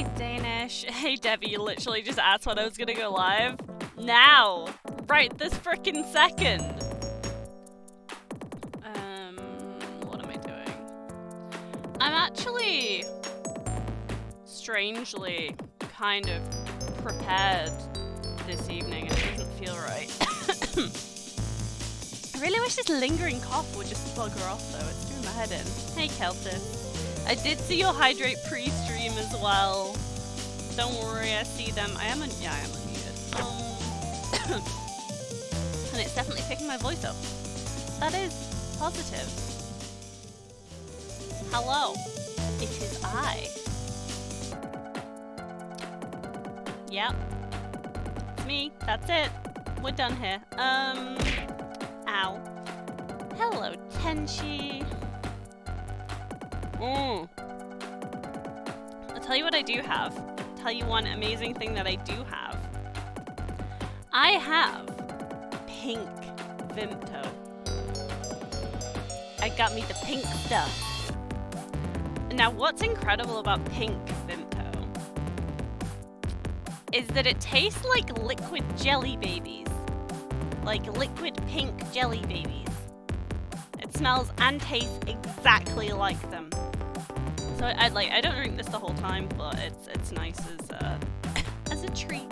Hey Danish. Hey Debbie, you literally just asked when I was gonna go live. Now! Right this frickin' second! What am I doing? I'm actually strangely kind of prepared this evening and it doesn't feel right. I really wish this lingering cough would just bugger off though, it's doing my head in. Hey Keltis. I did see your hydrate pre-stream as well. Don't worry, I see them. I am unmuted. And it's definitely picking my voice up. That is positive. Hello. It is I. Yep. It's me. That's it. We're done here. Ow. Hello, Tenchi. I'll tell you what I do have. I'll tell you one amazing thing that I do have. I have pink Vimto. I got me the pink stuff. Now what's incredible about pink Vimto is that it tastes like liquid jelly babies. Like liquid pink jelly babies. It smells and tastes exactly like them. So I don't drink this the whole time, but it's nice as a treat.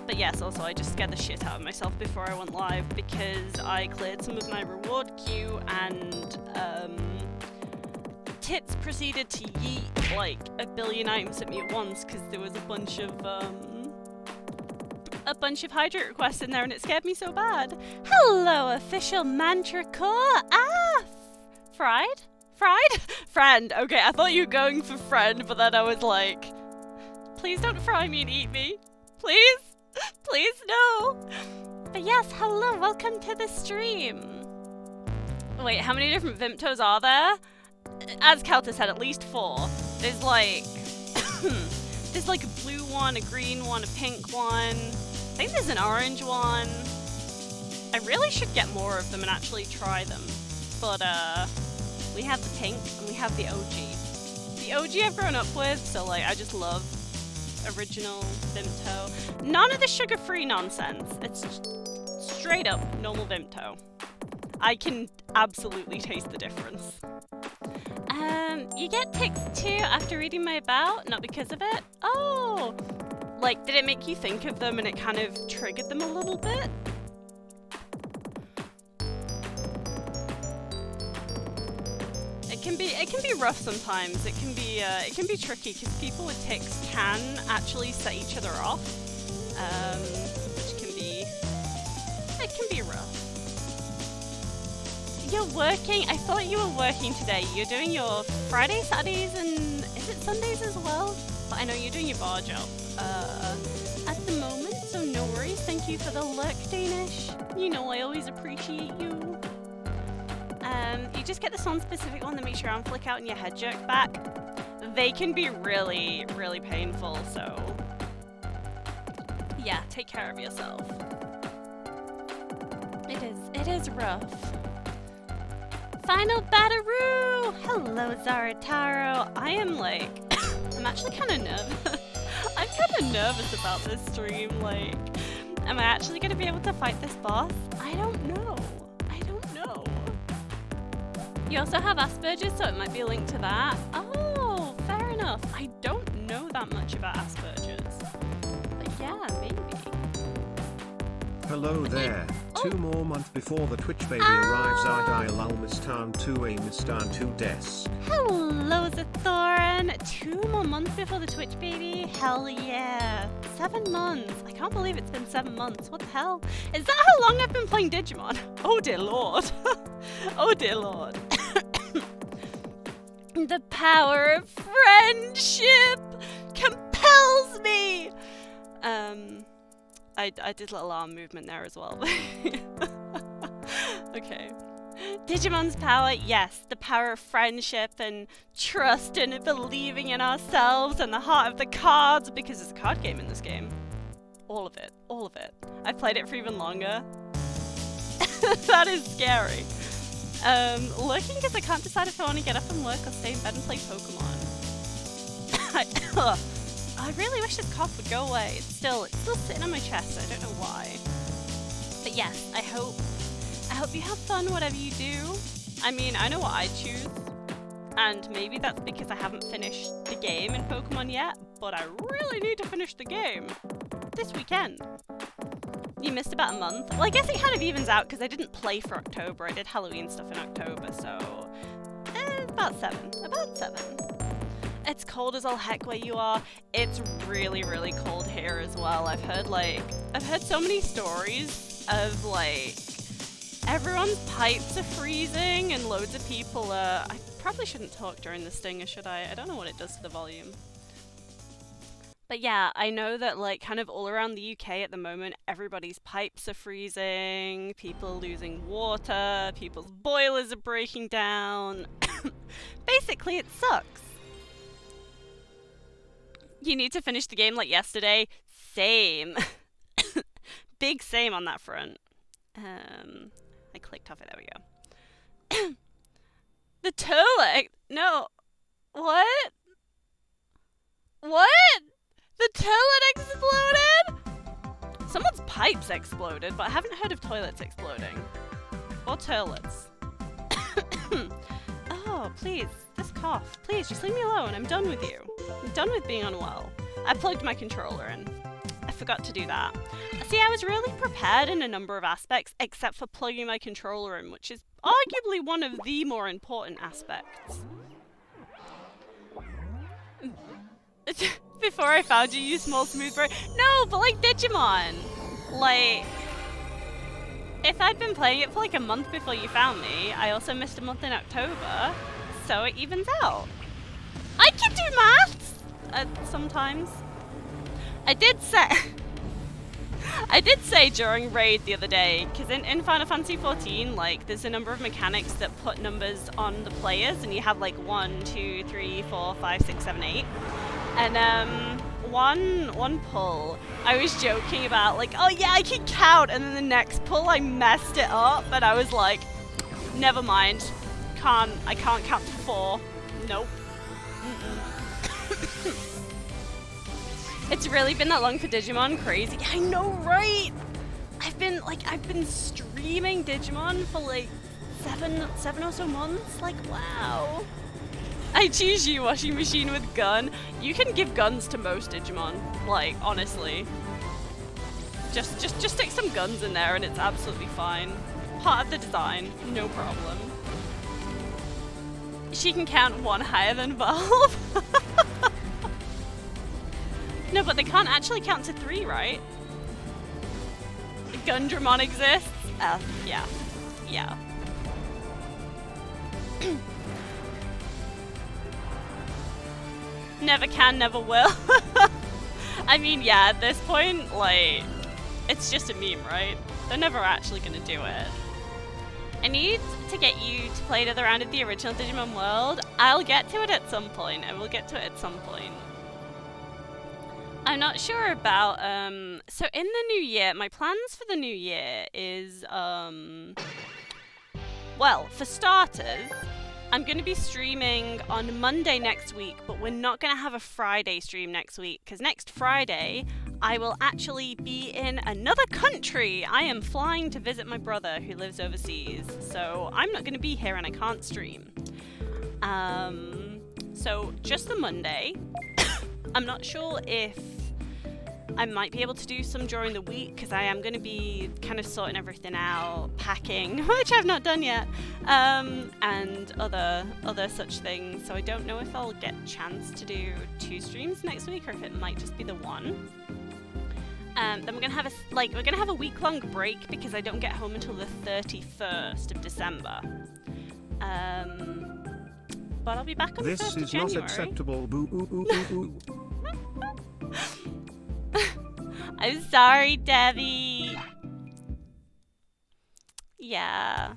But yes, also I just scared the shit out of myself before I went live because I cleared some of my reward queue and Tits proceeded to yeet like a billion items at me at once because there was a bunch of hydrate requests in there and it scared me so bad. Hello, official mantra core. Fried? Friend. Okay, I thought you were going for friend, but then I was like, please don't fry me and eat me. Please? Please, no. But yes, hello, welcome to the stream. Wait, how many different Vimtos are there? As Kelta said, at least 4. There's like, there's like a blue one, a green one, a pink one. I think there's an orange one. I really should get more of them and actually try them. But, we have the pink and we have the OG. The OG I've grown up with, so like I just love original Vimto. None of the sugar-free nonsense. It's straight up normal Vimto. I can absolutely taste the difference. You get tics too after reading my about, not because of it. Oh, like did it make you think of them and it kind of triggered them a little bit? It can be rough sometimes. It can be tricky because people with tics can actually set each other off, which can be rough. You're working? I thought you were working today. You're doing your Fridays, Saturdays, and is it Sundays as well? But I know you're doing your bar job at the moment, so no worries. Thank you for the lurk, Danish. You know I always appreciate you. You just get this one specific one that makes your arm flick out and your head jerk back. They can be really, really painful, so yeah, take care of yourself. It is rough. Final Bataroo! Hello, Zarataro. I am like, I'm actually kind of nervous. I'm kind of nervous about this stream. Like, am I actually going to be able to fight this boss? I don't know. You also have Asperger's, so it might be a link to that. Oh, fair enough. I don't know that much about Asperger's. But yeah, maybe. Hello there. 2 more months before the Twitch baby arrives, I dial Almistan to a Mistan to desk. Hello, Zathoran. 2 more months before the Twitch baby? Hell yeah. 7 months. I can't believe it's been 7 months. What the hell? Is that how long I've been playing Digimon? Oh dear lord. Oh dear lord. The power of friendship compels me! I did a little arm movement there as well. Okay. Digimon's power, yes. The power of friendship and trust and believing in ourselves and the heart of the cards, because it's a card game in this game. All of it. All of it. I've played it for even longer. That is scary. Lurking because I can't decide if I want to get up and work or stay in bed and play Pokemon. I really wish this cough would go away. It's still sitting on my chest. I don't know why. But yes, I hope you have fun whatever you do. I mean, I know what I choose. And maybe that's because I haven't finished the game in Pokemon yet, but I really need to finish the game this weekend. You missed about a month. Well, I guess it kind of evens out because I didn't play for October. I did Halloween stuff in October, so about 7. About 7. It's cold as all heck where you are. It's really, really cold here as well. I've heard so many stories of like everyone's pipes are freezing and loads of people are. I probably shouldn't talk during the stinger, should I? I don't know what it does to the volume. But yeah, I know that like kind of all around the UK at the moment, everybody's pipes are freezing, people are losing water, people's boilers are breaking down. Basically, it sucks. You need to finish the game like yesterday. Same. Big same on that front. I clicked off it, there we go. The toilet? No. What? What? The toilet exploded? Someone's pipes exploded, but I haven't heard of toilets exploding. Or toilets. Oh, please. This cough. Please, just leave me alone. I'm done with you. I'm done with being unwell. I plugged my controller in. I forgot to do that. See, I was really prepared in a number of aspects, except for plugging my controller in, which is arguably one of the more important aspects. Before I found you, you small smooth brain. No, but like Digimon. Like, if I'd been playing it for like a month before you found me, I also missed a month in October, so it evens out. I can do maths! Sometimes. I did say during Raid the other day, because in Final Fantasy XIV, like, there's a number of mechanics that put numbers on the players, and you have like 1, 2, 3, 4, 5, 6, 7, 8. And one pull, I was joking about like, oh yeah, I can count, and then the next pull I messed it up, and I was like, never mind, I can't count to 4. Nope. It's really been that long for Digimon. Crazy. I know, right? I've been streaming Digimon for like seven or so months. Like, wow. I choose you, washing machine with gun. You can give guns to most Digimon. Like, honestly. Just stick some guns in there and it's absolutely fine. Part of the design, no problem. She can count 1 higher than Valve. No, but they can't actually count to 3, right? Gundramon exists? Yeah. Yeah. Never can, never will. I mean, yeah, at this point, like, it's just a meme, right? They're never actually gonna do it. I need to get you to play another round of the original Digimon World. I'll get to it at some point. I will get to it at some point. I'm not sure about, so in the new year, my plans for the new year is, well, for starters, I'm going to be streaming on Monday next week, but we're not going to have a Friday stream next week, because next Friday, I will actually be in another country. I am flying to visit my brother who lives overseas, so I'm not going to be here and I can't stream. So just the Monday. I'm not sure if I might be able to do some during the week because I am going to be kind of sorting everything out, packing, which I've not done yet, and other such things. So I don't know if I'll get a chance to do 2 streams next week or if it might just be the 1. Then we're gonna have a week-long break because I don't get home until the 31st of December. But I'll be back on the 1st of January. This is not acceptable. Boo ooh ooh ooh ooh. I'm sorry, Debbie. Yeah.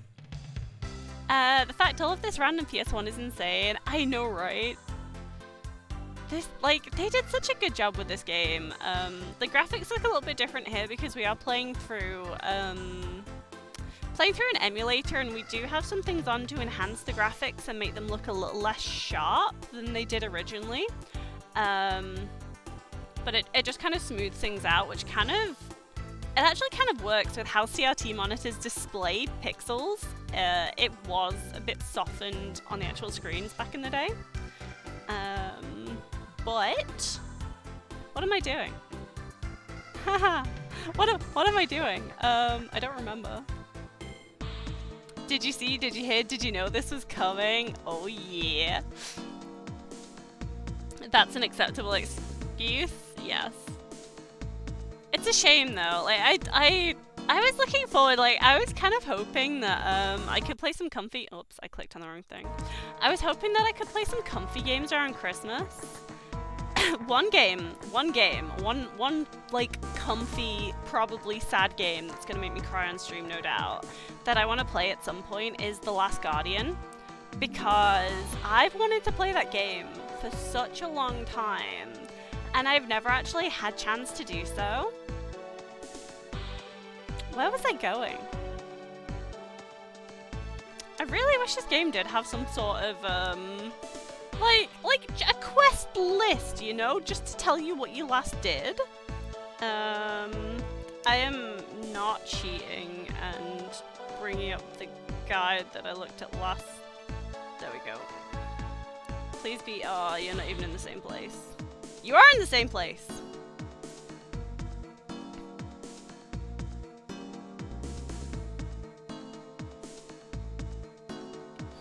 The fact all of this random PS1 is insane. I know, right? This, like, they did such a good job with this game. The graphics look a little bit different here because we are playing through an emulator, and we do have some things on to enhance the graphics and make them look a little less sharp than they did originally. But it just kind of smooths things out, which kind of, it actually kind of works with how CRT monitors display pixels. It was a bit softened on the actual screens back in the day. But what am I doing? Haha, what am I doing? I don't remember. Did you see? Did you hear? Did you know this was coming? Oh yeah. That's an acceptable excuse. Yes. It's a shame though. Like I was looking forward. Like I was kind of hoping that I could play some comfy. Oops, I clicked on the wrong thing. I was hoping that I could play some comfy games around Christmas. one like comfy, probably sad game that's gonna make me cry on stream, no doubt, that I want to play at some point is The Last Guardian, because I've wanted to play that game for such a long time and I've never actually had chance to do so. Where was I going? I really wish this game did have some sort of like a quest list, you know, just to tell you what you last did. I am not cheating and bringing up the guide that I looked at last. There we go. Please be. Oh, you're not even in the same place. You are in the same place.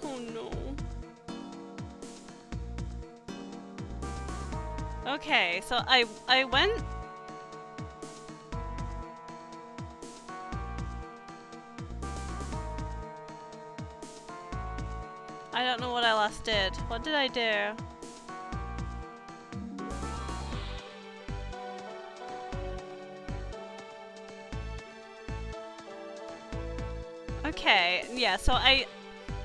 Oh no. Okay, so I went. I don't know what I last did. What did I do? Okay, yeah, so I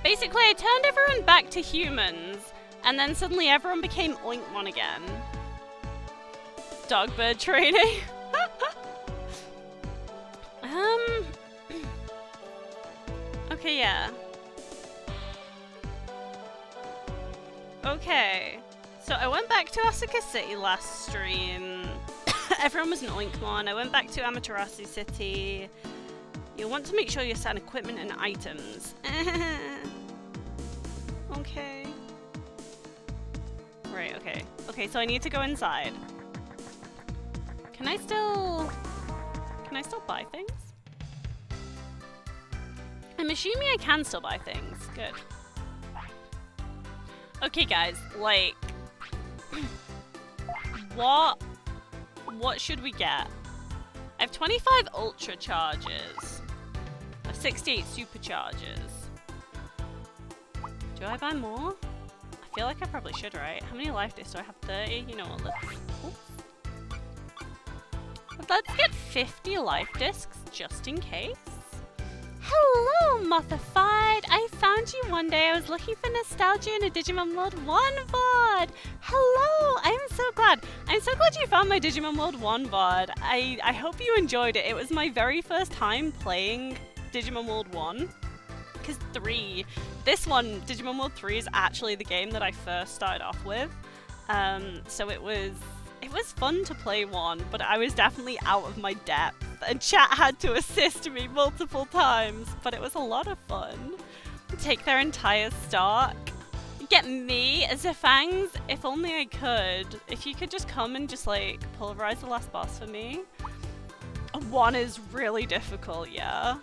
turned everyone back to humans, and then suddenly everyone became Oinkmon again. Dogbird training. Okay, yeah. Okay, so I went back to Asuka City last stream. Everyone was an Oinkmon. I went back to Amaterasu City. You'll want to make sure you set equipment and items. Okay. Right, okay. Okay, so I need to go inside. Can I still buy things? I'm assuming I can still buy things. Good. Okay, guys, like, what should we get? I have 25 ultra charges. I have 68 supercharges. Do I buy more? I feel like I probably should, right? How many life discs do I have? 30? You know what, let's get 50 life discs just in case. Hello, Mothified! I found you one day. I was looking for nostalgia in a Digimon World 1 VOD. Hello! I am so glad. I'm so glad you found my Digimon World 1 VOD. I hope you enjoyed it. It was my very first time playing Digimon World 1. Because 3, this one, Digimon World 3, is actually the game that I first started off with. So it was fun to play 1, but I was definitely out of my depth. And chat had to assist me multiple times, but it was a lot of fun. Take their entire stock. Get me as a Fangs, if only I could. If you could just come and just like pulverize the last boss for me. 1 is really difficult, yeah.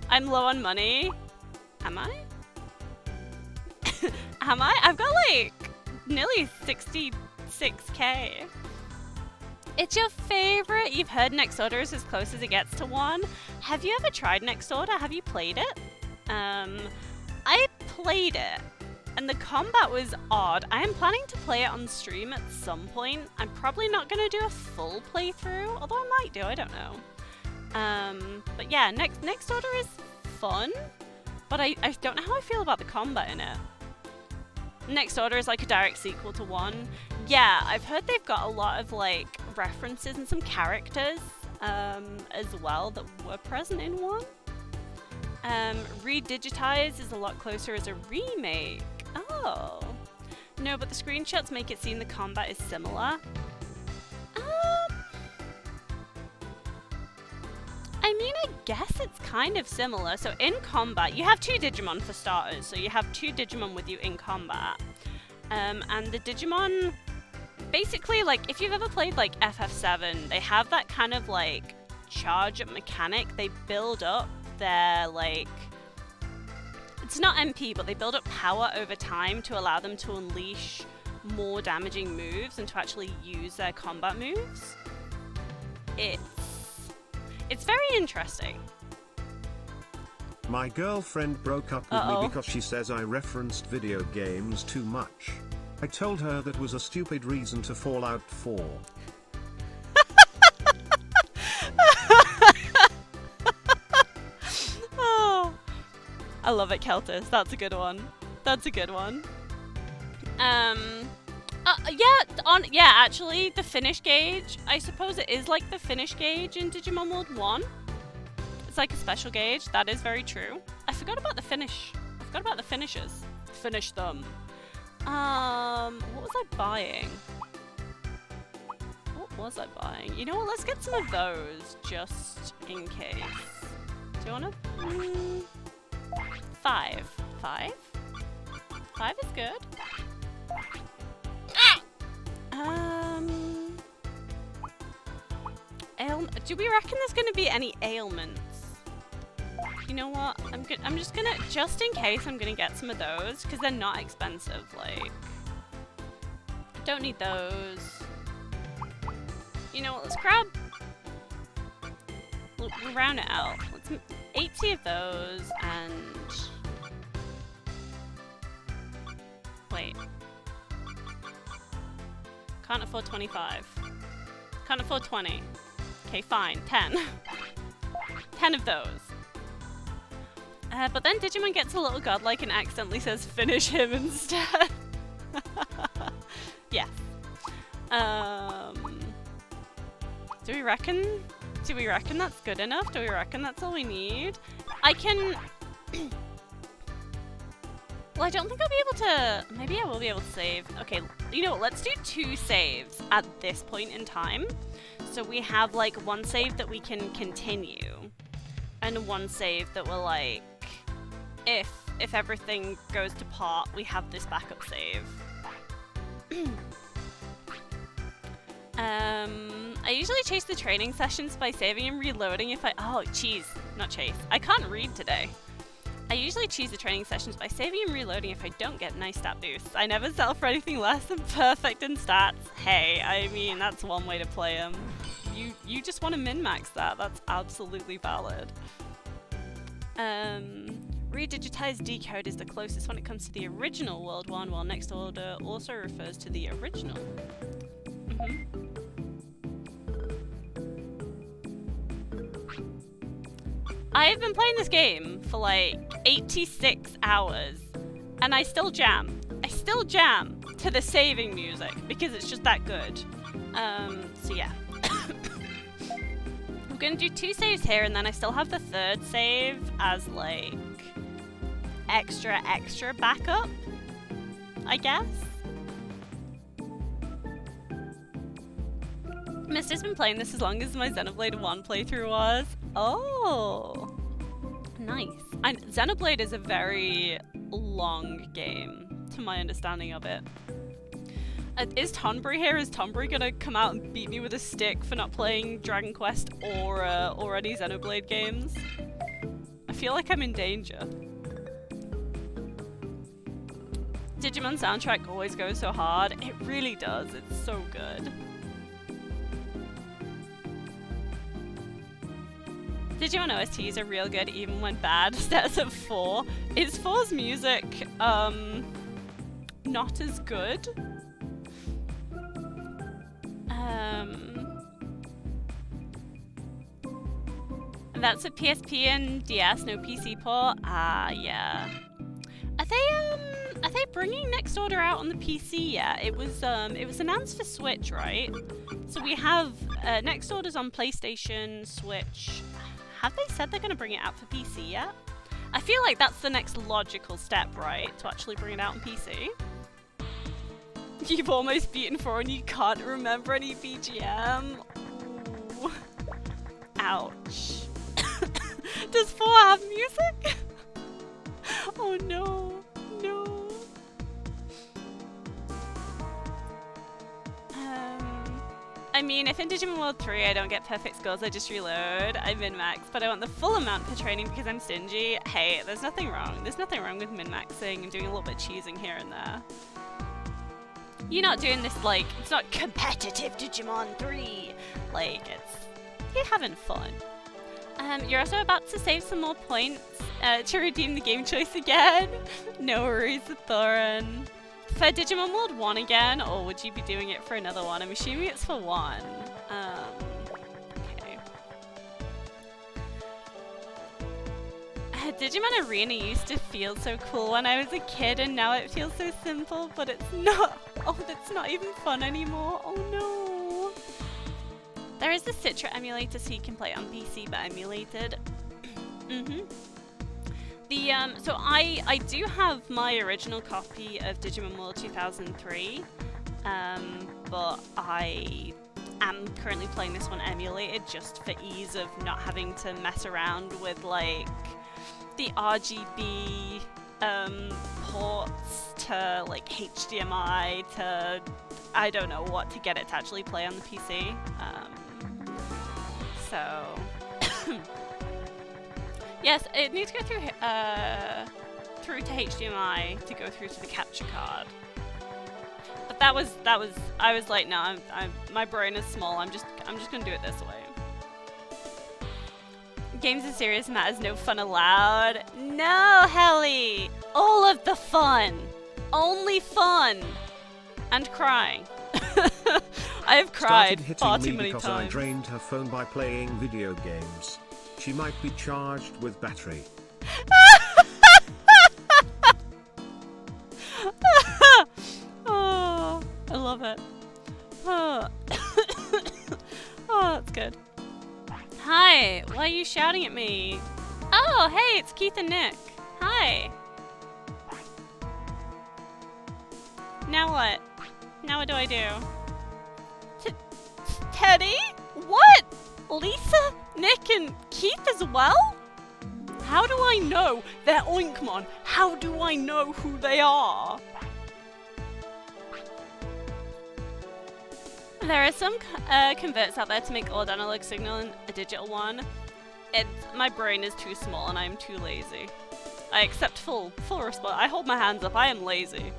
I'm low on money. Am I? Am I? I've got like nearly 66k. It's your favorite. You've heard Next Order is as close as it gets to 1. Have you ever tried Next Order? Have you played it? I played it, and the combat was odd. I am planning to play it on stream at some point. I'm probably not going to do a full playthrough, although I might do, I don't know. But yeah, Next Order is fun, but I don't know how I feel about the combat in it. Next Order is like a direct sequel to 1. Yeah, I've heard they've got a lot of like references and some characters as well that were present in 1. Redigitized is a lot closer as a remake. Oh. No, but the screenshots make it seem the combat is similar. I mean, I guess it's kind of similar. So in combat, you have 2 Digimon for starters. So you have 2 Digimon with you in combat. And the Digimon, basically, like, if you've ever played, like, FF7, they have that kind of, like, charge-up mechanic. They build up their, like, it's not MP, but they build up power over time to allow them to unleash more damaging moves and to actually use their combat moves. It's very interesting. My girlfriend broke up with me because she says I referenced video games too much. I told her that was a stupid reason to Fallout 4. Oh, I love it, Keltis. That's a good one. That's a good one. Yeah, actually, the finish gauge, I suppose it is like the finish gauge in Digimon World 1. It's like a special gauge. That is very true. I forgot about the finish. I forgot about the finishes. Finish them. What was I buying? What was I buying? You know what? Let's get some of those just in case. Do you want to? 5. 5? 5 is good. Do we reckon there's going to be any ailments? You know what? I'm just gonna, just in case, I'm gonna get some of those because they're not expensive. Like, I don't need those. You know what? Let's grab. We'll round it out. Let's 80 of those and wait. Can't afford 25. Can't afford 20. Okay, fine. 10. 10 of those. But then Digimon gets a little godlike and accidentally says finish him instead. Yes. Do we reckon that's good enough? Do we reckon that's all we need? I can... Well, I don't think I'll be able to... Maybe I will be able to save. Okay, you know what? Let's do 2 saves at this point in time. So we have, like, 1 save that we can continue. And 1 save that will, like... If everything goes to pot, we have this backup save. I usually chase the training sessions by saving and reloading if I... Oh, cheese. Not chase. I can't read today. I usually choose the training sessions by saving and reloading if I don't get nice stat boosts. I never sell for anything less than perfect in stats. Hey, I mean, that's one way to play them. You just want to min-max that. That's absolutely valid. Redigitized decode is the closest when it comes to the original World 1, while next order also refers to the original. I've been playing this game for like 86 hours, and I still jam. I still jam to the saving music because it's just that good. So yeah. I'm gonna do 2 saves here, and then I still have the 3rd save as like extra backup, I guess. Mister's been playing this as long as my Xenoblade 1 playthrough was. Oh, nice. And Xenoblade is a very long game, to my understanding of it. Is Tonbury here? Is Tonbury gonna come out and beat me with a stick for not playing Dragon Quest or any Xenoblade games? I feel like I'm in danger. Digimon soundtrack always goes so hard. It really does. It's so good. Digimon OSTs are real good even when bad. Stats of 4. Is 4's music not as good? That's a PSP and DS, no PC port. Ah, yeah. Are they bringing Next Order out on the PC yet? It was announced for Switch, right? So we have Next Order's on PlayStation, Switch. Have they said they're going to bring it out for PC yet? I feel like that's the next logical step, right? To actually bring it out on PC. You've almost beaten 4 and you can't remember any BGM. Ooh. Ouch. Does 4 have music? Oh no, no. I mean, if in Digimon World 3 I don't get perfect scores, I just reload. I min-max, but I want the full amount for training because I'm stingy. Hey, there's nothing wrong. There's nothing wrong with min-maxing and doing a little bit of cheesing here and there. You're not doing this like, it's not competitive Digimon 3. Like, you're having fun. You're also about to save some more points to redeem the game choice again. No worries, Thorin. For Digimon World 1 again, or would you be doing it for another one? I'm assuming it's for 1. Okay. Digimon Arena used to feel so cool when I was a kid, and now it feels so simple, but it's not. Oh, it's not even fun anymore. Oh no. There is the Citra emulator, so you can play it on PC, but emulated. So I do have my original copy of Digimon World 2003, but I am currently playing this one emulated just for ease of not having to mess around with like the RGB ports to like HDMI to I don't know what to get it to actually play on the PC. So yes, it needs to go through to HDMI to go through to the capture card. But that was I was like, no, my brain is small. I'm just gonna do it this way. Games are serious, matters, no fun allowed. No, Helly! All of the fun! Only fun! And crying. I have cried far too many times. I drained her phone by playing video games. She might be charged with battery. Oh, I love it. Oh. Oh, that's good. Hi, why are you shouting at me? Oh, hey, it's Keith and Nick. Hi. Now what? Now what do I do? Teddy? What? Lisa, Nick, and Keith as well? How do I know? They're Oinkmon. How do I know who they are? There are some converts out there to make old analog signal in a digital one. My brain is too small and I'm too lazy. I accept full response. I hold my hands up. I am lazy.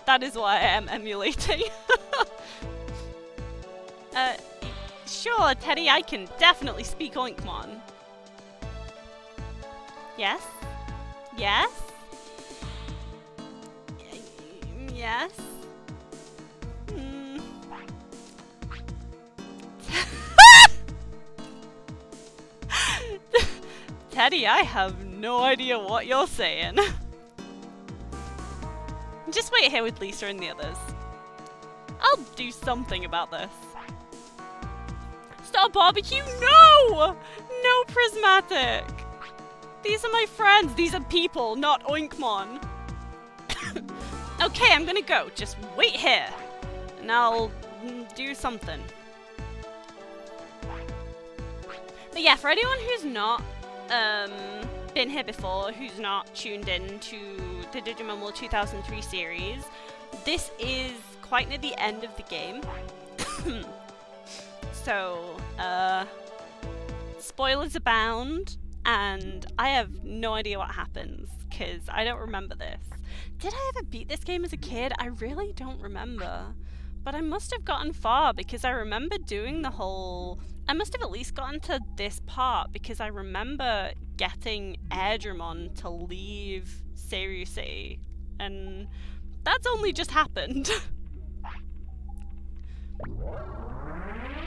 That is why I am emulating. Sure, Teddy, I can definitely speak Oinkmon. Yes? Yes? Yes? Teddy, I have no idea what you're saying. Just wait here with Lisa and the others. I'll do something about this. Star Barbecue? No! No Prismatic! These are my friends. These are people, not Oinkmon. Okay, I'm gonna go. Just wait here. And I'll do something. But yeah, for anyone who's not been here before, who's not tuned in to the Digimon World 2003 series, this is quite near the end of the game. So, spoilers abound, and I have no idea what happens, because I don't remember this. Did I ever beat this game as a kid? I really don't remember. But I must have gotten far, because I remember doing the whole... I must have at least gotten to this part, because I remember getting Airdramon to leave Seiryu City, and that's only just happened.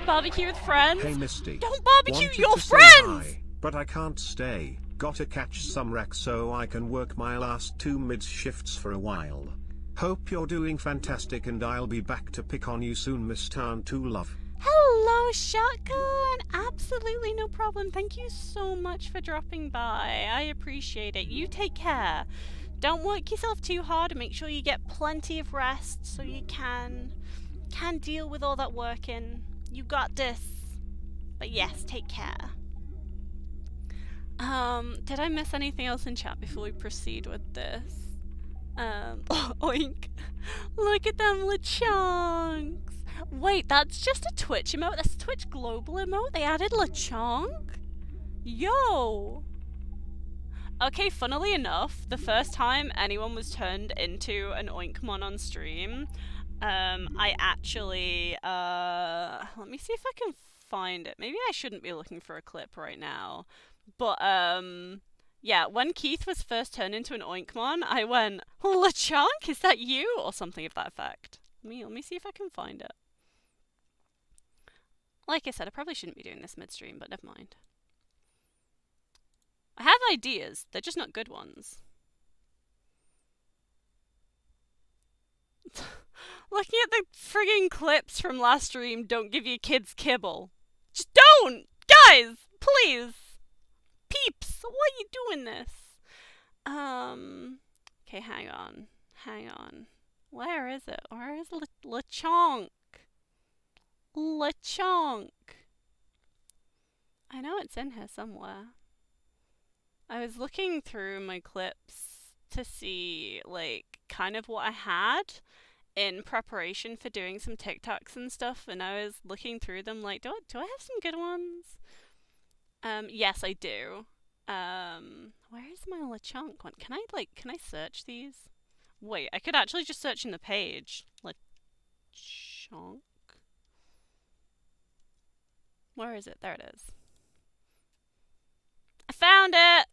Barbecue with friends? Hey Misty. Don't barbecue Wanted your to say friends! hi, but I can't stay. Gotta catch some rec so I can work my last 2 mid shifts for a while. Hope you're doing fantastic and I'll be back to pick on you soon, Miss Town 2 love. Hello, Shotgun! Absolutely no problem. Thank you so much for dropping by. I appreciate it. You take care. Don't work yourself too hard and make sure you get plenty of rest so you can deal with all that working. You got this. But yes, take care. Did I miss anything else in chat before we proceed with this? Oink. Look at them LeChonks. Wait, that's just a Twitch emote? That's a Twitch global emote? They added LeChonk? Yo! Okay, funnily enough, the first time anyone was turned into an Oinkmon on stream, I actually, let me see if I can find it. Maybe I shouldn't be looking for a clip right now. But, yeah, when Keith was first turned into an Oinkmon, I went, LeChonk, is that you? Or something of that effect. Let me see if I can find it. Like I said, I probably shouldn't be doing this midstream, but never mind. I have ideas, they're just not good ones. Looking at the frigging clips from last stream don't give you kids kibble. Just don't! Guys! Please! Peeps! Why are you doing this? Okay, hang on. Hang on. Where is it? Where is LeChonk? LeChonk! I know it's in here somewhere. I was looking through my clips to see, like, kind of what I had in preparation for doing some TikToks and stuff, and I was looking through them like, do I have some good ones? Yes, I do. Where is my LeChonk one? Can I search these? Wait, I could actually just search in the page. LeChonk? Where is it? There it is. I found it!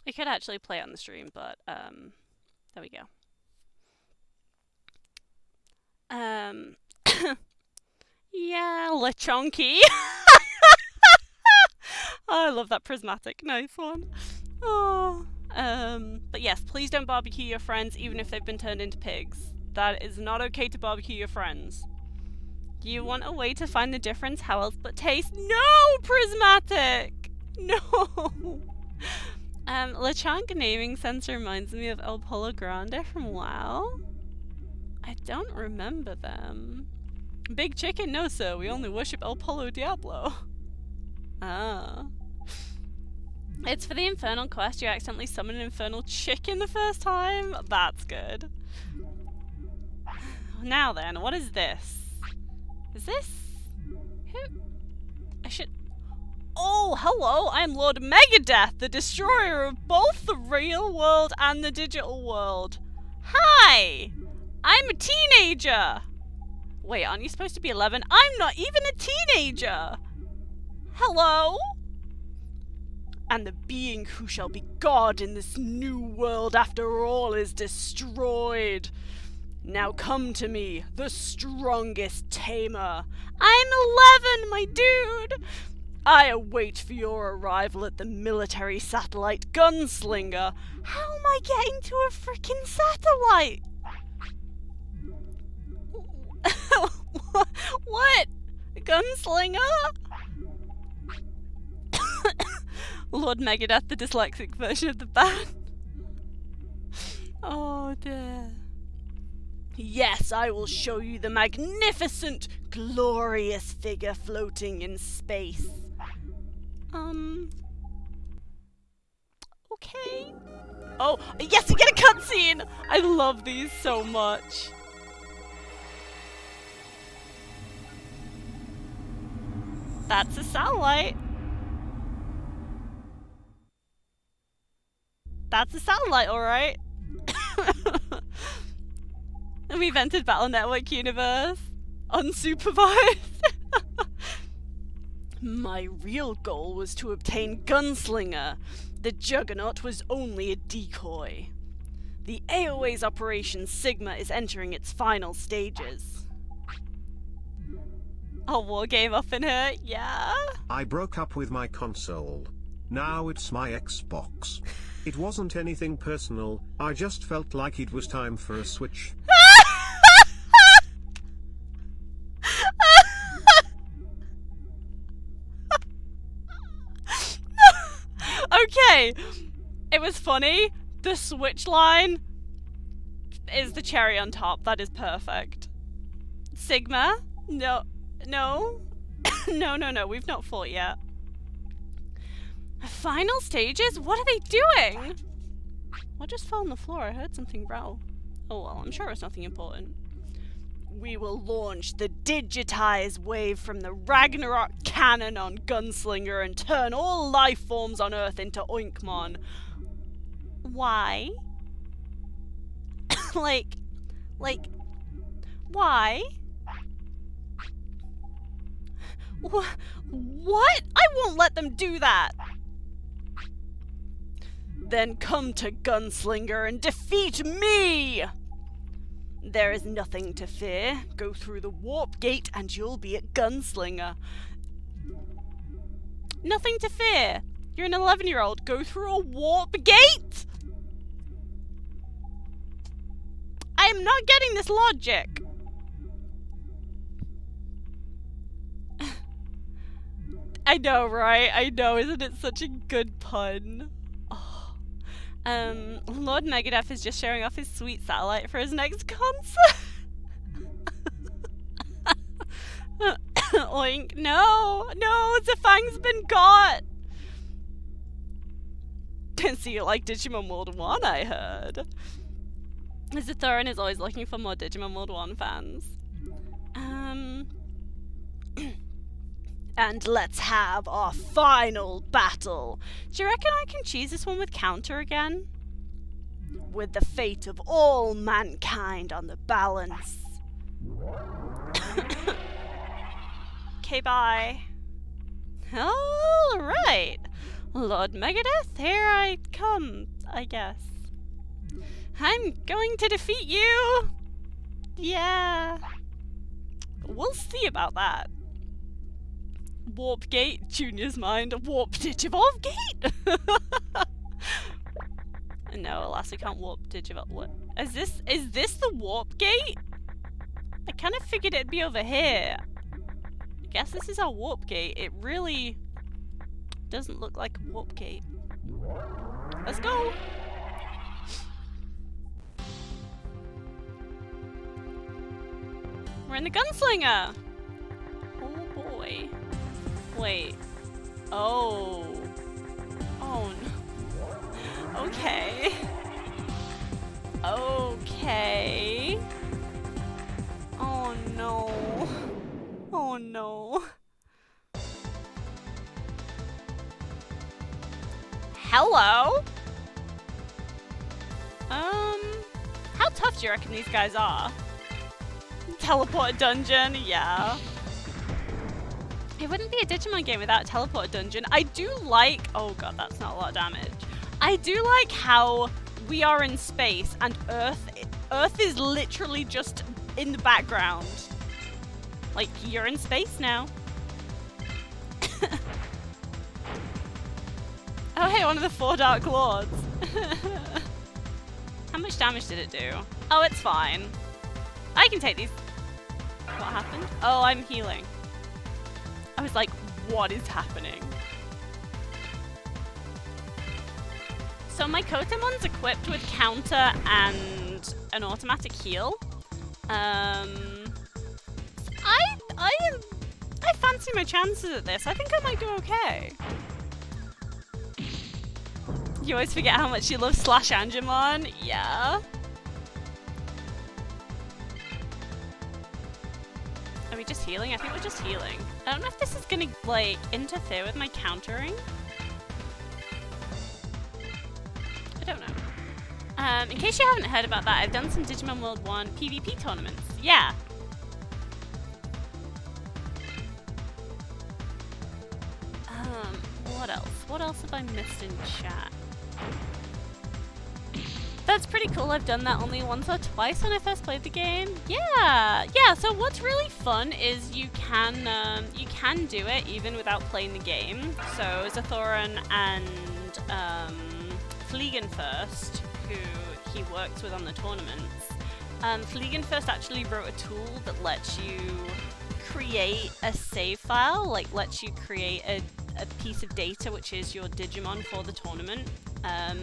I could actually play it on the stream, but, there we go. Yeah, LeChonky. Oh, I love that prismatic. Nice one. Oh. But yes, please don't barbecue your friends even if they've been turned into pigs. That is not okay to barbecue your friends. You want a way to find the difference? How else but taste? No, prismatic! No! LeChonk naming sense reminds me of El Polo Grande from WoW. I don't remember them. Big Chicken? No, sir. We only worship El Polo Diablo. Ah. It's for the Infernal quest. You accidentally summon an Infernal Chicken the first time? That's good. Now then, what is this? Is this... Who? I should... Oh, hello, I'm Lord Megadeth, the destroyer of both the real world and the digital world. Hi! I'm a teenager! Wait, aren't you supposed to be 11? I'm not even a teenager! Hello? And the being who shall be God in this new world after all is destroyed. Now come to me, the strongest tamer. I'm 11, my dude! I await for your arrival at the military satellite Gunslinger. How am I getting to a frickin' satellite? What? Gunslinger? Lord Megadeth, the dyslexic version of the band. Oh dear. Yes, I will show you the magnificent, glorious figure floating in space. Okay. Oh, yes, we get a cutscene! I love these so much. That's a satellite. That's a satellite, alright. We've entered Battle Network universe. Unsupervised. My real goal was to obtain Gunslinger. The Juggernaut was only a decoy. The AOA's Operation Sigma is entering its final stages. Oh, war game up in her, yeah? I broke up with my console. Now it's my Xbox. It wasn't anything personal, I just felt like it was time for a switch. Okay. It was funny. The switch line is the cherry on top. That is perfect. Sigma? No. No. No. We've not fought yet. Final stages? What are they doing? What just fell on the floor? I heard something rattle. Oh well, I'm sure it's nothing important. We will launch the digitized wave from the Ragnarok cannon on Gunslinger and turn all life forms on Earth into Oinkmon. Why? like, why? What? I won't let them do that! Then come to Gunslinger and defeat me! There is nothing to fear. Go through the warp gate and you'll be at Gunslinger. Nothing to fear. You're an 11-year-old. Go through a warp gate? I am not getting this logic. I know, right? I know, isn't it such a good pun? Lord Megadeth is just showing off his sweet satellite for his next concert. Oink. No, Zafang's been got. So you like Digimon World 1, I heard. Zathorin is always looking for more Digimon World 1 fans. And let's have our final battle. Do you reckon I can choose this one with counter again? With the fate of all mankind on the balance. Okay, bye. Alright. Lord Megadeth, here I come, I guess. I'm going to defeat you! Yeah. We'll see about that. Warp gate, Junior's mind, warp Digivolve gate! No, alas, we can't warp Digivolve. What? Is this the warp gate? I kind of figured it'd be over here. I guess this is our warp gate. It really doesn't look like a warp gate. Let's go! We're in the Gunslinger! Oh boy. Wait. Oh. Oh no. Okay. Okay. Oh no. Oh no. Hello? How tough do you reckon these guys are? Teleport dungeon, yeah. It wouldn't be a Digimon game without a teleport dungeon. I do like... Oh god, that's not a lot of damage. I do like how we are in space and Earth is literally just in the background. Like, you're in space now. Oh hey, one of the 4 Dark Lords. How much damage did it do? Oh, it's fine. I can take these. What happened? Oh, I'm healing. I was like, what is happening? So my Kotemon's equipped with counter and an automatic heal. I fancy my chances at this. I think I might do okay. You always forget how much you love Slash Angemon. Yeah. Are we just healing? I think we're just healing. I don't know if this is gonna, like, interfere with my countering. I don't know. In case you haven't heard about that, I've done some Digimon World 1 PvP tournaments. Yeah. What else? What else have I missed in chat? That's pretty cool. I've done that only once or twice when I first played the game. Yeah, so what's really fun is you can do it even without playing the game. So Zathorin and Fliegenfirst, who he works with on the tournaments, Fliegenfirst actually wrote a tool that lets you create a save file, like lets you create a piece of data, which is your Digimon for the tournament,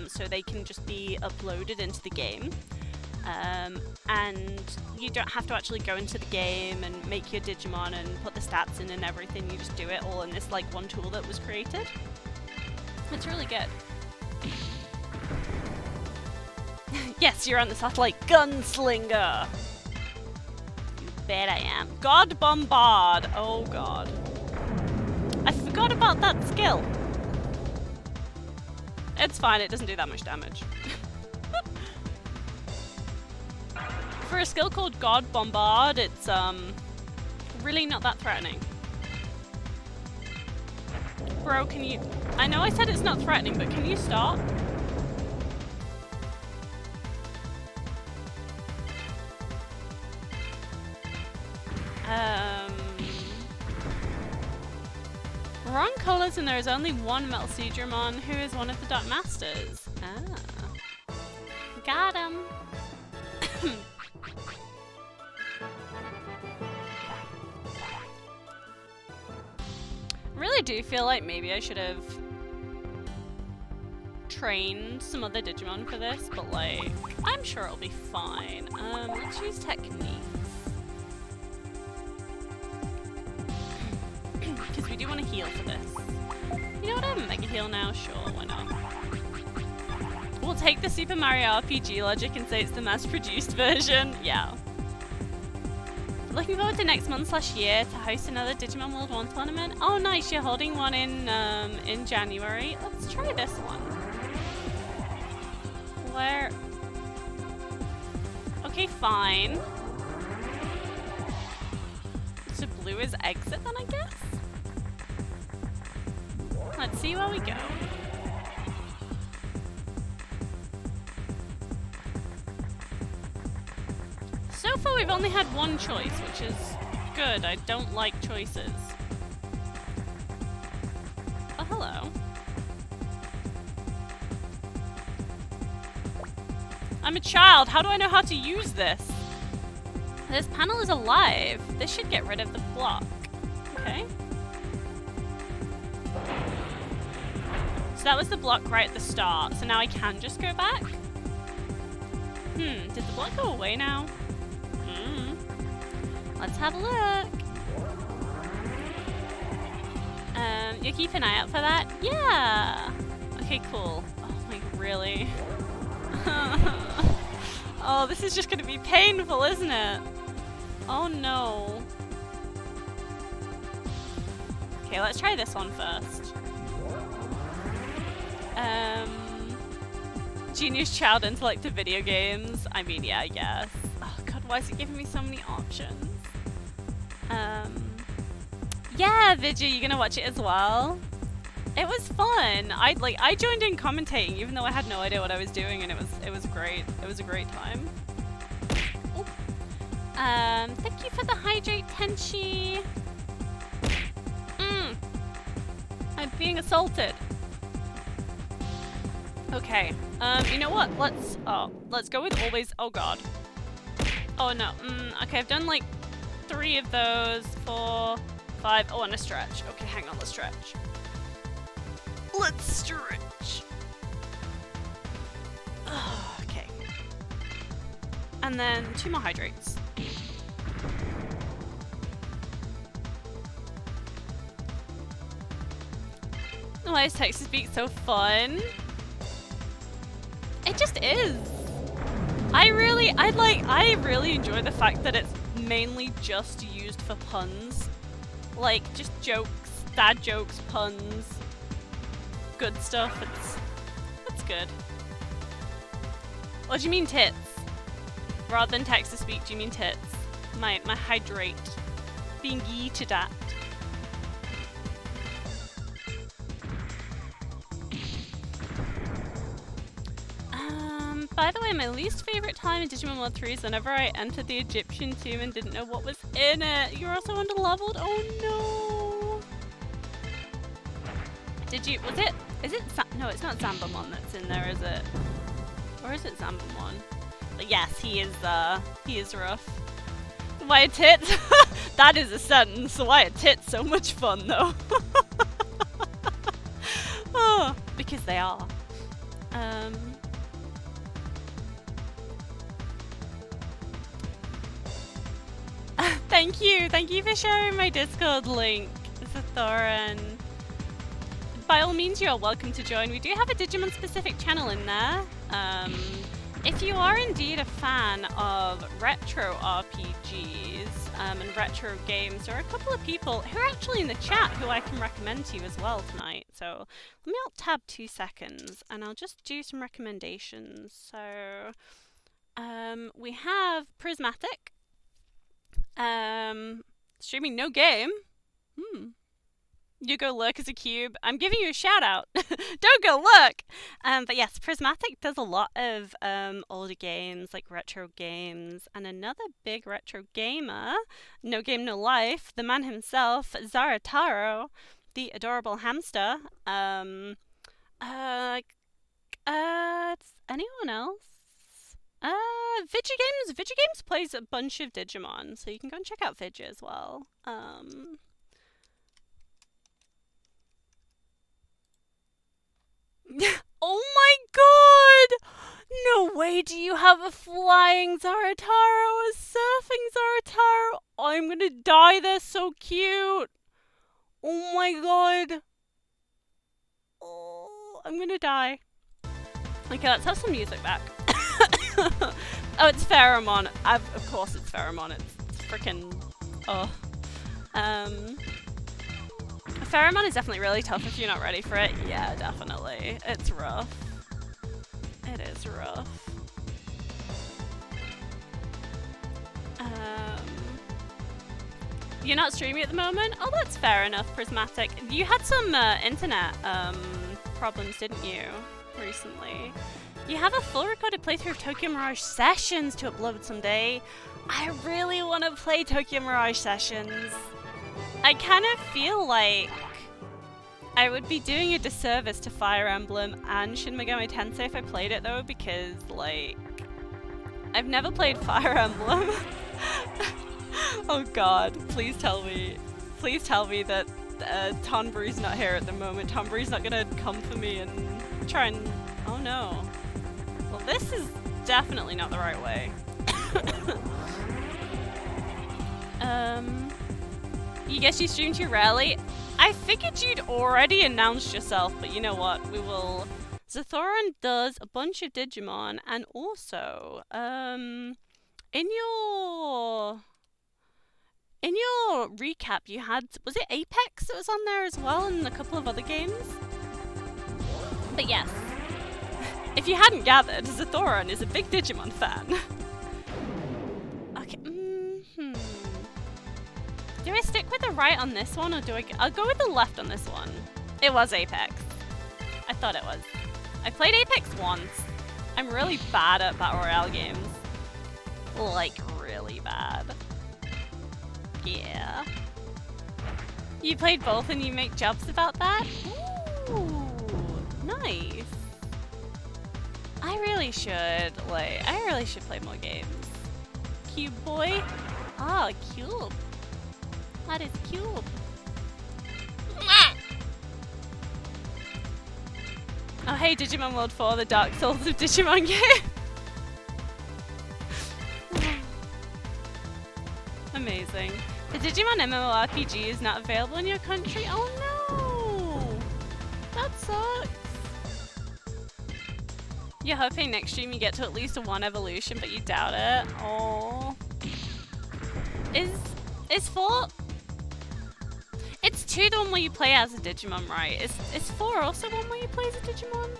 so they can just be uploaded into the game. And you don't have to actually go into the game and make your Digimon and put the stats in and everything. You just do it all in this like one tool that was created. It's really good. Yes, you're on the satellite gunslinger. You bet I am. God Bombard. Oh god. I forgot about that skill. It's fine, it doesn't do that much damage. For a skill called God Bombard, it's really not that threatening. Bro, can you... I know I said it's not threatening, but can you stop? Wrong colours, and there is only one Metal Seedramon who is one of the Dark Masters. Ah. Got him. Really do feel like maybe I should have trained some other Digimon for this, but like, I'm sure it'll be fine. Let's use techniques. Because we do want to heal for this. You know what, I'm Mega Heal now? Sure, why not? We'll take the Super Mario RPG logic and say it's the mass-produced version. Yeah. Looking forward to next month/year to host another Digimon World 1 tournament. Oh nice, you're holding one in January. Let's try this one. Where... Okay, fine. So blue is exit then, I guess? Let's see where we go. So far we've only had one choice, which is good. I don't like choices. Oh, hello. I'm a child. How do I know how to use this? This panel is alive. This should get rid of the block. Okay. So that was the block right at the start. So now I can just go back? Did the block go away now? Let's have a look. You keep an eye out for that? Yeah. Okay, cool. Oh my, really? Oh, this is just gonna be painful, isn't it? Oh no. Okay, let's try this one first. Genius child intellect to video games. I mean, yeah, I guess. Oh god, why is it giving me so many options? Yeah, Vidya, you gonna watch it as well? It was fun. I joined in commentating even though I had no idea what I was doing, and it was great. It was a great time. Ooh. Thank you for the hydrate, Tenchi. I'm being assaulted. Okay. You know what? Let's go with always. Oh god. Oh no. Okay, I've done like 3 of those, 4, 5. Oh, and a stretch. Okay, hang on, let's stretch. Let's stretch. Okay. And then 2 more hydrates. Why is text-to-speak so fun? It just is. I really enjoy the fact that it's mainly just used for puns. Like, just jokes, dad jokes, puns, good stuff. It's good. Or do you mean tits? Rather than text-to-speak, do you mean tits? My hydrate. Being yeeted at. By the way, my least favorite time in Digimon World 3 is whenever I entered the Egyptian tomb and didn't know what was in it. You're also underleveled? Oh no! No, it's not Zambamon that's in there, is it? Or is it Zambamon? But yes, he is rough. Why are tits? That is a sentence. Why are tits so much fun though? because they are. Thank you for sharing my Discord link, Zathoran. By all means, you're welcome to join. We do have a Digimon-specific channel in there. If you are indeed a fan of retro RPGs and retro games, there are a couple of people who are actually in the chat who I can recommend to you as well tonight. So let me alt-tab 2 seconds and I'll just do some recommendations. So we have Prismatic. Streaming no game. You go lurk as a cube. I'm giving you a shout out. Don't go lurk. But yes, Prismatic does a lot of older games, like retro games, and another big retro gamer, No Game No Life, the man himself, Zarataro, the adorable hamster. Anyone else? Vigigames plays a bunch of Digimon, so you can go and check out Vigi as well. Oh my god! No way do you have a flying Zarataro, a surfing Zarataro! I'm gonna die, they're so cute! Oh my god! Oh, I'm gonna die. Okay, let's have some music back. Oh, it's Pheromon. Of course it's Pheromon. It's freaking... Oh. Pheromon is definitely really tough if you're not ready for it. Yeah, definitely. It's rough. It is rough. You're not streaming at the moment? Oh, that's fair enough, Prismatic. You had some internet problems, didn't you, recently? You have a full recorded playthrough of Tokyo Mirage Sessions to upload someday. I really want to play Tokyo Mirage Sessions. I kind of feel like I would be doing a disservice to Fire Emblem and Shin Megami Tensei if I played it though, because like I've never played Fire Emblem. Oh god, please tell me that Tonbury's not here at the moment. Tonbury's not gonna come for me and try and... Oh no. Well, this is definitely not the right way. You guess you stream too rarely? I figured you'd already announced yourself, but you know what? We will... Zathoran does a bunch of Digimon, and also, in your recap you had... Was it Apex that was on there as well, and a couple of other games? But yes. If you hadn't gathered, Zathoran is a big Digimon fan. Okay, Do I stick with the right on this one, or do I'll go with the left on this one. It was Apex. I thought it was. I played Apex once. I'm really bad at Battle Royale games. Like, really bad. Yeah. You played both and you make jokes about that? Ooh, nice. I really should play more games. Cube boy? Ah, Cube. That is Cube. Oh hey, Digimon World 4, the Dark Souls of Digimon game. Amazing. The Digimon MMORPG is not available in your country? Oh no! That sucks. You're hoping next stream you get to at least one evolution, but you doubt it. Oh. Is 4... It's 2 the one where you play as a Digimon, right? Is 4 also one where you play as a Digimon?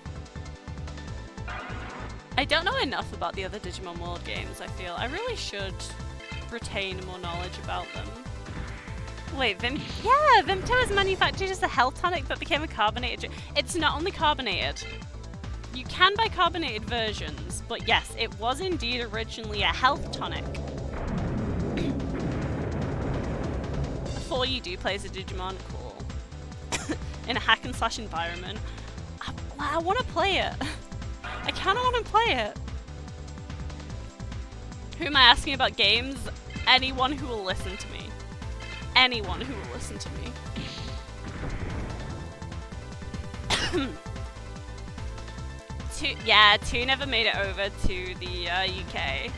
I don't know enough about the other Digimon World games, I feel. I really should retain more knowledge about them. Wait, Vimto was manufactured as a health tonic but became a carbonated... It's not only carbonated. You can buy carbonated versions, but yes, it was indeed originally a health tonic. Before you do play as a Digimon, cool. In a hack and slash environment. I want to play it. I kind of want to play it. Who am I asking about games? Anyone who will listen to me. Anyone who will listen to me. two never made it over to the UK.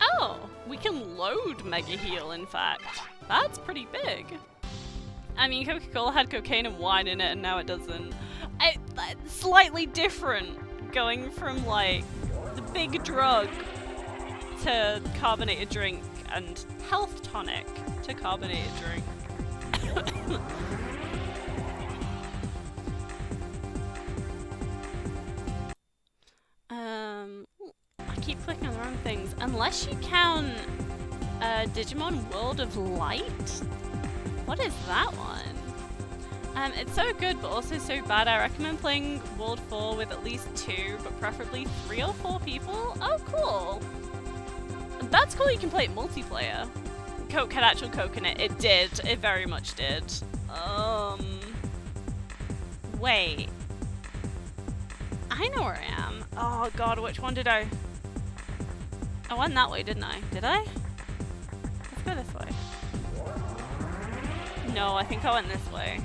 Oh, we can load Mega Heal, in fact. That's pretty big. I mean, Coca-Cola had cocaine and wine in it, and now it doesn't. It's slightly different, going from, like, the big drug to carbonated drink, and health tonic to carbonated drink. I keep clicking on the wrong things. Unless you count Digimon World of Light? What is that one? It's so good, but also so bad. I recommend playing World 4 with at least 2, but preferably 3 or 4 people. Oh, cool. That's cool, you can play it multiplayer. Coke had actual Coke in it. It did. It very much did. Wait. I know where I am. Oh god, which one did I went that way, didn't I? Did I? Let's go this way. No, I think I went this way.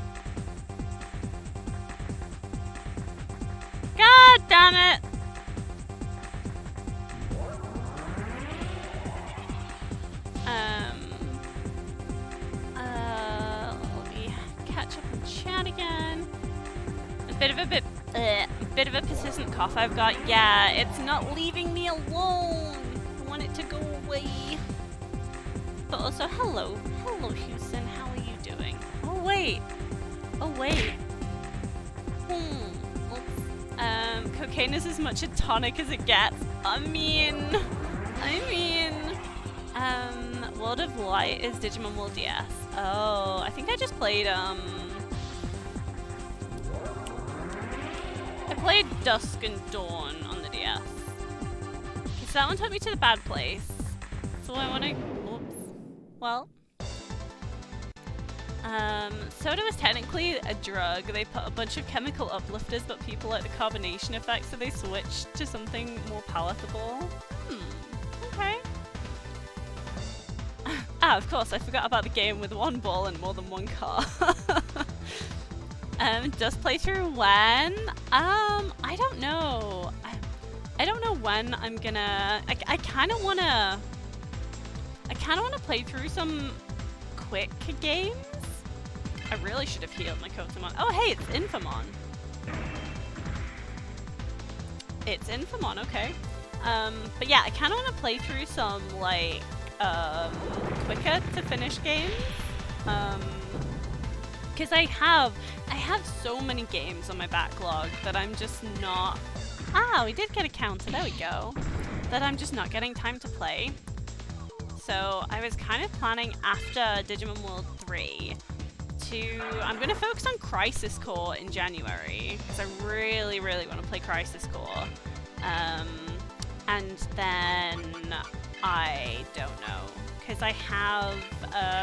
God damn it! Let me catch up and chat again. A bit of a persistent cough I've got. Yeah, it's not leaving me alone. I want it to go away. But also, hello, Houston. How are you doing? Oh wait. Cocaine is as much a tonic as it gets. I mean, World of Light is Digimon World DS. Oh, I think I just played, I played Dusk and Dawn on the DS. Okay, so that one took me to the bad place. So I wanna, well. Soda was technically a drug. They put a bunch of chemical uplifters, but people like the carbonation effect, so they switched to something more palatable. Okay. Of course, I forgot about the game with one ball and more than one car. Does playthrough when? I don't know. I don't know when I'm gonna... I kind of wanna play through some quick games. I really should have healed my Kotamon. Oh, hey, it's Infamon. It's Infamon, okay. But yeah, I kind of want to play through some, like, quicker to finish games. Because I have so many games on my backlog that I'm just not... Ah, we did get a counter, there we go. That I'm just not getting time to play. So I was kind of planning after Digimon World 3 I'm going to focus on Crisis Core in January, because I really, really want to play Crisis Core. And then I don't know, because I have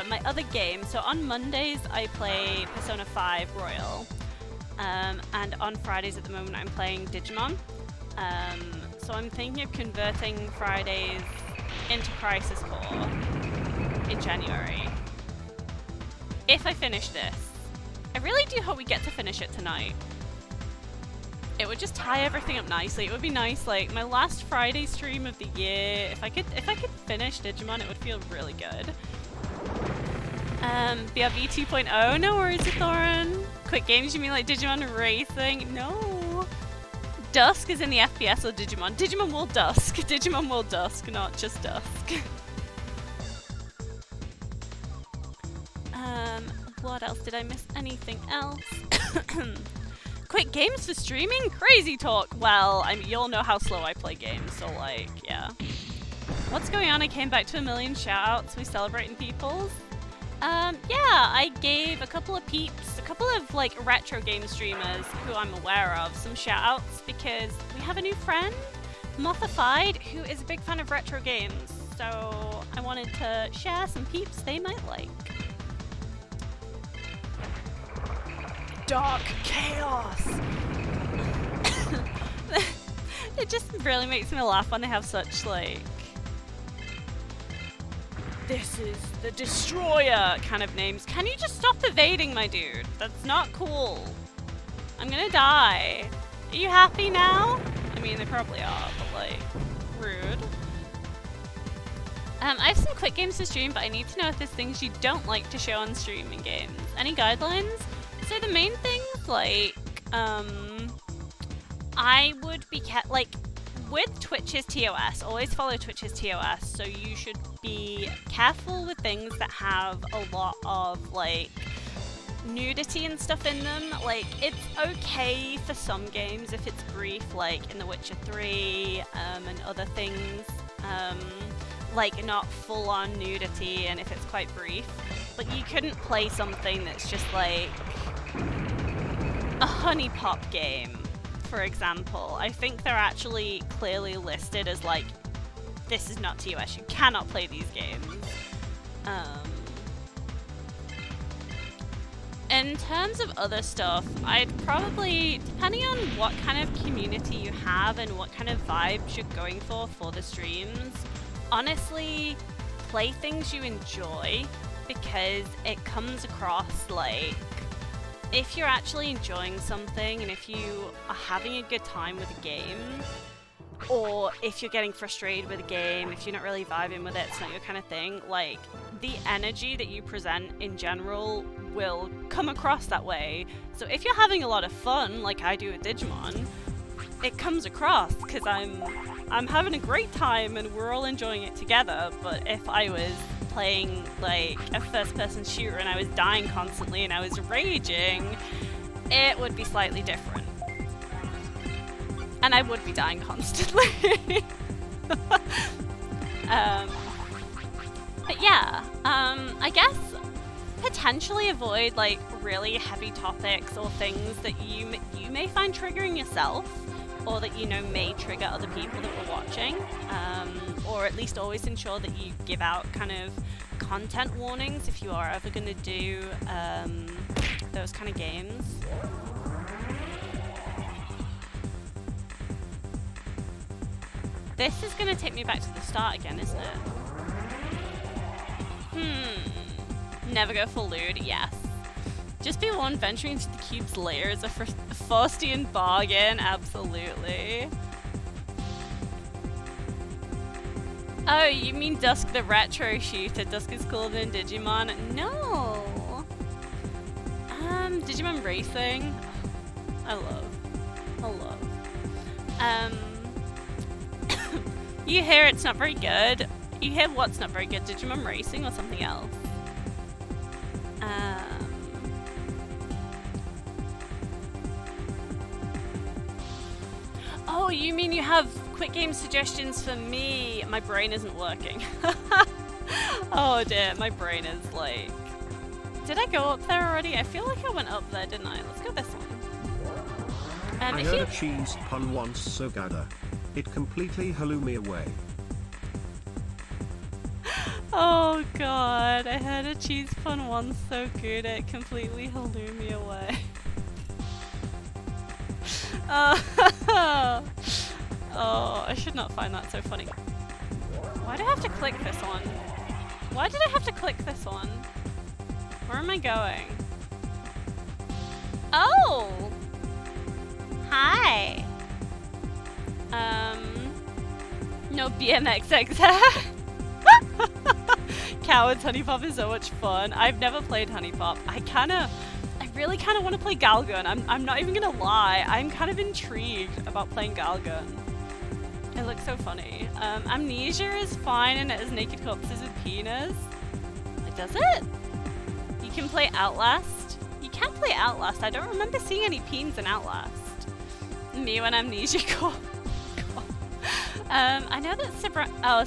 my other game. So on Mondays I play Persona 5 Royal, and on Fridays at the moment I'm playing Digimon. So I'm thinking of converting Fridays into Crisis Core in January. If I finish this. I really do hope we get to finish it tonight. It would just tie everything up nicely. It would be nice, like, my last Friday stream of the year. If I could finish Digimon, it would feel really good. BRB 2.0, no worries, Thorin. Quick games, you mean like Digimon Racing? No. Dusk is in the FPS or Digimon? Digimon World Dusk. Digimon World Dusk, not just Dusk. What else? Did I miss anything else? Quick games for streaming? Crazy talk. Well, I mean, you'll know how slow I play games, so like, yeah. What's going on? I came back to 1 million shoutouts. We celebrating peoples? Yeah, I gave a couple of peeps, a couple of like retro game streamers who I'm aware of, some shoutouts because we have a new friend, Mothified, who is a big fan of retro games. So I wanted to share some peeps they might like. Dark chaos! It just really makes me laugh when they have such, like, this is the destroyer kind of names. Can you just stop evading, my dude? That's not cool. I'm gonna die. Are you happy now? I mean, they probably are, but like, rude. I have some quick games to stream, but I need to know if there's things you don't like to show on stream in games. Any guidelines? So the main things, like, I would be like, with Twitch's TOS, always follow Twitch's TOS, so you should be careful with things that have a lot of, like, nudity and stuff in them. Like, it's okay for some games if it's brief, like in The Witcher 3 and other things, like not full-on nudity, and if it's quite brief. But you couldn't play something that's just like a honey pop game, for example. I think they're actually clearly listed as like, this is not TOS, you cannot play these games. In terms of other stuff, I'd probably, depending on what kind of community you have and what kind of vibes you're going for the streams, honestly, play things you enjoy, because it comes across like, if you're actually enjoying something and if you are having a good time with a game, or if you're getting frustrated with a game, if you're not really vibing with it, it's not your kind of thing, like, the energy that you present in general will come across that way. So if you're having a lot of fun, like I do with Digimon, it comes across because I'm having a great time and we're all enjoying it together. But if I was playing like a first-person shooter and I was dying constantly and I was raging, it would be slightly different. And I would be dying constantly. But yeah, I guess potentially avoid like really heavy topics or things that you may find triggering yourself, or that you know may trigger other people that were watching, or at least always ensure that you give out kind of content warnings if you are ever going to do those kind of games. This is going to take me back to the start again, isn't it? Never go full lewd, yes. Just be warned, venturing into the cube's lair is a Faustian bargain, absolutely. Oh, you mean Dusk the retro shooter? Dusk is cooler than Digimon? No! Digimon Racing? I love. You hear it's not very good. You hear what's not very good? Digimon Racing or something else? Oh, you mean you have quick game suggestions for me? My brain isn't working. Oh dear, my brain is like... Did I go up there already? I feel like I went up there, didn't I? Let's go this one. I heard a cheese pun once so gada. It completely blew me away. Oh god, I heard a cheese pun once so good it completely blew me away. Oh, I should not find that so funny. Why do I have to click this one? Why did I have to click this one? Where am I going? Oh! Hi! No BMXX. Cowards, Honey Pop is so much fun. I've never played Honey Pop. I really kind of want to play Galgun. I'm not even gonna lie. I'm kind of intrigued about playing Galgun. It looks so funny. Amnesia is fine and it has naked corpses with penis. Does it? You can play Outlast. You can play Outlast. I don't remember seeing any peens in Outlast. Me when Amnesia got. I know that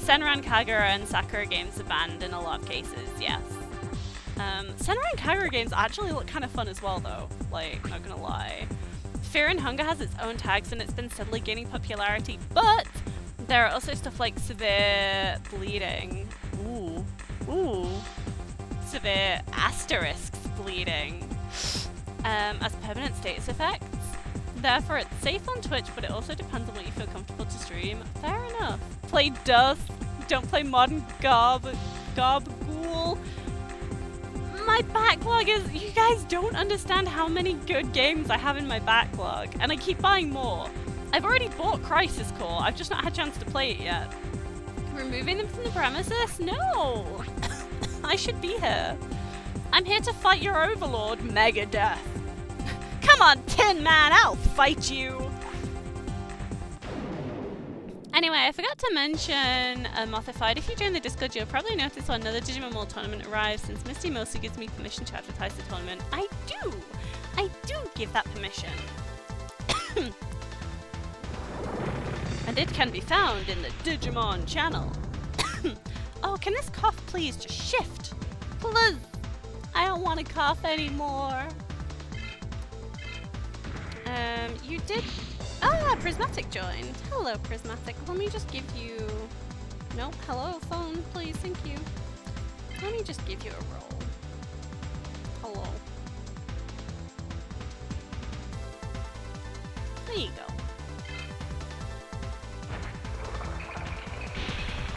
Senran Kagura and Sakura games are banned in a lot of cases, yes. Senran Kagura games actually look kind of fun as well though, like, not gonna lie. Fear and Hunger has its own tags and it's been steadily gaining popularity, but there are also stuff like severe bleeding. Ooh. Severe asterisks bleeding. As permanent status effects. Therefore, it's safe on Twitch, but it also depends on what you feel comfortable to stream. Fair enough. Play Dusk. Don't play Modern Garb. Gabagool. My backlog is, you guys don't understand how many good games I have in my backlog, and I keep buying more. I've already bought Crisis Core, I've just not had a chance to play it yet. Removing them from the premises? No! I should be here. I'm here to fight your overlord, Megadeth. Come on, Tin Man, I'll fight you! Anyway, I forgot to mention Mothified. If you join the Discord, you'll probably notice when another Digimon World tournament arrives, since Misty mostly gives me permission to advertise the tournament. I do give that permission. And it can be found in the Digimon channel. Oh, can this cough please just shift? Please! I don't want to cough anymore. You did... Ah, Prismatic joined. Hello, Prismatic. Let me just give you... Nope, hello, phone, please, thank you. Let me just give you a roll. Hello. There you go.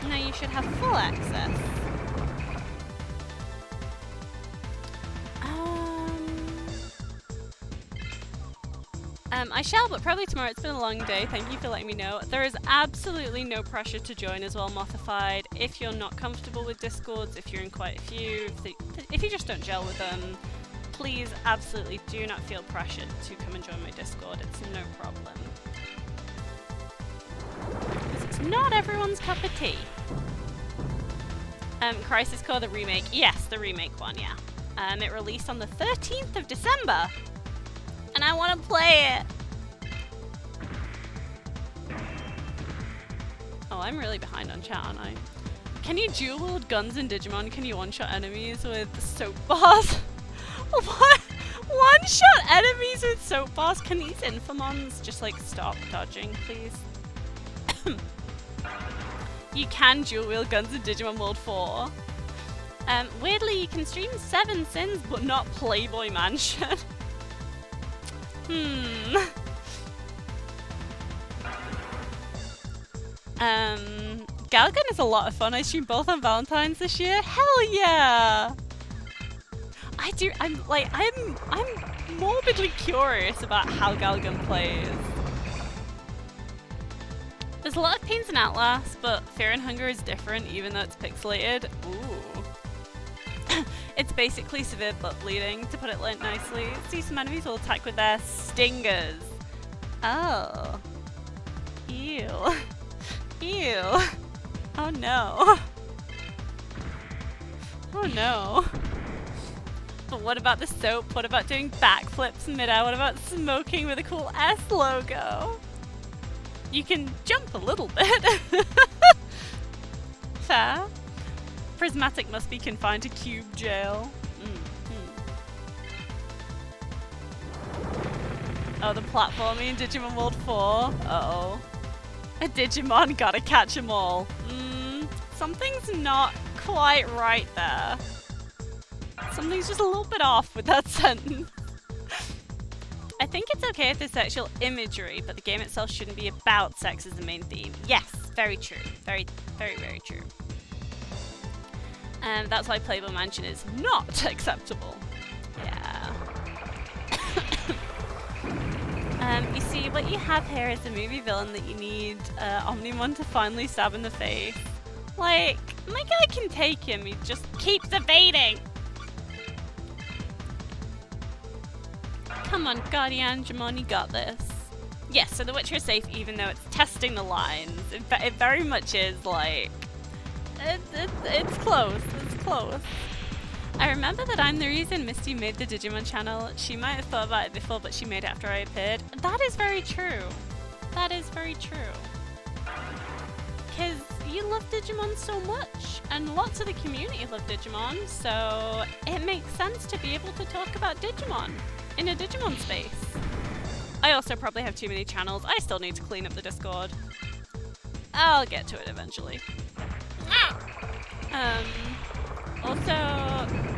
Now you should have full access. I shall, but probably tomorrow. It's been a long day. Thank you for letting me know. There is absolutely no pressure to join as well, Mothified. If you're not comfortable with Discords, if you're in quite a few, if you just don't gel with them, please absolutely do not feel pressured to come and join my Discord. It's no problem. Because it's not everyone's cup of tea. Crisis Core, the remake. Yes, the remake one, yeah. It released on the 13th of December. And I want to play it. Oh, I'm really behind on chat, aren't I? Can you dual wield guns in Digimon? Can you one-shot enemies with soap bars? What? One-shot enemies with soap bars? Can these Infamons just like stop dodging, please? You can dual wield guns in Digimon World 4. Weirdly, you can stream 7 Sins, but not Playboy Mansion. Galgun is a lot of fun. I streamed both on Valentine's this year. Hell yeah! I'm morbidly curious about how Galgun plays. There's a lot of pains in Outlast, but Fear and Hunger is different, even though it's pixelated. Ooh. It's basically severe butt bleeding, to put it nicely. See, some enemies will attack with their stingers. Oh. Ew. Ew. Oh no. Oh no. But what about the soap? What about doing backflips mid-air? What about smoking with a cool S logo? You can jump a little bit. Fair. Prismatic must be confined to cube jail. Oh, the platforming in Digimon World 4? Uh-oh. A Digimon gotta catch 'em all. Something's not quite right there. Something's just a little bit off with that sentence. I think it's okay if there's sexual imagery, but the game itself shouldn't be about sex as the main theme. Yes, very true. Very, very, very true. That's why Playboy Mansion is not acceptable. Yeah. You see, what you have here is a movie villain that you need Omnimon to finally stab in the face. Like, my guy can take him, he just keeps evading! Come on, Guardiangemon, you got this. Yes, so the Witcher is safe even though it's testing the lines. It very much is like... It's close, it's close. I remember that I'm the reason Misty made the Digimon channel. She might have thought about it before, but she made it after I appeared. That is very true. That is very true. Because you love Digimon so much, and lots of the community love Digimon, so it makes sense to be able to talk about Digimon in a Digimon space. I also probably have too many channels. I still need to clean up the Discord. I'll get to it eventually. Also,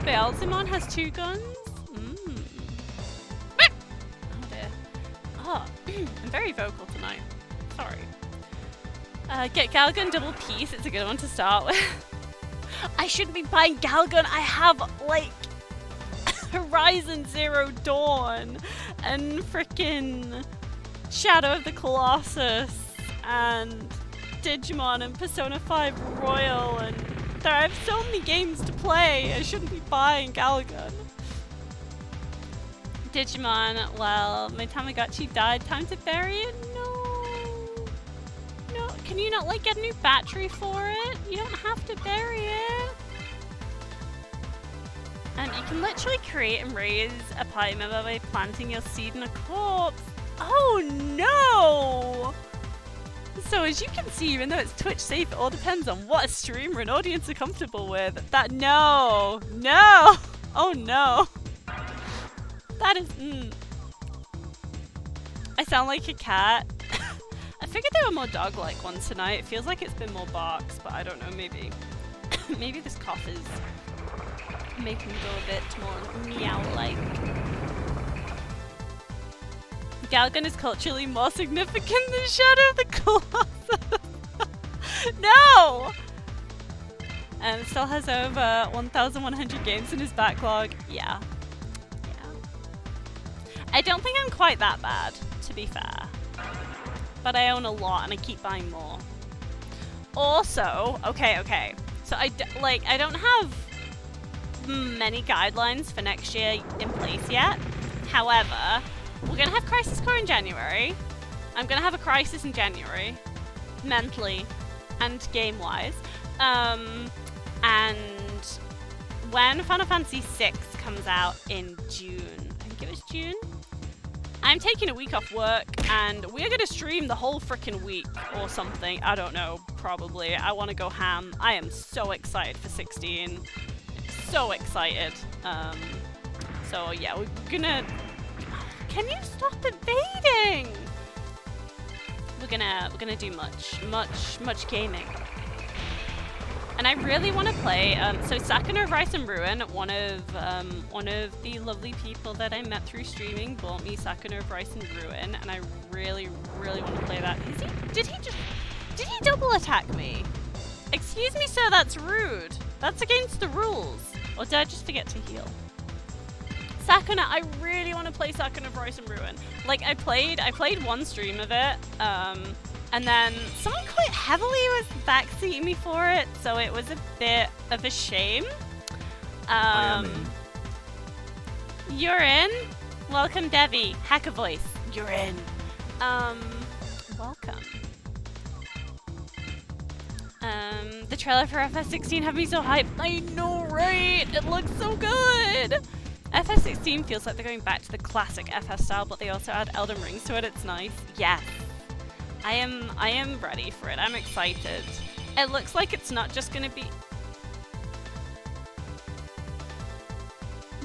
Beelzemon has 2 guns? Oh dear. Oh, I'm very vocal tonight. Sorry. Get Galgun double piece, it's a good one to start with. I shouldn't be buying Galgun. I have, like, Horizon Zero Dawn and frickin' Shadow of the Colossus and Digimon and Persona 5 Royal, and I have so many games to play. I shouldn't be buying Galgun. Digimon, well, my Tamagotchi died. Time to bury it? No. No, can you not, like, get a new battery for it? You don't have to bury it. And you can literally create and raise a party member by planting your seed in a corpse. Oh no! So as you can see, even though it's Twitch safe, it all depends on what a streamer and audience are comfortable with. That, no! No! Oh no! That is, I sound like a cat. I figured there were more dog-like ones tonight. It feels like it's been more barks, but I don't know, maybe. Maybe this cough is making me go a bit more meow-like. Galgun is culturally more significant than Shadow of the Colossus. No! Still has over 1,100 games in his backlog. Yeah. I don't think I'm quite that bad, to be fair. But I own a lot and I keep buying more. Also, okay. So I don't have many guidelines for next year in place yet. However, we're gonna have Crisis Core in January. I'm gonna have a crisis in January, mentally and game-wise. And when Final Fantasy VI comes out in June, I think it was June, I'm taking a week off work and we're gonna stream the whole freaking week or something. I don't know, probably. I want to go ham. I am so excited for 16. So excited. So yeah, we're gonna... Can you stop invading? We're gonna do much gaming. And I really want to play. So Sakuna of Rice and Ruin, one of the lovely people that I met through streaming, bought me Sakuna of Rice and Ruin, and I really want to play that. Did he double attack me? Excuse me, sir. That's rude. That's against the rules. Or did I just forget to heal? Sakuna, I really want to play Sakuna of Rice and Ruin. Like, I played one stream of it, and then someone quite heavily was backseating me for it, so it was a bit of a shame. You're in? Welcome, Debbie. Hacker voice. You're in. Welcome. The trailer for FS16 had me so hyped. I know, right? It looks so good! FS16 feels like they're going back to the classic FS style, but they also add Elden Rings to it. It's nice. Yes. I am ready for it. I'm excited. It looks like it's not just gonna be...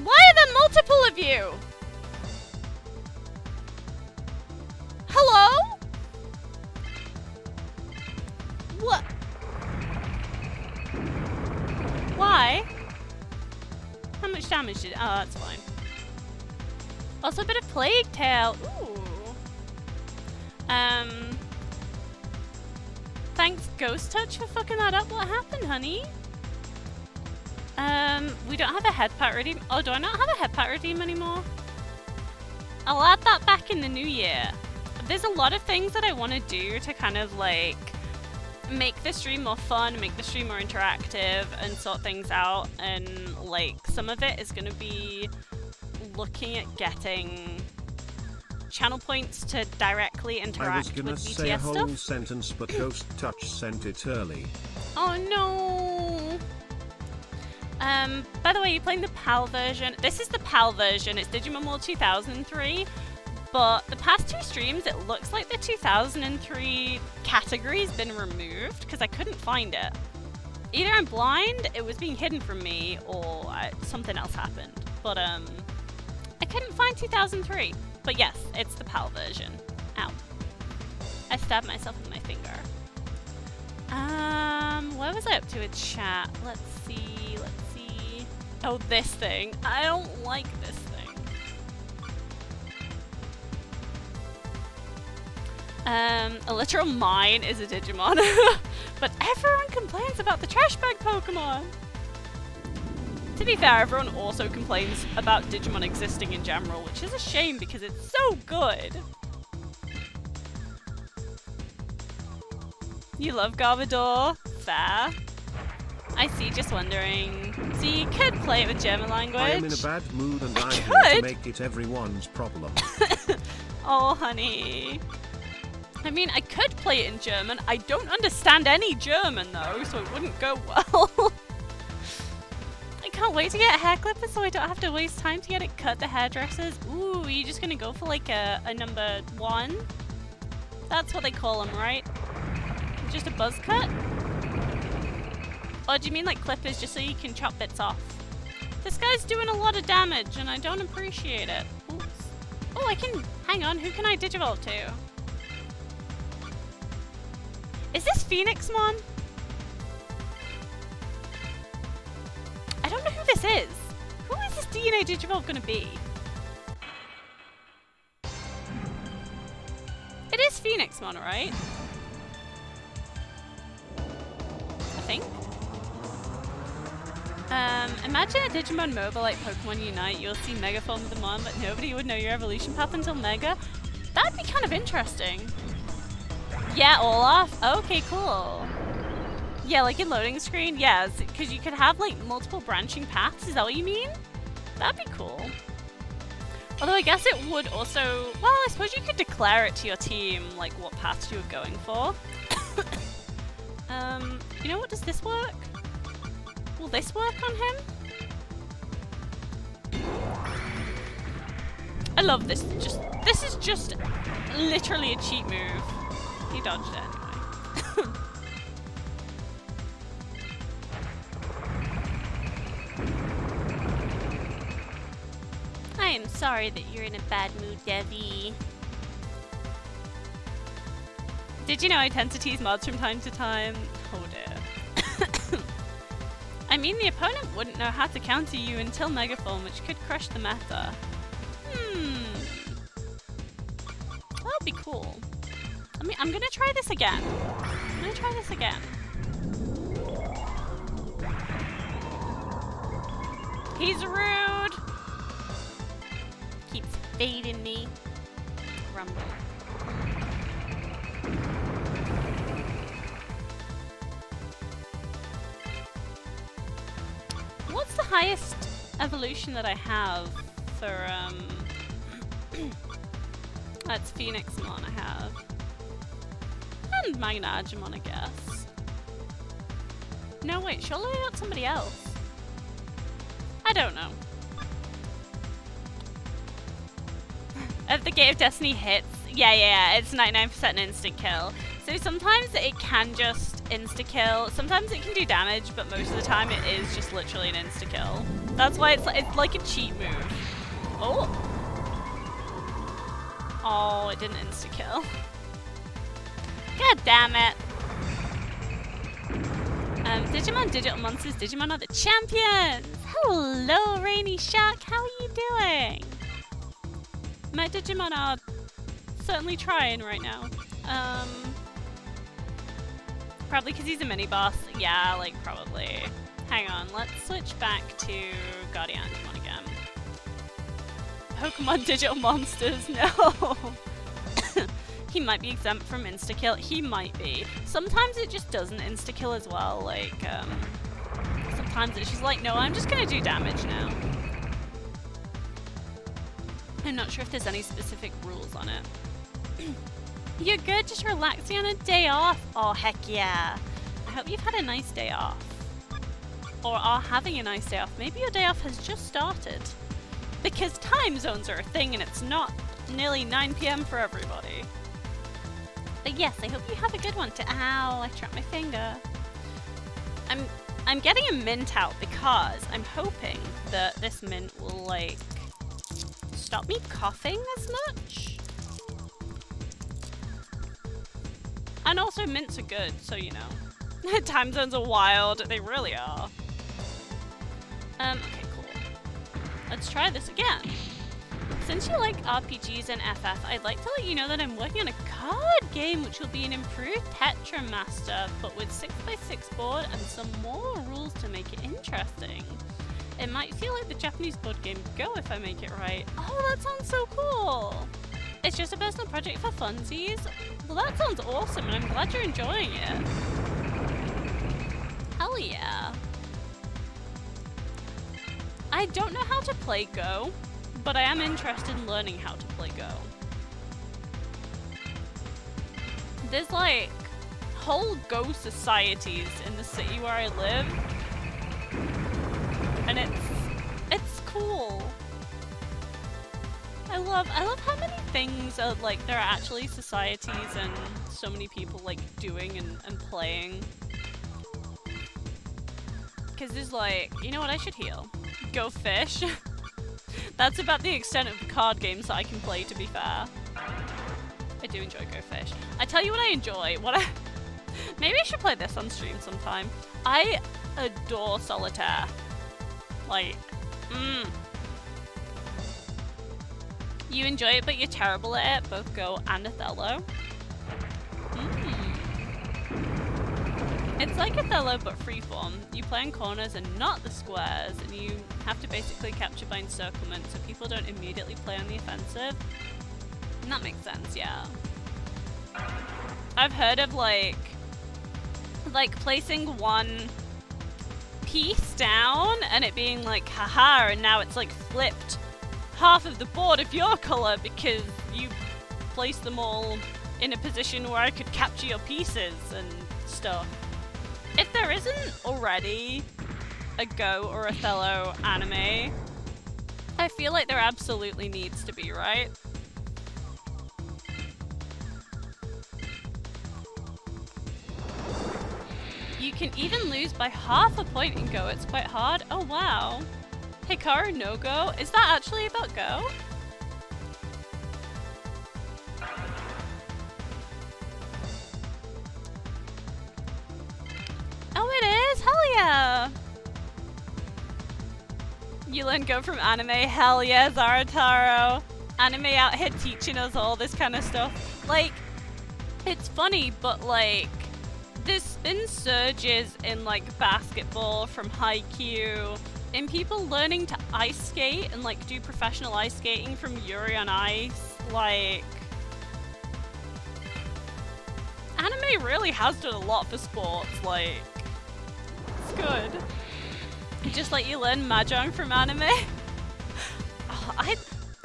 Why are there multiple of you? Hello? What? Why? How much damage did it? Oh, that's fine. Also a bit of Plague Tale. Ooh. Thanks Ghost Touch for fucking that up. What happened, honey? We don't have a head pat redeem. Oh, do I not have a head pat redeem anymore? I'll add that back in the new year. There's a lot of things that I want to do to kind of like make the stream more fun, make the stream more interactive, and sort things out. And like some of it is going to be looking at getting channel points to directly interact with BTS stuff. I was gonna say a whole sentence, but Ghost Touch sent it early. Oh no! By the way, you're playing the PAL version. This is the PAL version. It's Digimon World 2003. But the past two streams, it looks like the 2003 category's been removed because I couldn't find it. Either I'm blind, it was being hidden from me, or something else happened. But I couldn't find 2003. But yes, it's the PAL version. Ow. I stabbed myself with my finger. What was I up to in chat? Let's see. Oh, this thing. I don't like this thing. A literal mine is a Digimon. But everyone complains about the trash bag Pokemon! To be fair, everyone also complains about Digimon existing in general, which is a shame because it's so good. You love Garbodor? Fair. I see, just wondering. So you could play it with German language? I am in a bad mood and I'm here to make it everyone's problem. Oh, honey. I mean, I could play it in German. I don't understand any German, though, so it wouldn't go well. I can't wait to get a hair clipper so I don't have to waste time to get it cut to hairdressers. Ooh, are you just gonna go for like a number 1? That's what they call them, right? Just a buzz cut? Or do you mean like clippers just so you can chop bits off? This guy's doing a lot of damage and I don't appreciate it. Oops. Oh, I can... Hang on, who can I Digivolve to? Is this Phoenixmon? I don't know who this is. Who is this DNA Digivolve gonna be? It is Phoenixmon, right? I think. Imagine a Digimon MOBA like Pokemon Unite. You'll see Mega form of the Mon, but nobody would know your evolution path until Mega. That'd be kind of interesting. Yeah, Olaf. Okay, cool. Yeah, like in loading screen. Yeah, because you could have like multiple branching paths. Is that what you mean? That'd be cool. Although I guess it would also... Well, I suppose you could declare it to your team, like what paths you were going for. You know what? Does this work? Will this work on him? I love this. This is just literally a cheat move. He dodged it anyway. I am sorry that you're in a bad mood, Debbie. Did you know I tend to tease mods from time to time? Oh dear. I mean, the opponent wouldn't know how to counter you until Mega Form, which could crush the meta. That'll be cool. I'm gonna try this again. He's rude! Keeps fading me. Grumble. What's the highest evolution that I have for, that's Phoenixmon I have. And Magnagimon, I guess. No, wait, surely I got somebody else. I don't know. If the Gate of Destiny hits, yeah, it's 99% an instant kill. So sometimes it can just insta-kill. Sometimes it can do damage, but most of the time it is just literally an insta-kill. That's why it's like a cheat move. Oh! Oh, it didn't insta-kill. God damn it. Digimon Digital Monsters, Digimon are the champions! Hello, Rainy Shark, how are you doing? My Digimon are certainly trying right now. Probably because he's a mini-boss. Yeah, like, probably. Hang on, let's switch back to Guardianimon again. Pokemon Digital Monsters, no! He might be exempt from insta-kill. He might be. Sometimes it just doesn't insta-kill as well. Like, sometimes it's just like, no, I'm just gonna do damage now. I'm not sure if there's any specific rules on it. You're good, just relaxing on a day off. Oh, heck yeah. I hope you've had a nice day off. Or are having a nice day off. Maybe your day off has just started. Because time zones are a thing and it's not nearly 9 PM for everybody. But yes, I hope you have a good one. Ow, I trapped my finger. I'm getting a mint out because I'm hoping that this mint will, like, stop me coughing as much. And also mints are good, so you know. Time zones are wild, they really are. Okay, cool. Let's try this again. Since you like RPGs and FF, I'd like to let you know that I'm working on a card game which will be an improved Tetramaster, but with 6x6 board and some more rules to make it interesting. It might feel like the Japanese board game Go if I make it right. Oh, that sounds so cool! It's just a personal project for funsies. Well, that sounds awesome, and I'm glad you're enjoying it. Hell yeah. I don't know how to play Go, but I am interested in learning how to play Go. There's like whole Go societies in the city where I live, and it's cool. I love how many things are like there are actually societies and so many people like doing and playing. Cause there's like, you know what, I should heal. Go fish. That's about the extent of the card games that I can play, to be fair. I do enjoy Go Fish. I tell you what I enjoy. Maybe I should play this on stream sometime. I adore Solitaire. Like, You enjoy it, but you're terrible at it, both Go and Othello. It's like Othello, but freeform. You play in corners and not the squares, and you have to basically capture by encirclement so people don't immediately play on the offensive. And that makes sense, yeah. I've heard of like placing one piece down and it being like, haha, and now it's like flipped half of the board of your color because you placed them all in a position where I could capture your pieces and stuff. If there isn't already a Go or Othello anime, I feel like there absolutely needs to be, right? You can even lose by half a point in Go, it's quite hard. Oh wow. Hikaru no Go? Is that actually about Go? Oh, it is? Hell yeah! You learn Go from anime? Hell yeah, Zarataro. Anime out here teaching us all this kind of stuff. Like, it's funny, but like, there's been surges in like basketball from Haikyuu, in people learning to ice skate and like do professional ice skating from Yuri on Ice. Like, anime really has done a lot for sports. Like, it's good. Just like you learn mahjong from anime.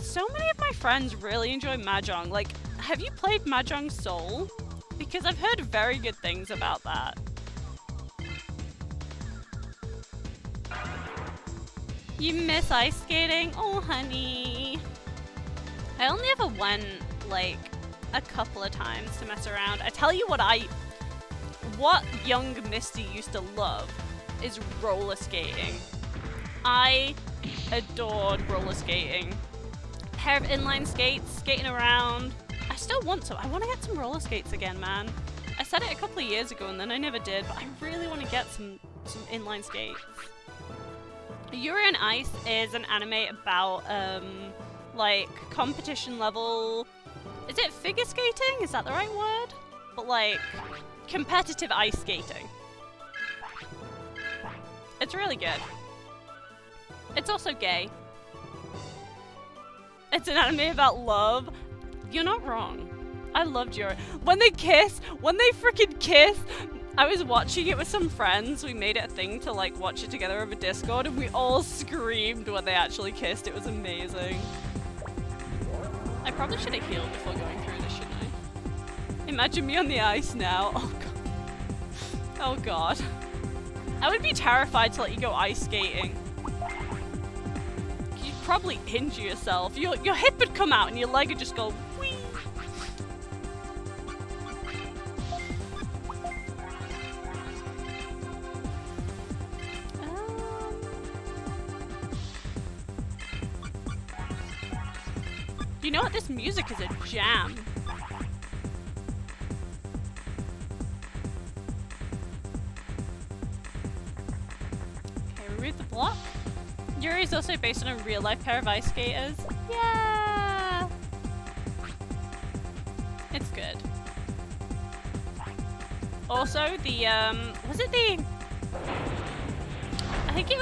So many of my friends really enjoy mahjong. Like, have you played Mahjong Soul? Because I've heard very good things about that. You miss ice skating? Oh, honey. I only ever went, like, a couple of times to mess around. I tell you what young Misty used to love is roller skating. I adored roller skating. Pair of inline skates, skating around. I still want to. I want to get some roller skates again, man. I said it a couple of years ago and then I never did, but I really want to get some inline skates. Yuri on Ice is an anime about, like, competition level... Is it figure skating? Is that the right word? But, like, competitive ice skating. It's really good. It's also gay. It's an anime about love. You're not wrong. I loved Yuri. When they freaking kiss, I was watching it with some friends. We made it a thing to like watch it together over Discord and we all screamed when they actually kissed. It was amazing. I probably should have healed before going through this, shouldn't I? Imagine me on the ice now. Oh god. Oh god. I would be terrified to let you go ice skating. You'd probably injure yourself. Your hip would come out and your leg would just go whee. You know what? This music is a jam. Okay, remove the block. Yuri is also based on a real-life pair of ice skaters. Yay! Also, the, was it the... I think it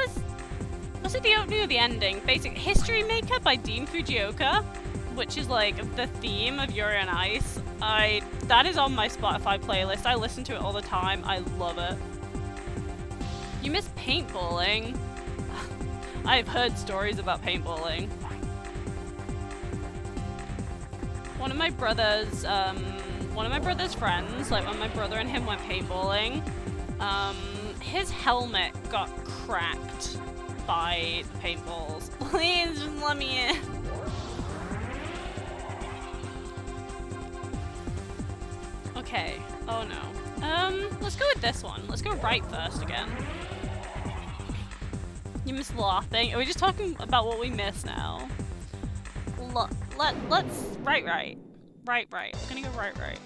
was it the opening or the ending? Basic History Maker by Dean Fujioka, which is like the theme of Yuri on Ice. That is on my Spotify playlist. I listen to it all the time. I love it. You miss paintballing? I've heard stories about paintballing. One of my brother's friends, like when my brother and him went paintballing, his helmet got cracked by the paintballs. Please just let me in. Okay. Oh no. Let's go with this one. Let's go right first again. You miss laughing. Are we just talking about what we miss now? Let's right. We're gonna go right.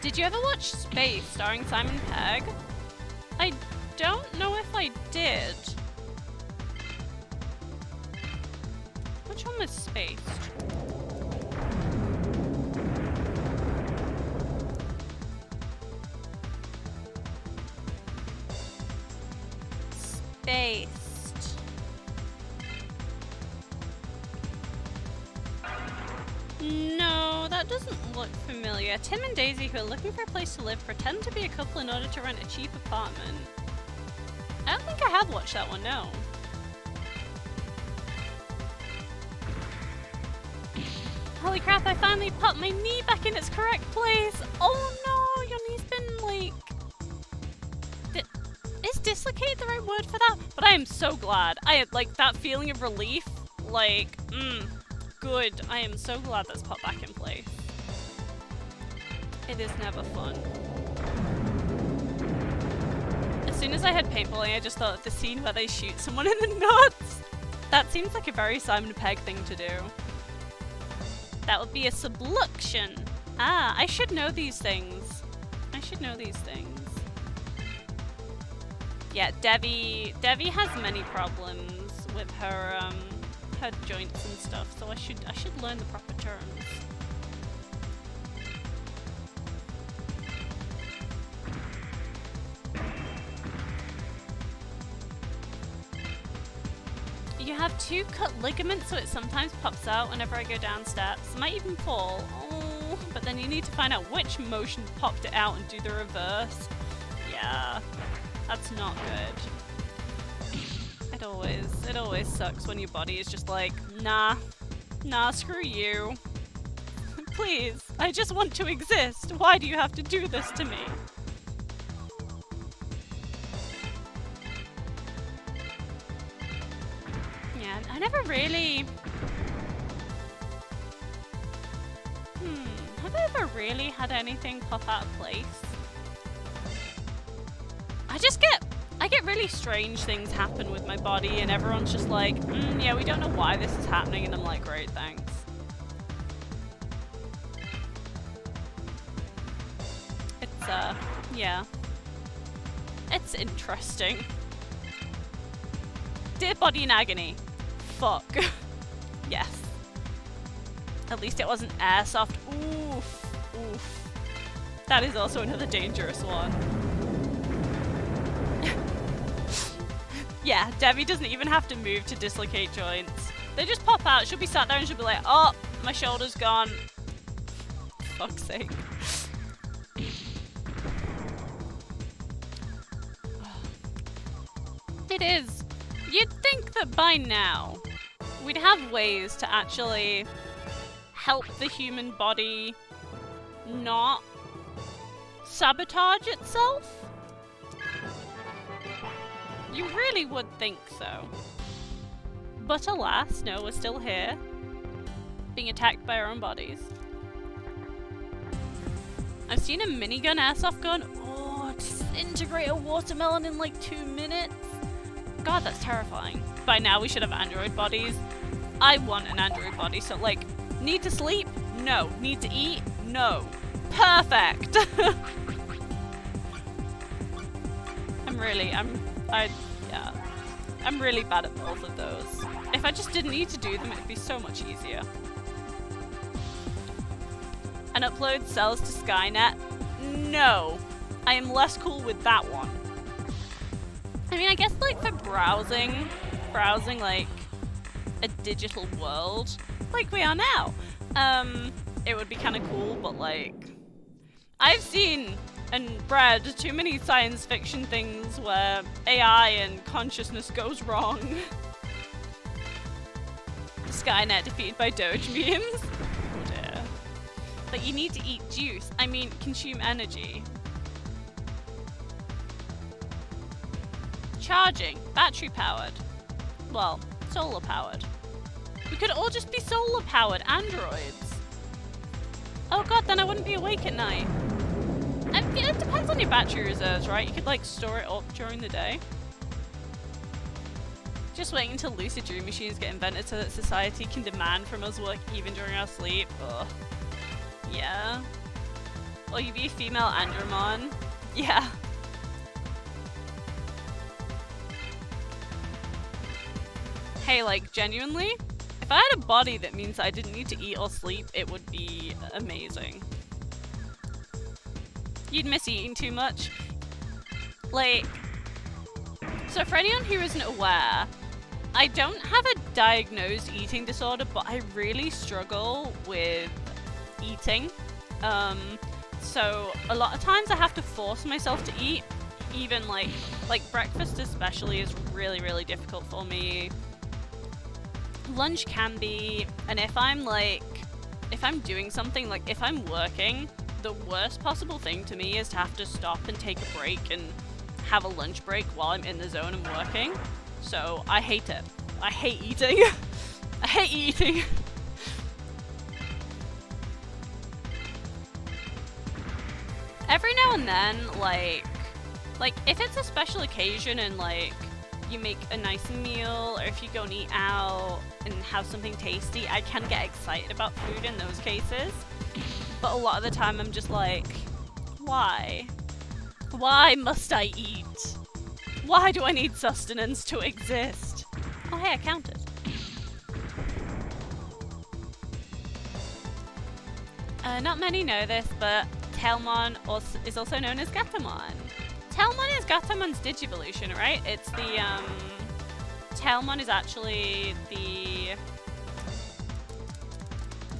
Did you ever watch Space starring Simon Pegg? I don't know if I did. Which one was Spaced? Spaced. No, that doesn't look familiar. Tim and Daisy, who are looking for a place to live, pretend to be a couple in order to rent a cheap apartment. I don't think I have watched that one, no. Holy crap, I finally popped my knee back in its correct place! Oh no, your knee's been like... Is dislocated the right word for that? But I am so glad. I had like that feeling of relief, like, good. I am so glad that's popped back in place. It is never fun. As soon as I had paintballing, I just thought of the scene where they shoot someone in the nuts. That seems like a very Simon Pegg thing to do. That would be a subluxation. Ah, I should know these things. Yeah, Devi has many problems with her her joints and stuff, so I should learn the proper terms. You have 2 cut ligaments, so it sometimes pops out whenever I go down steps. Might even fall. Oh, but then you need to find out which motion popped it out and do the reverse. Yeah, that's not good. It always sucks when your body is just like, nah, screw you. Please, I just want to exist. Why do you have to do this to me? Yeah, I never really... Have I ever really had anything pop out of place? I get really strange things happen with my body and everyone's just like, yeah, we don't know why this is happening, and I'm like, great, thanks. It's, yeah. It's interesting. Dear body in agony. Fuck. Yes. At least it wasn't airsoft. Oof. That is also another dangerous one. Yeah, Debbie doesn't even have to move to dislocate joints. They just pop out. She'll be sat there and she'll be like, oh, my shoulder's gone. Fuck's sake. It is. You'd think that by now we'd have ways to actually help the human body not sabotage itself. You really would think so. But alas, no, we're still here, being attacked by our own bodies. I've seen a minigun airsoft gun. Oh, disintegrate a watermelon in like 2 minutes. God, that's terrifying. By now we should have android bodies. I want an android body, so like, need to sleep? No. Need to eat? No. Perfect! I'm really bad at both of those. If I just didn't need to do them, it'd be so much easier. and upload cells to Skynet. No, I am less cool with that one. I mean, I guess like for browsing like a digital world like we are now, it would be kind of cool, but like I've seen and read too many science fiction things where AI and consciousness goes wrong. Skynet defeated by Doge memes. Oh dear. But you need to eat juice. I mean, consume energy. Charging. Battery powered. Well, solar powered. We could all just be solar powered androids. Oh god, then I wouldn't be awake at night. And it depends on your battery reserves, right? You could like store it up during the day. Just waiting until lucid dream machines get invented so that society can demand from us work even during our sleep. Ugh. Yeah. Or you be a female Andromon. Yeah. Hey, like, genuinely, if I had a body that means I didn't need to eat or sleep, it would be amazing. You'd miss eating too much. Like, so for anyone who isn't aware, I don't have a diagnosed eating disorder, but I really struggle with eating. So a lot of times I have to force myself to eat. Even like breakfast especially is really, really difficult for me. Lunch can be, and if I'm doing something, like if I'm working, the worst possible thing to me is to have to stop and take a break and have a lunch break while I'm in the zone and working. So I hate it. I hate eating. I hate eating. Every now and then, like if it's a special occasion and like you make a nice meal, or if you go and eat out and have something tasty, I can get excited about food in those cases. But a lot of the time I'm just like, why? Why must I eat? Why do I need sustenance to exist? Oh hey, I counted. Not many know this, but Tailmon is also known as Gatomon. Tailmon is Gatomon's Digivolution, right? It's the, Tailmon is actually the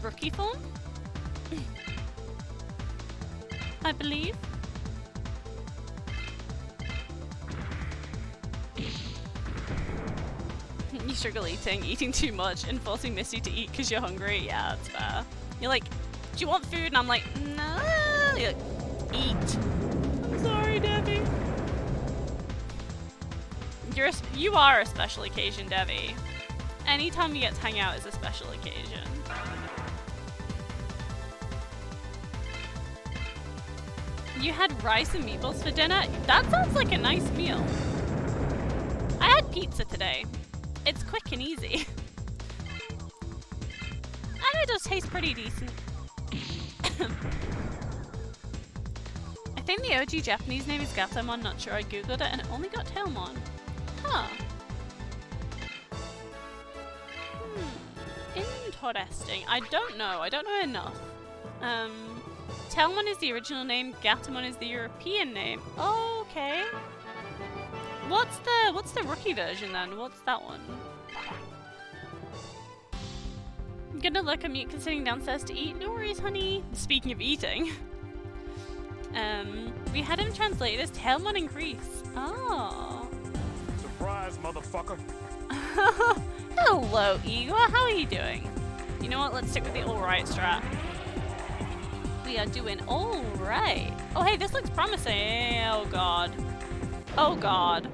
rookie form? I believe. You struggle eating too much, and forcing Missy to eat because you're hungry. Yeah, that's fair. You're like, do you want food? And I'm like, no. You're like, eat. I'm sorry, Debbie. You are a special occasion, Debbie. Anytime you get to hang out is a special occasion. You had rice and meatballs for dinner? That sounds like a nice meal. I had pizza today. It's quick and easy. And it does taste pretty decent. I think the OG Japanese name is Gatomon, not sure. I googled it and it only got Tailmon. Huh. Interesting. I don't know enough. Tailmon is the original name, Gatomon is the European name. Oh, okay. What's the rookie version then? What's that one? I'm gonna look at mute sitting downstairs to eat. No worries, honey. Speaking of eating. We had him translated as Tailmon in Greece. Oh. Surprise, motherfucker. Hello, Igor. How are you doing? You know what? Let's stick with the alright strat. We are doing alright. Oh, hey, this looks promising. Oh, God. Oh, God.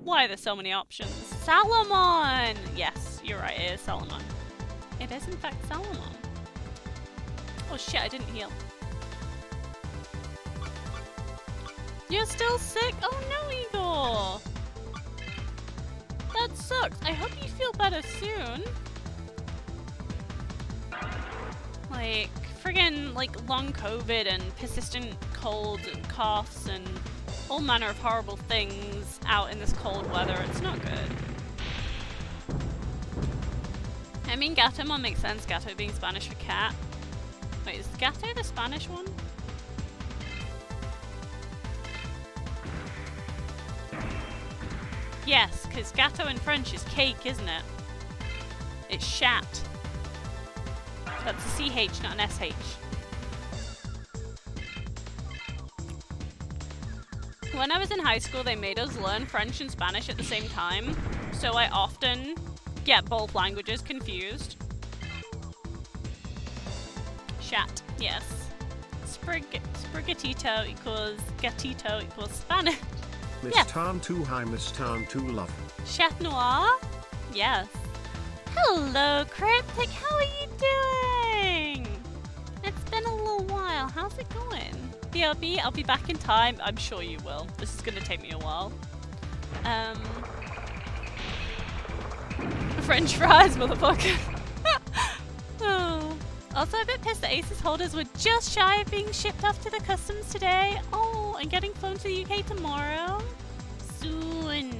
Why are there so many options? Salomon! Yes, you're right. It is Salomon. It is, in fact, Salomon. Oh, shit. I didn't heal. You're still sick? Oh, no, Igor. That sucks. I hope you feel better soon. Like, friggin' like long COVID and persistent colds and coughs and all manner of horrible things out in this cold weather. It's not good. I mean, Gatomon makes sense, Gato being Spanish for cat. Wait, is gato the Spanish one? Yes, because gato in French is cake, isn't it? It's chat. That's a CH, not an SH. When I was in high school, they made us learn French and Spanish at the same time, so I often get both languages confused. Chat, yes. Sprigatito equals gatito equals Spanish. Miss Yes. Tarn 2, hi Miss Tarn 2 love. Chat Noir? Yes. Hello, Cryptic, how are you doing? It's been a little while, how's it going? BRB, I'll be back in time. I'm sure you will. This is gonna take me a while. French fries, motherfucker. Oh. Also, a bit pissed that Aces holders were just shy of being shipped off to the customs today. Oh, and getting flown to the UK tomorrow. Soon.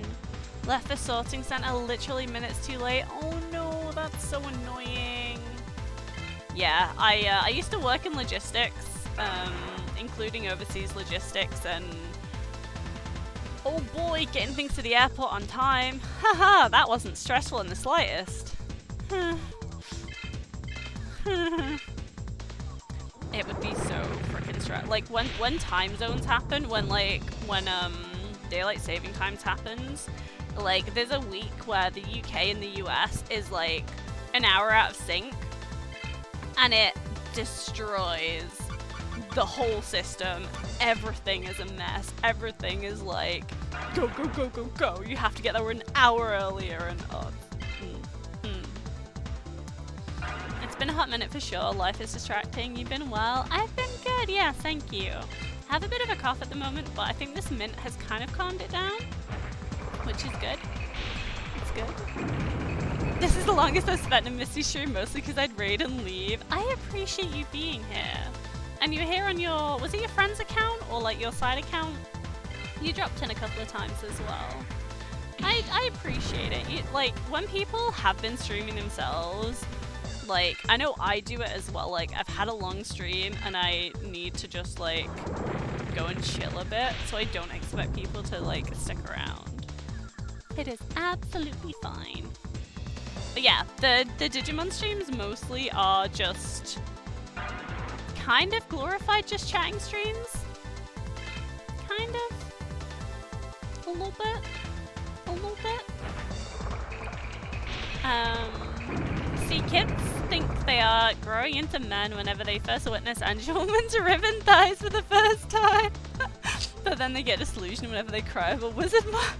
Left the sorting centre literally minutes too late. Oh no, that's so annoying. Yeah, I used to work in logistics, including overseas logistics, and oh boy, getting things to the airport on time. Haha, that wasn't stressful in the slightest. It would be so freaking stressful. Like when time zones happen, when daylight saving times happens, like there's a week where the UK and the US is like an hour out of sync, and it destroys the whole system. Everything is a mess. Everything is like go go go go go. You have to get there an hour earlier, and It's been a hot minute for sure. Life is distracting. You've been well. I've been good. Yeah, thank you. I have a bit of a cough at the moment, but I think this mint has kind of calmed it down, which is good. It's good. This is the longest I've spent in Misty Stream, mostly because I'd raid and leave. I appreciate you being here. And you're here on your, was it your friend's account or like your side account? You dropped in a couple of times as well. I appreciate it. Like, when people have been streaming themselves, like, I know I do it as well. Like, I've had a long stream and I need to just like go and chill a bit, so I don't expect people to like stick around. It is absolutely fine. But yeah, the Digimon streams mostly are just kind of glorified just chatting streams. Kind of. A little bit. A little bit. See, kids think they are growing into men whenever they first witness Angelman's ribbon thighs for the first time. But then they get disillusioned whenever they cry over wizard mark.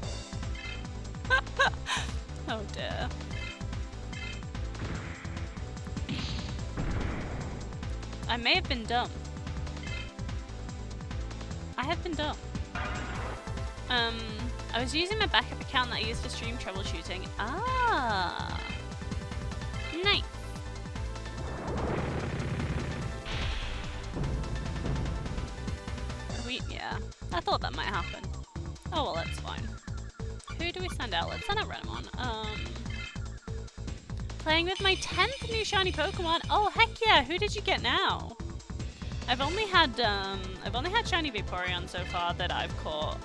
Oh dear. I may have been dumb. I have been dumb. I was using my backup account that I used for stream troubleshooting. Ah. Nice. Yeah, I thought that might happen. Oh well, that's fine. Who do we send out? Let's send out Renamon. Playing with my 10th new shiny Pokemon. Oh heck yeah! Who did you get now? I've only had shiny Vaporeon so far that I've caught.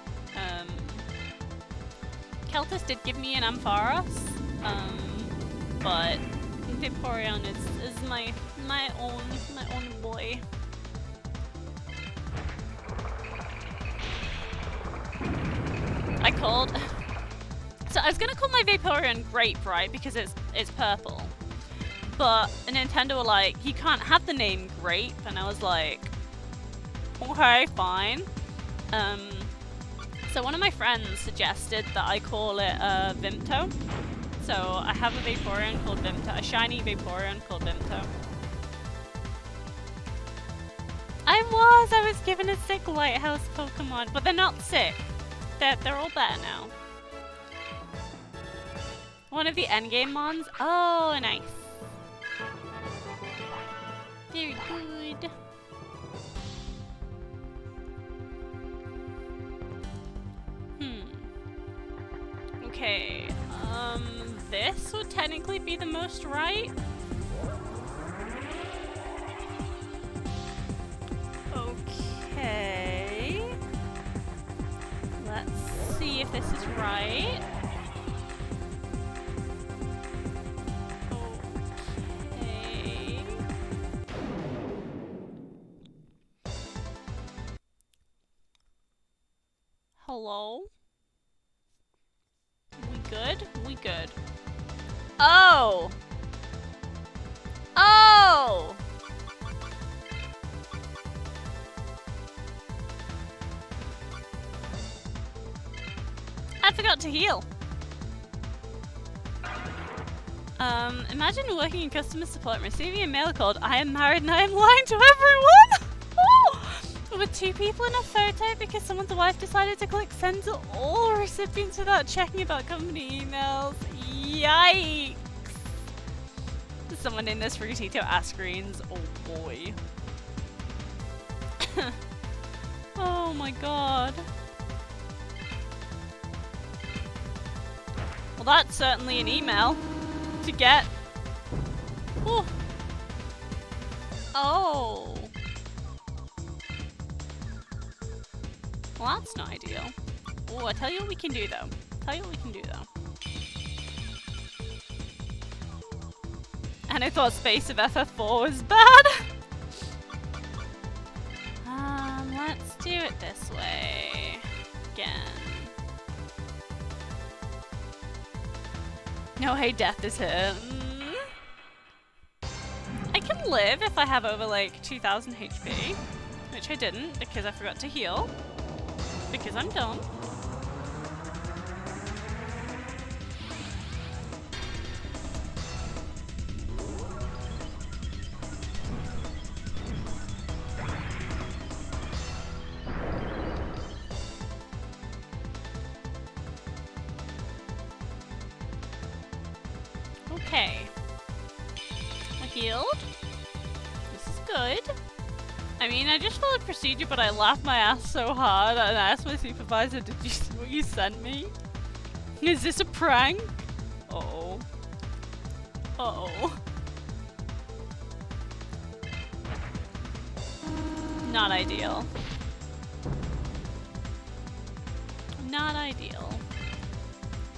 Keltis did give me an Ampharos, but Vaporeon is my own boy. I called. So I was gonna call my Vaporeon Grape, right? Because it's purple. But Nintendo were like, you can't have the name Grape, and I was like, okay, fine. So one of my friends suggested that I call it Vimto. So I have a Vaporeon called Vimto, a shiny Vaporeon called Vimto. I was given a sick lighthouse Pokemon, but they're not sick. They're all better now. One of the endgame mons. Oh, nice. Very good. Okay. This would technically be the most right. this is right. Okay. Hello? We good? We good. Oh! Oh! I forgot to heal. Imagine working in customer support and receiving a mail called, "I am married and I am lying to everyone!" With 2 people in a photo because someone's wife decided to click send to all recipients without checking about company emails. Yikes! Someone in this Rutito ass screens. Oh boy. Oh my god. Well, that's certainly an email to get. Ooh. Oh. Well, that's not ideal. Oh, I tell you what we can do though. And I thought space of FF4 was bad. Let's do it this way. Again. No, hey, death is here. I can live if I have over like 2000 HP, which I didn't because I forgot to heal. Because I'm dumb. Okay. I healed. This is good. I mean, I just followed procedure, but I laughed my ass so hard and I asked my supervisor, "Did you see what you sent me? Is this a prank?" Uh-oh. Uh-oh. Not ideal. Not ideal.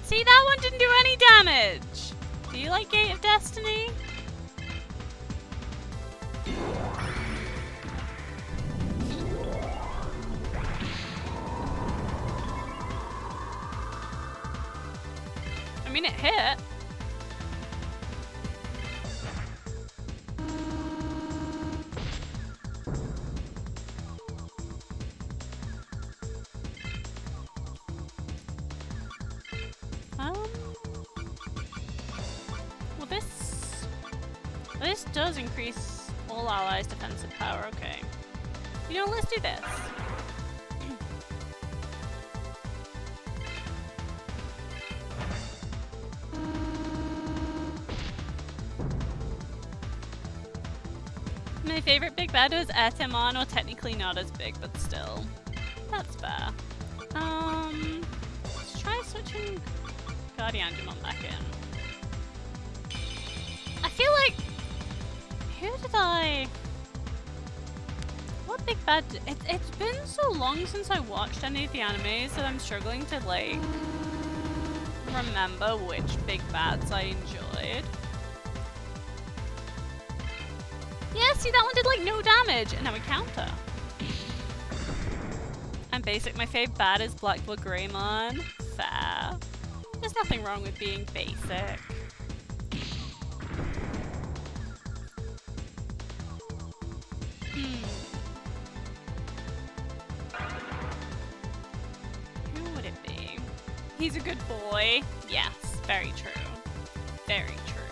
See, that one didn't do any damage! Do you like Gate of Destiny? I mean, it hit. Well, this does increase all allies' defensive power. Okay. You know, let's do this. My favorite big bad was Atemon, or technically not as big, but still. That's fair. Let's try switching Guardiangemon back in. I feel like... What big bad... It's been so long since I watched any of the animes that I'm struggling to, like, remember which big bads I enjoyed. Yeah, see, that one did, like, no damage, and now we counter. I'm basic. My fave bad is Black Blood Greymon. Fair. There's nothing wrong with being basic. Who would it be? He's a good boy. Yes, very true. Very true.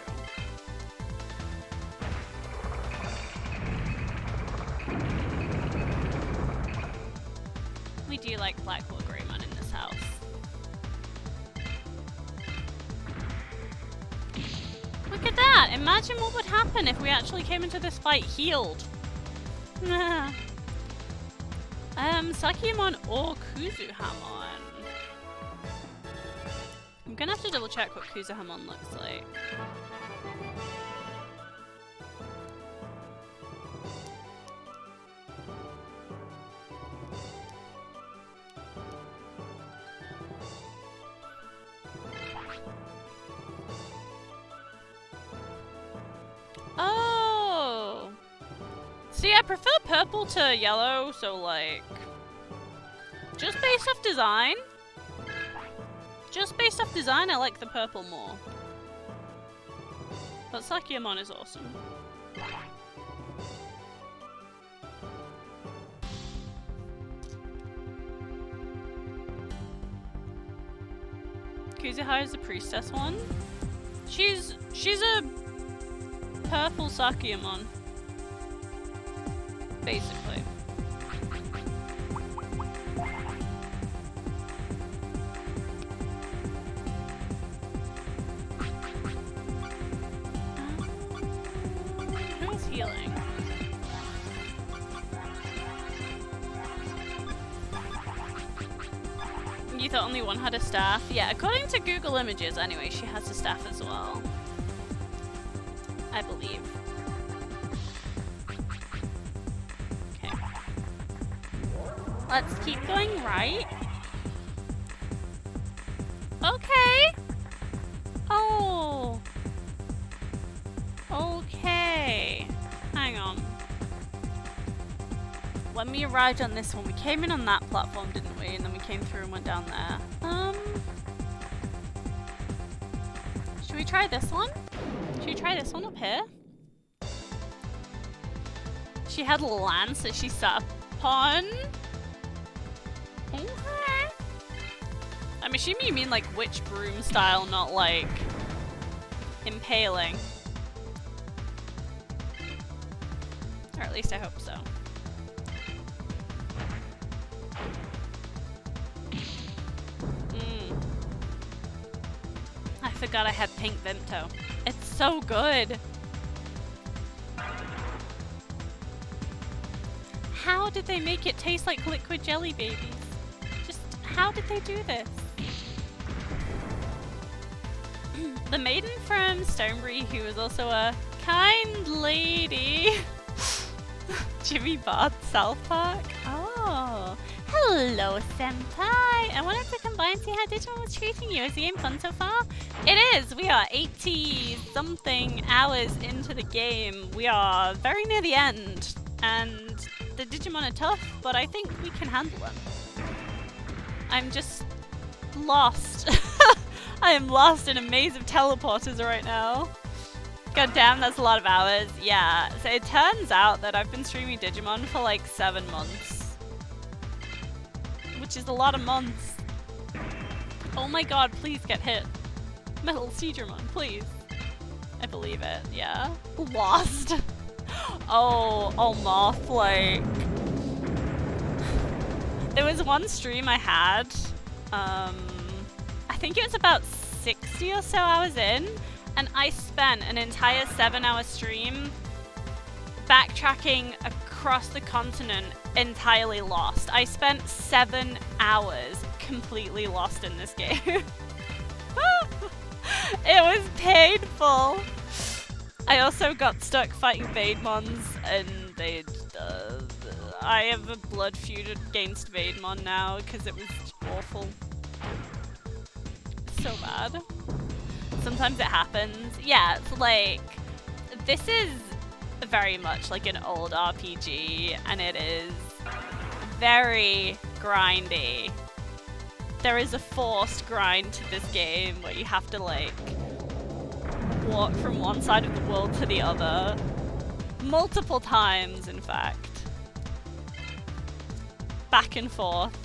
We do like Black Blood Greymon in this house. Look at that! Imagine what would happen if we actually came into this fight healed. Sakyamon or Kuzuhamon? I'm gonna have to double check what Kuzuhamon looks like. See, I prefer purple to yellow, so like... Just based off design. Just based off design, I like the purple more. But Sakyamon is awesome. Kuzuha is the priestess one. She's a purple Sakyamon. Basically. Who's healing? You thought only one had a staff? Yeah, according to Google Images anyway, she has a staff as well. I believe. Okay. Let's keep going right. Okay. Oh. Okay. Hang on. When we arrived on this one, we came in on that platform, didn't we? And then we came through and went down there. Should we try this one? Should we try this one up here? She had a lance that she sat upon. Okay. I'm assuming you mean like witch broom style, not like impaling. Or at least I hope so. I forgot I had pink Vimto. It's so good. How did they make it taste like liquid jelly babies? Just how did they do this? The maiden from Stonebury, who was also a kind lady. Jimmy Bard, South Park. Oh, hello, senpai. I wanted to come by and see how Digimon was treating you. Is the game fun so far? It is. We are 80-something hours into the game. We are very near the end, and the Digimon are tough, but I think we can handle them. I'm just lost. I am lost in a maze of teleporters right now. God damn, that's a lot of hours. Yeah, so it turns out that I've been streaming Digimon for like 7 months. Which is a lot of months. Oh my god, please get hit. Metal Seedramon, please. I believe it, yeah. Lost. Oh, Moth, like... There was one stream I had, I think it was about 60 or so hours in, and I spent an entire 7-hour stream backtracking across the continent entirely lost. I spent 7 hours completely lost in this game. It was painful. I also got stuck fighting Vaidmons, and I have a blood feud against Vaidmon now because it was awful. So bad. Sometimes it happens. Yeah, it's like, this is very much like an old RPG, and it is very grindy. There is a forced grind to this game where you have to like walk from one side of the world to the other. Multiple times, in fact. Back and forth.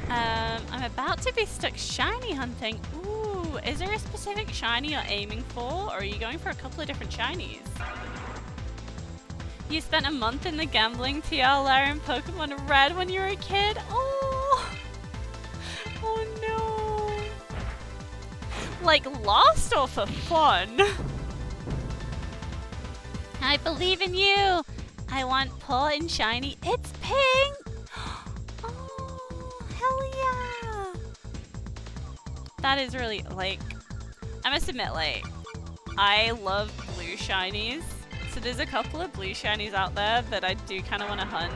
I'm about to be stuck shiny hunting. Ooh, is there a specific shiny you're aiming for, or are you going for a couple of different shinies? You spent a month in the gambling TL lair in Pokemon Red when you were a kid? Oh! Oh no! Like lost or for fun? I believe in you! I want pull and shiny. It's pink! Oh, hell yeah! That is really, like, I must admit, like, I love blue shinies. So there's a couple of blue shinies out there that I do kind of want to hunt.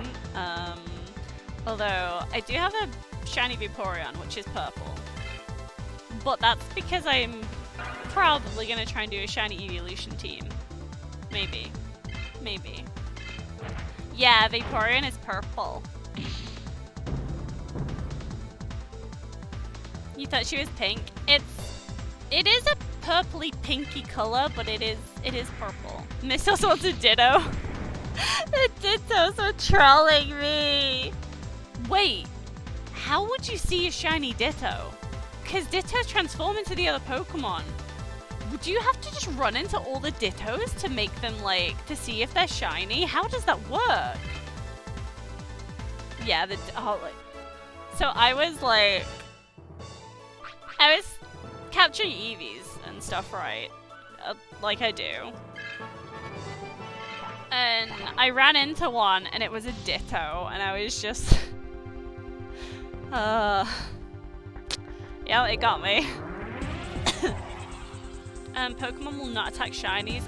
Although, I do have a shiny Vaporeon, which is purple. But that's because I'm probably gonna try and do a shiny evolution team. Maybe. Maybe. Yeah, Vaporeon is purple. You thought she was pink? It is a purpley pinky color, but it is purple. Miss also wants a Ditto. The Dittos are trolling me. Wait, how would you see a shiny Ditto? Because Dittos transform into the other Pokemon. Would you have to just run into all the Dittos to make them, like, to see if they're shiny? How does that work? Yeah, so I was capturing Eevees and stuff, right? Like I do. And I ran into one, and it was a Ditto, and I was just... yeah, it got me. Pokemon will not attack shinies.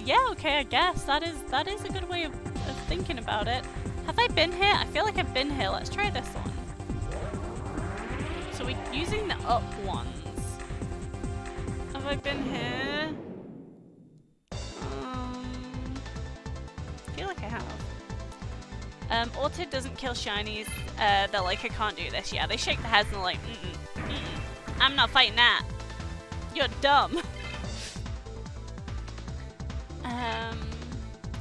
Yeah, okay, I guess. That is a good way of thinking about it. Have I been here? I feel like I've been here. Let's try this one. So we're using the up ones. Have I been here? I feel like I have. Auto doesn't kill shinies. They're like, I can't do this. Yeah, they shake their heads and they're like, I'm not fighting that. You're dumb.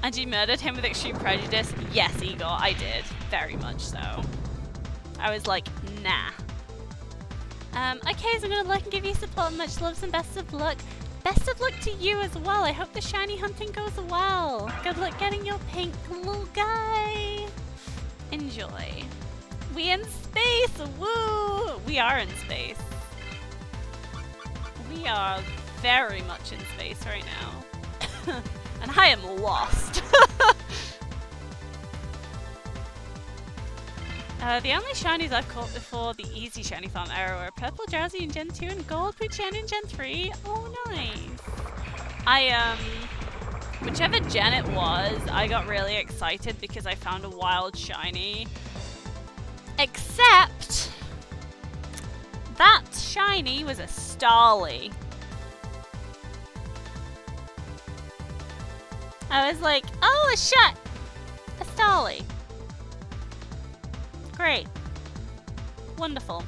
And you murdered him with extreme prejudice? Yes, Igor, I did. Very much so. I was like, nah. Okay, so I'm gonna look and give you support. Much love and best of luck. Best of luck to you as well. I hope the shiny hunting goes well. Good luck getting your pink little guy. Enjoy. We in space. Woo! We are in space. We are very much in space right now. And I am lost. The only shinies I've caught before the easy shiny farm era were Purple Drowsy in Gen 2 and Gold Poochyena in Gen 3. Oh, nice. Whichever gen it was, I got really excited because I found a wild shiny. Except that shiny was a Starly. I was like, oh, a Starly. Great. Wonderful.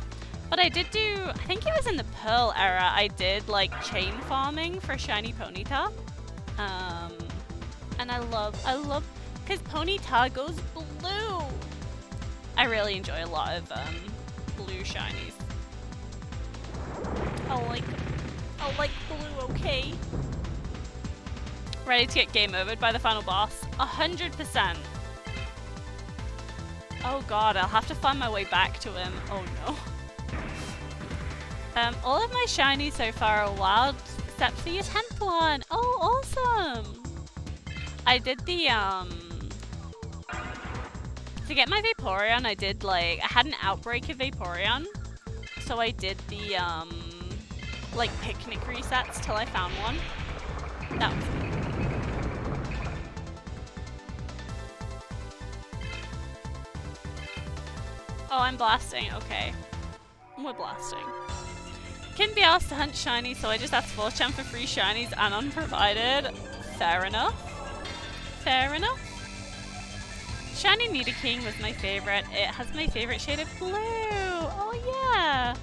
But I did do, I think it was in the Pearl era, I did like chain farming for shiny Ponyta. And I love, because Ponyta goes blue. I really enjoy a lot of blue shinies. I like blue, okay? Ready to get game overed by the final boss? 100%. Oh god, I'll have to find my way back to him. Oh no. All of my shinies so far are wild, except for your 10th one. Oh, awesome! I did the, to get my Vaporeon, I did I had an outbreak of Vaporeon. So I did the, picnic resets till I found one. That was good. Oh, I'm blasting. Okay. We're blasting. Couldn't be asked to hunt shinies, so I just asked 4chan for free shinies and unprovided. Fair enough. Fair enough. Shiny Nidoking was my favorite. It has my favorite shade of blue. Oh, yeah.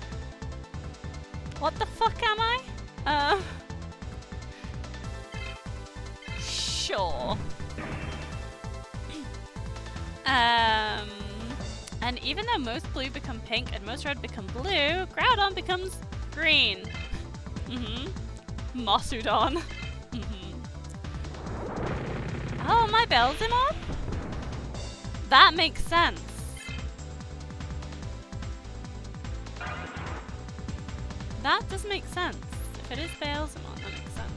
What the fuck am I? Sure. And even though most blue become pink and most red become blue, Groudon becomes green. Mossudon. Oh, my Bellzimon? That makes sense. That does make sense. If it is Bellzimon, that makes sense.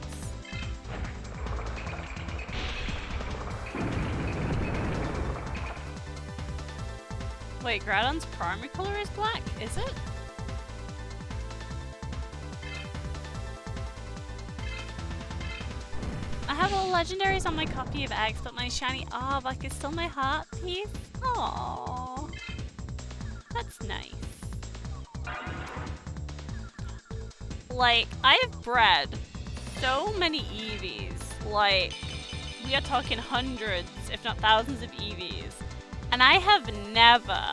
Wait, Groudon's primary color is black? Is it? I have all legendaries on my copy of Eggs, but my shiny Arbok is still my heart piece. Aww. That's nice. Like, I've bred so many Eevees. Like, we are talking hundreds, if not thousands of Eevees. And I have never,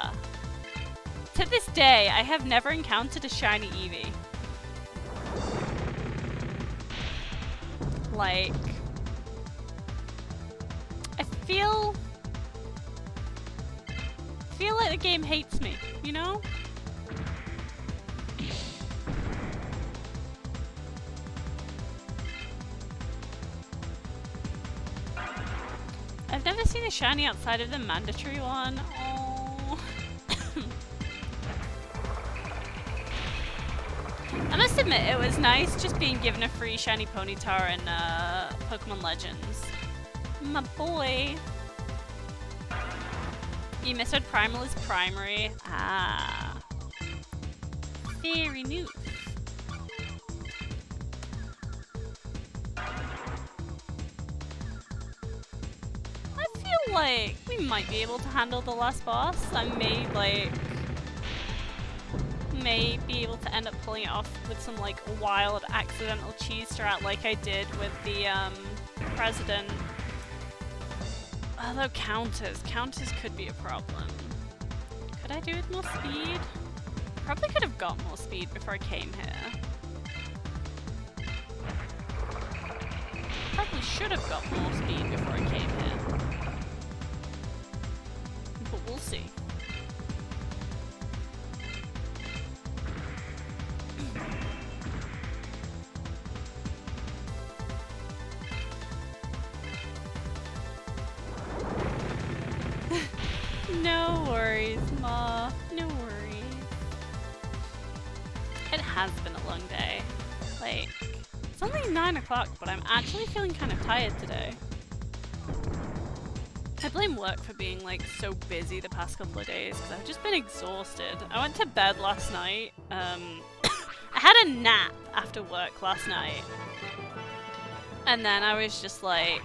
to this day, I have never encountered a shiny Eevee. Like, I feel like the game hates me, you know? I've never seen a shiny outside of the mandatory one. Oh. I must admit, it was nice just being given a free shiny Ponyta in Pokemon Legends. My boy. You misread Primal as Primary. Ah. Very new. I feel like we might be able to handle the last boss. I may be able to end up pulling it off with some like wild accidental cheese strat like I did with the president. Although counters could be a problem. Could I do with more speed? Probably could have got more speed before I came here. Probably should have got more speed before I came here. But we'll see. No worries, Ma. No worries. It has been a long day. Like, it's only 9 o'clock, but I'm actually feeling kind of tired today. I blame work for being like so busy the past couple of days because I've just been exhausted. I went to bed last night. I had a nap after work last night. And then I was just like,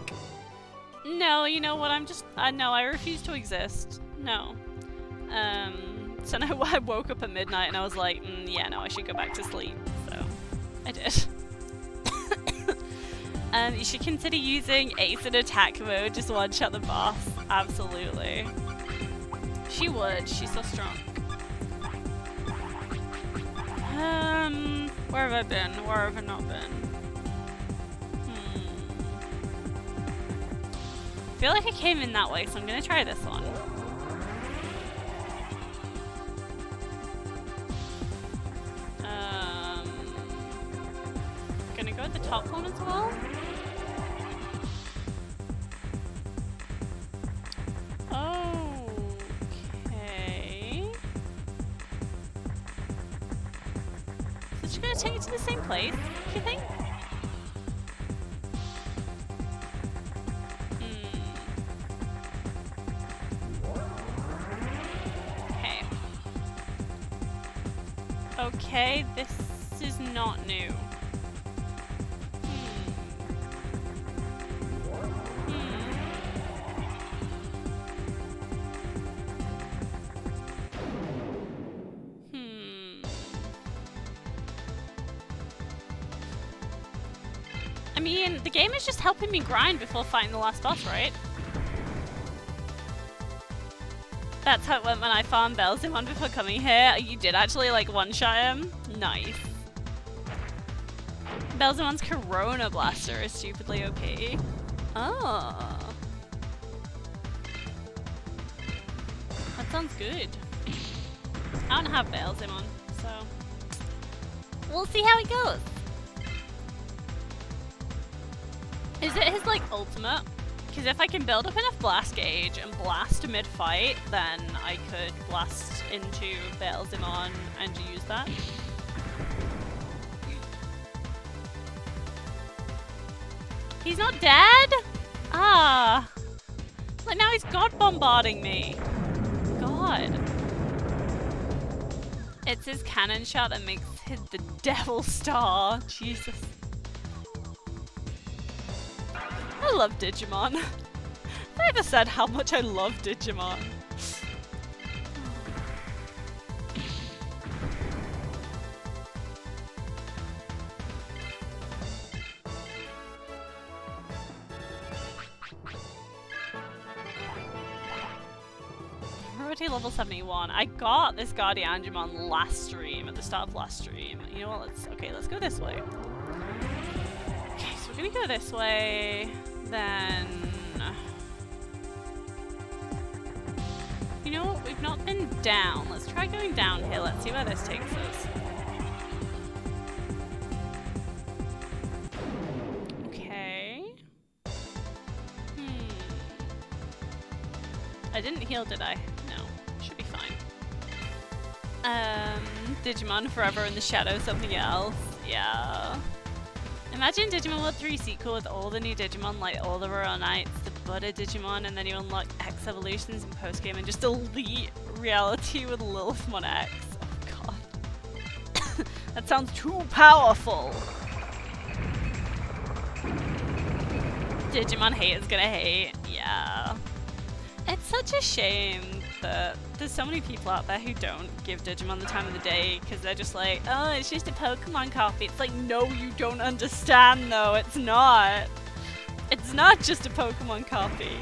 no, you know what, no, I refuse to exist. No. So now I woke up at midnight and I was like, yeah, no, I should go back to sleep. So, I did. You should consider using Ace in attack mode, just one-shot the boss. Absolutely. She would, she's so strong. Where have I been? Where have I not been? I feel like I came in that way, so I'm gonna try this one. Gonna go with the top one as well. Okay. So it's gonna take you to the same place, do you think? Okay, this is not new. I mean, the game is just helping me grind before fighting the last boss, right? That's how it went when I farmed Belzimon before coming here. You did actually like one-shot him? Nice. Belzimon's Corona Blaster is stupidly OP. Oh. That sounds good. I don't have Belzimon, so we'll see how it goes. Is it his like ultimate? Because if I can build up enough blast gauge and blast mid-fight, then I could blast into Belzimon and use that. He's not dead? Ah. Like now he's god bombarding me. God. It's his cannon shot that makes the devil star. Jesus. I love Digimon. Have I ever said how much I love Digimon? to level 71. I got this Guardiangemon last stream, at the start of last stream. You know what, let's go this way. Okay, so we're gonna go this way, then... You know what, we've not been down. Let's try going down here, let's see where this takes us. I didn't heal, did I? No. Should be fine. Digimon Forever in the Shadow, something else. Yeah. Imagine Digimon World 3 sequel with all the new Digimon, like all the Royal Knights, the Buddha Digimon, and then you unlock X evolutions in post-game and just delete reality with Lilithmon X. Oh god. That sounds too powerful! Digimon haters gonna hate. Yeah. It's such a shame that there's so many people out there who don't give Digimon the time of the day because they're just like, oh, it's just a Pokemon copy. It's like, no, you don't understand though. It's not. It's not just a Pokemon copy.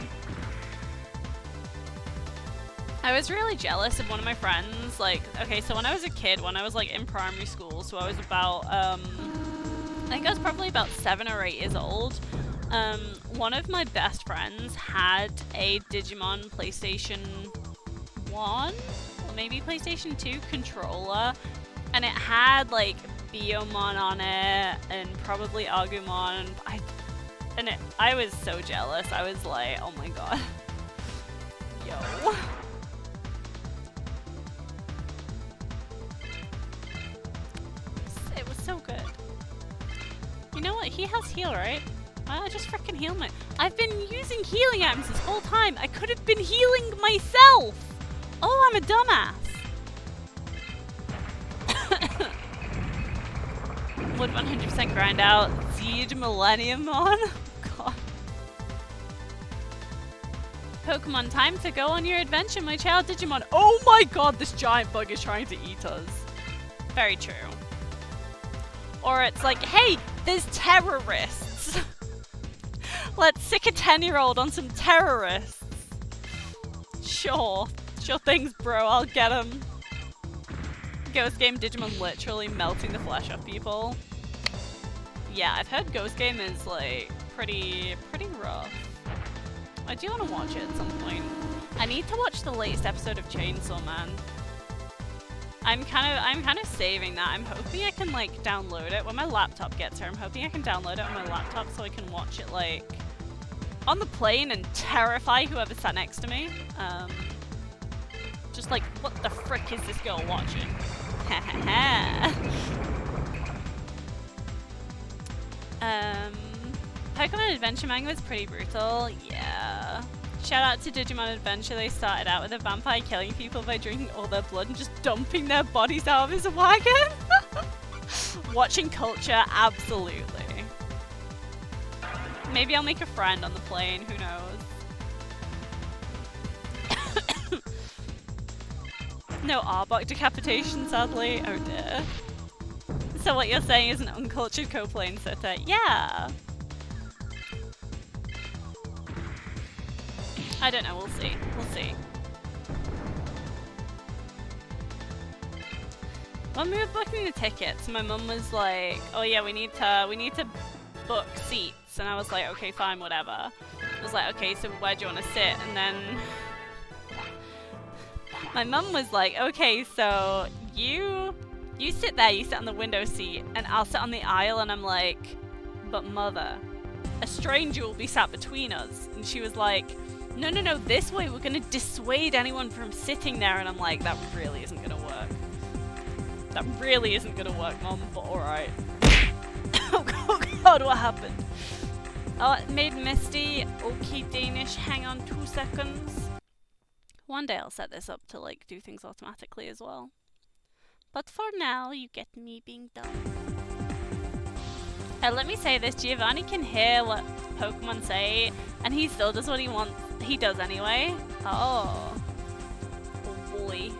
I was really jealous of one of my friends. Like, okay, so when I was a kid, when I was like in primary school, so I was about, I think I was probably about 7 or 8 years old. One of my best friends had a Digimon PlayStation 1 or maybe PlayStation 2 controller, and it had like Biyomon on it and probably Agumon. I was so jealous. I was like, oh my god. Yo. It was so good. You know what? He has heal, right? I just freaking heal my- I've been using healing items this whole time. I could have been healing myself. Oh, I'm a dumbass. Would 100% grind out Zeed Millennium on. Oh, god. Pokemon, time to go on your adventure, my child Digimon. Oh my god, this giant bug is trying to eat us. Very true. Or it's like, hey, there's terrorists. Let's sick a 10-year-old on some terrorists. Sure. Sure things, bro. I'll get him. Ghost Game Digimon literally melting the flesh off people. Yeah, I've heard Ghost Game is like pretty rough. I do want to watch it at some point. I need to watch the latest episode of Chainsaw Man. I'm kind of saving that. I'm hoping I can like download it when my laptop gets here. I'm hoping I can download it on my laptop so I can watch it like on the plane and terrify whoever sat next to me. Just like, what the frick is this girl watching? Pokemon Adventure manga was pretty brutal. Yeah. Shout out to Digimon Adventure. They started out with a vampire killing people by drinking all their blood and just dumping their bodies out of his wagon. Watching culture, absolutely. Maybe I'll make a friend on the plane, who knows. No Arbok decapitation, sadly. Oh dear. So what you're saying is an uncultured co-plane sitter. Yeah. I don't know, we'll see. We'll see. When we were booking the tickets, my mum was like, oh yeah, we need to book seats. And I was like, okay, fine, whatever. I was like, okay, so where do you want to sit? And then my mum was like, okay, so you sit there, you sit on the window seat, and I'll sit on the aisle. And I'm like, but mother, a stranger will be sat between us. And she was like, no, this way, we're gonna dissuade anyone from sitting there. And I'm like, that really isn't gonna work. That really isn't gonna work, Mom, but alright. Oh god, what happened? Oh, it made Misty. Okay, Danish, hang on 2 seconds. One day I'll set this up to like do things automatically as well. But for now, you get me being dumb. Let me say this, Giovanni can hear what Pokemon say, and he still does what he wants. He does anyway. Oh. Oh boy.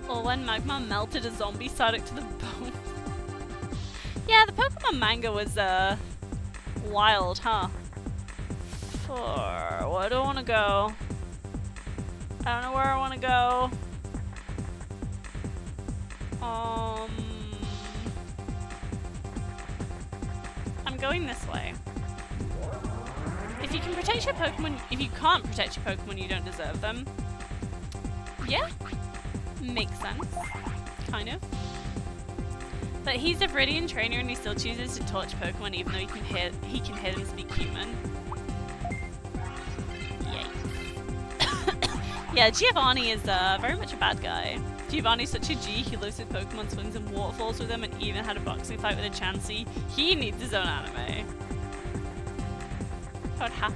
Or when Magma melted a zombie Psyduck to the bone. Yeah, the Pokemon manga was, wild, huh? Where do I want to go? I don't know where I want to go. I'm going this way. If you can protect your Pokemon, if you can't protect your Pokemon, you don't deserve them. Yeah, makes sense, kind of. But he's a Viridian trainer and he still chooses to torch Pokemon even though he can hear them speak human. Yay. Yeah, Giovanni is very much a bad guy. Giovanni's such a G, he lives with Pokemon, swims in waterfalls with them, and even had a boxing fight with a Chansey. He needs his own anime. Perhaps.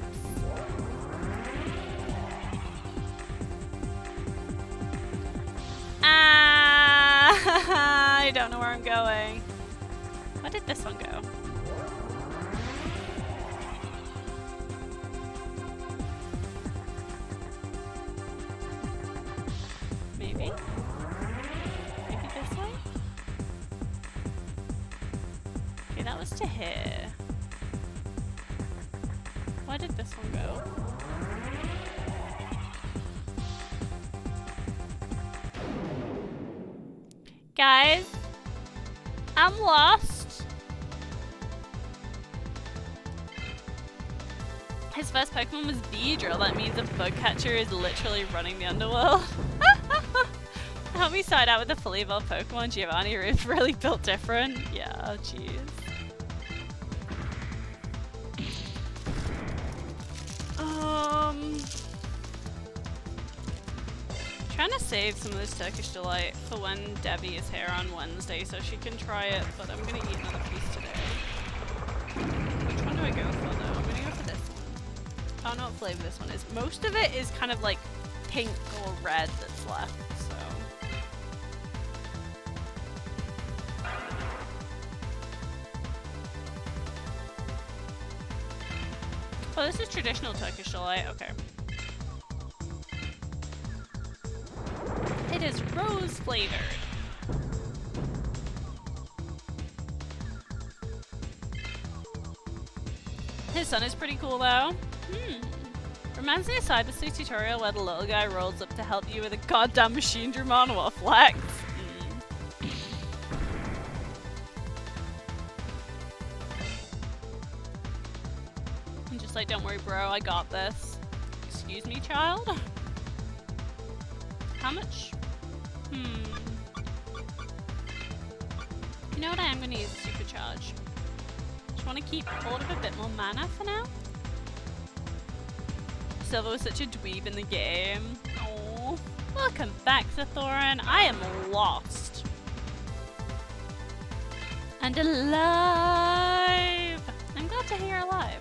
I don't know where I'm going. Where did this one go? Maybe? Maybe this way? Okay, that was to here. Where did this one go? Guys, I'm lost. His first Pokemon was Beedrill. That means a bug catcher is literally running the underworld. Help me side out with a fully evolved Pokemon. Giovanni is really built different. Yeah, jeez. Trying to save some of this Turkish Delight for when Debbie is here on Wednesday so she can try it, but I'm gonna eat another piece today. Which one do I go for though? I'm gonna go for this one. I don't know what flavor this one is. Most of it is kind of like pink or red that's left, so. Oh, this is traditional Turkish Delight, okay. It is rose flavored. His son is pretty cool though. Reminds me of Cyber Sleuth tutorial where the little guy rolls up to help you with a goddamn machine Dramon. What a flex. I'm just like, don't worry bro, I got this. Excuse me, child? How much? You know what, I am going to use a supercharge. Just want to keep hold of a bit more mana for now. Silver was such a dweeb in the game. Oh, welcome back, Zathoran. I am lost. And alive! I'm glad to hear you're alive.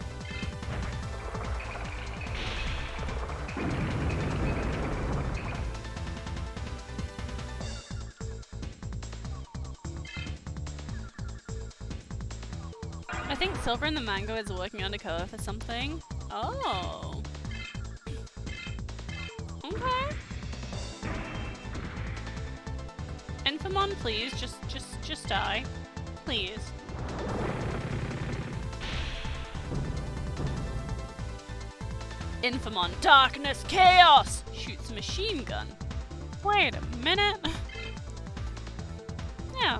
I think Silver and the Mango is working undercover for something. Oh. Okay. Infamon, please, just die. Please. Infamon, darkness, chaos! Shoots a machine gun. Wait a minute. Yeah.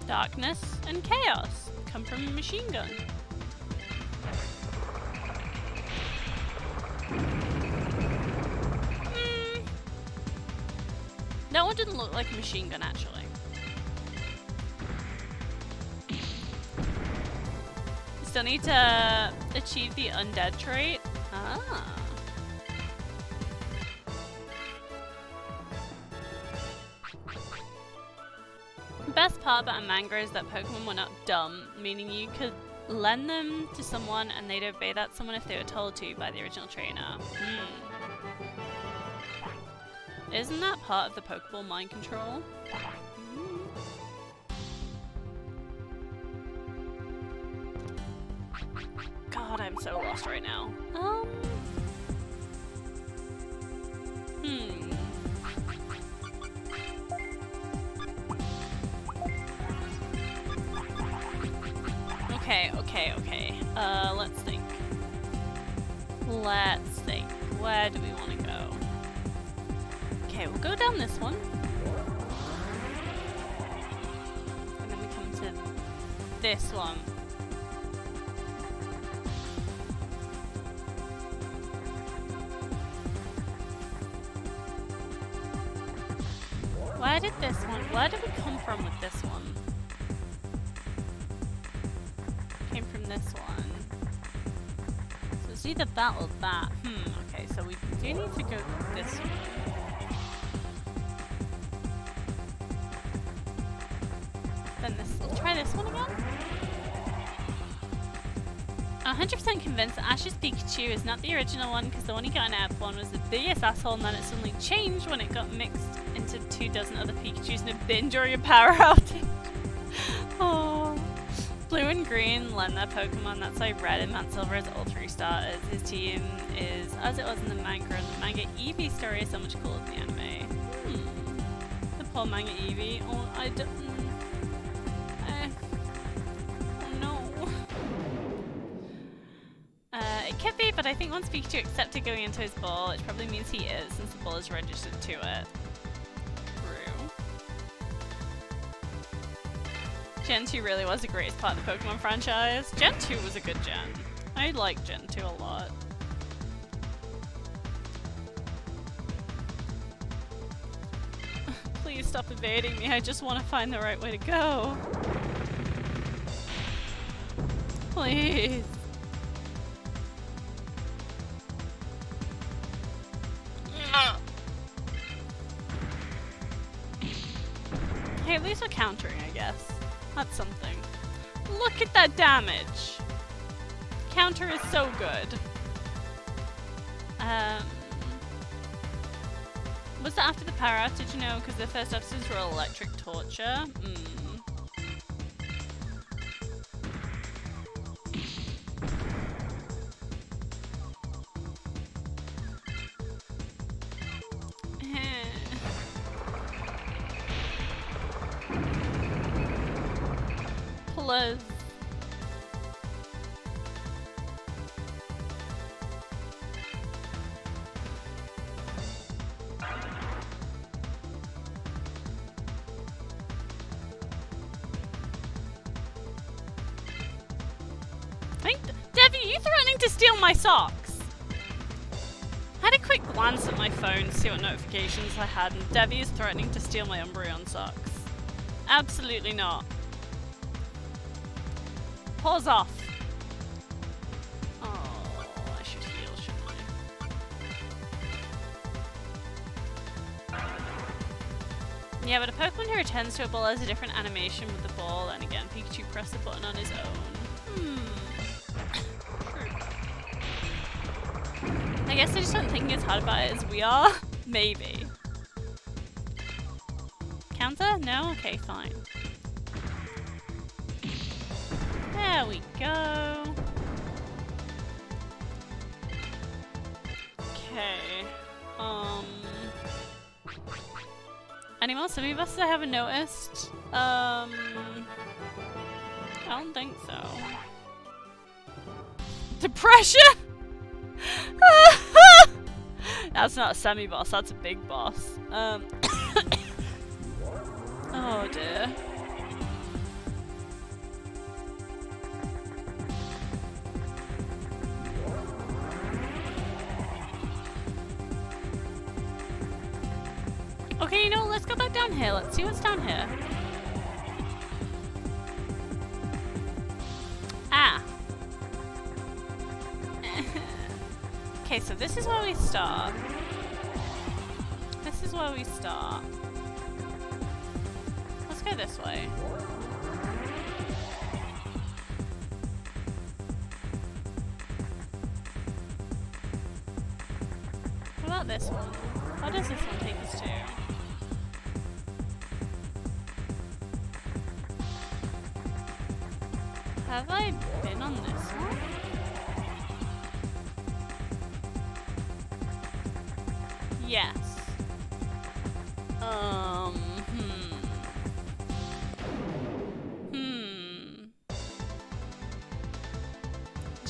Darkness and chaos come from a machine gun. That one didn't look like a machine gun, actually. Still need to achieve the undead trait. Ah. The best part about a manga is that Pokemon were not dumb, meaning you could lend them to someone and they'd obey that someone if they were told to by the original trainer. Isn't that part of the Pokeball mind control? God, I'm so lost right now. Okay. Let's think. where do we want to go? Okay, we'll go down this one. And then we come to this one. Where did this one, where did we come from with this one? Came from this one. So it's either that or that. Okay, so we do need to go this way. Then this, we'll try this one again. I'm 100% convinced that Ash's Pikachu is not the original one because the one he got in App 1 was the biggest asshole and then it suddenly changed when it got mixed into 24 other Pikachus in a bin during a power outage. Oh. Blue and Green lend their Pokemon, that's why Red and Matt Silver is all 3 starters. His team is as it was in the manga, and the manga Eevee story is so much cooler than the anime. The poor manga Eevee. Oh, I don't... oh no. It could be, but I think once Pikachu accepted going into his ball, which probably means he is, since the ball is registered to it. True. Gen 2 really was the greatest part of the Pokemon franchise. Gen 2 was a good gen. I like Gen 2 a lot. Please stop evading me, I just want to find the right way to go. Please. Hey, at least we're countering, I guess. That's something. Look at that damage! Counter is so good. Was that after the power outage? No, because the first episodes were electric torture. Plus. Debbie, are you threatening to steal my socks? I had a quick glance at my phone to see what notifications I had, and Debbie is threatening to steal my Umbreon socks. Absolutely not. Pause off. Oh, I should heal, shouldn't I? Yeah, but a Pokemon who returns to a ball has a different animation with the ball, and again, Pikachu pressed the button on his own. I guess I just don't think as hard about it as we are. Maybe. Counter? No? Okay, fine. There we go. Okay. Any more Simi buses I haven't noticed? I don't think so. Depression? That's not a semi-boss, that's a big boss. Oh dear. Okay, you know, let's go back down here. Let's see what's down here. Ah. Okay, so this is where we start. This is where we start. Let's go this way. What about this one? What does this one take us to? Have I been on this one? Yes.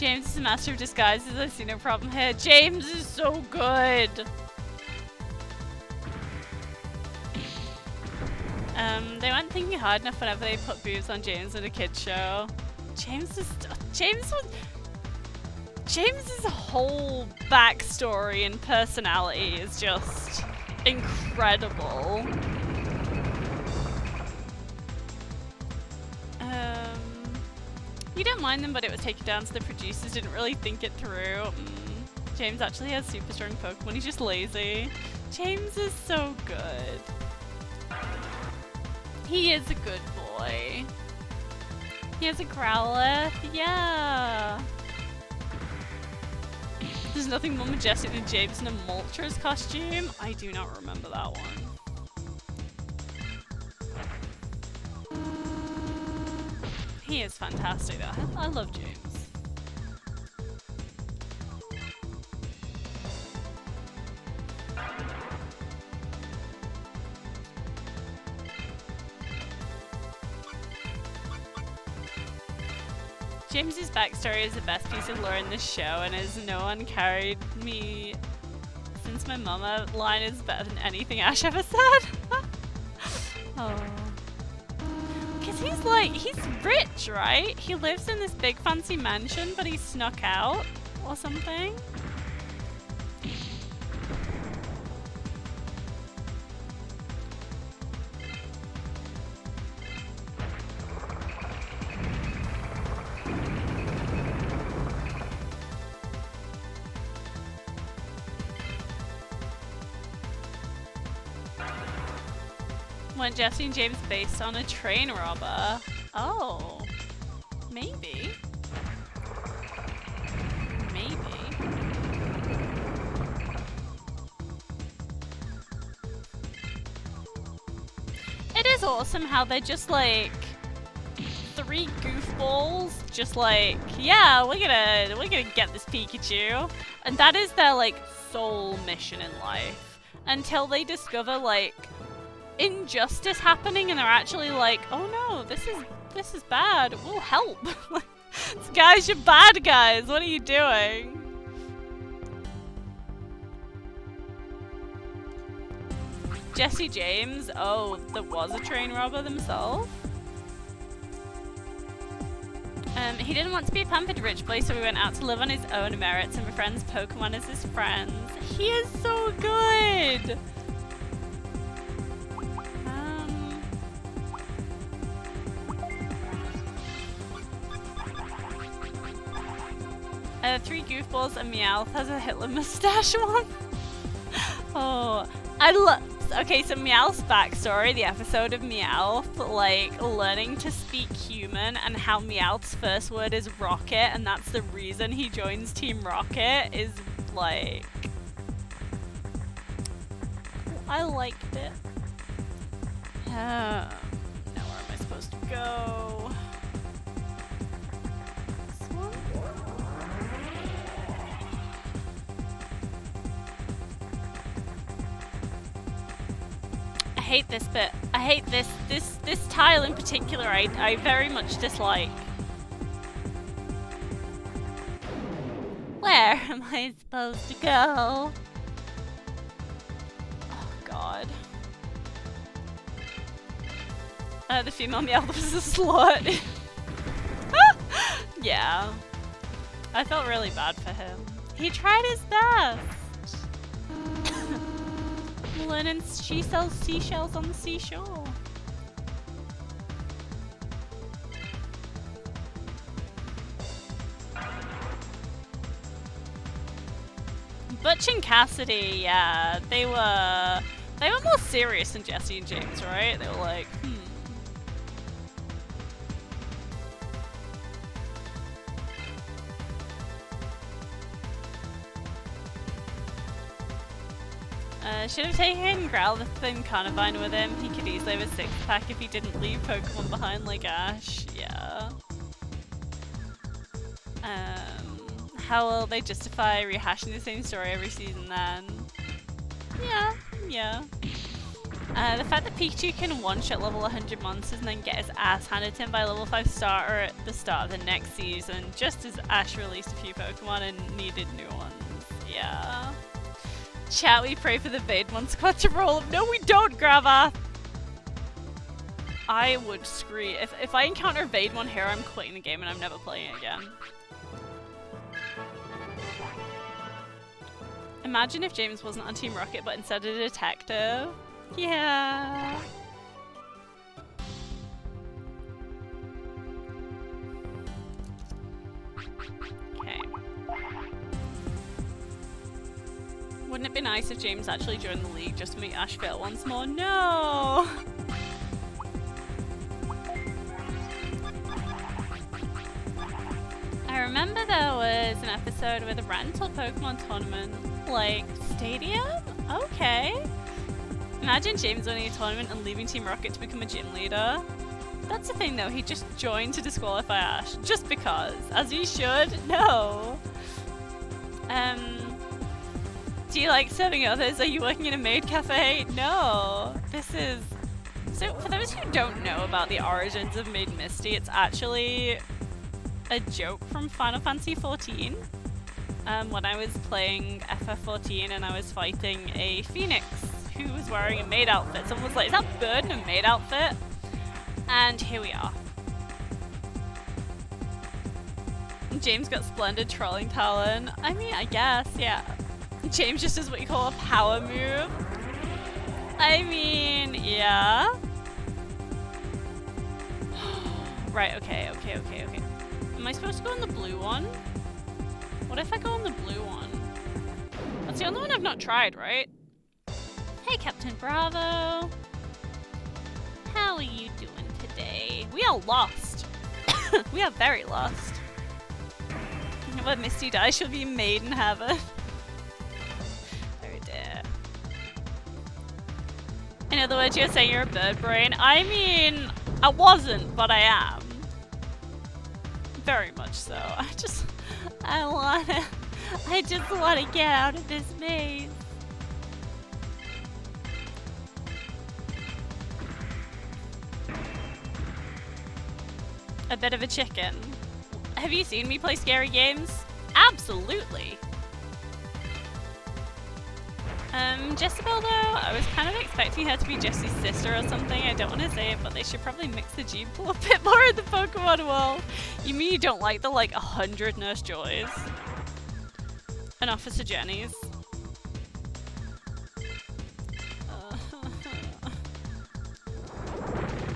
James is a master of disguises. I see no problem here. James is so good. They weren't thinking hard enough whenever they put boobs on James in a kids show. James's whole backstory and personality is just incredible. You don't mind them, but it was taken down, so the producers didn't really think it through. James actually has super strong Pokemon. He's just lazy. James is so good. He is a good boy. He has a Growlithe. Yeah. There's nothing more majestic than James in a Moltres costume. I do not remember that one. He is fantastic though. I love James. James's backstory is the best piece of lore in this show, and as no one carried me since my mama line is better than anything Ash ever said. Oh. Cause he's rich, right? He lives in this big fancy mansion, but he snuck out or something. Weren't Jesse and James based on a train robber? Oh, maybe. Maybe. It is awesome how they're just like three goofballs, just like, yeah, we're gonna get this Pikachu, and that is their like sole mission in life until they discover like injustice happening and they're actually like, oh no, this is bad, we'll help. Guys, you're bad guys, what are you doing? Jesse James, oh, there was a train robber themselves. He didn't want to be a pampered rich boy, so he went out to live on his own merits and befriends Pokemon as his friends. He is so good! Three goofballs and Meowth has a Hitler mustache one. Oh, I love. Okay, so Meowth's backstory, the episode of Meowth, like learning to speak human, and how Meowth's first word is rocket, and that's the reason he joins Team Rocket, is like, I liked it. Now where am I supposed to go? This one? I hate this bit. I hate this tile in particular. I very much dislike. Where am I supposed to go? Oh god. The female Meowth was a slut. Yeah. I felt really bad for him. He tried his best. And she sells seashells on the seashore. Butch and Cassidy, yeah, they were more serious than Jesse and James, right? They were like, should have taken Growlithe and Carnivine with him. He could easily have a 6-pack if he didn't leave Pokemon behind like Ash. Yeah. How will they justify rehashing the same story every season then? Yeah. The fact that Pikachu can one-shot level 100 monsters and then get his ass handed to him by a level 5 starter at the start of the next season, just as Ash released a few Pokemon and needed new ones. Yeah. Chat, we pray for the Vaidmon squad to roll. No, we don't, Grava! I would scream. If I encounter Vaidmon here, I'm quitting the game and I'm never playing it again. Imagine if James wasn't on Team Rocket but instead a detective. Yeah. Okay. Wouldn't it be nice if James actually joined the league just to meet Ash fail once more? No! I remember there was an episode with a rental Pokemon tournament, like, stadium? Okay. Imagine James winning a tournament and leaving Team Rocket to become a gym leader. That's the thing though, he just joined to disqualify Ash, just because. As he should? No. Do you like serving others? Are you working in a maid cafe? No. This is... So, for those who don't know about the origins of Maid Misty, it's actually a joke from Final Fantasy XIV. When I was playing FF14 and I was fighting a phoenix who was wearing a maid outfit. Someone was like, is that bird in a maid outfit? And here we are. James got splendid trolling talent. I mean, I guess, yeah. James just does what you call a power move. I mean, yeah. Right, okay. Am I supposed to go on the blue one? What if I go on the blue one? That's the only one I've not tried, right? Hey, Captain Bravo. How are you doing today? We are lost. We are very lost. When Misty dies, she'll be made in heaven. Oh dear. In other words, you're saying you're a bird brain. I mean, I wasn't, but I am. Very much so. I just want to get out of this maze. A bit of a chicken. Have you seen me play scary games? Absolutely. Jessabelle though, I was kind of expecting her to be Jessie's sister or something. I don't want to say it, but they should probably mix the gene pool a bit more in the Pokemon world. You mean you don't like the 100 Nurse Joys? And Officer Jennies?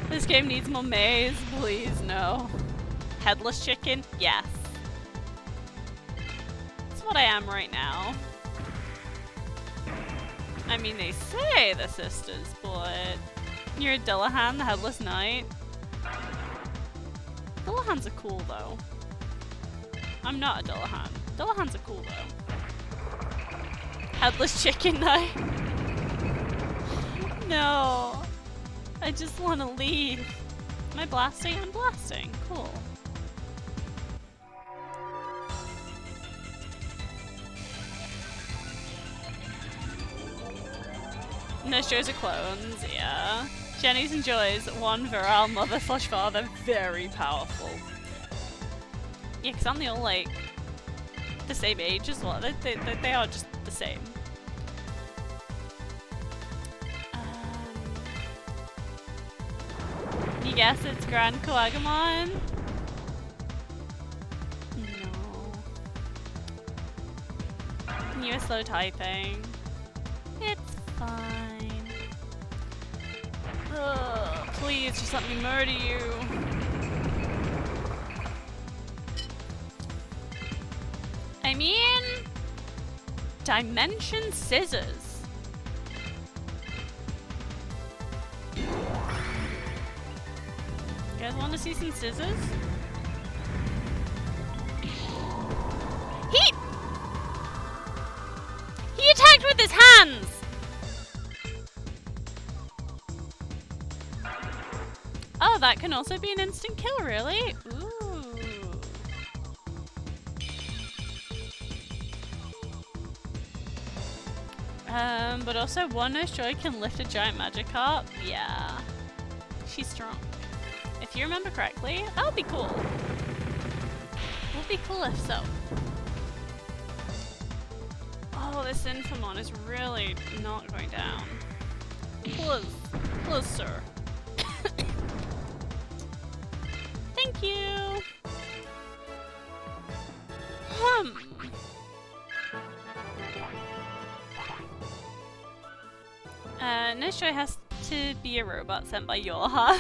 This game needs more maze, please, no. Headless chicken? Yes. That's what I am right now. I mean, they say they're sisters, but you're a Dillahan, the Headless Knight. Dillahans are cool, though. I'm not a Dillahan. Dillahans are cool, though. Headless chicken knight. No. I just want to leave. Am I blasting? I'm blasting. Cool. Nurse Joys are clones, yeah. Jenny's and Joy's, one virile mother/father, very powerful. Yeah, because aren't they all the same age as well? They are just the same. You guess it's Grand Coagamon? No. You are slow typing. It's fine. Ugh, please, just let me murder you. I mean... Dimension Scissors. You guys want to see some scissors? He attacked with his hands! Oh, that can also be an instant kill, really? Ooh. But also one Nurse Joy can lift a giant Magikarp. Yeah. She's strong. If you remember correctly, that would be cool. Would be cool if so. Oh, this Infamon is really not going down. Close. Close, sir. Thank you! Nurse Joy has to be a robot sent by Yorha.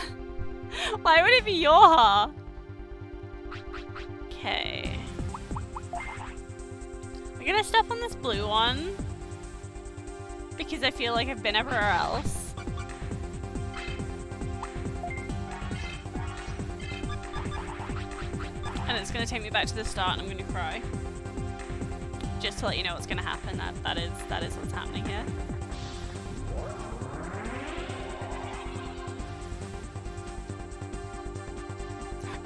Why would it be Yorha? Okay. We're gonna step on this blue one because I feel like I've been everywhere else. And it's gonna take me back to the start and I'm gonna cry. Just to let you know what's gonna happen. That is what's happening here.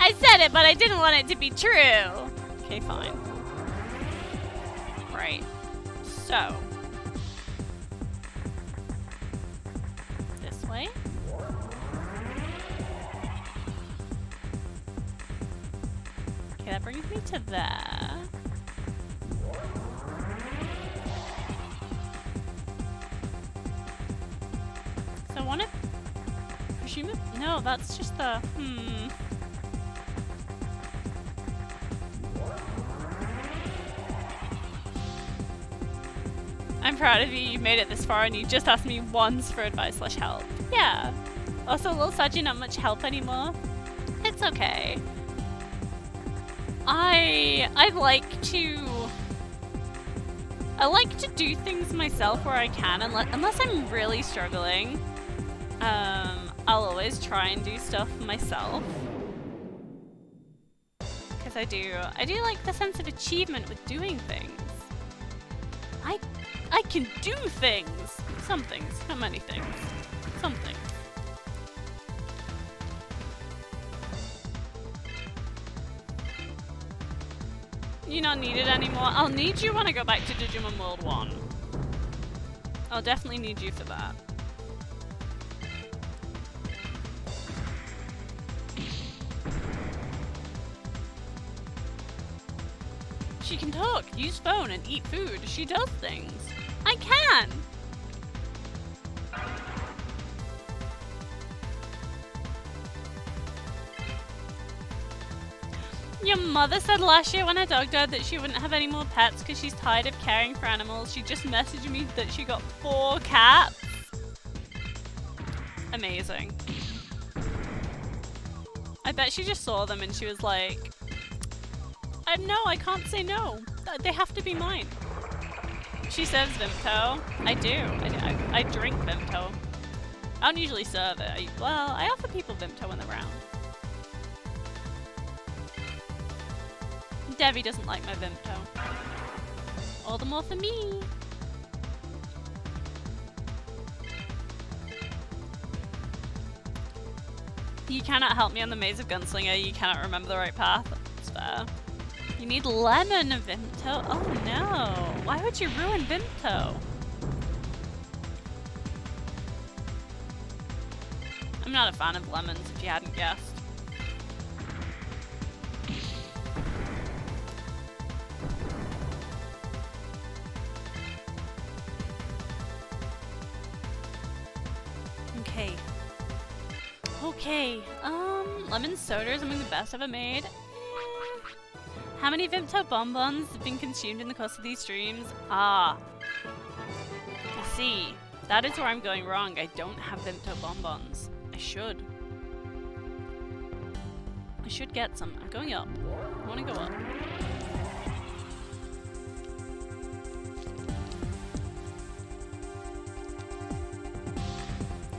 I said it, but I didn't want it to be true. Okay, fine. Right. So. This way. Okay, that brings me to there. So I want to presume it. No, that's just the I'm proud of you. You made it this far, and you just asked me once for advice/help. Yeah. Also, a little sad you're not much help anymore. It's okay. I like to do things myself where I can, unless I'm really struggling. I'll always try and do stuff myself. Because I do like the sense of achievement with doing things. I can do things! Some things, not many things. Some things. You're not needed anymore. I'll need you when I go back to Digimon World 1. I'll definitely need you for that. She can talk, use phone, and eat food. She does things. I can! Your mother said last year when her dog died that she wouldn't have any more pets because she's tired of caring for animals. She just messaged me that she got 4 cats. Amazing. I bet she just saw them and she was like, no, I can't say no. They have to be mine. She serves Vimto. I do. I drink Vimto. I don't usually serve it. I offer people Vimto when they're around. Debbie doesn't like my Vimto. All the more for me. You cannot help me on the Maze of Gunslinger. You cannot remember the right path. That's fair. You need lemon Vimto. Oh no. Why would you ruin Vimto? I'm not a fan of lemons, if you hadn't guessed. Okay. Lemon soda is among the best ever made. How many Vimto bonbons have been consumed in the course of these streams? I see. That is where I'm going wrong. I don't have Vimto bonbons. I should get some. I'm going up. I want to go up.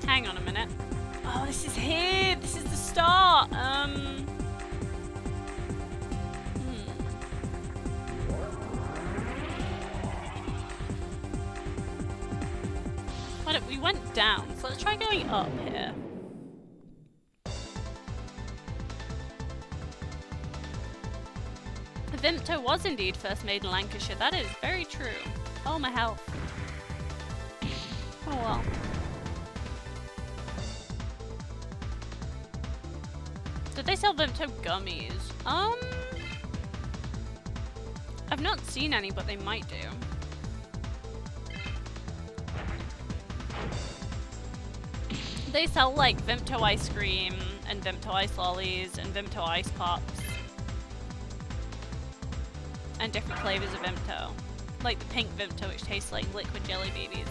Hang on a minute. Oh, this is here. This is the start. But we went down, so let's try going up here. Vimto was indeed first made in Lancashire. That is very true. Oh, my health. Oh well. Did they sell Vimto gummies? I've not seen any, but they might do. They sell like Vimto ice cream and Vimto ice lollies and Vimto ice pops. And different flavors of Vimto. Like the pink Vimto, which tastes like liquid jelly babies.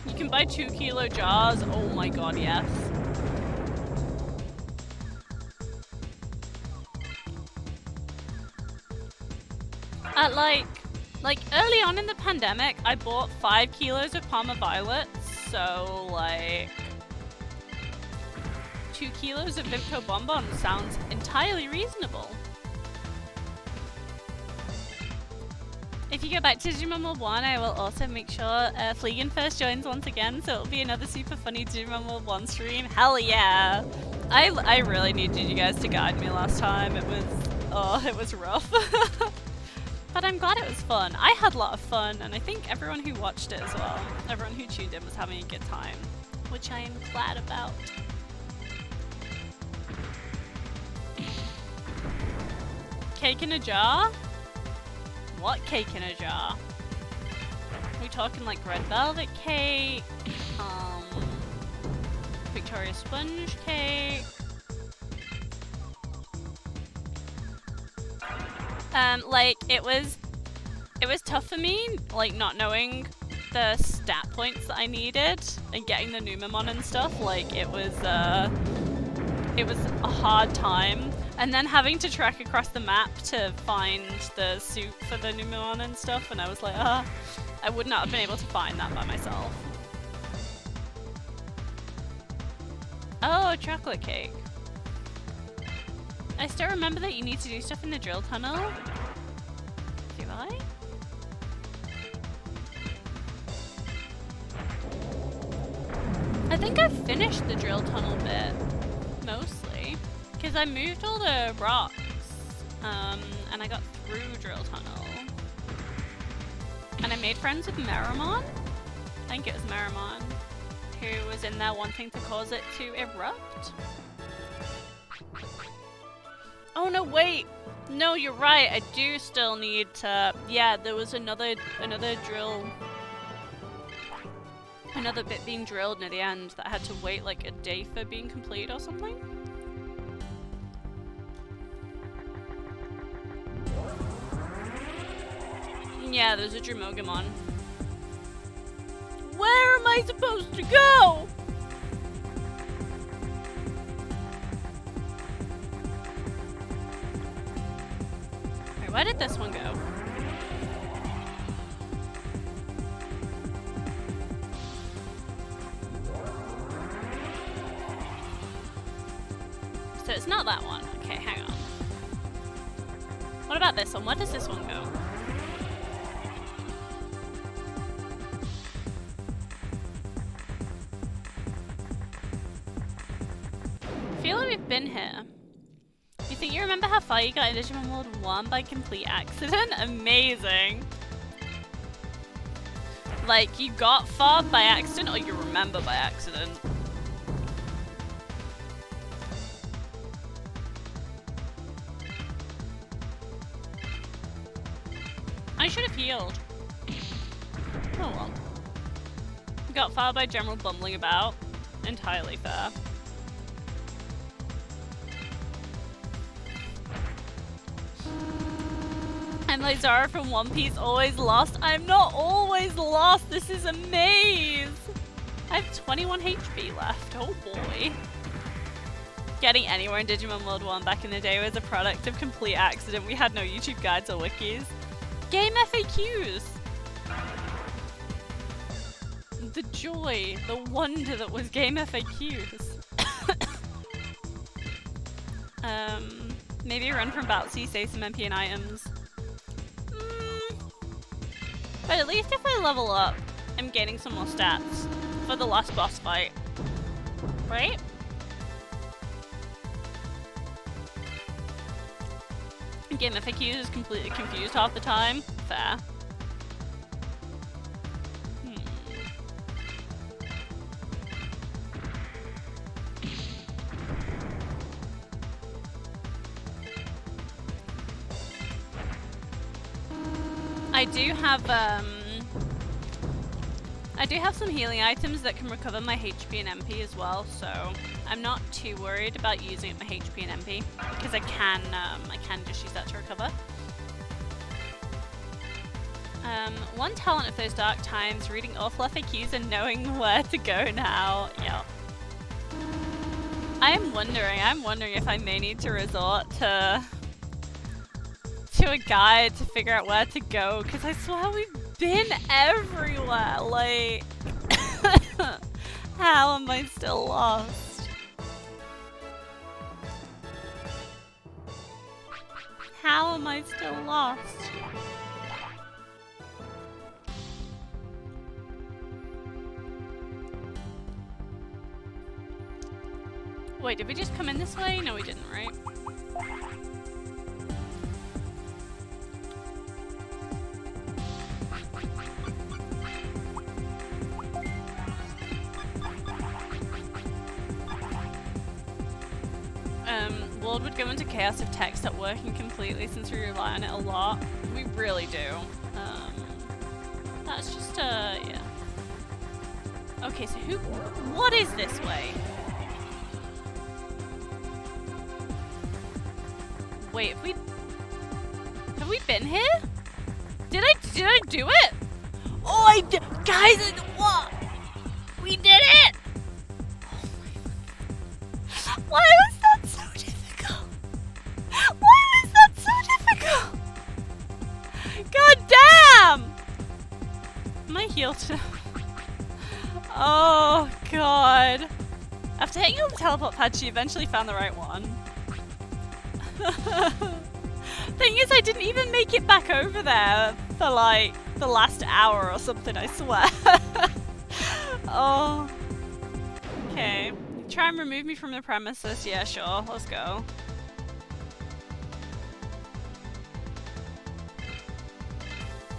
You can buy 2-kilo jars. Oh my god, yes. At like early on in the pandemic, I bought 5 kilos of Parma violets, so like 2 kilos of Vimto bonbons sounds entirely reasonable. If you go back to Digimon World 1, I will also make sure Fleegan first joins once again, so it'll be another super funny Digimon World 1 stream. Hell yeah! I really needed you guys to guide me last time. It was rough. But I'm glad it was fun. I had a lot of fun, and I think everyone who watched it as well, everyone who tuned in was having a good time, which I am glad about. Cake in a jar? What cake in a jar? Are we talking like red velvet cake? Victoria sponge cake? Like it was tough for me, like not knowing the stat points that I needed and getting the Numemon and stuff. Like it was a hard time, and then having to trek across the map to find the suit for the Numemon and stuff, and I was like, I would not have been able to find that by myself. Oh, chocolate cake. I still remember that you need to do stuff in the drill tunnel. Do I? I think I've finished the drill tunnel bit, mostly. Because I moved all the rocks, and I got through drill tunnel. And I made friends with Meramon. I think it was Meramon, who was in there wanting to cause it to erupt. Oh no, wait! No, you're right, I do still need to... Yeah, there was another drill... Another bit being drilled near the end that I had to wait like a day for being complete or something. Yeah, there's a Drumogamon. Where am I supposed to go? Wait, where did this one go? So it's not that one. Okay, hang on. What about this one? Where does this one go? I feel like we've been here. You think you remember how far you got in Digimon World 1 by complete accident? Amazing. Like, you got far by accident or you remember by accident? I should have healed. Oh well. Got far by general bumbling about. Entirely fair. I'm like Zara from One Piece, always lost. I'm not always lost. This is a maze. I have 21 HP left. Oh boy. Getting anywhere in Digimon World 1 back in the day was a product of complete accident. We had no YouTube guides or wikis. Game FAQs! The joy, the wonder that was game FAQs. Maybe run from Bouncy, save some MP and items. But at least if I level up, I'm gaining some more stats for the last boss fight. Right? Gamific users completely confused half the time. Fair. I do have some healing items that can recover my HP and MP as well, so I'm not too worried about using my HP and MP because I can just use that to recover. One talent of those dark times, reading awful FAQs and knowing where to go now. Yeah. I'm wondering if I may need to resort to a guide to figure out where to go, because I swear we've been everywhere, like... How am I still lost? How am I still lost? Wait, did we just come in this way? No, we didn't, right? World would go into chaos if tech stopped working completely since we rely on it a lot. We really do. That's just, yeah. Okay, so what is this way? Wait, have we been here? Did I do it? Oh, guys, what? We did it! Why was that so difficult? Why was that so difficult? God damn! Am I healed? Oh god. After hitting on the teleport pad, she eventually found the right one. Thing is, I didn't even make it back over there for like the last hour or something, I swear. Oh. Okay. Try and remove me from the premises. Yeah, sure. Let's go.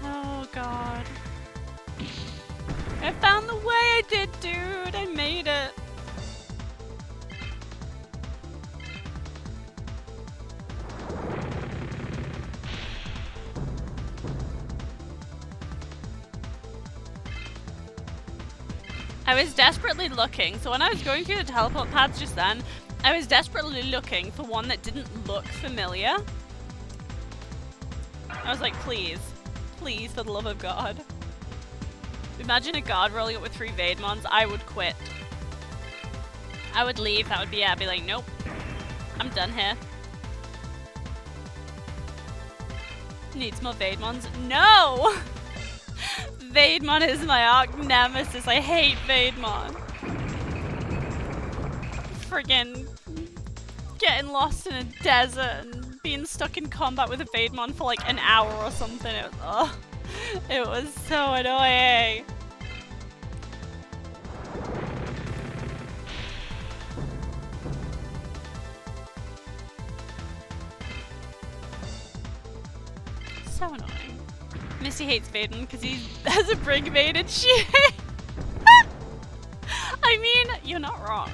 Oh god. I found the way. I did, dude. I made it. I was desperately looking, so when I was going through the teleport pads just then, I was desperately looking for one that didn't look familiar. I was like, please, please, for the love of God. Imagine a guard rolling up with 3 Vaidmons, I would quit. I would leave, that would be it, I'd be like, nope, I'm done here. Needs more Vaidmons? No! Vaidmon is my arch nemesis. I hate Vaidmon. Friggin' getting lost in a desert and being stuck in combat with a Vaidmon for like an hour or something. It was so annoying. So annoying. Missy hates Vaden because he has a brig maid and shit. I mean, you're not wrong.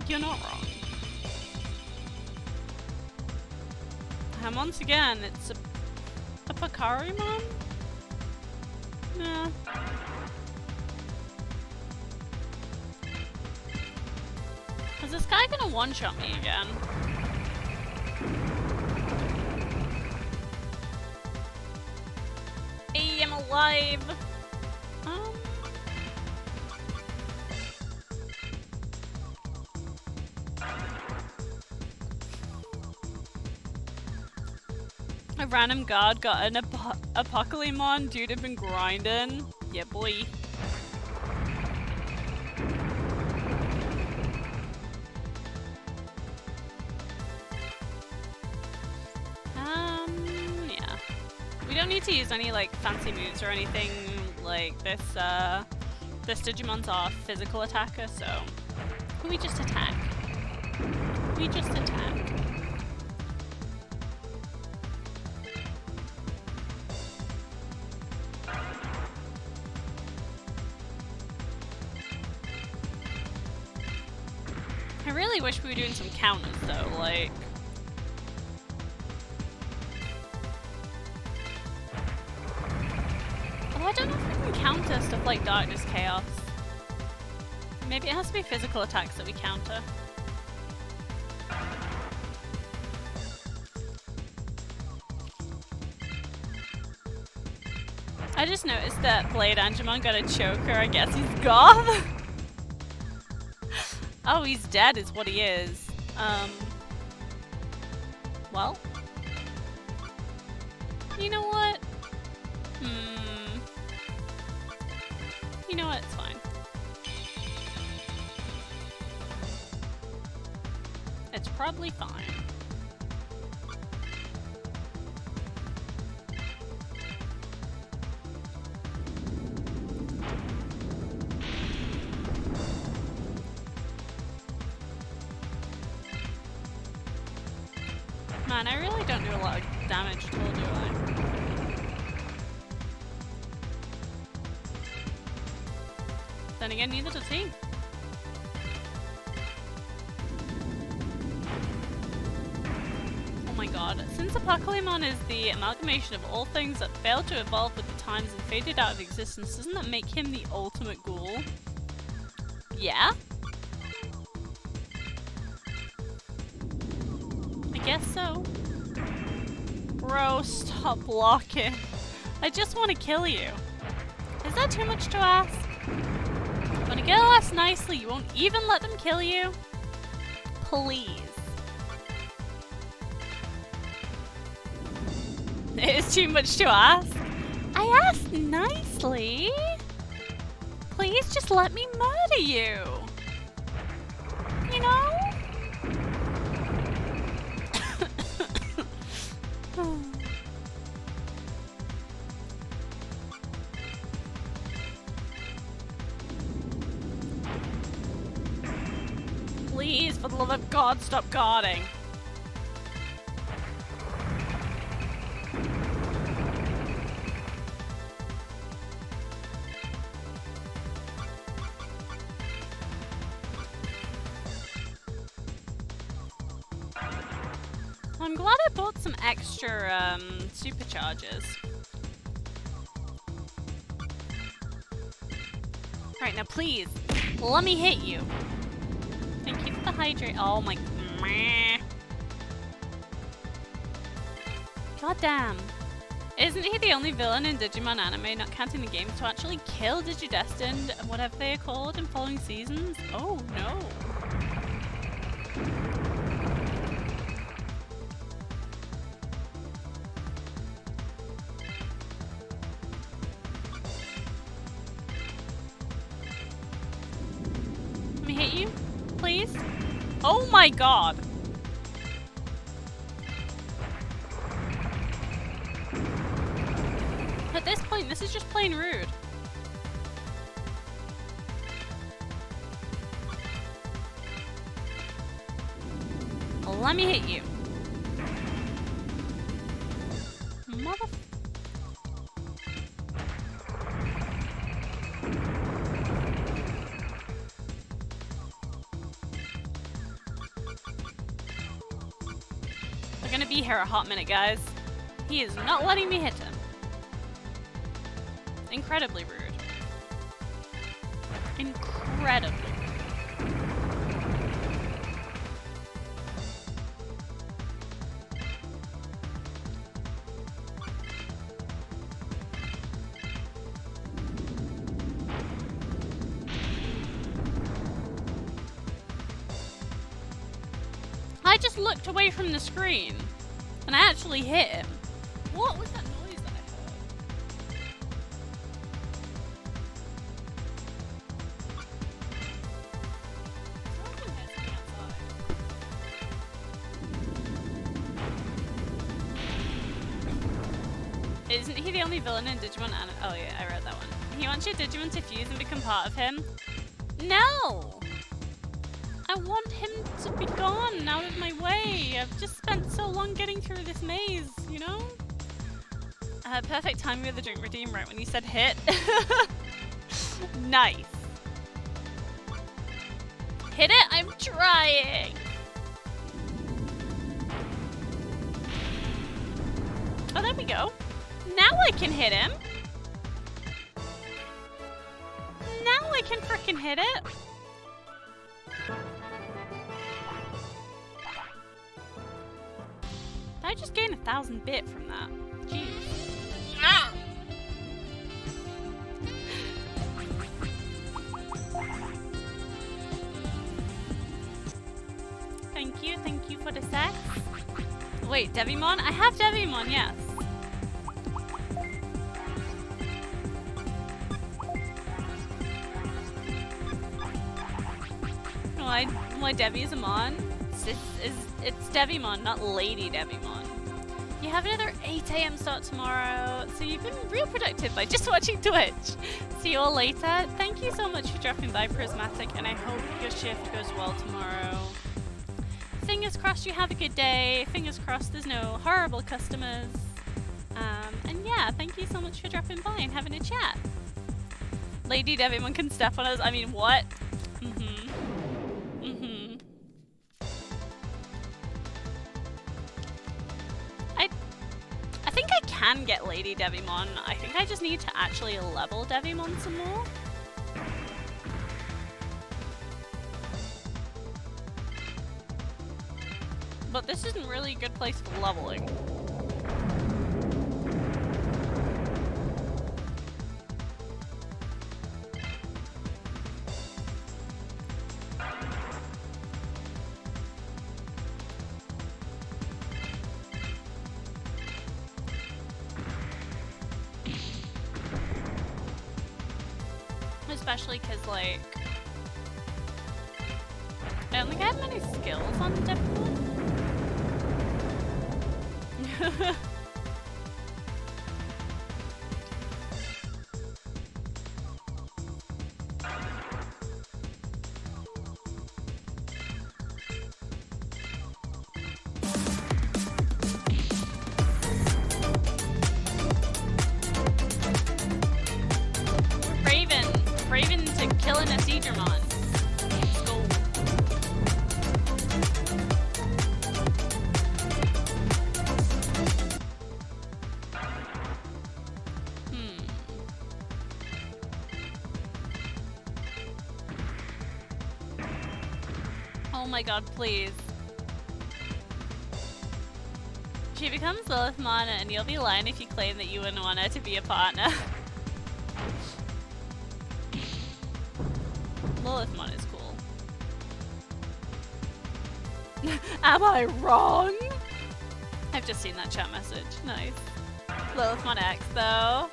You're not wrong. And once again, it's a Pakarimon? Nah. Is this guy gonna one-shot me again? Hey, I'm alive! A random guard got an Apocalypse, dude had been grinding. Yeah, boy. Yeah. We don't need to use any, like, fancy moves or anything like this This Digimon's our physical attacker, so can we just attack? We just attack. I really wish we were doing some counters though, like... Oh, I don't know if we can counter stuff like Darkness Chaos. Maybe it has to be physical attacks that we counter. I just noticed that Blade Angemon got a choker. I guess he's goth. Oh, he's dead is what he is. Well. You know what? You know what? It's fine. It's probably fine. Man, I really don't do a lot of damage at all, do I? Then again, neither does he. Oh my god. Since Apocalypse is the amalgamation of all things that failed to evolve with the times and faded out of existence, doesn't that make him the ultimate ghoul? Yeah? I guess so. Bro, stop blocking. I just want to kill you. Is that too much to ask? When a girl asks nicely, you won't even let them kill you? Please. It is too much to ask. I asked nicely. Please just let me murder you. You know? Please, for the love of God, stop guarding. I'm glad I bought some extra superchargers. Right, now please, let me hit you. Thank you for the hydrate. Oh my... Meh. God damn. Isn't he the only villain in Digimon anime, not counting the games, to actually kill Digidestined and whatever they are called in following seasons? Oh no. Let me hit you, please. Oh my god. At this point, this is just plain rude. Let me hit you. Mother... We're gonna be here a hot minute, guys. He is not letting me hit him. Incredibly rude. Incredibly rude. I just looked away from the screen and I actually hit him. What was that noise that I heard? Someone hit something outside. Wait, isn't he the only villain in Digimon? Oh yeah, I read that one. He wants your Digimon to fuse and become part of him. No! I want him to be gone, out of my way. I've just spent so long getting through this maze, you know? Perfect timing with the drink redeem right when you said hit. Nice. Hit it? I'm trying. Oh, there we go. Now I can hit him. Now I can frickin' hit it. I just gained 1,000 bit from that. Jeez. Ah! Thank you for the sex. Wait, Devimon? I have Devimon, yes. Why Debbie is a mon? It's Devimon, not Lady Devimon. You have another 8 AM start tomorrow, so you've been real productive by just watching Twitch. See you all later. Thank you so much for dropping by, Prismatic, and I hope your shift goes well tomorrow. Fingers crossed you have a good day. Fingers crossed there's no horrible customers. And yeah, thank you so much for dropping by and having a chat. Lady Devimon can step on us. I mean, what? I think I can get Lady Devimon. I think I just need to actually level Devimon some more. But this isn't really a good place for leveling. Especially because, like, I don't think I have many skills on Devimon. Raven to killing a Seedramon. Let's go. Oh my god, please. She becomes Lilith Mana and you'll be lying if you claim that you wouldn't want her to be a partner. Lilithmon is cool. Am I wrong? I've just seen that chat message. Nice. Lilithmon X though.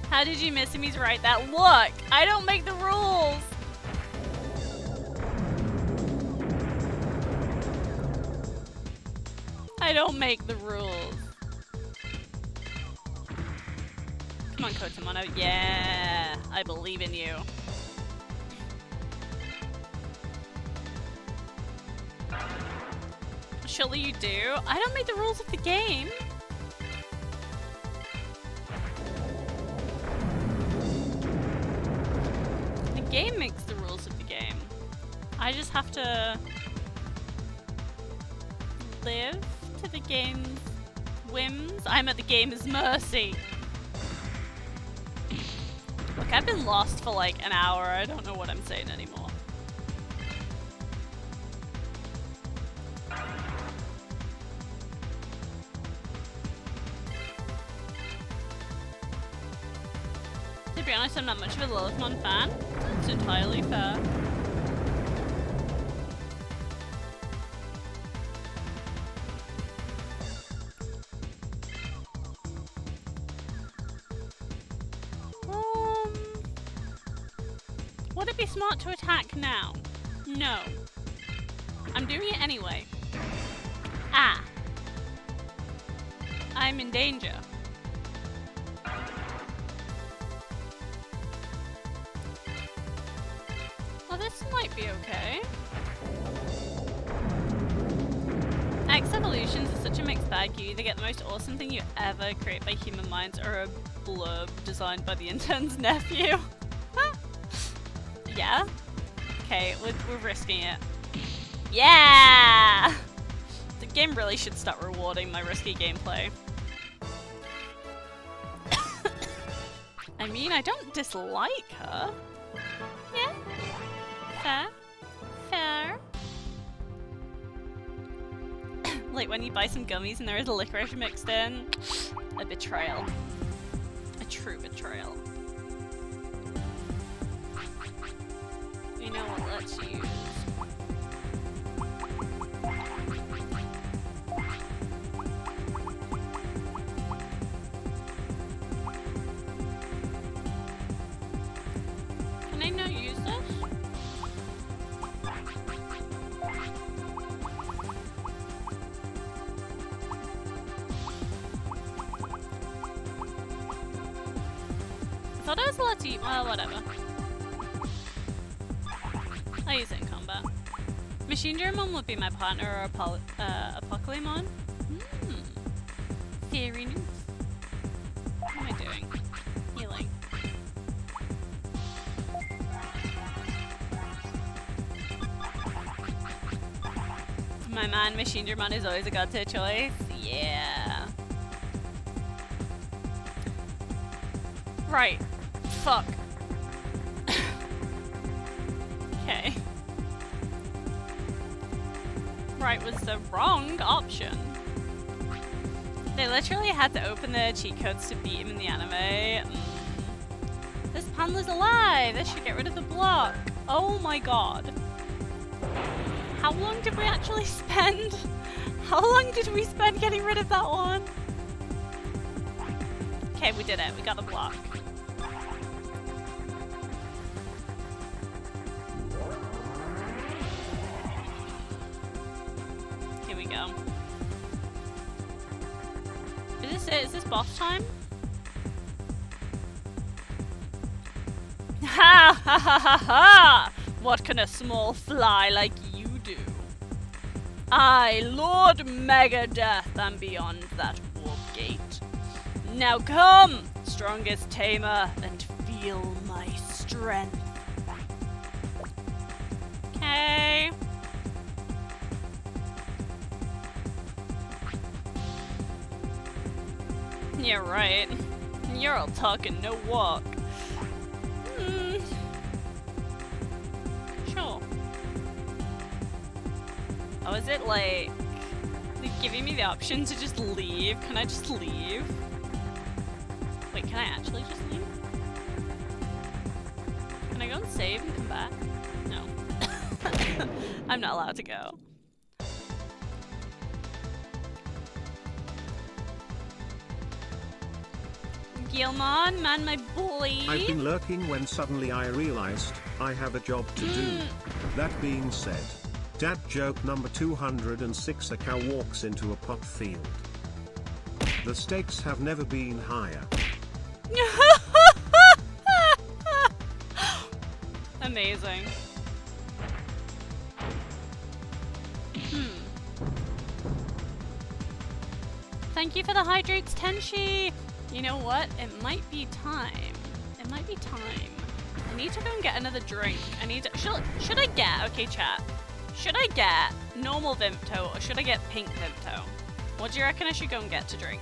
How did you miss him? He's right. That look! I don't make the rules! I don't make the rules. Come on, Kotamono. Yeah! I believe in you. Surely you do. I don't make the rules of the game. The game makes the rules of the game. I just have to live to the game's whims. I'm at the game's mercy. Look, I've been lost for like an hour. I don't know what I'm saying anymore. To be honest, I'm not much of a Lilithmon fan. It's entirely fair. Would it be smart to attack now? No. I'm doing it anyway. Ah. I'm in danger. Well, this might be okay. X evolutions are such a mixed bag. You either get the most awesome thing you ever create by human minds or a blurb designed by the intern's nephew. Yeah? Okay, we're risking it. Yeah! The game really should start rewarding my risky gameplay. I mean, I don't dislike her. Yeah. Fair. Fair. Like when you buy some gummies and there is a licorice mixed in. A betrayal. A true betrayal. You know what, let's use... Can I not use this? I thought I was allowed to eat. Well, whatever. I'll use it in combat. Machine German would be my partner or a Pokemon. Theory news. What am I doing? Healing. My man, Machine German is always a god-tier choice. Yeah. Right. Fuck. Okay. Right was the wrong option. They literally had to open their cheat codes to beat him in the anime. This panda's alive! This should get rid of the block. Oh my god. How long did we actually spend? How long did we spend getting rid of that one? Okay, we did it. We got the block. Here we go. Is this it? Is this boss time? Ha ha ha ha ha! What can a small fly like you do? I, Lord Megadeth, am beyond that warp gate. Now come, strongest tamer, and feel my strength. Okay. Yeah, right. You're all talk and no walk. Sure. Oh, is it like giving me the option to just leave? Can I just leave? Wait, can I actually just leave? Can I go and save and come back? No. I'm not allowed to go. Gilmon, man, my boy. I've been lurking when suddenly I realized I have a job to do. That being said, dad joke number 206: a cow walks into a pot field. The stakes have never been higher. Amazing. Thank you for the hydrates, Tenshi. You know what? It might be time. It might be time. I need to go and get another drink. I need to... Should I get... Okay, chat. Should I get normal Vimto or should I get pink Vimto? What do you reckon I should go and get to drink?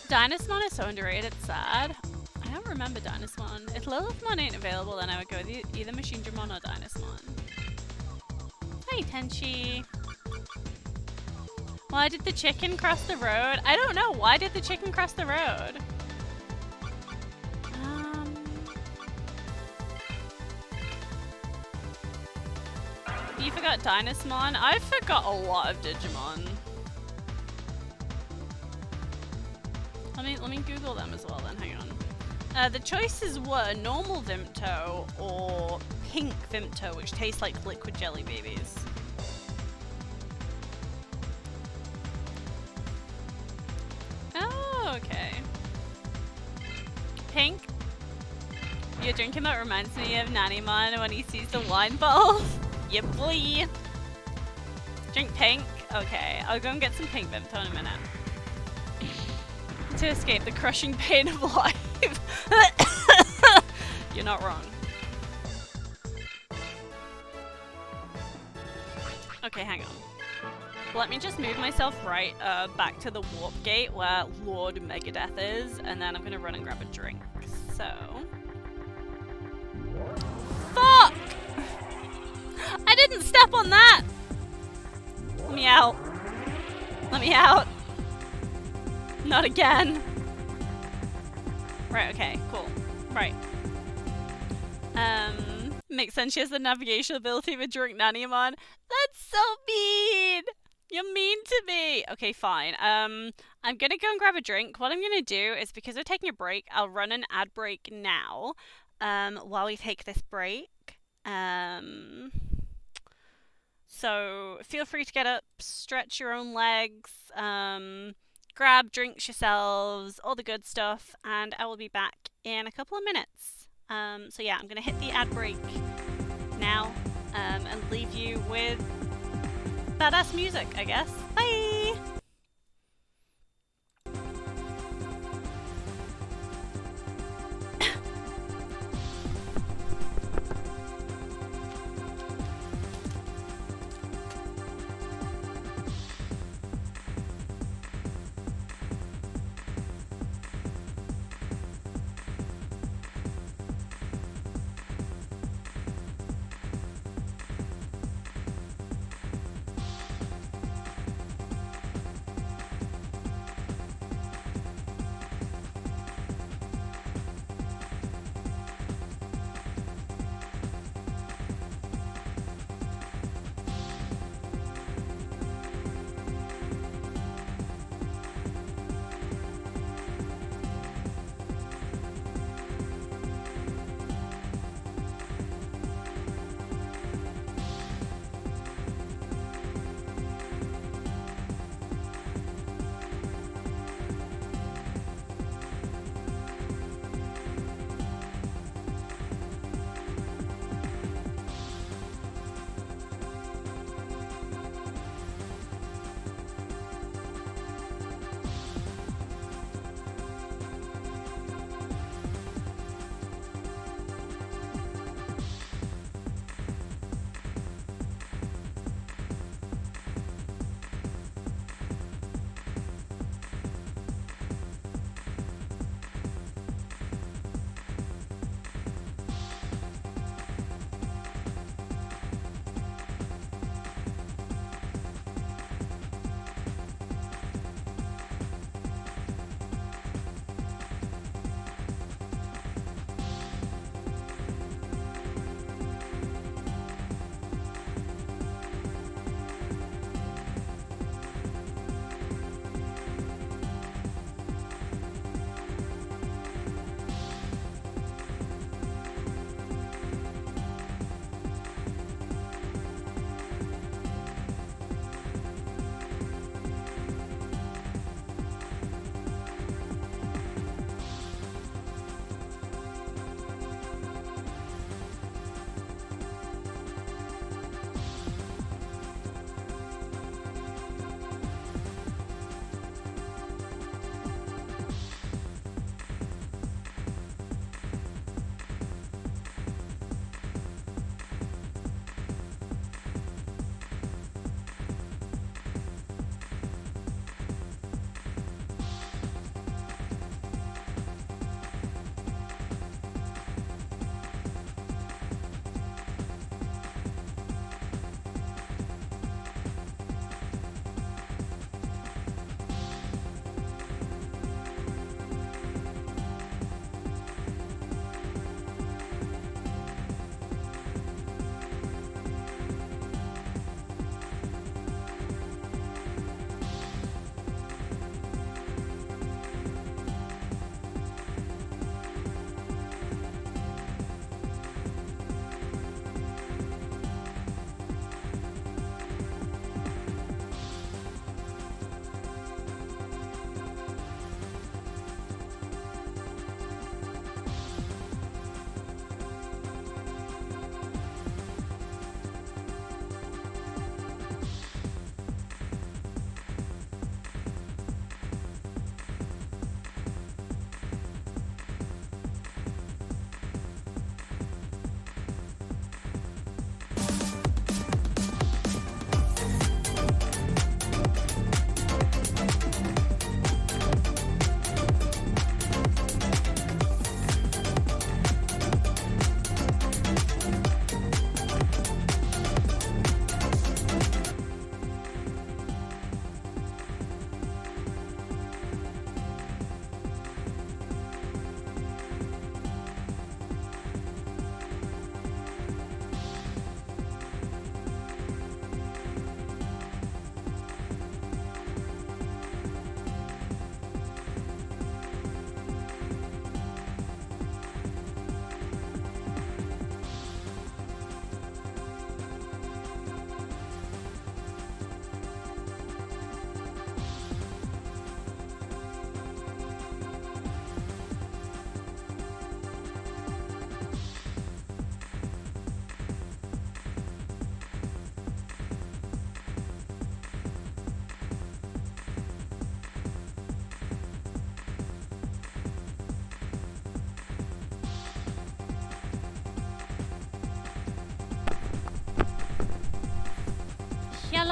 Dynasmon is so underrated, it's sad. I don't remember Dynasmon. If Lilithmon ain't available, then I would go with either Machinedramon or Dynasmon. Hey, Tenchi. Why did the chicken cross the road? I don't know. Why did the chicken cross the road? You forgot Dynasmon? I forgot a lot of Digimon. Let me Google them as well then, hang on. The choices were normal Vimto or pink Vimto, which tastes like liquid jelly babies. Okay. Pink. You're drinking that reminds me of Nanimon when he sees the wine bottle. Yeah, boy. Drink pink. Okay, I'll go and get some pink Vimto in a minute. To escape the crushing pain of life. You're not wrong. Okay, hang on. Let me just move myself right back to the warp gate where Lord Megadeth is, and then I'm gonna run and grab a drink. So... Fuck! I didn't step on that! Let me out. Let me out. Not again. Right, okay, cool. Right. Makes sense she has the navigation ability of a drunk Nannyamon. That's so mean! You're mean to me! Okay, fine. I'm gonna go and grab a drink. What I'm gonna do is, because we're taking a break, I'll run an ad break now, while we take this break. So feel free to get up, stretch your own legs, grab drinks yourselves, all the good stuff, and I will be back in a couple of minutes. So yeah, I'm gonna hit the ad break now, and leave you with badass music, I guess. Bye!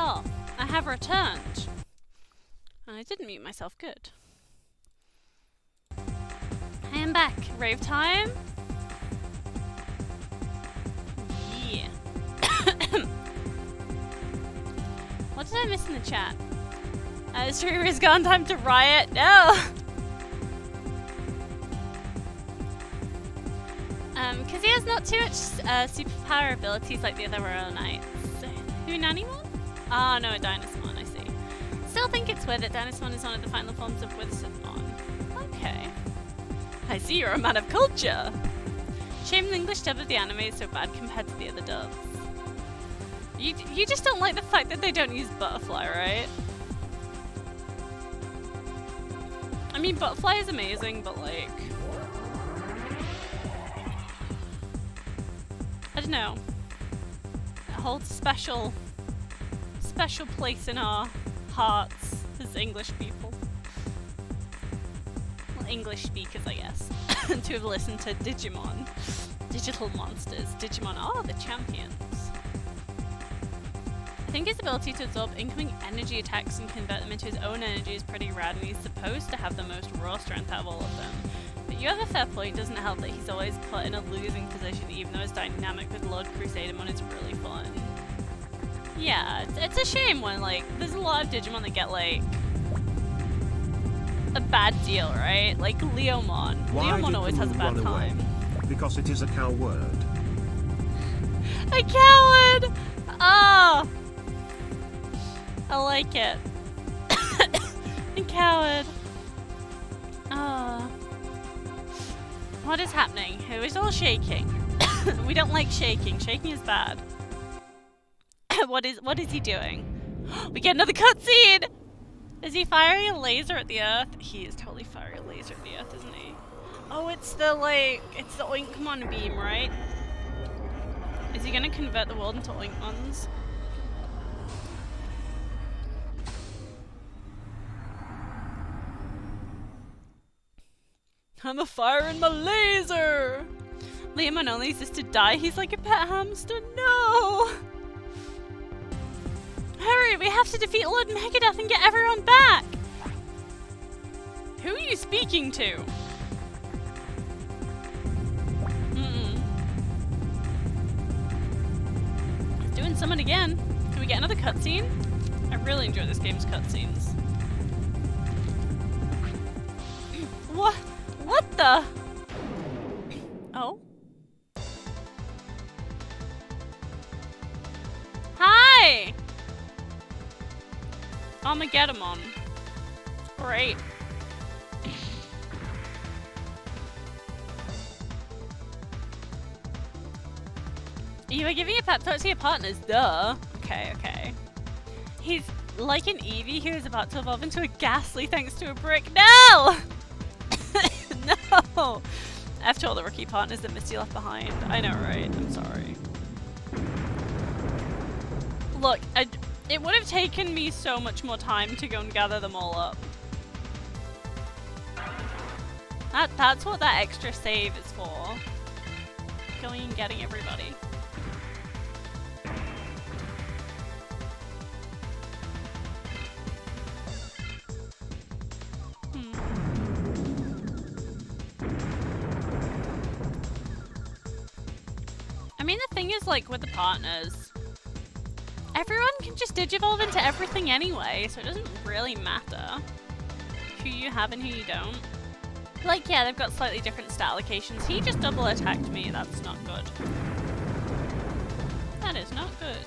Hello, I have returned. And I didn't mute myself, good. I am back. Rave time? Yeah. What did I miss in the chat? Streamer is gone, time to riot. No! Because he has not too much superpower abilities like the other Royal Knights. Who, Nanimon? Ah, no, a Dynasmon, I see. Still think it's weird that Dynasmon is one of the final forms of Withersmon. Okay. I see you're a man of culture! Shame the English dub of the anime is so bad compared to the other dubs. You just don't like the fact that they don't use Butterfly, right? I mean, Butterfly is amazing, but like... I don't know. It holds a special place in our hearts as English people. Well, English speakers, I guess. To have listened to Digimon. Digital monsters. Digimon are the champions. I think his ability to absorb incoming energy attacks and convert them into his own energy is pretty rad, and he's supposed to have the most raw strength out of all of them. But you have a fair point, doesn't help that he's always put in a losing position, even though his dynamic with Lord Crusademon is really fun. Yeah, it's a shame when, like, there's a lot of Digimon that get, like, a bad deal, right? Like Leomon. Leomon always has a bad time. Because it is a cow word. A coward! Oh! I like it. A coward. Oh. What is happening? It was all shaking. We don't like shaking. Shaking is bad. What is he doing? We get another cutscene! Is he firing a laser at the earth? He is totally firing a laser at the earth, isn't he? Oh, it's the Oinkmon beam, right? Is he gonna convert the world into Oinkmons? I'm a firing my laser! Leomon only exists to die. He's like a pet hamster. No! Hurry, we have to defeat Lord Megadeath and get everyone back! Who are you speaking to? He's doing something again. Can we get another cutscene? I really enjoy this game's cutscenes. What? What the? Oh? Hi! Armageddon. Great. You were giving a pep talk to your partners, duh. Okay, okay. He's like an Eevee who is about to evolve into a Ghastly thanks to a brick. No! No! After all the rookie partners that Misty left behind. I know, right? I'm sorry. Look, it would have taken me so much more time to go and gather them all up. That's what that extra save is for. Going and getting everybody. I mean, the thing is, like, with the partners, everyone can just digivolve into everything anyway, so it doesn't really matter who you have and who you don't. Like, yeah, they've got slightly different stat allocations. He just double attacked me. That's not good. That is not good.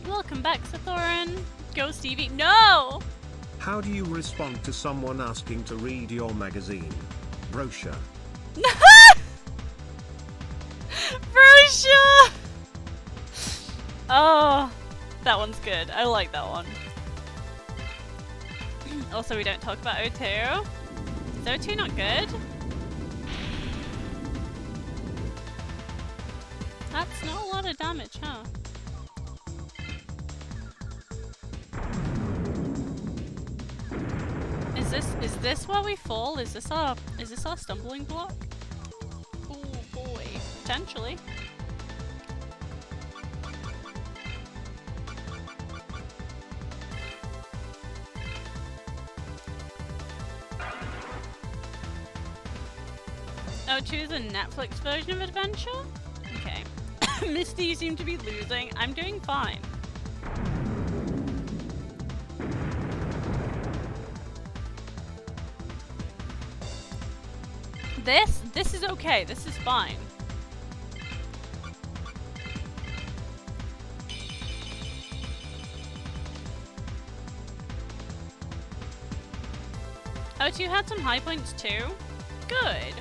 Welcome back, Sathoran. Go, Stevie. No! How do you respond to someone asking to read your magazine brochure? Brochure! Oh, that one's good. I like that one. Also, we don't talk about O2. Is O2 not good? That's not a lot of damage, huh? this where we fall? Is this our stumbling block? Oh boy, potentially. Oh, choose a Netflix version of Adventure? Okay. Misty, you seem to be losing. I'm doing fine. This is okay. This is fine. Oh, so you had some high points too? Good.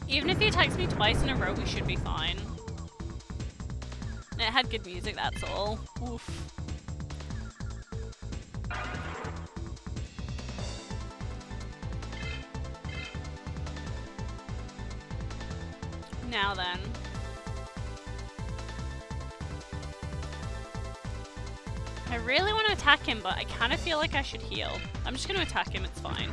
Even if he attacks me twice in a row, we should be fine. It had good music, that's all. Oof. Now then. I really want to attack him, but I kind of feel like I should heal. I'm just going to attack him, it's fine.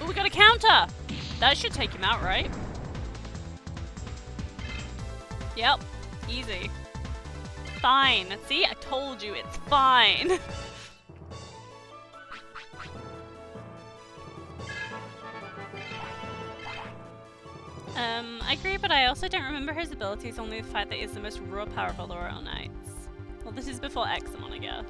Oh, we got a counter! That should take him out, right? Yep. Easy. Fine. See? I told you, it's fine. I agree, but I also don't remember his abilities, only the fact that he's the most raw powerful of the Royal Knights. Well, this is before Examon, I guess.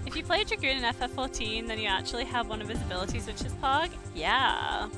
If you play Dragoon in FF14, then you actually have one of his abilities, which is Pog? Yeah.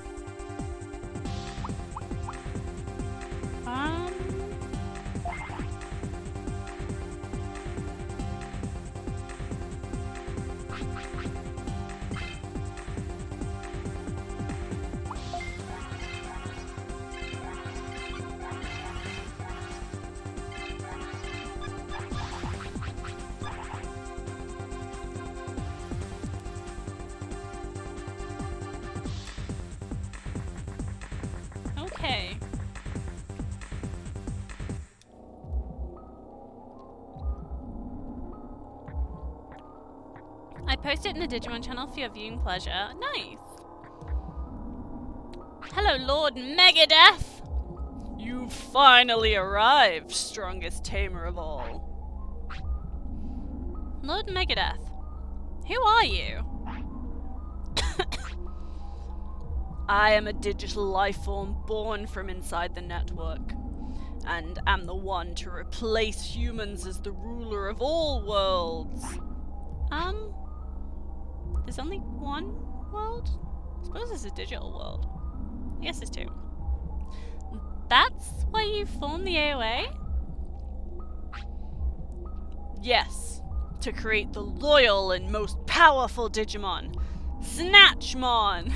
Okay. I post it in the Digimon channel for your viewing pleasure. Nice. Hello, Lord Megadeth. You finally arrived, strongest tamer of all. Lord Megadeth, who are you? I am a digital life form born from inside the network, and am the one to replace humans as the ruler of all worlds. There's only one world? I suppose there's a digital world. I guess there's two. That's why you formed the AOA? Yes, to create the loyal and most powerful Digimon, Snatchmon!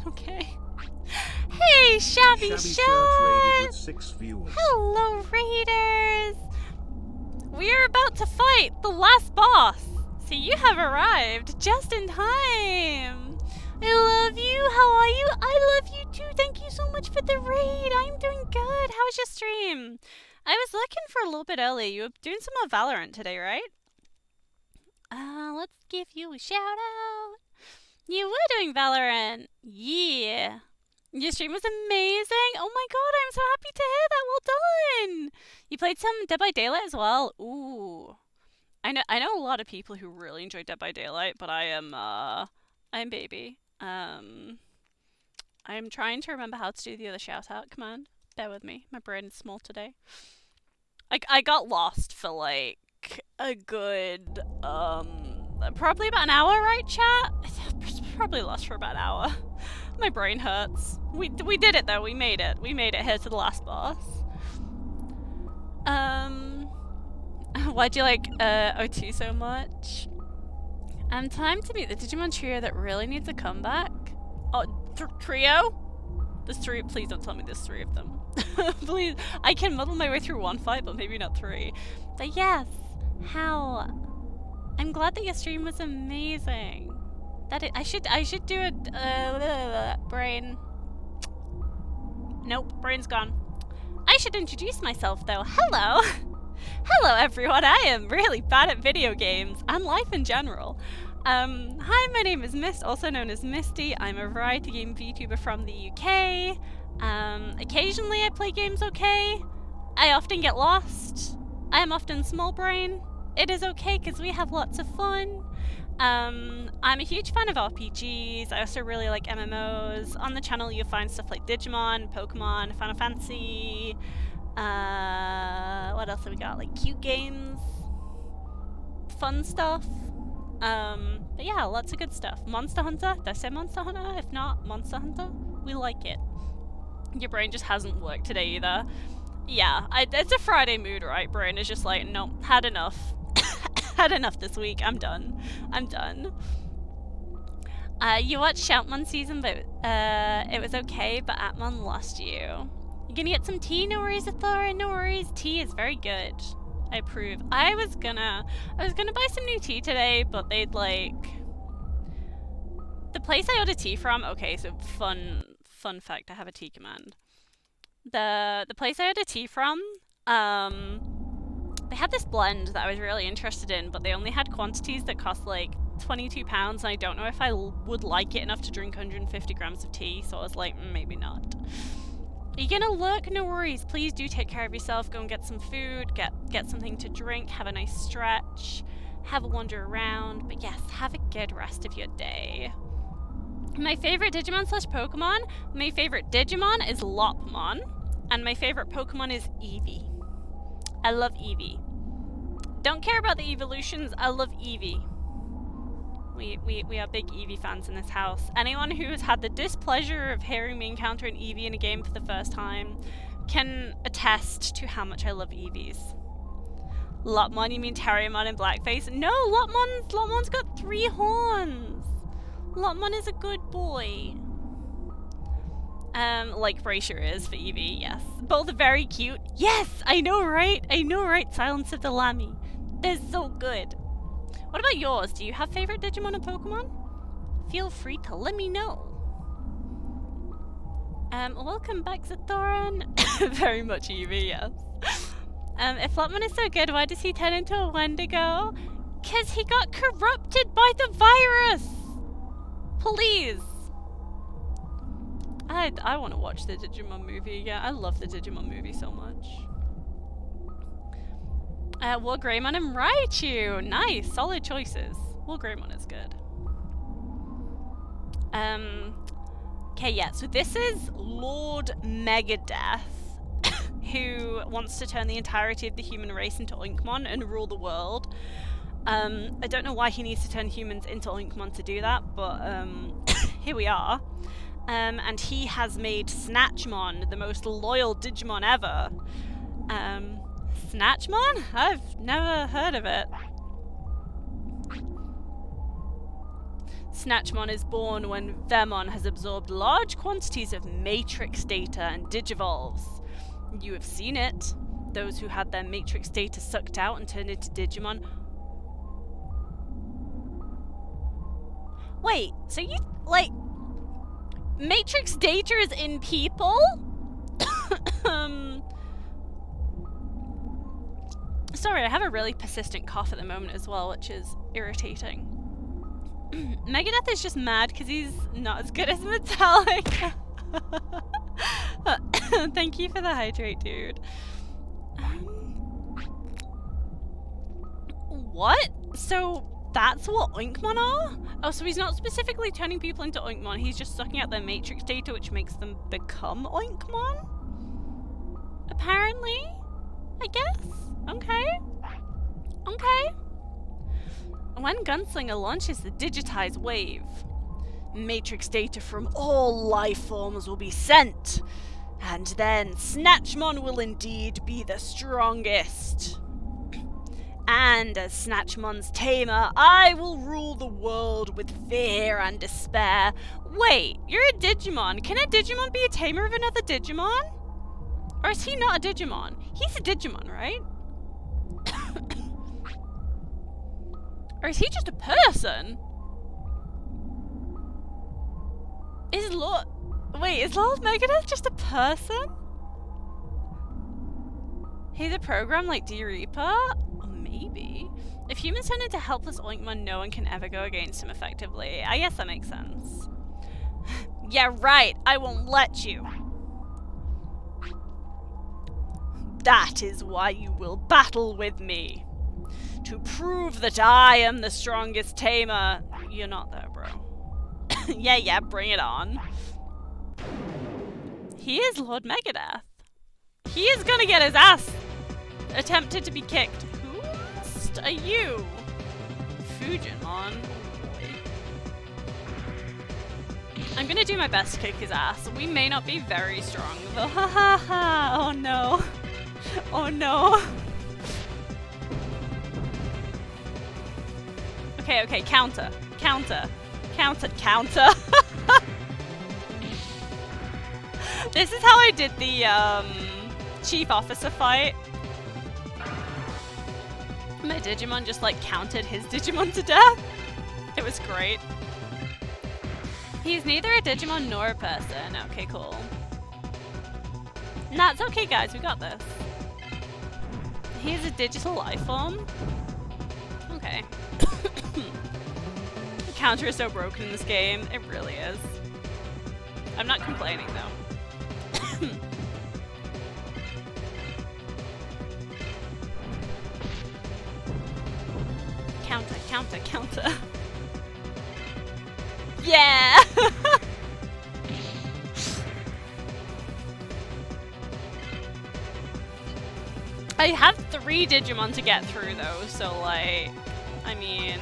Okay. Hey, Shabby Shot! With 6 viewers. Hello, Raiders! We are about to fight the last boss, so you have arrived just in time. I love you. How are you? I love you too. Thank you so much for the raid. I'm doing good. How was your stream? I was looking for a little bit early. You were doing some more Valorant today, right? Let's give you a shout out. You were doing Valorant. Yeah. Your stream was amazing. Oh my god, I'm so happy to hear that. Well done. You played some Dead by Daylight as well. Ooh. I know a lot of people who really enjoy Dead by Daylight, but I'm baby. I'm trying to remember how to do the other shout out command. Bear with me. My brain is small today. I got lost for like a good probably about an hour, right, chat? Probably lost for about an hour. My brain hurts. We did it though. We made it. We made it here to the last boss. Why do you like O2 so much? Time to meet the Digimon trio that really needs a comeback. Oh, trio? There's three. Please don't tell me there's three of them. Please. I can muddle my way through one fight, but maybe not three. But yes, how? I'm glad that your stream was amazing. I should do a brain. Nope, brain's gone. I should introduce myself though. Hello! Hello everyone, I am really bad at video games, and life in general. Hi, my name is Mist, also known as Misty. I'm a variety game VTuber from the UK. Occasionally I play games okay. I often get lost. I am often small brain. It is okay because we have lots of fun. I'm a huge fan of RPGs. I also really like MMOs. On the channel you'll find stuff like Digimon, Pokemon, Final Fantasy. What else have we got? Like cute games, fun stuff. But yeah, lots of good stuff. Monster Hunter. Did I say Monster Hunter? If not, Monster Hunter. We like it. Your brain just hasn't worked today either. Yeah, it's a Friday mood, right? Brain is just like, nope, had enough. Had enough this week. I'm done. I'm done. You watched Shoutmon season, but it was okay, but Atmon lost you. You're gonna get some tea? No worries, Athora. No worries. Tea is very good. I approve. I was gonna buy some new tea today, but they'd like the place I ordered tea from. Okay, so fun fact. I have a tea command. The place I ordered tea from, they had this blend that I was really interested in, but they only had quantities that cost like £22, and I don't know if I would like it enough to drink 150 grams of tea, so I was like, maybe not. Are you gonna look? No worries. Please do take care of yourself. Go and get some food, get something to drink, have a nice stretch, have a wander around. But yes, have a good rest of your day. My favorite Digimon / Pokemon? My favorite Digimon is Lopmon, and my favorite Pokemon is Eevee. I love Eevee. Don't care about the evolutions, I love Eevee. We are big Eevee fans in this house. Anyone who has had the displeasure of hearing me encounter an Eevee in a game for the first time can attest to how much I love Eevees. Lopmon, you mean Terriermon in blackface? No, Lopmon's got 3 horns. Lopmon is a good boy. Like Braysher is for Eevee, yes. Both very cute. Yes, I know, right? I know, right? Silence of the Lammy. They're so good. What about yours? Do you have favorite Digimon and Pokemon? Feel free to let me know. Welcome back, Zathoran. Very much Eevee, yes. If Lopmon is so good, why does he turn into a Wendigo? 'Cause he got corrupted by the virus! Please! I want to watch the Digimon movie. Yeah, I love the Digimon movie so much. War Greymon and Raichu! Nice! Solid choices. War Greymon is good. Okay, yeah, so this is Lord Megadeth, who wants to turn the entirety of the human race into Oinkmon and rule the world. I don't know why he needs to turn humans into Oinkmon to do that, but here we are. And he has made Snatchmon the most loyal Digimon ever. Snatchmon? I've never heard of it. Snatchmon is born when Vemon has absorbed large quantities of Matrix data and digivolves. You have seen it. Those who had their Matrix data sucked out and turned into Digimon. Wait, so you, like, Matrix data is in people? Sorry, I have a really persistent cough at the moment as well, which is irritating. Megadeth is just mad because he's not as good as Metallic. Thank you for the hydrate, dude. What? So that's what Oinkmon are? Oh, so he's not specifically turning people into Oinkmon, he's just sucking out their Matrix data, which makes them become Oinkmon? Apparently? I guess? Okay. Okay. When Gunslinger launches the digitized wave, Matrix data from all life forms will be sent, and then Snatchmon will indeed be the strongest. And as Snatchmon's tamer, I will rule the world with fear and despair. Wait, you're a Digimon. Can a Digimon be a tamer of another Digimon? Or is he not a Digimon? He's a Digimon, right? Or is he just a person? Is Lord Megadeth just a person? He's a program like D-Reaper? Maybe. If humans turn into helpless Oinkmon, no one can ever go against him effectively. I guess that makes sense. Yeah, right. I won't let you. That is why you will battle with me. To prove that I am the strongest tamer. You're not there, bro. Yeah, bring it on. He is Lord Megadeth. He is gonna get his ass attempted to be kicked. Who are you? Fujinmon. I'm gonna do my best to kick his ass. We may not be very strong though. Ha ha ha. Oh no. Oh no. Okay, counter. This is how I did the chief officer fight. My Digimon just like counted his Digimon to death. It was great. He's neither a Digimon nor a person. Okay, cool. Nah, it's okay guys, we got this. He is a digital life form. Okay. The counter is so broken in this game. It really is. I'm not complaining though. Counter. Yeah! I have 3 Digimon to get through though, so like, I mean...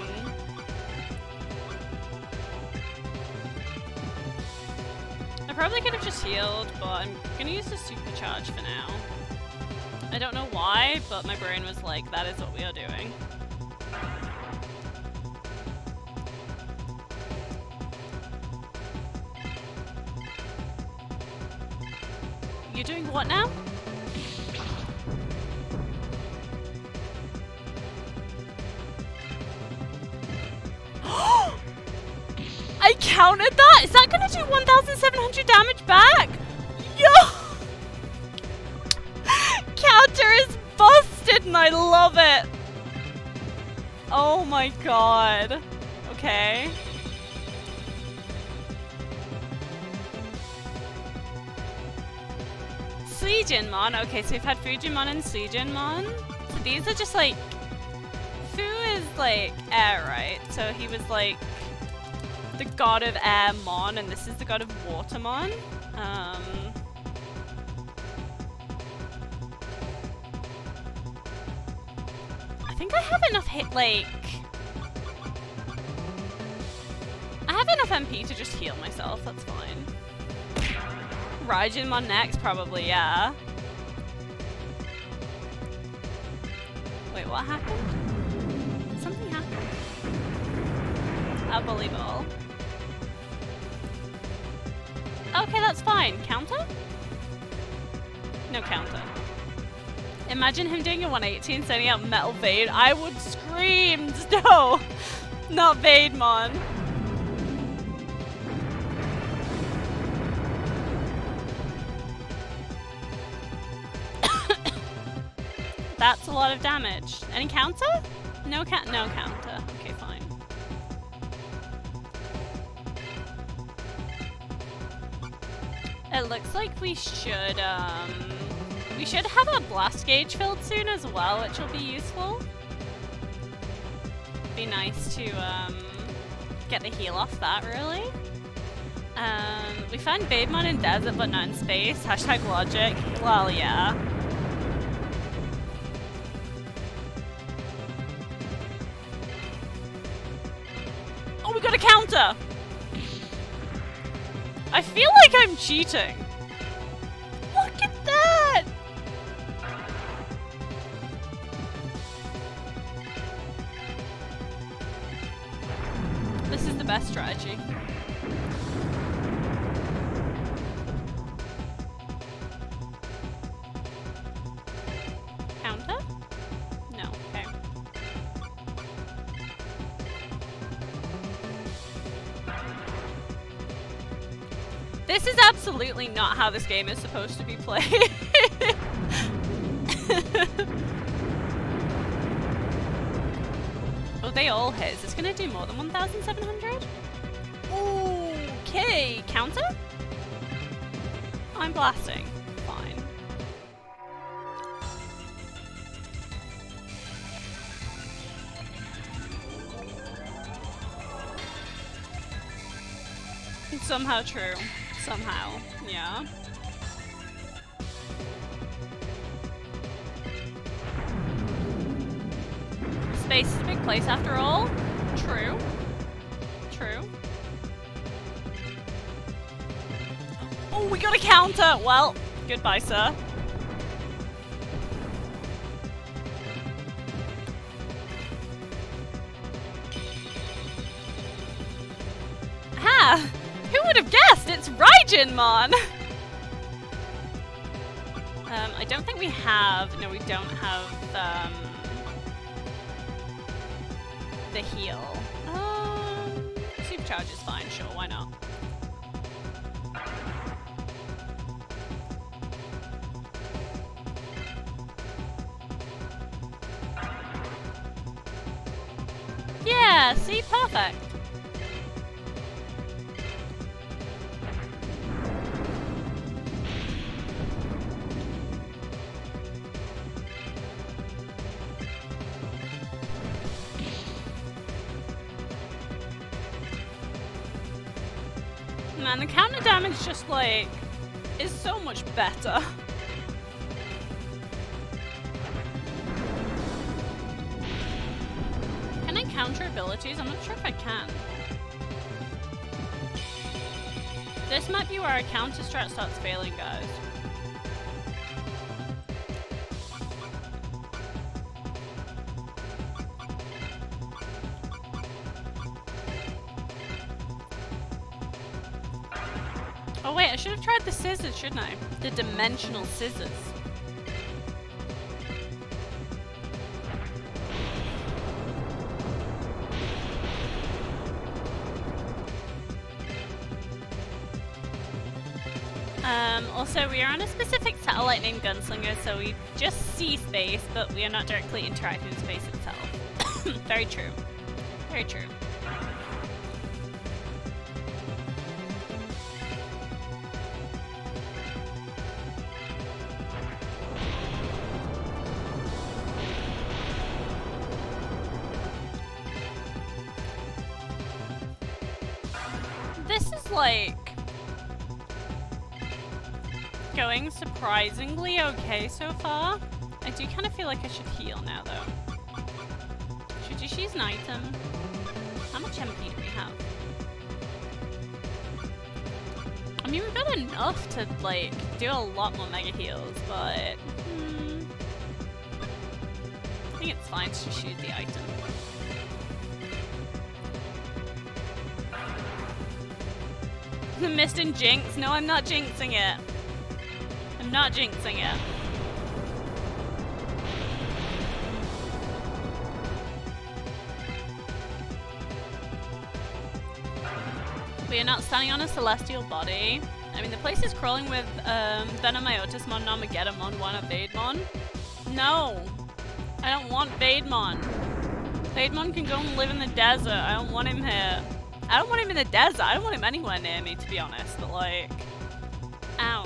I probably could have just healed, but I'm gonna use the supercharge for now. I don't know why, but my brain was like, that is what we are doing. You're doing what now? I counted that! Is that gonna do 1,700 damage back? Yo! Counter is busted and I love it! Oh my god. Okay. Suijinmon. Okay, so we've had Fujinmon and Suijinmon. So these are just like... Fu is like air, right? So he was like the god of air mon, and this is the god of watermon. I think I have enough I have enough MP to just heal myself, that's fine. Raijinmon next, probably, yeah. Wait, what happened? Something happened. Unbelievable. Okay, that's fine. Counter? No counter. Imagine him doing a 180 and sending out Metal Vade. I would scream! No! Not Vademon. That's a lot of damage. Any counter? No counter. Okay, fine. It looks like we should have a blast gauge filled soon as well, which will be useful. Be nice to get the heal off that, really. We found Vademon in desert but not in space. Hashtag logic. Well, yeah. Oh, we got a counter! I feel like I'm cheating. Look at that! best strategy. Counter? No, okay. This is absolutely not how this game is supposed to be played. Oh, they all hit. Is this gonna do more than 1,700? Okay, counter? I'm blasting. Fine. It's somehow true. Somehow, yeah. Space is a big place after all. True. True. Oh, we got a counter! Well, goodbye, sir. Ha! Who would have guessed? It's Raijinmon! I don't think we have... No, we don't have, the heal. Supercharge is fine, sure, why not? Yeah, see, perfect. Man, the counter damage just like is so much better. Can I counter abilities? I'm not sure if I can. This might be where our counter strat starts failing, guys. Oh wait, I should have tried the scissors, shouldn't I? The dimensional scissors. Also, we are on a specific satellite named Gunslinger, so we just see space, but we are not directly interacting with space itself. Very true. Very true. This is like going surprisingly okay so far. I do kind of feel like I should heal now though. Should just use an item. How much MP do we have? I mean, we've got enough to like do a lot more mega heals, but I think it's fine to just use the item. The mist and jinx? No, I'm not jinxing it. I'm not jinxing it. We are not standing on a celestial body. I mean, the place is crawling with Venomiotismon, Armageddonmon, one of Vademon. No! I don't want Vademon. Vademon can go and live in the desert. I don't want him here. I don't want him in the desert. I don't want him anywhere near me, to be honest. But like, ow.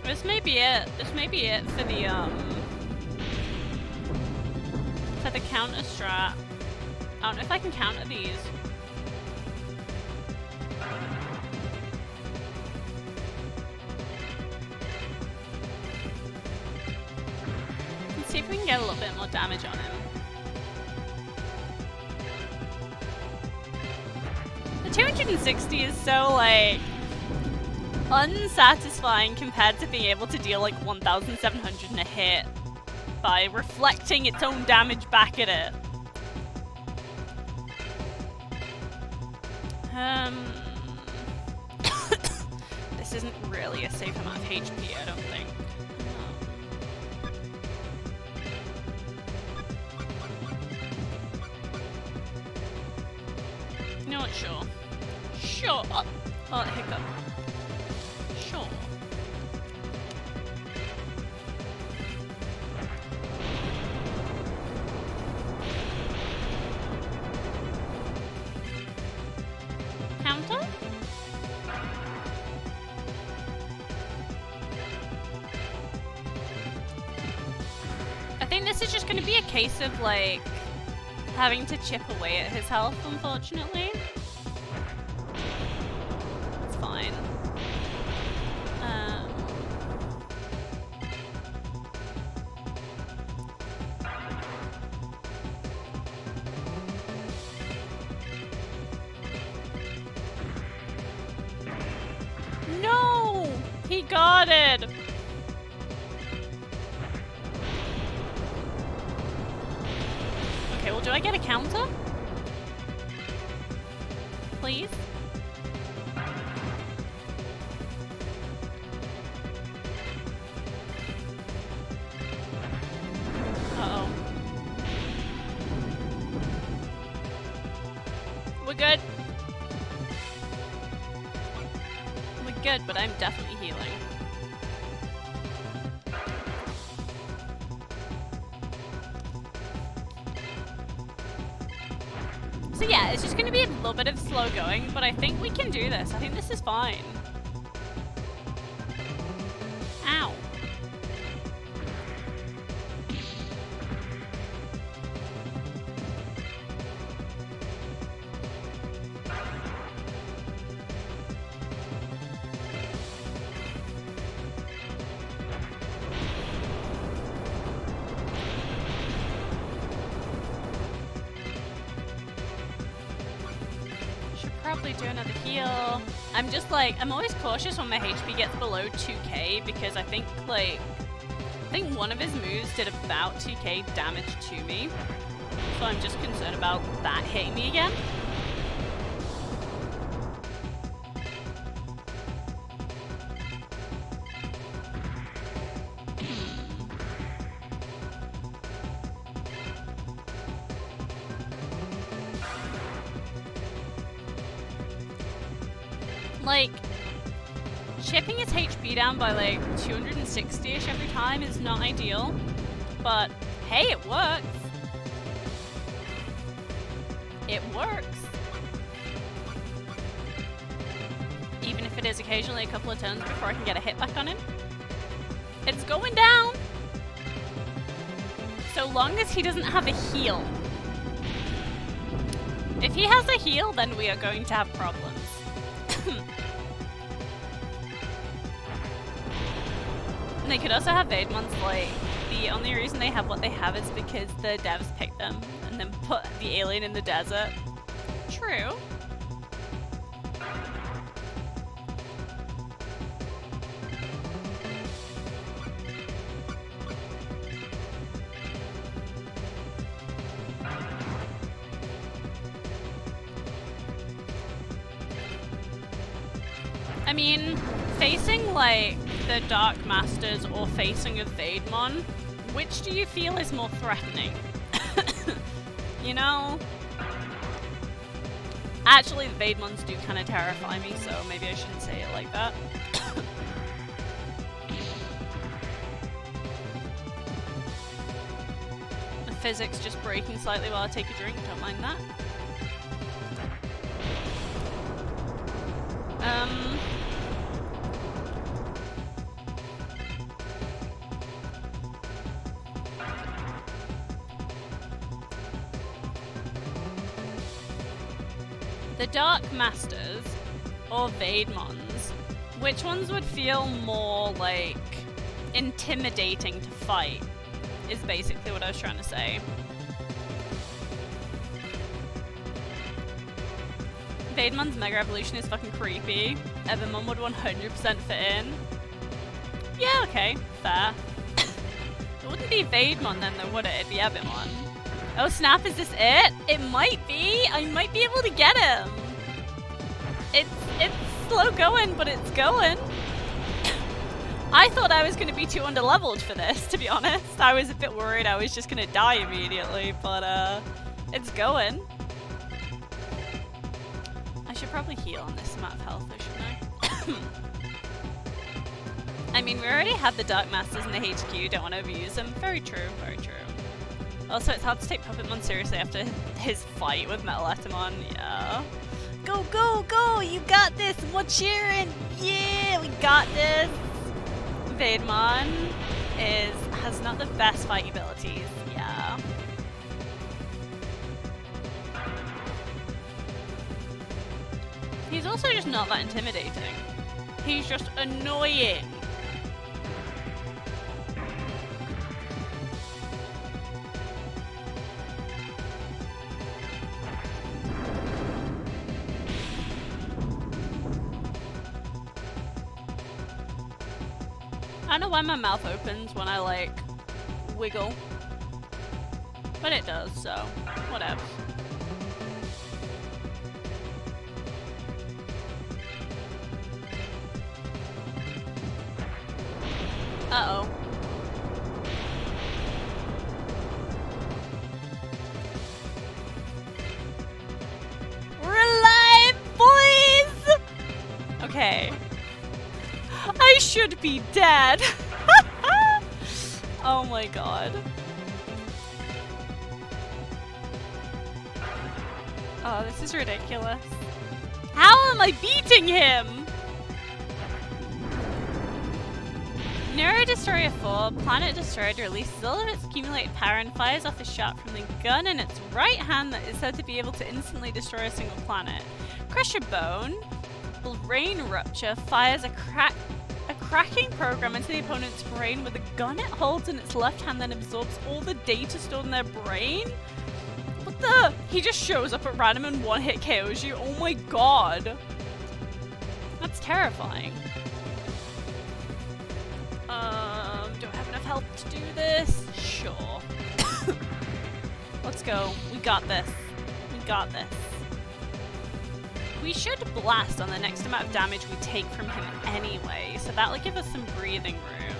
This may be it. This may be it for the counter strat. I don't know if I can counter these. Let's see if we can get a little bit more damage on him. The 260 is so like unsatisfying compared to being able to deal like 1,700 in a hit by reflecting its own damage back at it. This isn't really a safe amount of HP, I don't think. You know what, sure. Sure. Oh, hiccup. Sure. Counter? I think this is just going to be a case of, like, having to chip away at his health, unfortunately. It's fine. No! He got it! Okay, well, do I get a counter? Please? Uh-oh. We're good. We're good, but I'm definitely healing. So yeah, it's just going to be a little bit of slow going, but I think we can do this. I think this is fine. Ow. Probably do another heal. I'm just like, I'm always cautious when my HP gets below 2k because I think one of his moves did about 2k damage to me. So I'm just concerned about that hitting me again. Like, chipping his HP down by like 260-ish every time is not ideal, but hey, it works. It works. Even if it is occasionally a couple of turns before I can get a hit back on him. It's going down! So long as he doesn't have a heal. If he has a heal, then we are going to have problems. And they could also have Vaidmons, like, the only reason they have what they have is because the devs picked them and then put the alien in the desert. True. I mean, facing, like, the Dark Masters or facing a Vaidmon, which do you feel is more threatening? You know? Actually, the Vaidmons do kind of terrify me, so maybe I shouldn't say it like that. The physics just breaking slightly while I take a drink, don't mind that. The Dark Masters or Vaidmons, which ones would feel more like intimidating to fight is basically what I was trying to say. Vademon's Mega Evolution is fucking creepy. Evermon would 100% fit in. Yeah, okay, fair. It wouldn't be Vademon then though, would it? It'd be Evermon. Oh snap, is this it? It might be. I might be able to get him. It's slow going, but it's going. I thought I was going to be too underleveled for this, to be honest. I was a bit worried I was just going to die immediately, but it's going. I should probably heal on this amount of health, though, shouldn't I? I mean, we already had the Dark Masters in the HQ, don't want to overuse them. Very true, very true. Also, it's hard to take Puppetmon seriously after his fight with Metaletamon, yeah. Go, go, go! You got this! We're cheering! Yeah, we got this! Vademon has not the best fight abilities, yeah. He's also just not that intimidating. He's just annoying. I don't know why my mouth opens when I, like, wiggle. But it does, so whatever. Uh-oh. We're alive, boys! Okay. I should be dead. Oh my god. Oh, this is ridiculous. How am I beating him? Neuro Destroyer 4, Planet Destroyed releases all of its accumulated power and fires off a shot from the gun in its right hand that is said to be able to instantly destroy a single planet. Crusher Bone, Brain Rupture, fires a cracking program into the opponent's brain with a gun it holds in its left hand, then absorbs all the data stored in their brain? What the? He just shows up at random and one-hit KOs you? Oh my god. That's terrifying. Do I have enough health to do this? Sure. Let's go. We got this. We got this. We should blast on the next amount of damage we take from him anyway, so that'll give us some breathing room.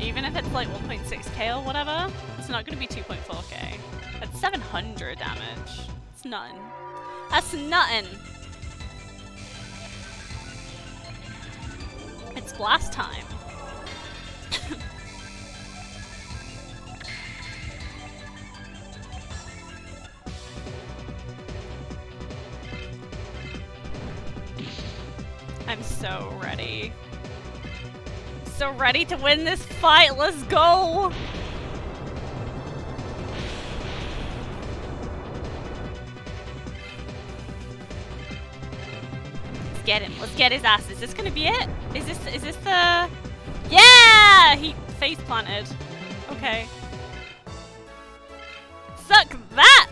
Even if it's like 1.6k or whatever, it's not going to be 2.4k. That's 700 damage. It's nothing. That's nothing. It's blast time. I'm so ready. So ready to win this fight. Let's go. Let's get him. Let's get his ass. Is this gonna be it? Is this the... Yeah! He face planted. Okay. Suck that!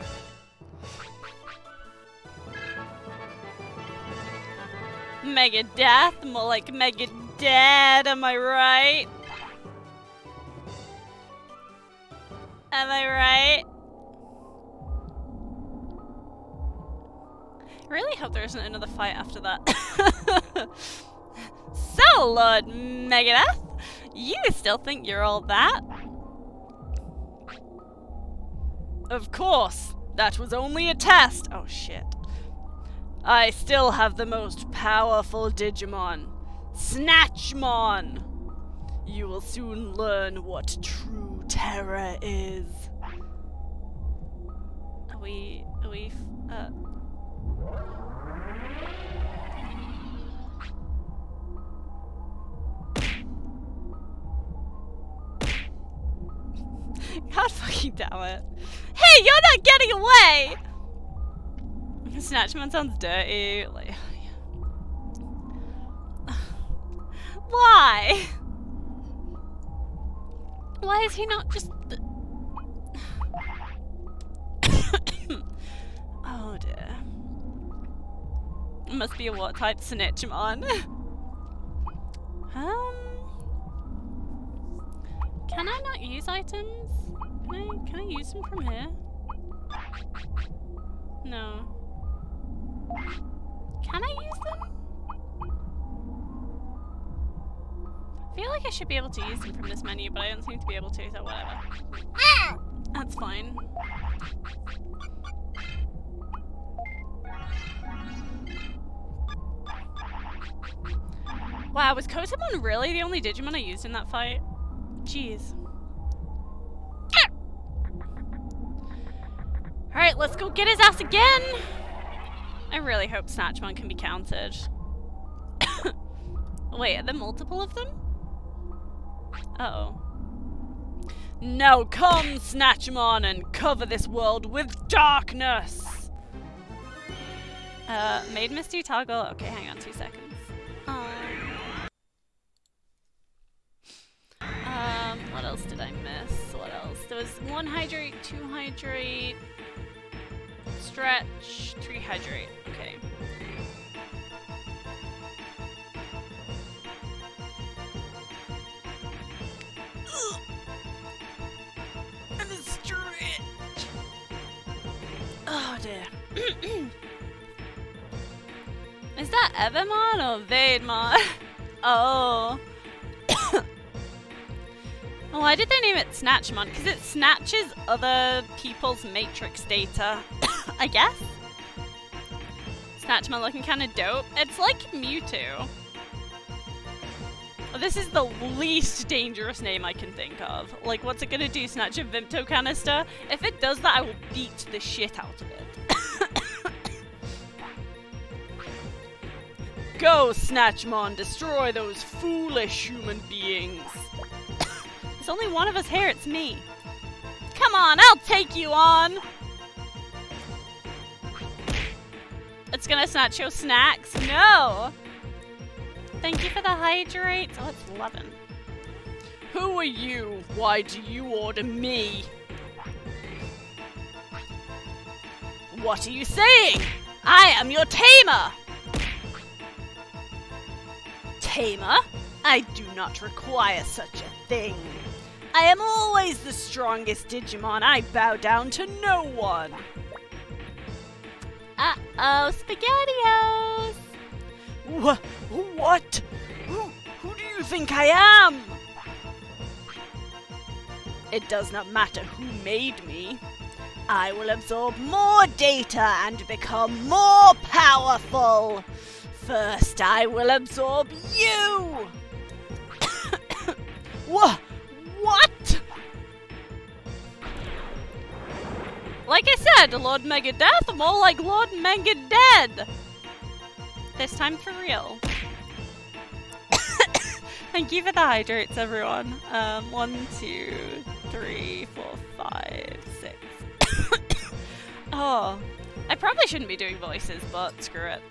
Mega death, more like mega dead, am I right? Am I right? I really hope there isn't another fight after that. So, Lord Megadeth, you still think you're all that? Of course, that was only a test. Oh shit. I still have the most powerful Digimon, Snatchmon. You will soon learn what true terror is. God fucking damn it. Hey, you're not getting away! Snatchman sounds dirty. Like, why? Why is he not just... must be a what type Snitchmon. Can I not use items? Can I use them from here? No. Can I use them? I feel like I should be able to use them from this menu, but I don't seem to be able to, so whatever. That's fine. Wow, was Kotamon really the only Digimon I used in that fight? Jeez. Alright, let's go get his ass again! I really hope Snatchmon can be counted. Wait, are there multiple of them? Uh-oh. Now come, Snatchmon, and cover this world with darkness! Made Misty toggle? Okay, hang on 2 seconds. What else did I miss? What else? There was 1 hydrate, 2 hydrate, stretch, 3 hydrate. Okay. And a stretch! Oh dear. Is that Evermon or Vademon? Oh. Why did they name it Snatchmon? Because it snatches other people's matrix data, I guess? Snatchmon looking kind of dope. It's like Mewtwo. This is the least dangerous name I can think of. Like, what's it gonna do? Snatch a Vimto canister? If it does that, I will beat the shit out of it. Go, Snatchmon! Destroy those foolish human beings! There's only one of us here, it's me. Come on, I'll take you on! It's gonna snatch your snacks? No! Thank you for the hydrate. Oh, it's 11. Who are you? Why do you order me? What are you saying? I am your tamer! Tamer? I do not require such a thing. I am always the strongest Digimon. I bow down to no one. Uh-oh, SpaghettiOs! What? Who do you think I am? It does not matter who made me. I will absorb more data and become more powerful. First, I will absorb you. What? Like I said, Lord Megadeath, more like Lord Megadead. This time for real. Thank you for the hydrates, everyone. 1, 2, 3, 4, 5, 6. Oh, I probably shouldn't be doing voices, but screw it.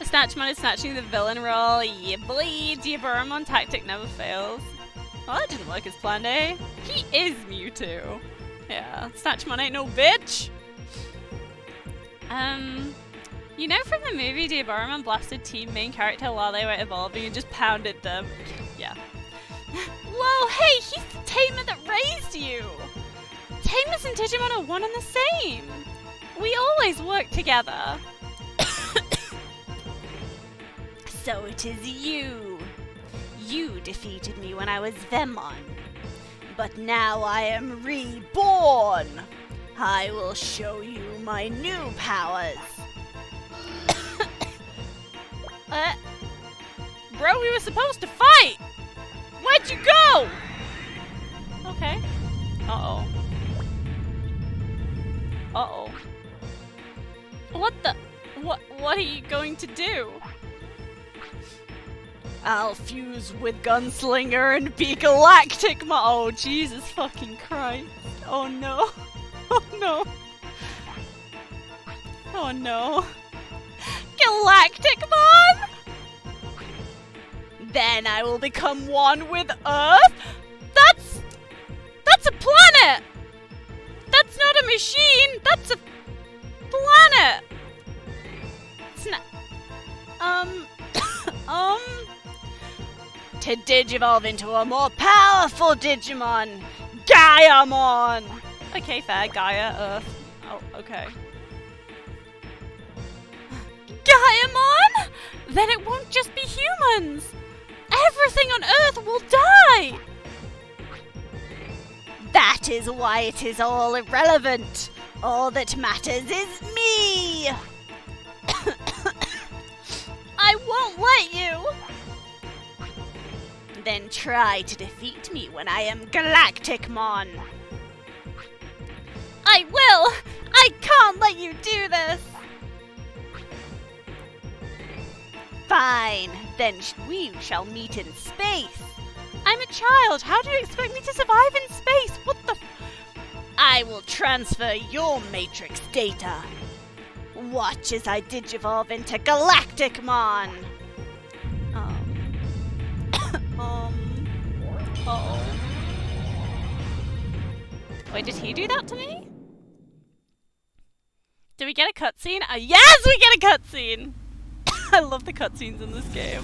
Snatchmon is snatching the villain role. Yeah, bleed. Diaboromon tactic never fails. Well, that didn't work as planned, eh? He is Mewtwo. Yeah, Snatchmon ain't no bitch. You know from the movie, Diaboromon blasted team main character while they were evolving and just pounded them. Yeah. Whoa, hey, he's the tamer that raised you! Tamers and Digimon are one and the same! We always work together. So it is you. You defeated me when I was Vemon. But now I am reborn. I will show you my new powers. Bro, we were supposed to fight! Where'd you go? Okay. Uh-oh. Uh-oh. What are you going to do? I'll fuse with Gunslinger and be Galactic Oh, Jesus fucking Christ. Oh no. Oh no. Oh no. Galacticmon? Then I will become one with Earth? That's machine? That's a planet. It's not. To digivolve into a more powerful Digimon, Gaiamon. Okay, fair. Gaia, Earth. Oh, okay. Gaiamon? Then it won't just be humans. Everything on Earth will die. That is why it is all irrelevant. All that matters is me. I won't let you. Then try to defeat me when I am Galacticmon. I will! I can't let you do this! Fine, then we shall meet in space. I'm a child, how do you expect me to survive in space? What the I will transfer your Matrix data. Watch as I digivolve into Galacticmon. Oh. Wait, did he do that to me? Did we get a cutscene? Yes, we get a cutscene! I love the cutscenes in this game.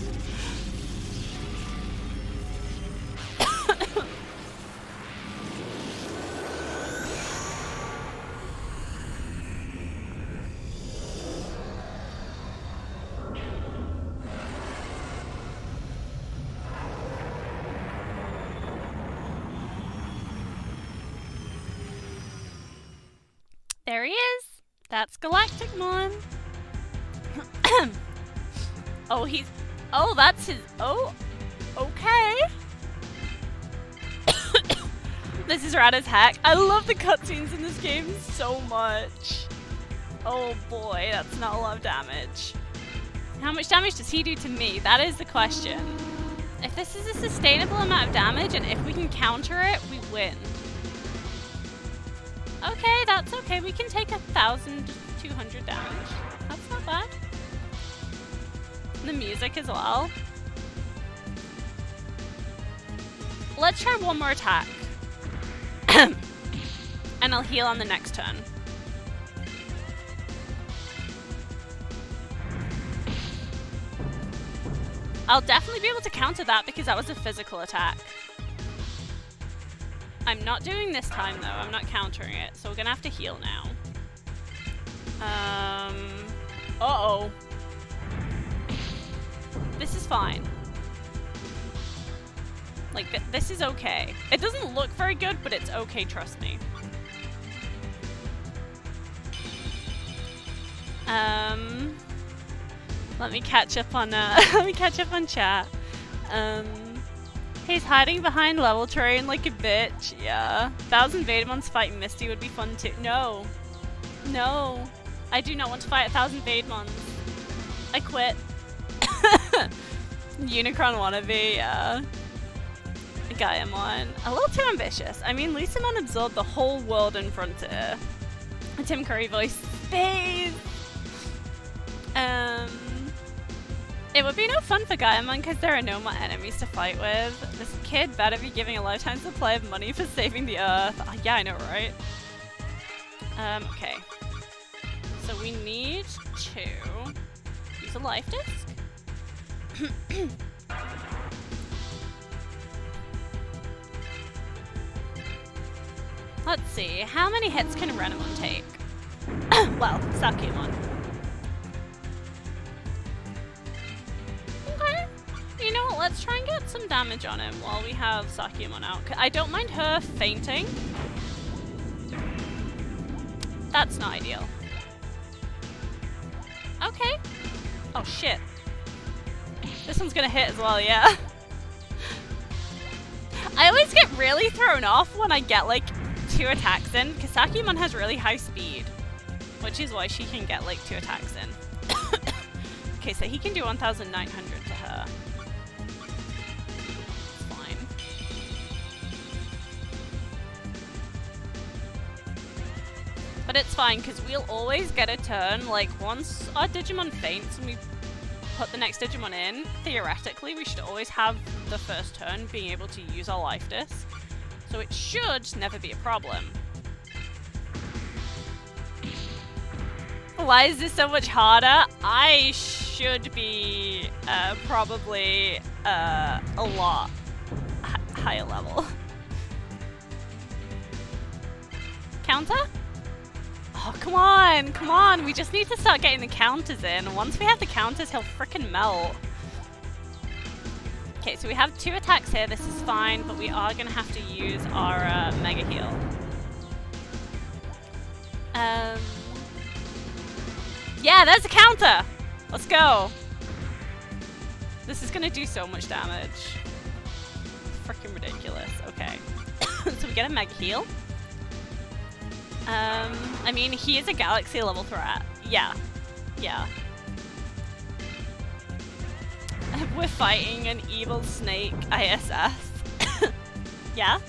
There he is. That's Galacticmon. Oh, oh, that's his. Oh, okay. This is rad as heck. I love the cutscenes in this game so much. Oh boy, that's not a lot of damage. How much damage does he do to me? That is the question. If this is a sustainable amount of damage and if we can counter it, we win. Okay, that's okay. We can take 1,200 damage. That's not bad. And the music as well. Let's try one more attack. And I'll heal on the next turn. I'll definitely be able to counter that because that was a physical attack. I'm not doing this time though, I'm not countering it, so we're gonna have to heal now. Uh-oh. This is fine. Like, this is okay. It doesn't look very good, but it's okay, trust me. Let me catch up on, let me catch up on chat. He's hiding behind level terrain like a bitch. Yeah. 1,000 Vademons fighting Misty would be fun too. No. No. I do not want to fight 1,000 Vademons. I quit. Unicron wannabe, yeah. Gaiamon. A little too ambitious. I mean, Lisamon absorbed the whole world in Frontier. A Tim Curry voice. Space! It would be no fun for Gaiamon because there are no more enemies to fight with. This kid better be giving a lifetime supply of money for saving the Earth. Oh, yeah, I know, right? Okay. So we need to use a life disc. Let's see, how many hits can Renamon take? Well, Sakyamon. Okay. You know what, let's try and get some damage on him while we have Sakyamon out. I don't mind her fainting. That's not ideal. Okay. Oh shit. This one's gonna hit as well, yeah. I always get really thrown off when I get like 2 attacks in, because Sakyamon has really high speed, which is why she can get like 2 attacks in. Okay, so he can do 1,900 to her. It's fine. But it's fine, because we'll always get a turn, like once our Digimon faints and we put the next Digimon in, theoretically we should always have the first turn being able to use our life disc. So it should never be a problem. Why is this so much harder? I should be probably a lot higher level. Counter? Oh, come on, come on. We just need to start getting the counters in. Once we have the counters, he'll frickin' melt. Okay, so we have 2 attacks here. This is fine, but we are going to have to use our Mega Heal. Yeah, there's a counter! Let's go. This is going to do so much damage. Freaking ridiculous. Okay. So we get a Mega Heal. I mean, he is a galaxy level threat. Yeah. Yeah. We're fighting an evil snake ISS. Yeah?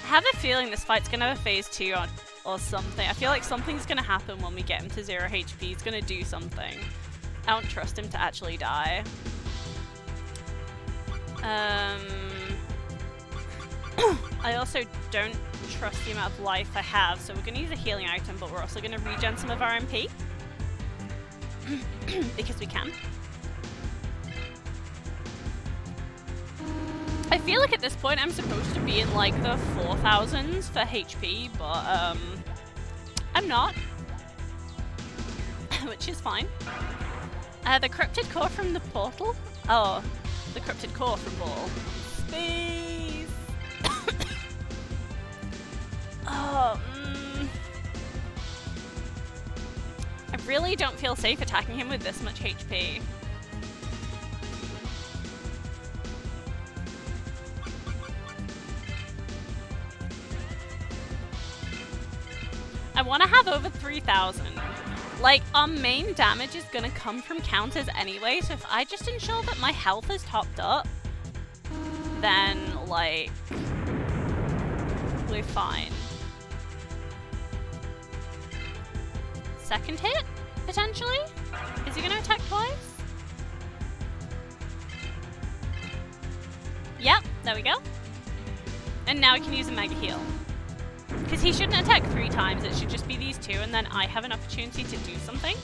I have a feeling this fight's gonna have a phase 2 or something. I feel like something's gonna happen when we get him to 0 HP. He's gonna do something. I don't trust him to actually die. I also don't trust the amount of life I have, so we're going to use a healing item, but we're also going to regen some of our MP. Because we can. I feel like at this point I'm supposed to be in like the 4000s for HP, but I'm not. Which is fine. The cryptid core from the portal? Oh, the cryptid core from Ball. Space! Oh, I really don't feel safe attacking him with this much HP. I want to have over 3000. Like, our main damage is going to come from counters anyway, so if I just ensure that my health is topped up, then, like, we're fine. Second hit, potentially? Is he going to attack twice? Yep, there we go. And now we can use a Mega Heal. Because he shouldn't attack 3 times, it should just be these 2, and then I have an opportunity to do something.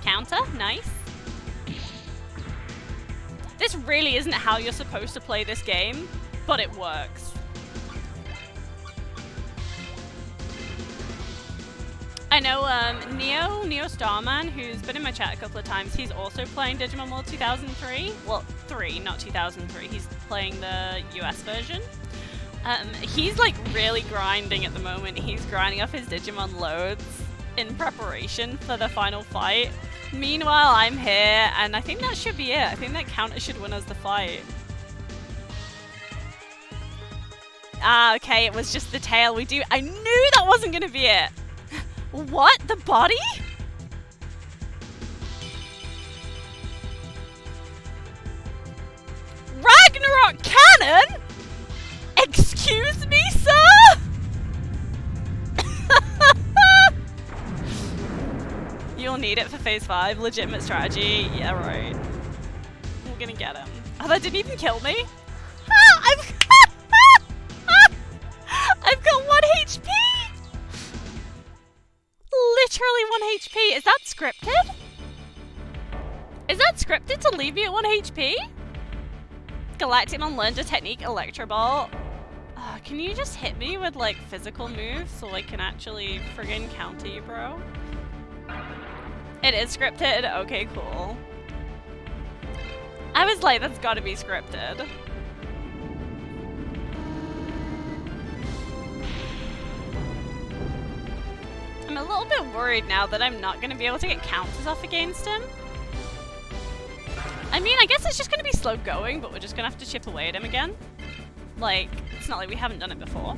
Counter, nice. This really isn't how you're supposed to play this game, but it works. I know Neo Starman, who's been in my chat a couple of times, he's also playing Digimon World 2003. Well, 3, not 2003. He's playing the US version. He's like really grinding at the moment. He's grinding off his Digimon loads in preparation for the final fight. Meanwhile, I'm here, and I think that should be it. I think that counter should win us the fight. Ah, okay, it was just the tail. I knew that wasn't gonna be it. What? The body? Ragnarok cannon? Excuse me, sir? You'll need it for phase 5. Legitimate strategy. Yeah, right. We're gonna get him. Oh, that didn't even kill me? I've got 1 HP! Literally 1 HP. Is that scripted? Is that scripted to leave me at 1 HP? Galacticmon learned a technique, Electro Ball. Can you just hit me with like physical moves so I can actually friggin' counter you, bro? It is scripted? Okay, cool. I was like, that's gotta be scripted. I'm a little bit worried now that I'm not gonna be able to get counters off against him. I mean, I guess it's just gonna be slow going, but we're just gonna have to chip away at him again. Like, it's not like we haven't done it before.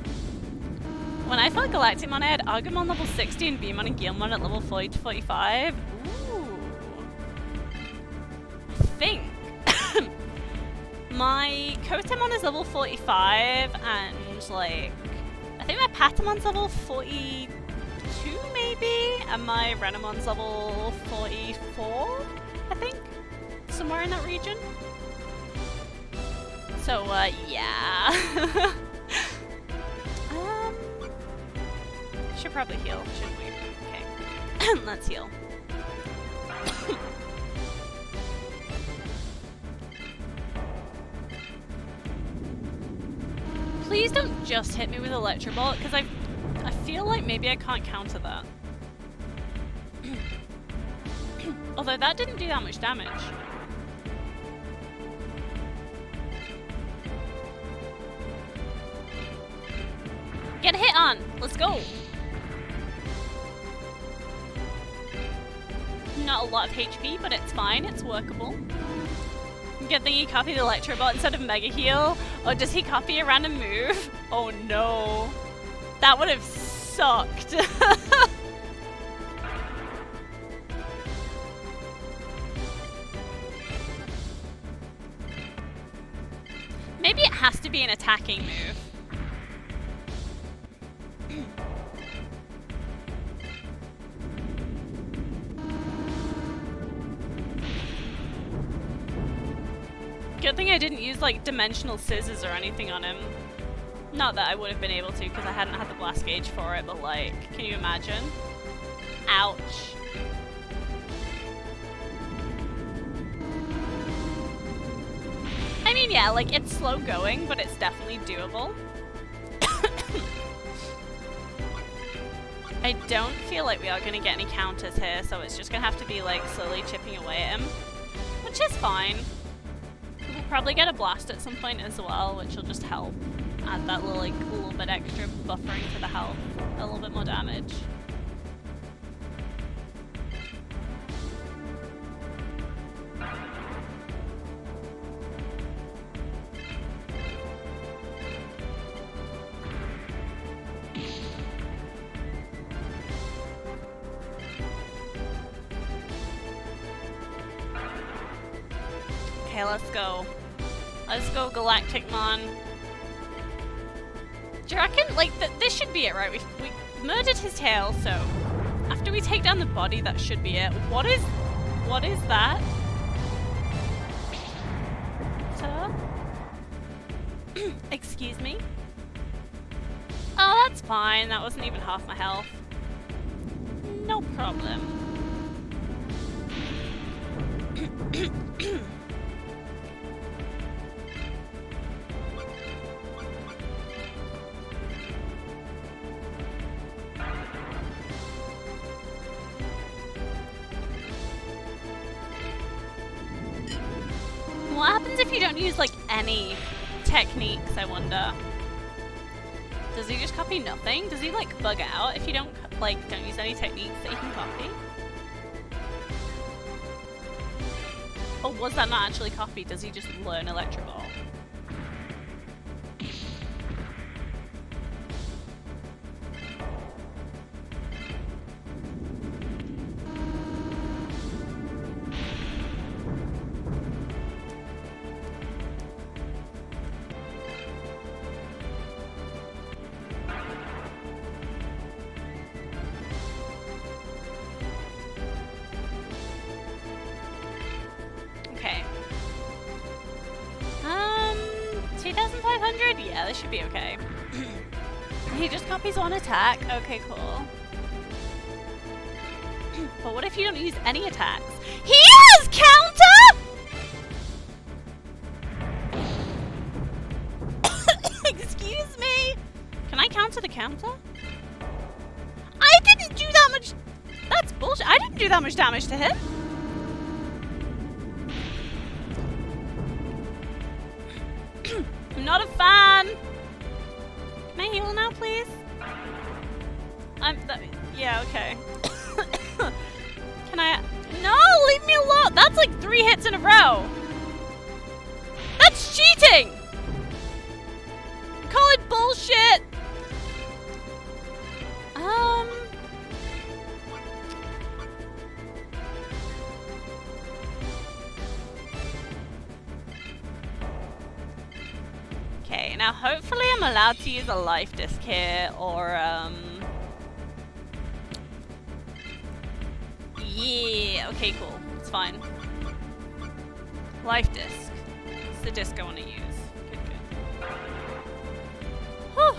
When I fought Galacticmon, I had Agumon level 60 and Beamon and Guilmon at level 40 to 45. Ooh. I think. My Kotemon is level 45, and like, I think my Patamon's level 42 maybe, and my Renamon's level 44, I think. Somewhere in that region. So, yeah. Should probably heal, shouldn't we? Okay. Let's heal. Please don't just hit me with Electro Bolt, because I feel like maybe I can't counter that. Although that didn't do that much damage. Get a hit on! Let's go! Not a lot of HP, but it's fine, it's workable. Good thing he copied Electrobot instead of Mega Heal. Or does he copy a random move? Oh no. That would have sucked. Maybe it has to be an attacking move. Good thing I didn't use like dimensional scissors or anything on him. Not that I would have been able to because I hadn't had the blast gauge for it, but like, can you imagine? Ouch. I mean, yeah, like it's slow going, but it's definitely doable. I don't feel like we are going to get any counters here, so it's just going to have to be like slowly chipping away at him, which is fine. We'll probably get a blast at some point as well, which will just help add that little bit extra buffering to the health, a little bit more damage. Okay, let's go. Let's go, Galactic Mon. Do you reckon, like, this should be it, right? We murdered his tail, so after we take down the body, that should be it. What is that? Sir? Excuse me? Oh, that's fine. That wasn't even half my health. No problem. What happens if you don't use, like, any techniques, I wonder? Does he just copy nothing? Does he, like, bug out if you don't use any techniques that you can copy? Or was that not actually copied? Does he just learn Electro Ball? Okay. 2,500? Yeah, this should be okay. He just copies one attack. Okay, cool. But what if you don't use any attacks? He has counter! Excuse me? Can I counter the counter? I didn't do that much. That's bullshit. I didn't do that much damage to him. I'm not a fan. Can I heal now, please? Yeah, okay. Can I? No, leave me alone. That's like 3 hits in a row. That's cheating. Call it bullshit. Okay, now hopefully I'm allowed to use a life disc here, or yeah, okay, cool. It's fine. Life disc. It's the disc I want to use. Good, good. Whew.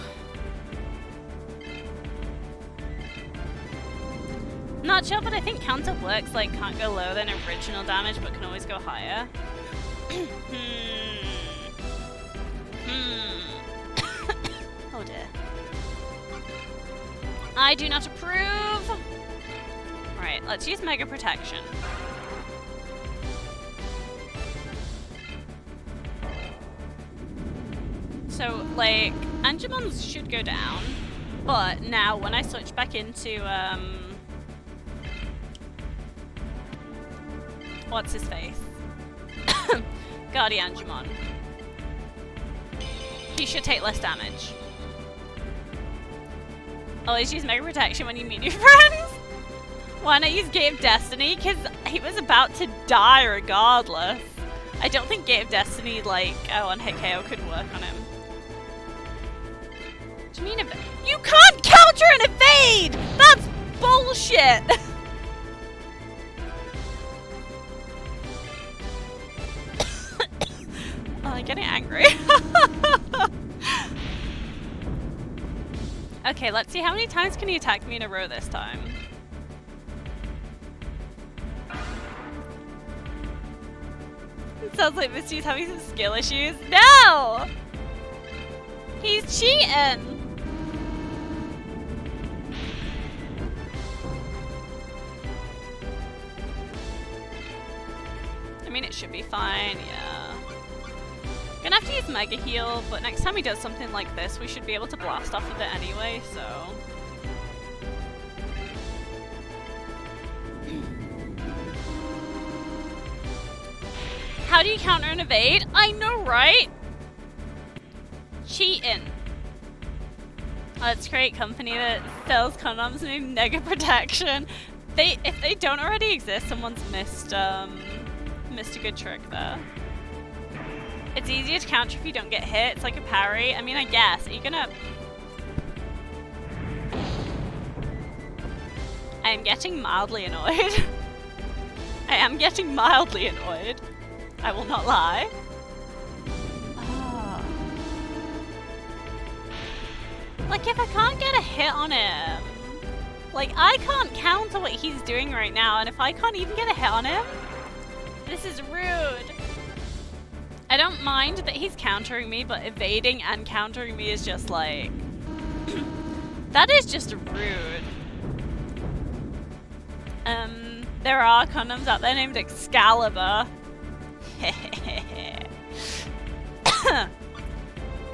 Not sure, but I think counter works, like, can't go lower than original damage, but can always go higher. Oh dear. I do not approve! Right, let's use Mega Protection. So, like, Angemons should go down, but now when I switch back into, what's his face? Guardian Angemon. He should take less damage. Always use Mega Protection when you meet new friends. Why not use Gate of Destiny? Because he was about to die regardless. I don't think Gate of Destiny, like, on hit KO could work on him. What do you mean you can't counter and evade! That's bullshit! Oh, I'm getting angry. Okay, let's see how many times can he attack me in a row this time. It sounds like Misty's having some skill issues. No! He's cheating! I mean, it should be fine, yeah. Gonna have to use Mega Heal, but next time he does something like this, we should be able to blast off of it anyway, so... How do you counter and evade? I know, right? Cheating. Let's create a company that sells condoms named Mega Protection. If they don't already exist, someone's missed a good trick there. It's easier to counter if you don't get hit. It's like a parry. I mean, I guess. Are you gonna... I am getting mildly annoyed. I am getting mildly annoyed. I will not lie. Oh. Like, if I can't get a hit on him... Like, I can't counter what he's doing right now, and if I can't even get a hit on him... This is rude. I don't mind that he's countering me, but evading and countering me is just like... that is just rude. There are condoms out there named Excalibur.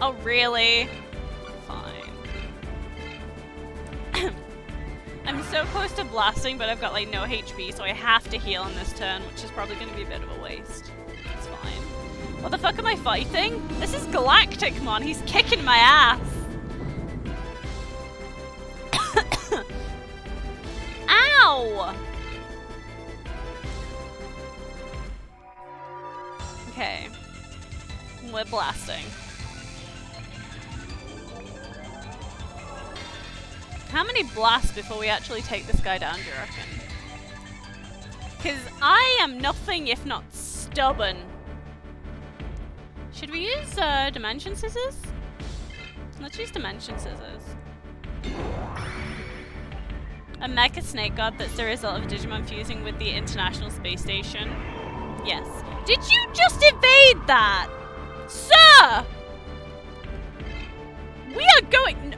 Oh, really? Fine. I'm so close to blasting, but I've got like no HP, so I have to heal in this turn, which is probably going to be a bit of a waste. It's fine. What the fuck am I fighting? This is Galacticmon. He's kicking my ass. Ow! Okay. We're blasting. How many blasts before we actually take this guy down, do you reckon? Because I am nothing if not stubborn. Should we use Dimension Scissors? Let's use Dimension Scissors. A Mecha Snake God that's the result of Digimon fusing with the International Space Station. Yes. Did you just evade that? Sir! We are going... No.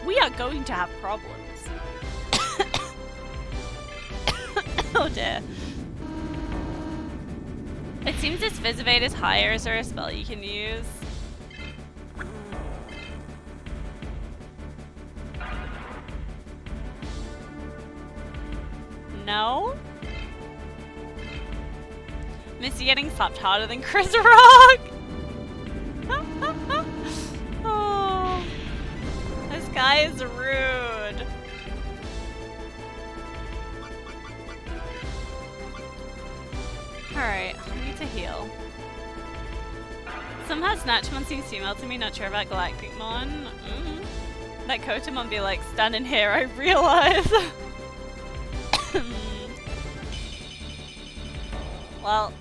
We are going to have problems. Oh dear. It seems this Visivate is higher. Is there a spell you can use? No? Missy getting slapped harder than Chris Rock! Oh, this guy is rude. Alright, I need to heal. Somehow Snatchmon seems female to me, not sure about Galacticmon. That Kotamon be like, standing here, I realize. Well,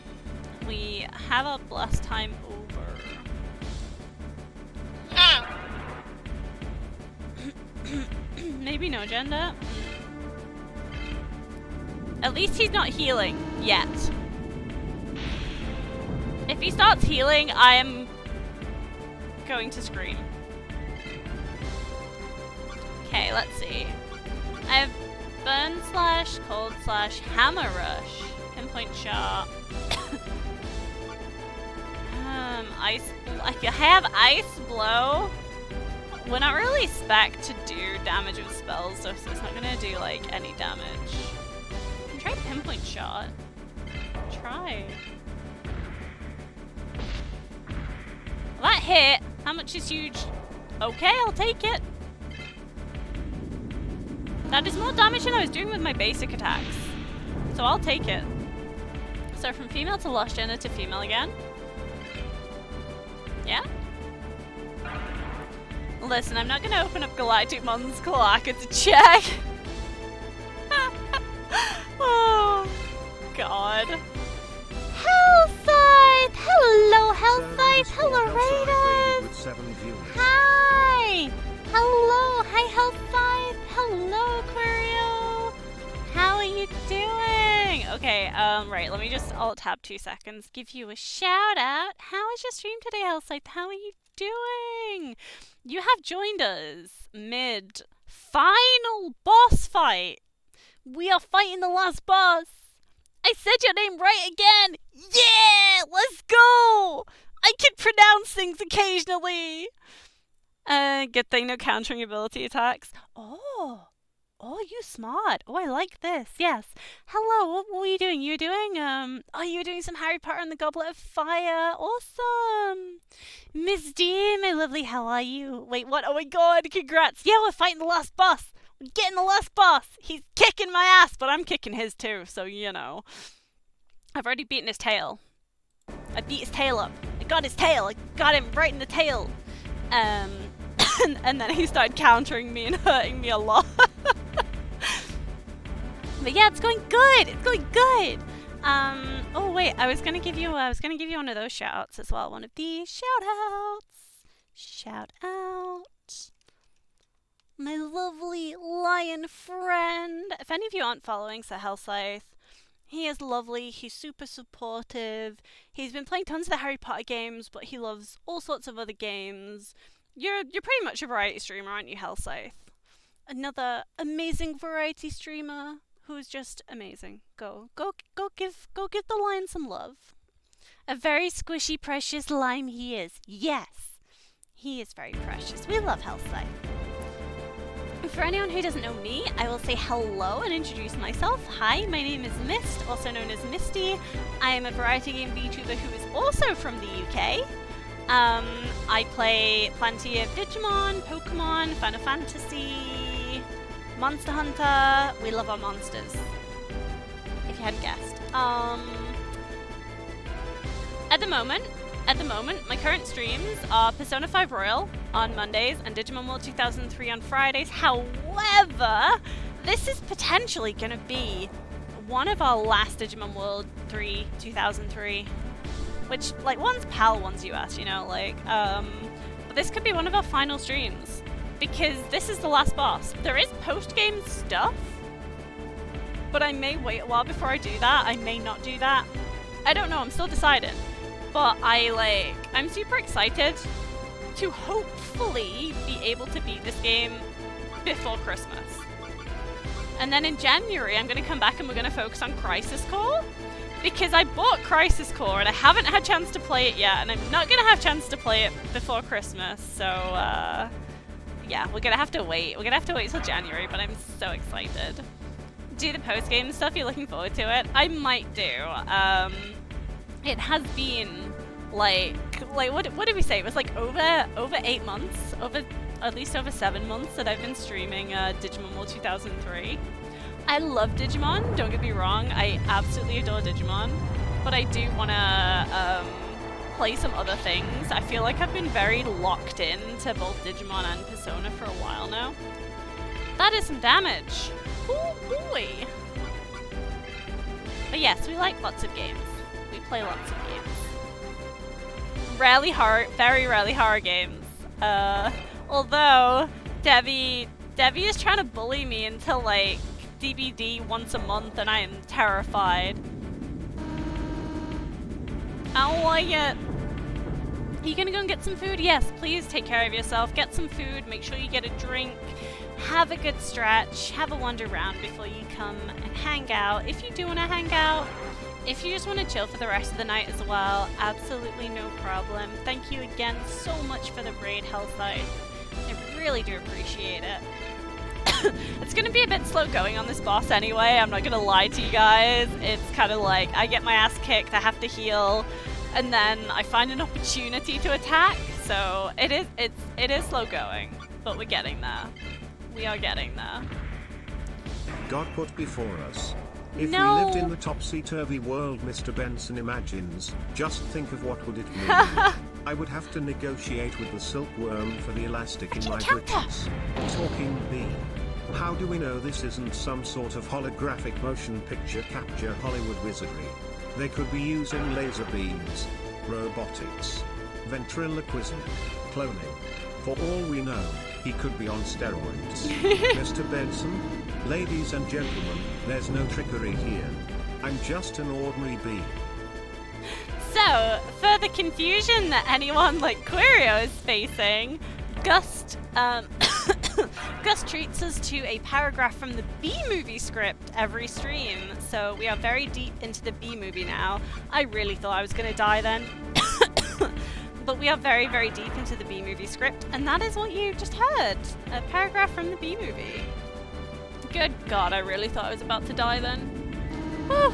we have a blast time over. Maybe no gender. At least he's not healing yet. If he starts healing, I am going to scream. Okay, let's see. I have burn slash, cold slash, hammer rush, pinpoint shot. Ice. I have ice blow. We're not really spec to do damage with spells, so it's not gonna do like any damage. I can try pinpoint shot. Try. Well, that hit. How much is huge? Okay, I'll take it. That is more damage than I was doing with my basic attacks. So I'll take it. So from female to lost gender to female again. Yeah? Listen, I'm not gonna open up Galactic Mon's Clock to check. Oh, God. Hellscythe! Hello, Hellscythe! Hello, Raiders! Hi! Hello! Hi, Hellscythe! Hello, Aquario! How are you doing? Okay, right, let me just alt-tab 2 seconds. Give you a shout-out. How was your stream today, Hellscythe? How are you doing? You have joined us mid-final boss fight. We are fighting the last boss. I said your name right again. Yeah, let's go. I can pronounce things occasionally. Good thing no countering ability attacks. Oh, you smart. Oh, I like this. Yes. Hello, what were you doing? You were doing, you were doing some Harry Potter and the Goblet of Fire. Awesome. Miss D, my lovely, how are you? Wait, what? Oh my God, congrats. Yeah, we're fighting the last boss. We're getting the last boss. He's kicking my ass, but I'm kicking his too, so you know. I've already beaten his tail. I beat his tail up. I got his tail. I got him right in the tail. And then he started countering me and hurting me a lot. But yeah, it's going good. It's going good. Oh wait, I was gonna give you one of those shout outs as well. One of these shout outs. Shout out. My lovely lion friend. If any of you aren't following Sir Hellscythe, he is lovely. He's super supportive. He's been playing tons of the Harry Potter games, but he loves all sorts of other games. You're pretty much a variety streamer, aren't you, Hellscythe? Another amazing variety streamer who's just amazing. Go give the lion some love. A very squishy, precious lime he is. Yes, he is very precious. We love Hellscythe. For anyone who doesn't know me, I will say hello and introduce myself. Hi, my name is Mist, also known as Misty. I am a variety game VTuber who is also from the UK. I play plenty of Digimon, Pokemon, Final Fantasy, Monster Hunter. We love our monsters, if you hadn't guessed. At the moment, my current streams are Persona 5 Royal on Mondays and Digimon World 2003 on Fridays. However, this is potentially going to be one of our last Digimon World 3 2003. Which, like, one's PAL, one's US, you know, like, but this could be one of our final streams, because this is the last boss. There is post-game stuff, but I may wait a while before I do that. I may not do that. I don't know, I'm still deciding. But I'm super excited to hopefully be able to beat this game before Christmas. And then in January, I'm going to come back and we're going to focus on Crisis Core. Because I bought Crisis Core and I haven't had a chance to play it yet, and I'm not going to have a chance to play it before Christmas, so yeah, we're going to have to wait. We're going to have to wait till January, but I'm so excited. Do the post-game stuff, you're looking forward to it? I might do. It has been like what did we say? It was like over 8 months, at least over 7 months that I've been streaming Digimon World 2003. I love Digimon, don't get me wrong, I absolutely adore Digimon, but I do want to play some other things. I feel like I've been very locked in to both Digimon and Persona for a while now. That is some damage. Oh boy! But yes, we like lots of games. We play lots of games. Rarely horror, very rarely horror games. Although Debbie Debbie is trying to bully me into, like, DBD once a month, and I am terrified. I don't like it. Are you gonna go and get some food? Yes, please take care of yourself. Get some food, make sure you get a drink, have a good stretch, have a wander around before you come and hang out. If you do want to hang out, if you just want to chill for the rest of the night as well, absolutely no problem. Thank you again so much for the raid, Hellside. I really do appreciate it. It's gonna be a bit slow going on this boss anyway, I'm not gonna lie to you guys. It's kind of like, I get my ass kicked, I have to heal, and then I find an opportunity to attack, so it is slow going, but we're getting there. We are getting there. God put before us. If No. we lived in the topsy-turvy world Mr. Benson imagines, just think of what would it mean. I would have to negotiate with the silkworm for the elastic in my britches. Talking bee. How do we know this isn't some sort of holographic motion picture capture Hollywood wizardry? They could be using laser beams, robotics, ventriloquism, cloning. For all we know, he could be on steroids. Mr. Benson? Ladies and gentlemen, there's no trickery here. I'm just an ordinary bee. So, for the confusion that anyone like Quirio is facing, Gust Gust treats us to a paragraph from the B-movie script every stream, so we are very deep into the B-movie now. I really thought I was going to die then. But we are very, very deep into the B-movie script, and that is what you just heard. A paragraph from the B-movie. Good God, I really thought I was about to die then. Whew.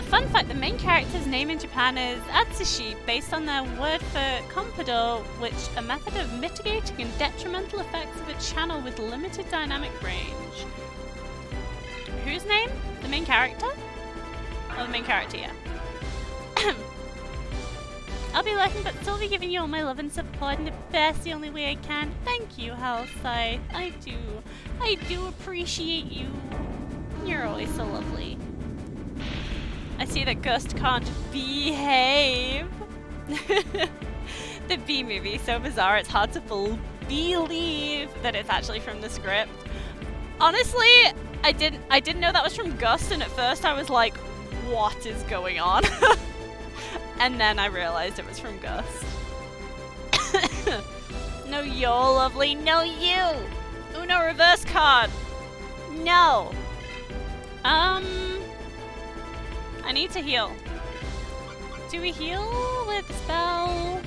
Fun fact, the main character's name in Japan is Atsushi, based on their word for comprador, which a method of mitigating and detrimental effects of a channel with limited dynamic range. Whose name? The main character? Oh, the main character, yeah. I'll be lurking, but still be giving you all my love and support in the best, the only way I can. Thank you, Hellside. I do appreciate you. You're always so lovely. I see that Gust can't behave. The B movie, so bizarre, it's hard to believe that it's actually from the script. Honestly, I didn't know that was from Gust, and at first I was like, what is going on? And then I realized it was from Gust. No, you're lovely. No, you! Uno reverse card! No! I need to heal. Do we heal with spell?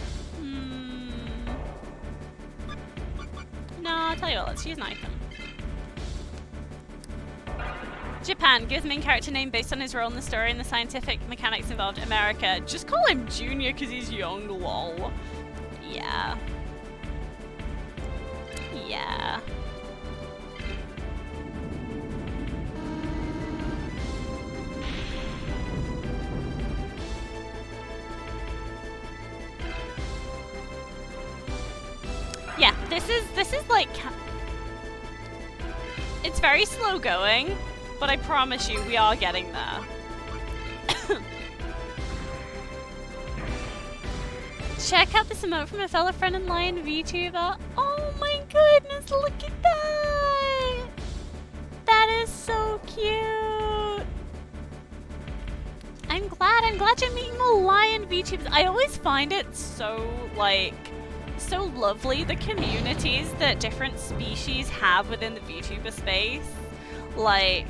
No, I'll tell you what, let's use an item. Japan, gives main character name based on his role in the story and the scientific mechanics involved. America, just call him Junior because he's young, lol. Yeah. Yeah. Yeah, this is like, it's very slow going, but I promise you we are getting there. Check out this emote from a fellow friend and lion VTuber. Oh my goodness, look at that! That is so cute. I'm glad you're meeting more lion VTubers. I always find it so like so lovely, the communities that different species have within the VTuber space. Like,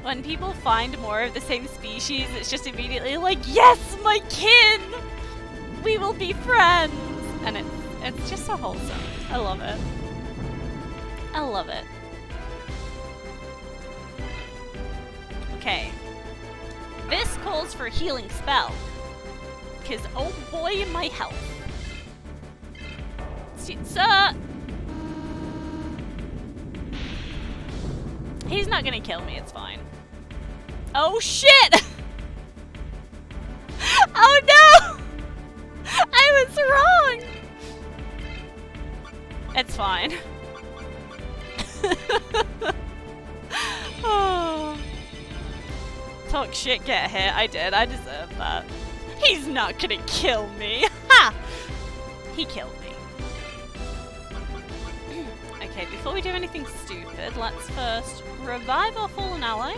when people find more of the same species, it's just immediately like, yes, my kin! We will be friends! And it's just so wholesome. I love it. I love it. Okay. This calls for a healing spell. Because, oh boy, my health. Sir! He's not gonna kill me, it's fine. Oh shit! Oh no! I was wrong! It's fine. Oh. Talk shit, get hit. I did, I deserve that. He's not gonna kill me. Ha! He killed me. Okay. Okay, before we do anything stupid, let's first revive our fallen allies.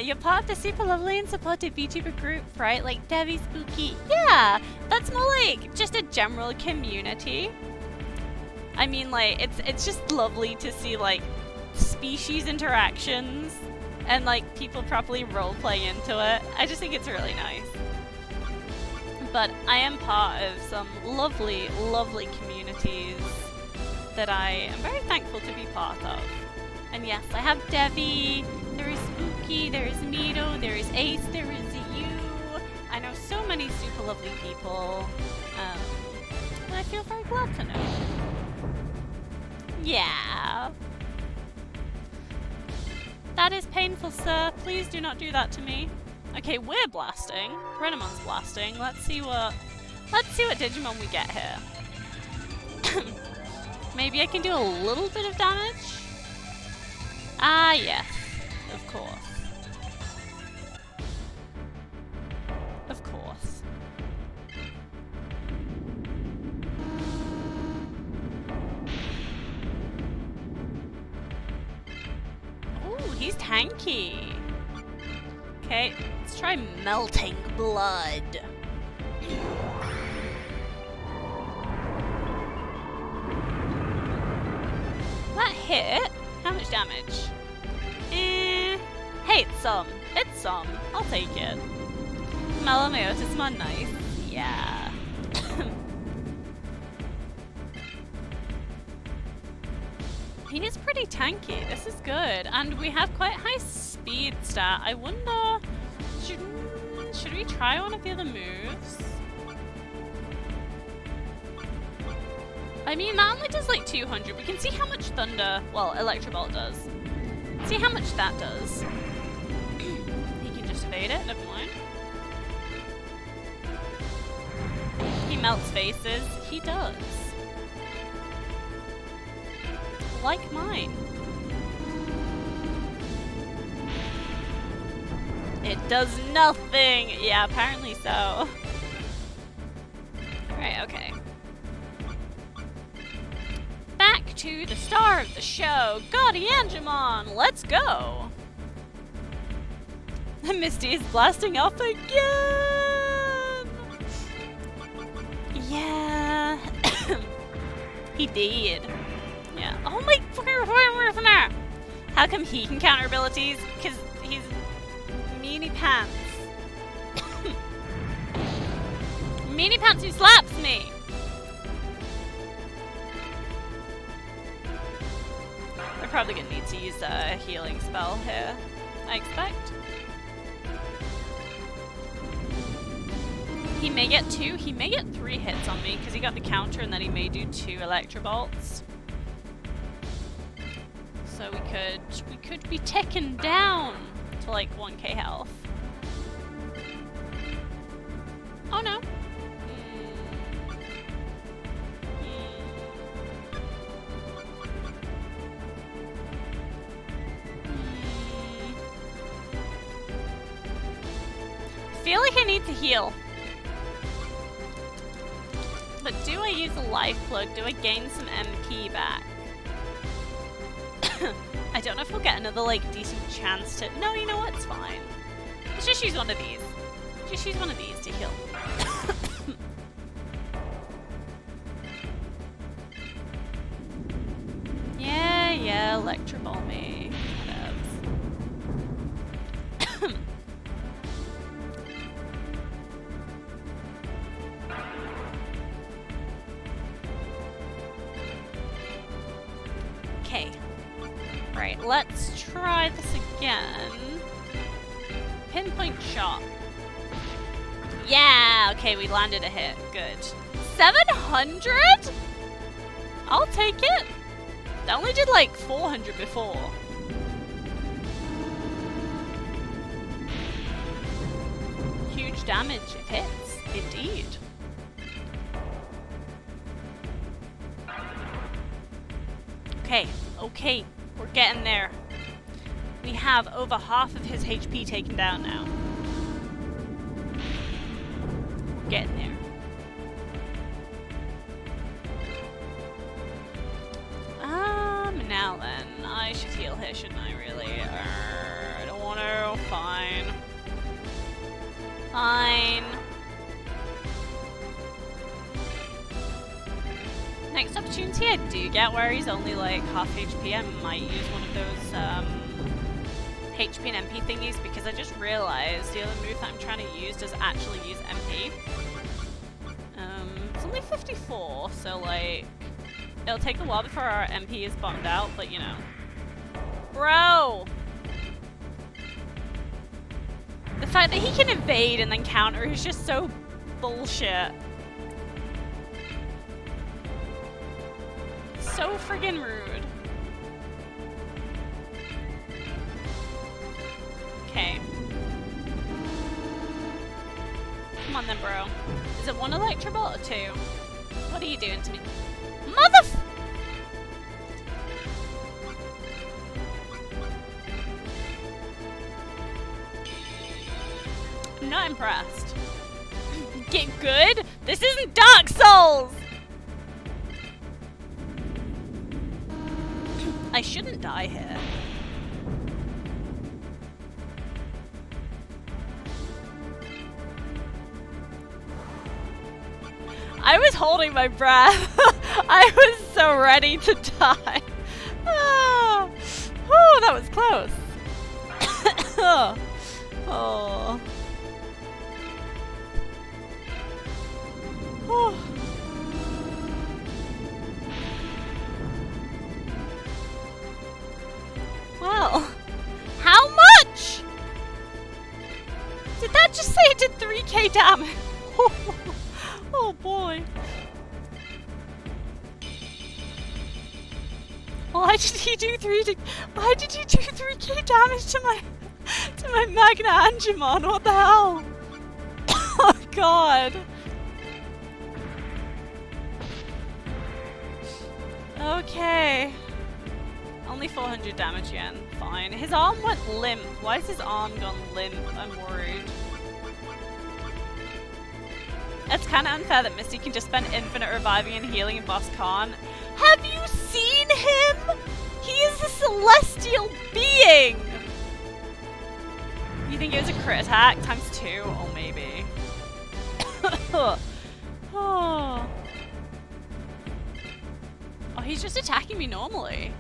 You're part of the super lovely and supportive VTuber group, right? Like Devi Spooky. Yeah, that's more like just a general community. I mean, like, it's just lovely to see, like, species interactions and, like, people properly roleplay into it. I just think it's really nice. But I am part of some lovely, lovely communities that I am very thankful to be part of. And yes, I have Devi, there is Spooky, there is Mito, there is Ace, there is you. I know so many super lovely people. And I feel very glad to know. Yeah. That is painful, sir. Please do not do that to me. Okay, we're blasting. Renamon's blasting. Let's see what Digimon we get here. Maybe I can do a little bit of damage? Ah, yes. Of course. Of course. Ooh, he's tanky. Okay, let's try melting blood. That hit. How much damage? Hey, it's some. It's some. I'll take it. Melamiotis mon nice. Yeah. He is pretty tanky. This is good. And we have quite high speed stat. I wonder, should we try one of the other moves? I mean, that only does like 200. We can see how much Thunder, well, Electro Bolt does. See how much that does. He can just evade it, never mind. He melts faces. He does. Like mine. It does nothing! Yeah, apparently so. Alright, okay. Back to the star of the show, Guardiangemon! Let's go! Misty is blasting off again! Yeah. He did. Yeah. Oh my fucking. How come he can counter abilities? Because he's meanie pants. Meanie pants who slaps me! We're probably gonna need to use a healing spell here, I expect. He may get 2, he may get 3 hits on me because he got the counter and then he may do 2 Electro Bolts. So we could be taken down to like 1k health. Oh no. I feel like I need to heal. But do I use a life plug? Do I gain some MP back? I don't know if we'll get another like decent chance to. No, you know what? It's fine. Let's just use one of these. Just use one of these to heal. Yeah, Electro Ball me. Whatevs. Okay. Right, let's try this again. Pinpoint shot. Yeah! Okay, we landed a hit. Good. 700? I'll take it. I only did like 400 before. Huge damage if hits. Indeed. Okay. Okay, we're getting there. We have over half of his HP taken down now. We're getting there. Now then, I should heal here, shouldn't I, really? I don't want to. Fine. Fine. Next opportunity I do get where he's only like half HP, I might use one of those HP and MP thingies, because I just realized the other move that I'm trying to use does actually use MP. It's only 54, so like, it'll take a while before our MP is bottomed out, but you know. Bro! The fact that he can evade and then counter is just so bullshit. So friggin' rude. Okay. Come on then, bro. Is it one Electrobolt or two? What are you doing to me? I'm not impressed. Get good? This isn't Dark Souls! I shouldn't die here. I was holding my breath. I was so ready to die. Oh, oh, that was close. Oh. Oh. Oh. Well, how much? Did that just say it did 3k damage? Oh boy. Why did he do 3k damage to my Magna Angemon? What the hell? Oh god. Okay. Only 400 damage again. Fine. His arm went limp. Why is his arm gone limp? I'm worried. It's kind of unfair that Misty can just spend infinite reviving and healing and boss can't. Have you seen him? He is a celestial being! You think it was a crit attack times 2? Oh, maybe. Oh, he's just attacking me normally.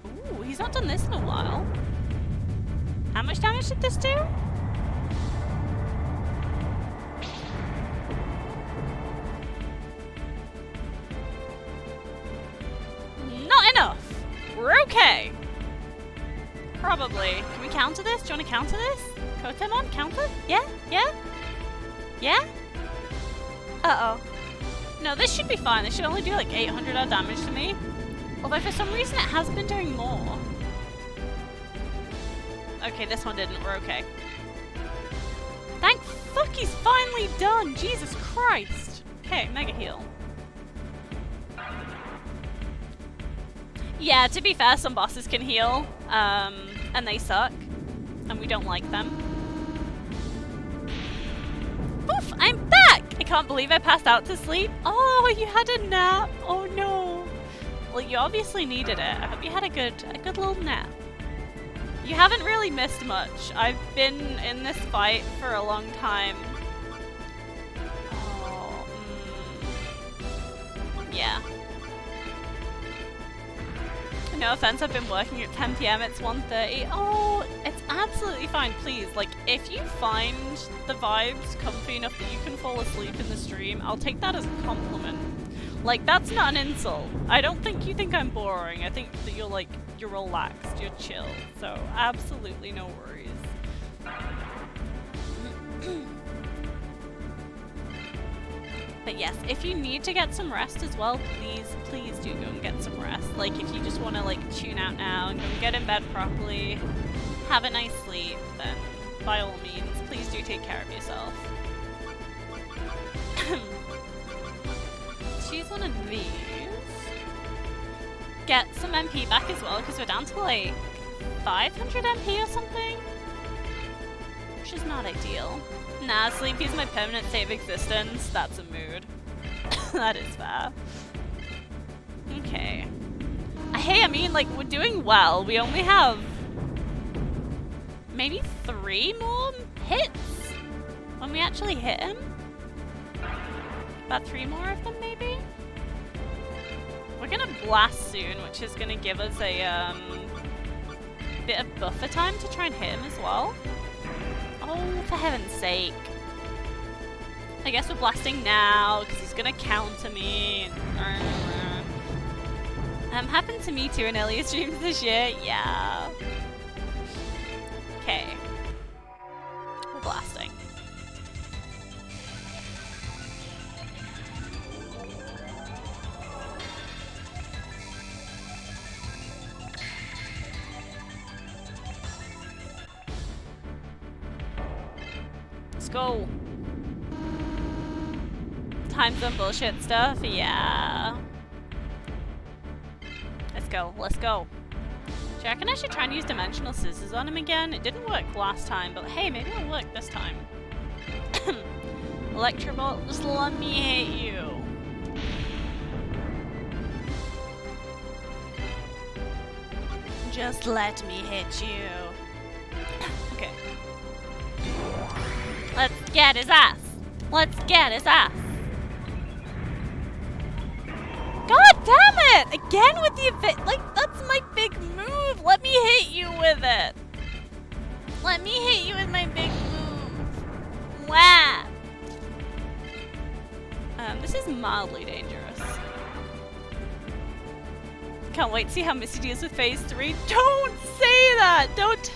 Ooh, he's not done this in a while. How much damage did this do? Not enough. We're okay. Probably. Can we counter this? Do you want to counter this? Kotemon, counter? Yeah? Yeah? Yeah? Uh-oh. No, this should be fine. This should only do like 800 odd damage to me. Although for some reason it has been doing more. Okay, this one didn't. We're okay. Thank fuck he's finally done! Jesus Christ! Okay, mega heal. Yeah, to be fair, some bosses can heal, and they suck, and we don't like them. Oof, I'm back! I can't believe I passed out to sleep. Oh, you had a nap. Oh no. Well, you obviously needed it. I hope you had a good little nap. You haven't really missed much. I've been in this fight for a long time. Oh, yeah. No offense, I've been working at 10 PM, it's 1:30. Oh, it's absolutely fine, please. Like, if you find the vibes comfy enough that you can fall asleep in the stream, I'll take that as a compliment. Like, that's not an insult. I don't think you think I'm boring. I think that you're like, you're relaxed, you're chill. So, absolutely no worries. But yes, if you need to get some rest as well, please do go and get some rest. Like, if you just want to, like, tune out now and go and get in bed properly, have a nice sleep, then by all means, please do take care of yourself. Choose one of these. get some MP back as well, because we're down to like 500 MP or something, which is not ideal. Nah, Sleepy's my permanent state of existence. That's a mood. That is fair. Okay. Hey, I mean, like, we're doing well. We only have maybe 3 more hits when we actually hit him. About 3 more of them, maybe? We're gonna blast soon, which is gonna give us a bit of buffer time to try and hit him as well. Oh, for heaven's sake. I guess we're blasting now, because he's gonna counter me. Happened to me too in earlier streams this year, yeah. Okay. We're blasting. Let's go. Time zone bullshit stuff, yeah. Let's go, let's go. Do you reckon I should try and use dimensional scissors on him again? It didn't work last time, but hey, maybe it'll work this time. Electrobolt, just let me hit you. Just let me hit you. Okay. Let's get his ass. Let's get his ass. God damn it! Again with the event. Like, that's my big move. Let me hit you with it. Let me hit you with my big move. Wah! This is mildly dangerous. Can't wait to see how Misty deals with phase 3. Don't say that! Don't.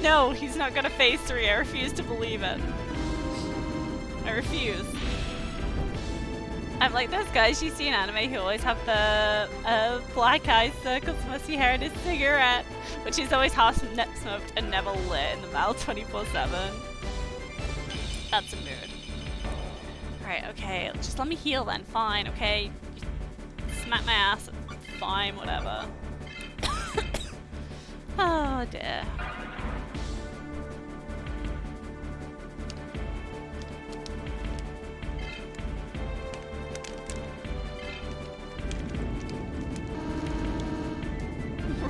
No, he's not gonna phase 3. I refuse to believe it. I refuse. I'm like those guys you see in anime who always have the black eye circles, musty hair, and a cigarette, which is always half smoked and never lit in the mouth 24/7. That's a mood. Alright, okay, just let me heal then, fine, okay? Smack my ass, fine, whatever. Oh dear.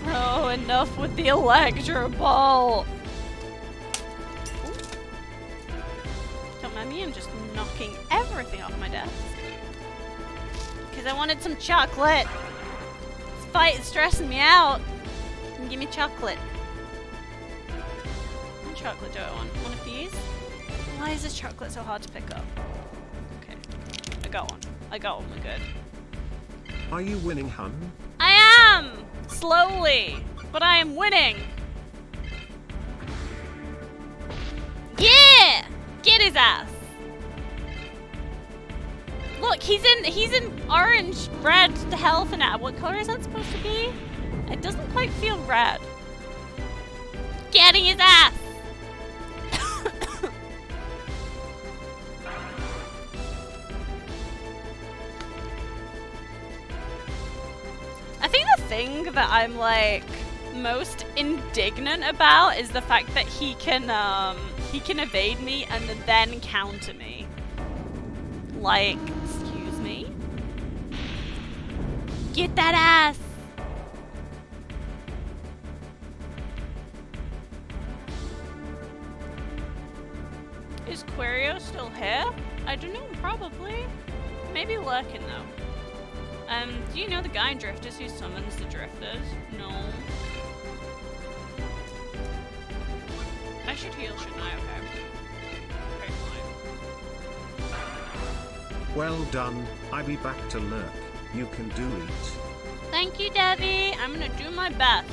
Bro, enough with the Electro Ball! Ooh. Don't mind me, I'm just knocking everything off my desk. Because I wanted some chocolate! This fight is stressing me out! Give me chocolate. What chocolate do I want? One of these? Why is this chocolate so hard to pick up? Okay. I got one. I got one, we're good. Are you winning, hun? I am! Slowly, but I am winning. Yeah! Get his ass. Look, he's in orange, red, health, and what color is that supposed to be? It doesn't quite feel red. Getting his ass. I think the thing that I'm like most indignant about is the fact that he can evade me and then counter me. Like, excuse me? Get that ass! Is Querio still here? I don't know, probably. Maybe lurking though. Do you know the guy in Drifters who summons the Drifters? No. I should heal, shouldn't I? Okay. Okay, fine. Well done, I be back to lurk. You can do it. Thank you, Debbie. I'm gonna do my best.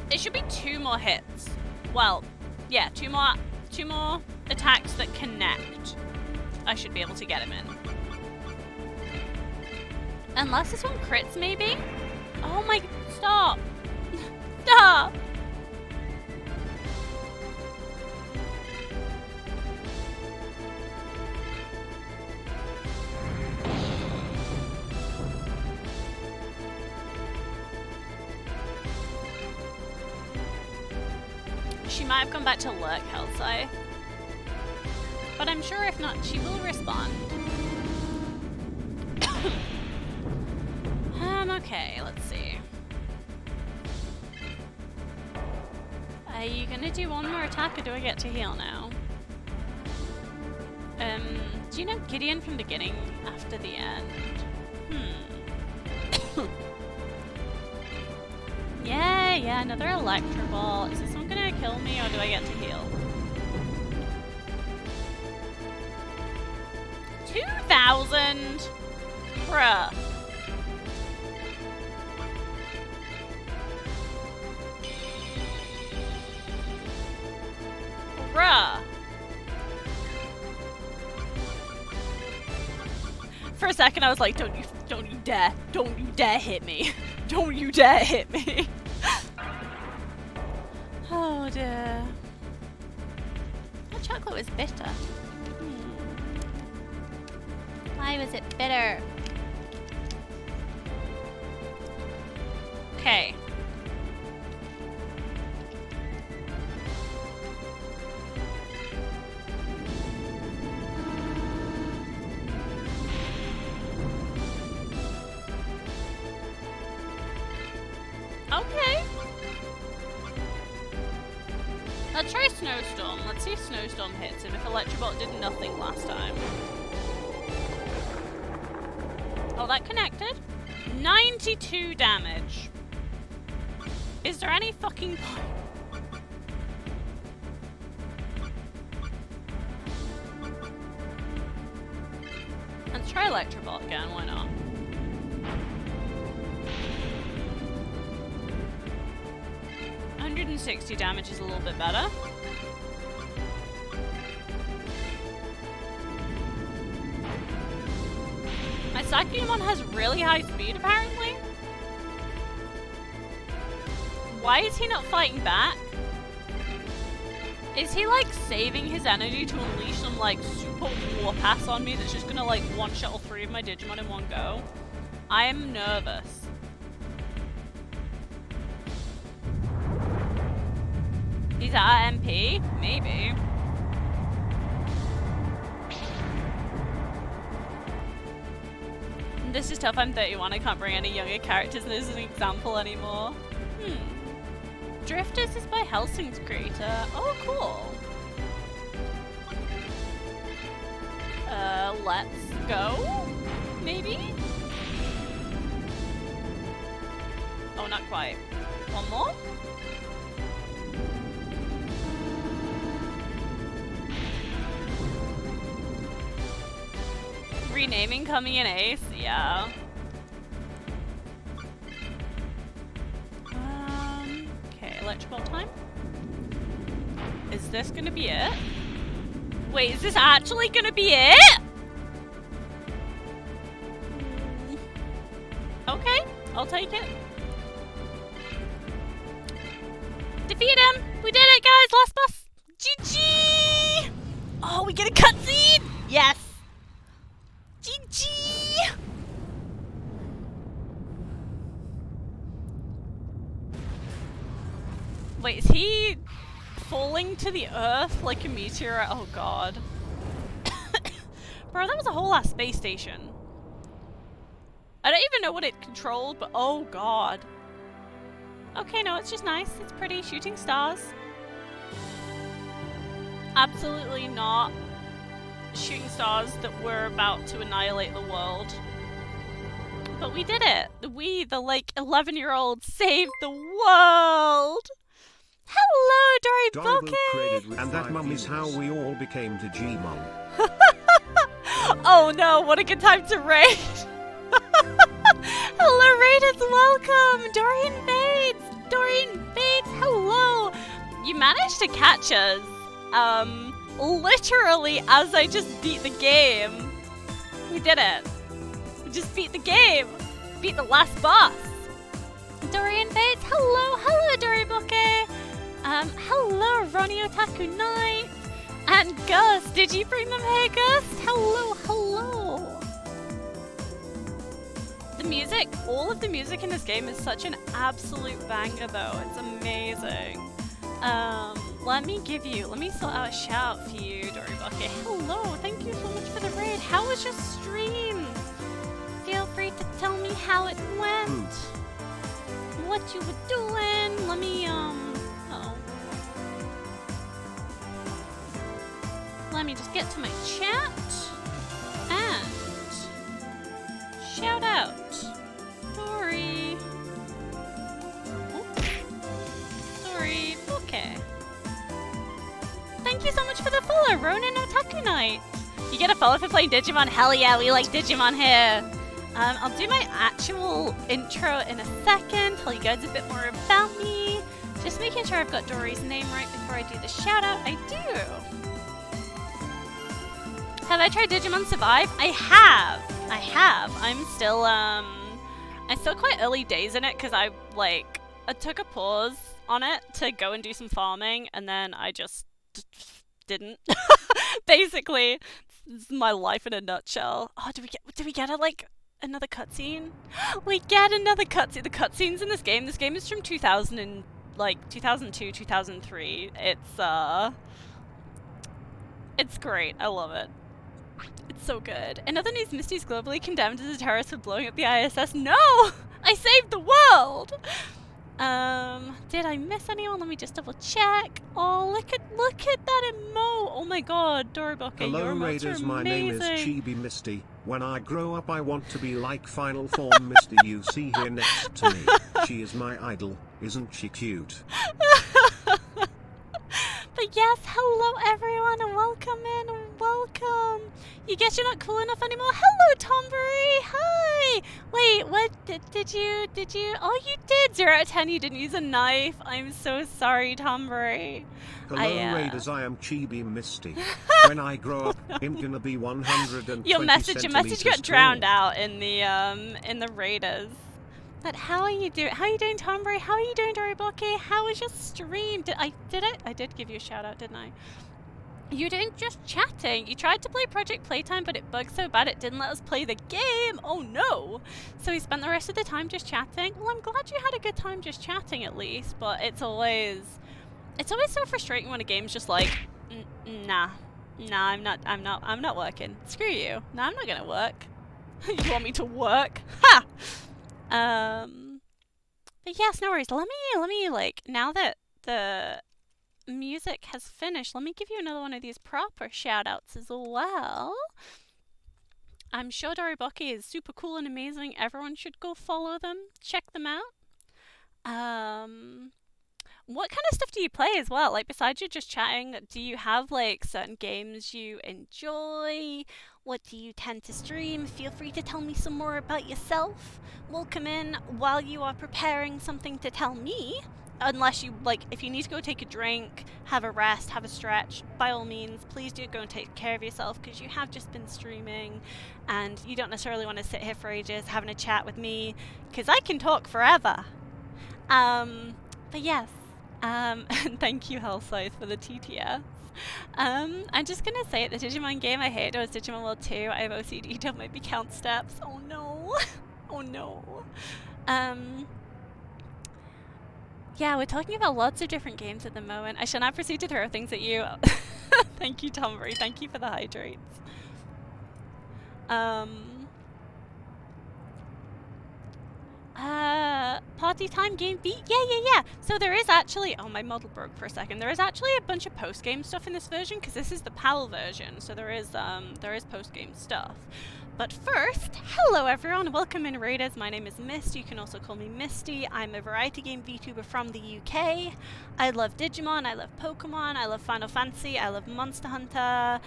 It should be 2 more hits. Well, yeah, 2 more attacks that connect. I should be able to get him in. Unless this one crits, maybe? Oh my, stop. Stop. She might have gone back to lurk, Hellseye. But I'm sure if not, she will respond. Okay, let's see. Are you gonna do one more attack or do I get to heal now? Do you know Gideon from beginning after the end? Yeah, another Electro Ball. Is this one gonna kill me or do I get to heal? 2,000? Bruh. Bruh. For a second I was like, don't you dare hit me. Don't you dare hit me. Oh dear. That chocolate was bitter. Why was it bitter? Okay. Okay. Let's try Snowstorm. Let's see if Snowstorm hits him if Electrobot did nothing last time. Oh, that connected. 92 damage. Is there any fucking point? Let's try Electrobot again, why not? $160 damage is a little bit better. My Sakyamon has really high speed, apparently. Why is he not fighting back? Is he, like, saving his energy to unleash some, like, super warpass on me that's just gonna, like, one-shot all 3 of my Digimon in one go? I am nervous. He's at MP? Maybe. This is tough, I'm 31, I can't bring any younger characters as an example anymore. Drifters is by Helsing's creator. Oh, cool. Let's go? Maybe? Oh, not quite. One more? Renaming coming in ace? Yeah. Okay, Electroball time. Is this gonna be it? Wait, is this actually gonna be it? Okay, I'll take it. Defeat him! We did it, guys! Last boss! GG! Oh, we get a cutscene! Yes! GG! Wait, is he falling to the earth like a meteor? Oh god. Bro, that was a whole ass space station. I don't even know what it controlled, but oh god. Okay, no, it's just nice. It's pretty. Shooting stars. Absolutely not shooting stars that were about to annihilate the world. But we did it! We, the like 11-year-olds, saved the world! Hello, Dory Bokeh! And that mum is how we all became Digimon. Oh no, what a good time to raid! Hello, raiders, welcome! Dorian Bates! Dorian Bates, hello! You managed to catch us, literally as I just beat the game. We did it. We just beat the game. Beat the last boss. Dorian Bates, hello, hello, Dory Bokeh. Hello, Ronnie Otaku Knight. And Gus, did you bring them here, Gus? Hello, hello. The music, all of the music in this game is such an absolute banger though. It's amazing. let me sort out a shout for you, Doribucky. Hello, thank you so much for the raid. How was your stream? Feel free to tell me how it went. What you were doing. Let me, let me just get to my chat. And shout out. Dory. Sorry, okay. Thank you so much for the follow, Ronin Otaku Night. You get a follow for playing Digimon? Hell yeah, we like Digimon here. I'll do my actual intro in a second, tell you guys a bit more about me. Just making sure I've got Dory's name right before I do the shout out. I do. Have I tried Digimon Survive? I have. I'm still quite early days in it because I took a pause on it to go and do some farming, and then I just didn't. Basically, this is my life in a nutshell. Oh, do we get another cutscene? We get another cutscene. The cutscenes in this game is from 2002, 2003. It's great. I love it. It's so good. In other news, Misty's globally condemned as a terrorist for blowing up the ISS. No! I saved the world! Did I miss anyone? Let me just double check. Oh, look at that emote. Oh my god, Doribucky, Hello your emotes Raiders, are my name is amazing. Chibi Misty. When I grow up I want to be like Final Form Misty you see here next to me. She is my idol, isn't she cute? But yes, hello everyone and welcome in and welcome. You guess you're not cool enough anymore? Hello Tombury, hi! Wait, what, did you, oh you did! 0 out of 10, you didn't use a knife. I'm so sorry, Tombury. Hello Raiders, I am Chibi Misty. When I grow up, I'm gonna be 120 your message got drowned tall. out in the Raiders. But how are you doing? How are you doing, Tombury? How are you doing, Doribucky? How was your stream? I did give you a shout out, didn't I? You didn't just chatting. You tried to play Project Playtime, but it bugged so bad it didn't let us play the game. Oh no! So we spent the rest of the time just chatting. Well, I'm glad you had a good time just chatting at least. But it's always so frustrating when a game's just like, nah, I'm not working. Screw you. Nah, I'm not gonna work. You want me to work? Ha! But yes, no worries. Let me now that the music has finished, let me give you another one of these proper shout-outs as well. I'm sure Doribucky is super cool and amazing. Everyone should go follow them, check them out. What kind of stuff do you play as well? Like, besides you just chatting, do you have, like, certain games you enjoy? What do you tend to stream? Feel free to tell me some more about yourself. Welcome in while you are preparing something to tell me. Unless you, if you need to go take a drink, have a rest, have a stretch, by all means, please do go and take care of yourself, because you have just been streaming, and you don't necessarily want to sit here for ages having a chat with me, because I can talk forever. But yes. And thank you, Hellscythe, for the TTS. I'm just gonna say it, the Digimon game I hate was Digimon World 2. I have OCD, don't make me count steps. Oh no. Oh no. Yeah, we're talking about lots of different games at the moment. I shall now proceed to throw things at you. Thank you, Tombury. Thank you for the hydrates. Party time game beat? Yeah. So there is actually, oh, my model broke for a second. There is actually a bunch of post-game stuff in this version, because this is the PAL version, so there is post-game stuff. But first, hello everyone, welcome in Raiders. My name is Mist, you can also call me Misty. I'm a variety game VTuber from the UK. I love Digimon, I love Pokemon, I love Final Fantasy, I love Monster Hunter.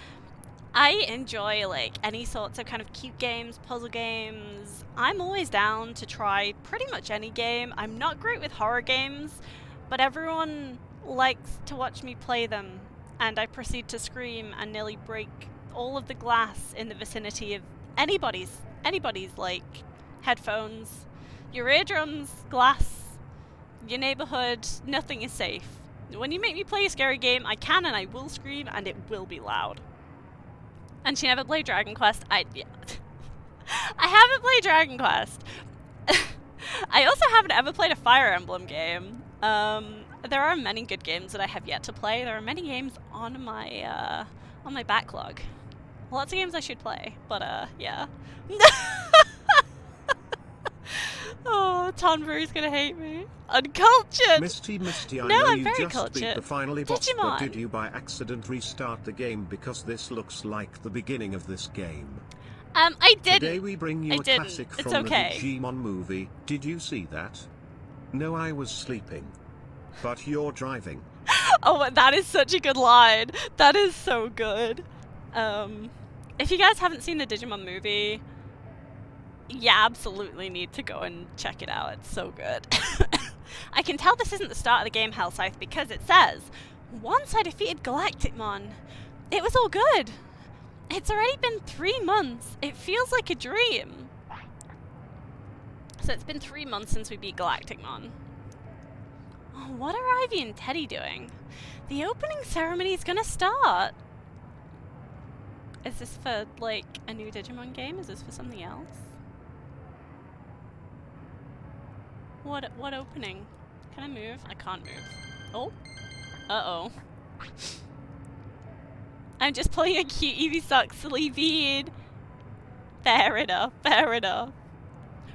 I enjoy any sorts of kind of cute games, puzzle games. I'm always down to try pretty much any game. I'm not great with horror games, but everyone likes to watch me play them, and I proceed to scream and nearly break all of the glass in the vicinity of anybody's headphones, your eardrums, glass, your neighborhood. Nothing is safe. When you make me play a scary game, I can and I will scream, and it will be loud. And she never played Dragon Quest. I haven't played Dragon Quest. I also haven't ever played a Fire Emblem game. there are many good games that I have yet to play. There are many games on my backlog. Lots of games I should play, but yeah. Oh, Tonbury's gonna hate me. Uncultured! Misty, I No, know I'm you very just beat cultured. the finally boss, but Digimon. did you by accident restart the game because this looks like the beginning of this game? I didn't. Today we bring you I a didn't. classic It's from okay. the Digimon movie. Did you see that? No, I was sleeping. But you're driving. Oh, that is such a good line. That is so good. If you guys haven't seen the Digimon movie, you absolutely need to go and check it out. It's so good. I can tell this isn't the start of the game, Hellscythe, because it says, once I defeated Galacticmon, it was all good. It's already been 3 months. It feels like a dream. So it's been 3 months since we beat Galacticmon. Oh, what are Ivy and Teddy doing? The opening ceremony is gonna start. Is this for, like, a new Digimon game? Is this for something else? What opening? Can I move? I can't move. Oh. Uh-oh. I'm just pulling a cute Eevee Sucks silly bead. Fair enough, fair enough.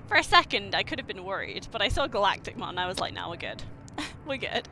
For a second, I could have been worried, but I saw Galacticmon and I was like, nah, we're good. We're good.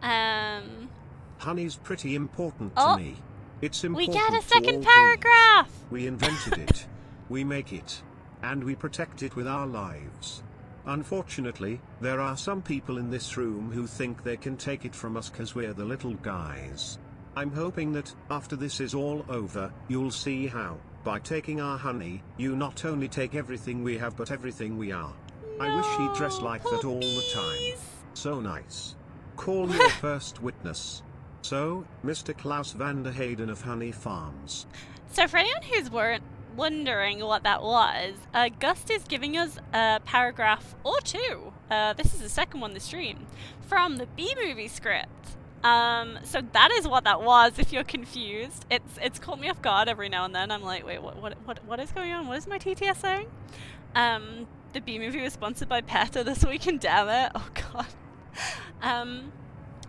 Honey's pretty important Oh. to me. It's We important get a to second all paragraph! beings. We invented it. We make it. And we protect it with our lives. Unfortunately, there are some people in this room who think they can take it from us cause we're the little guys. I'm hoping that, after this is all over, you'll see how, by taking our honey, you not only take everything we have but everything we are. I wish he'd dress like that all the time. So nice. Call your first witness. So, Mr. Klaus van der Hayden of Honey Farms. So for anyone who's wondering what that was, Gust is giving us a paragraph or two. This is the second one this stream from the B-movie script. So that is what that was. If you're confused, it's caught me off guard every now and then. I'm like, wait, what is going on? What is my TTS saying? The B-movie was sponsored by PETA this weekend. Damn it! Oh god.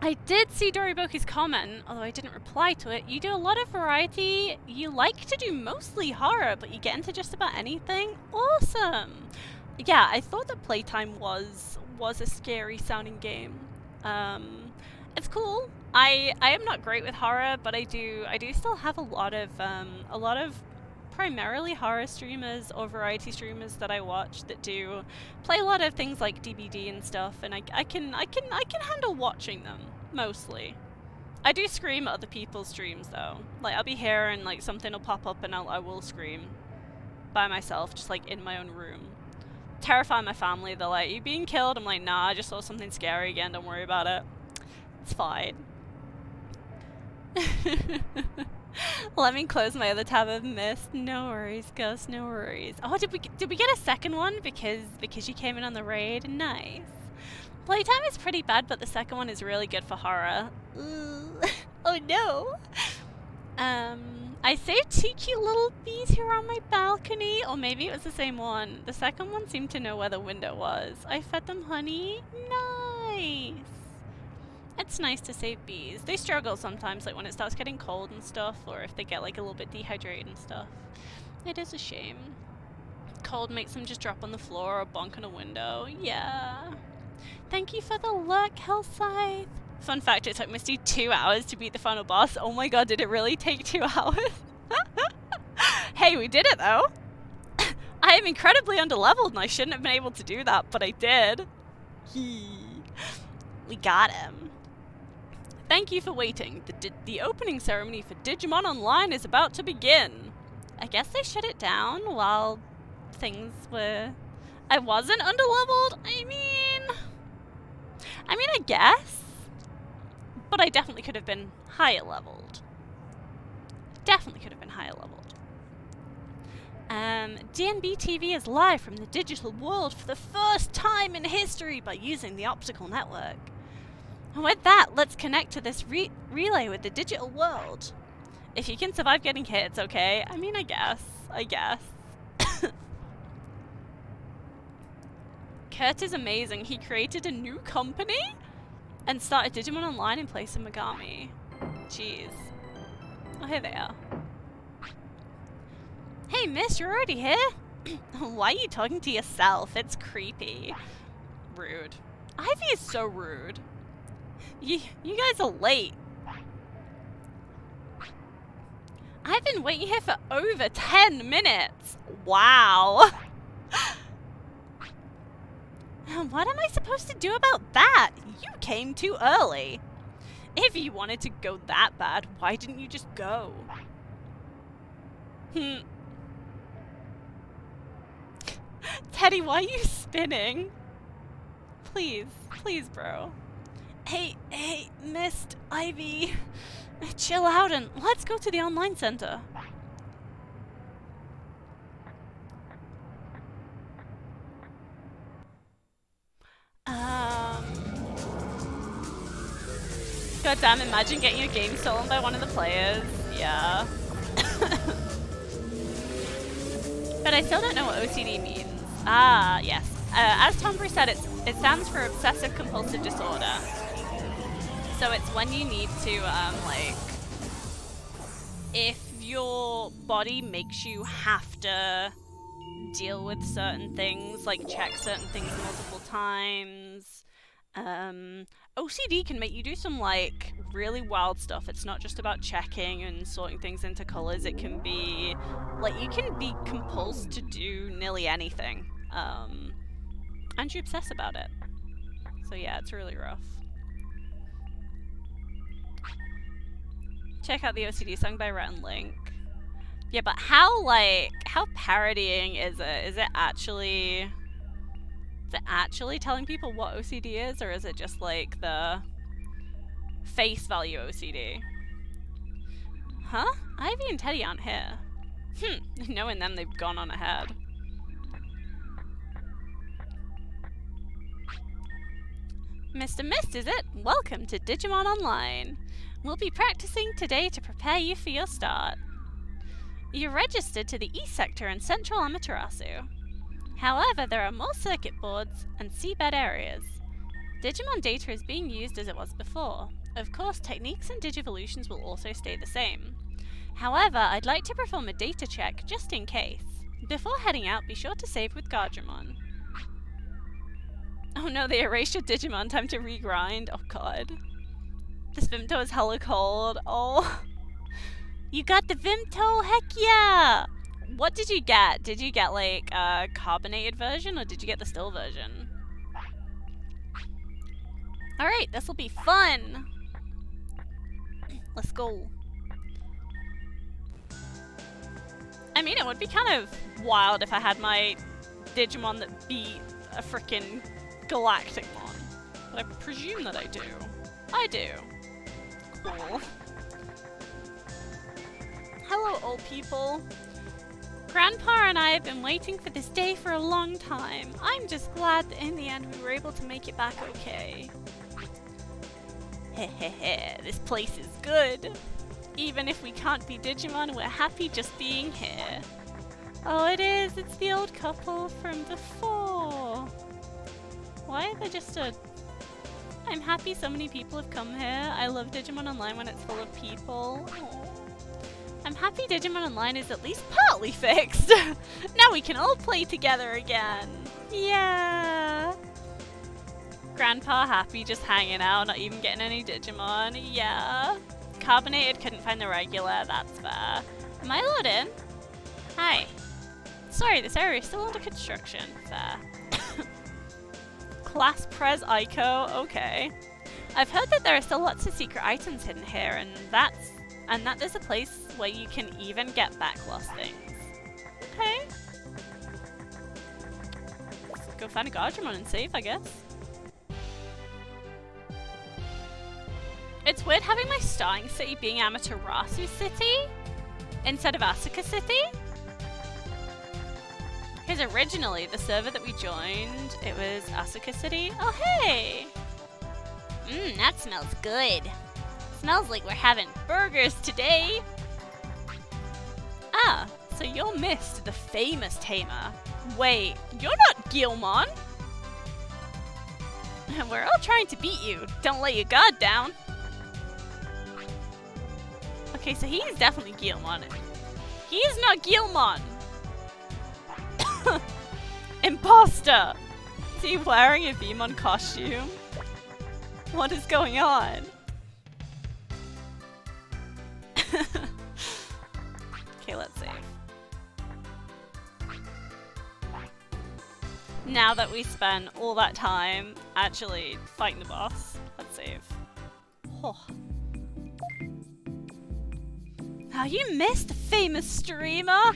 I did see Doriboki's comment, although I didn't reply to it. You do a lot of variety. You like to do mostly horror, but you get into just about anything. Awesome. Yeah, I thought that Playtime was a scary sounding game. It's cool. I am not great with horror, but I do still have a lot of primarily horror streamers or variety streamers that I watch that do play a lot of things like DBD and stuff, and I can handle watching them mostly. I do scream at other people's streams though. Like I'll be here and like something will pop up and I will scream by myself, just like in my own room. Terrify my family. They're like, "You being killed?" I'm like, "Nah, I just saw something scary again. Don't worry about it. It's fine." Let me close my other tab of mist. No worries, Gus. No worries. Oh, did we get a second one because you came in on the raid? Nice. Playtime is pretty bad, but the second one is really good for horror. Ooh. Oh no. I saved 2 cute little bees here on my balcony, or maybe it was the same one. The second one seemed to know where the window was. I fed them honey. Nice. It's nice to save bees. They struggle sometimes, like when it starts getting cold and stuff, or if they get like a little bit dehydrated and stuff. It is a shame. Cold makes them just drop on the floor or bonk on a window. Yeah. Thank you for the luck, Hellscythe. Fun fact, it took Misty 2 hours to beat the final boss. Oh my god, did it really take 2 hours? Hey, we did it though. I am incredibly underleveled and I shouldn't have been able to do that, but I did. We got him. Thank you for waiting. The opening ceremony for Digimon Online is about to begin. I guess they shut it down while things were... I wasn't underleveled? I mean, I guess. But I definitely could have been higher leveled. Definitely could have been higher leveled. DNB TV is live from the digital world for the first time in history by using the optical network. And with that, let's connect to this relay with the digital world. If you can survive getting hit, it's okay. I mean, I guess. Kurt is amazing. He created a new company and started Digimon Online in place of Megami. Jeez. Oh, here they are. Hey, miss, you're already here? Why are you talking to yourself? It's creepy. Rude. Ivy is so rude. You guys are late. I've been waiting here for over 10 minutes. Wow. What am I supposed to do about that? You came too early. If you wanted to go that bad, why didn't you just go? Teddy, why are you spinning? Please, please, bro. Hey, Mist, Ivy. Chill out and let's go to the online center. Goddamn, imagine getting your game stolen by one of the players. Yeah. But I still don't know what OCD means. Ah, yes. As Tombury said, it stands for obsessive compulsive disorder. So it's when you need to, like, if your body makes you have to deal with certain things, like check certain things multiple times. OCD can make you do some, like, really wild stuff. It's not just about checking and sorting things into colors. It can be, like, you can be compulsed to do nearly anything. And you obsess about it. So yeah, it's really rough. Check out the OCD song by Rhett and Link. Yeah, but how parodying is it? Is it actually telling people what OCD is, or is it just like the face value OCD? Huh? Ivy and Teddy aren't here. Knowing them, they've gone on ahead. Mr. Mist, is it? Welcome to Digimon Online. We'll be practicing today to prepare you for your start. You're registered to the East Sector and Central Amaterasu. However, there are more circuit boards and seabed areas. Digimon data is being used as it was before. Of course, techniques and digivolutions will also stay the same. However, I'd like to perform a data check just in case. Before heading out, be sure to save with Guardramon. Oh no, they erased your Digimon, time to regrind. Oh god. The Vimto is hella cold. Oh. You got the Vimto? Heck yeah! What did you get? Did you get like a carbonated version or did you get the still version? Alright, this will be fun! Let's go. I mean, it would be kind of wild if I had my Digimon that beat a frickin' Galacticmon. But I presume that I do. I do. Cool. Hello, old people. Grandpa and I have been waiting for this day for a long time. I'm just glad that in the end we were able to make it back okay. Hehehe, this place is good. Even if we can't be Digimon, we're happy just being here. Oh, it is. It's the old couple from before. Why are they just a... I'm happy so many people have come here. I love Digimon Online when it's full of people. Aww. I'm happy Digimon Online is at least partly fixed. Now we can all play together again. Yeah. Grandpa happy just hanging out, not even getting any Digimon. Yeah. Carbonated couldn't find the regular. That's fair. Am I allowed in? Hi. Sorry, this area is still under construction. Fair. Class Prez Ico. Okay. I've heard that there are still lots of secret items hidden here, and that there's a place where you can even get back lost things. Okay. Let's go find a Guardramon and save, I guess. It's weird having my starting city being Amaterasu City instead of Asuka City. Because originally, the server that we joined, it was Asuka City. Oh, hey! That smells good. Smells like we're having burgers today. Ah, so you're Mist, the famous tamer. Wait, you're not Gilmon? We're all trying to beat you. Don't let your guard down. Okay, so he's definitely Guilmon. He's not Guilmon! Imposter! Is he wearing a Veemon costume? What is going on? Okay, let's save. Now that we spent all that time actually fighting the boss, let's save. Oh. Oh, you missed the famous streamer?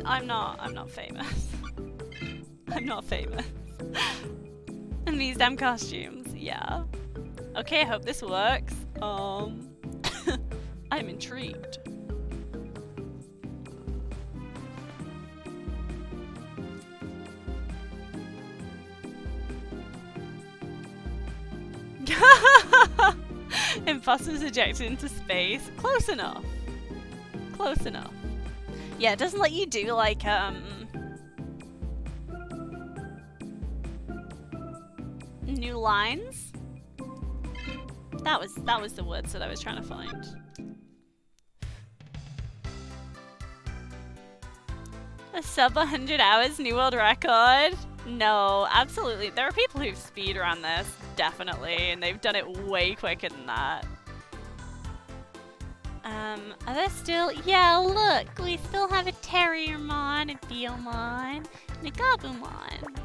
I'm not famous. I'm not famous. And these damn costumes, yeah. Okay, I hope this works. I'm intrigued. Imposters ejected into space. Close enough. Close enough. Yeah, it doesn't let you do like new lines. That was the words that I was trying to find. A sub 100 hours new world record? No, absolutely. There are people who've speedrun this, definitely, and they've done it way quicker than that. Are there still? Yeah, look, we still have a Terriermon, a Beelmon, and a Gabumon.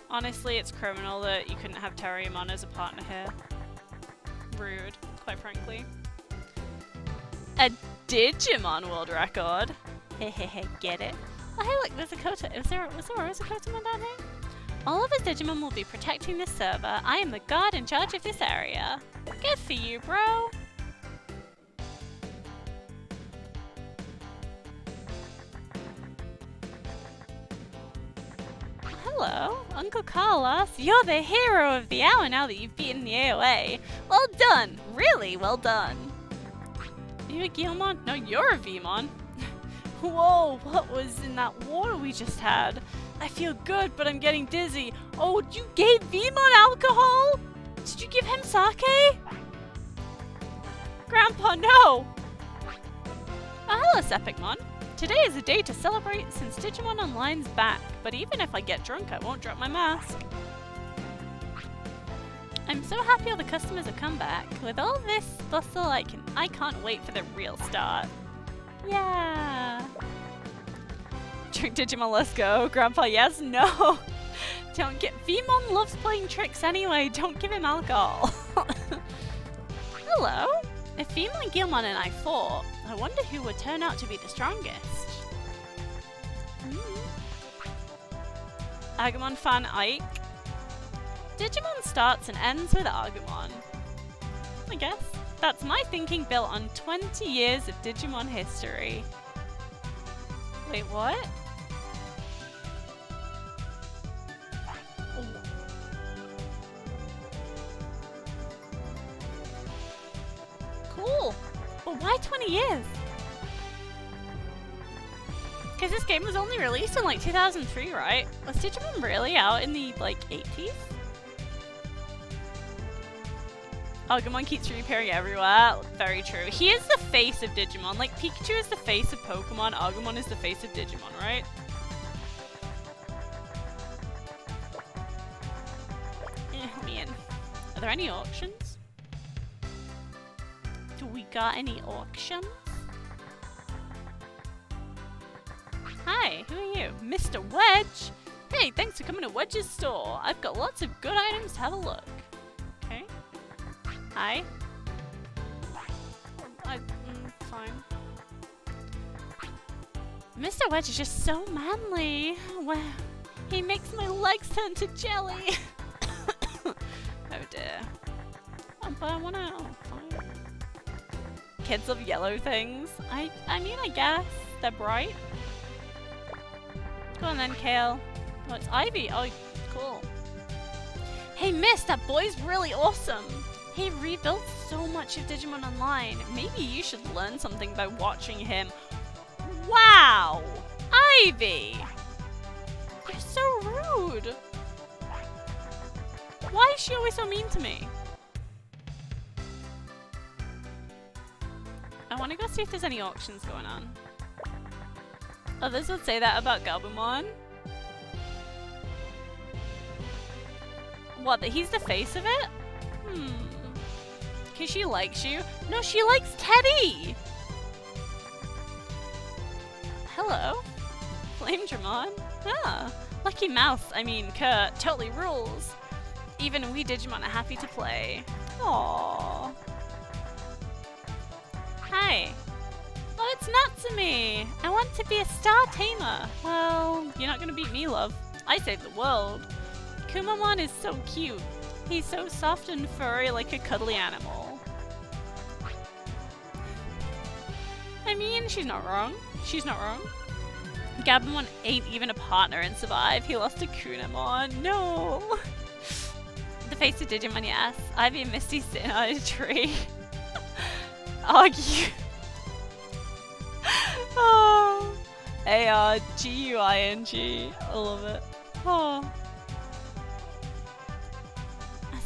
Honestly, it's criminal that you couldn't have Terriermon as a partner here. Rude, quite frankly. A Digimon world record. Hehehe, get it? Oh, hey, look, there's a Kota. Was there a Kotamon down here? All of us Digimon will be protecting this server. I am the god in charge of this area. Good for you, bro. Hello, Uncle Carlos. You're the hero of the hour now that you've beaten the AOA. Well done. Really well done. Are you a Guilmon? No, you're a Veemon. Whoa, what was in that water we just had? I feel good, but I'm getting dizzy. Oh, you gave Veemon alcohol? Did you give him sake? Grandpa, no! Oh, hello, Sepicmon. Today is a day to celebrate since Digimon Online's back, but even if I get drunk, I won't drop my mask. I'm so happy all the customers have come back. With all this bustle, I can't wait for the real start. Yeah. Drink Digimon, let's go. Grandpa, yes, no. Don't get. Veemon loves playing tricks anyway. Don't give him alcohol. Hello. If Veemon, Guilmon, and I fought, I wonder who would turn out to be the strongest. Agumon fan Ike. Digimon starts and ends with Agumon. I guess. That's my thinking built on 20 years of Digimon history. Wait, what? Cool. But why 20 years? Because this game was only released in like 2003, right? Was Digimon really out in the like 80s? Agumon keeps reappearing everywhere. Very true. He is the face of Digimon. Like, Pikachu is the face of Pokemon. Agumon is the face of Digimon, right? Man. Are there any auctions? Do we got any auctions? Hi, who are you? Mr. Wedge? Hey, thanks for coming to Wedge's store. I've got lots of good items to have a look. Okay. Hi. Fine. Mr. Wedge is just so manly. Wow. He makes my legs turn to jelly. Oh dear. But I wanna... Oh, fine. Kids love yellow things. I mean, I guess. They're bright. Go on then, Kale. Oh, it's Ivy. Oh, cool. Hey, Miss, that boy's really awesome. He rebuilt so much of Digimon Online. Maybe you should learn something by watching him. Wow! Ivy! You're so rude. Why is she always so mean to me? I want to go see if there's any auctions going on. Others would say that about Gabumon. What, that he's the face of it? Because she likes you? No, she likes Teddy! Hello? Flame-Dramon? Ah, lucky mouse, I mean Kurt, totally rules. Even we Digimon are happy to play. Aww. Hi. Oh, it's Natsumi! I want to be a star tamer. Well, you're not gonna beat me, love. I saved the world. Kumamon is so cute. He's so soft and furry like a cuddly animal. I mean, she's not wrong. She's not wrong. Gabumon ain't even a partner in Survive. He lost to Kunamon. No! The face of Digimon, yes. Ivy and Misty sitting on a tree. Argue. Oh. A-R-G-U-I-N-G. I love it. Oh.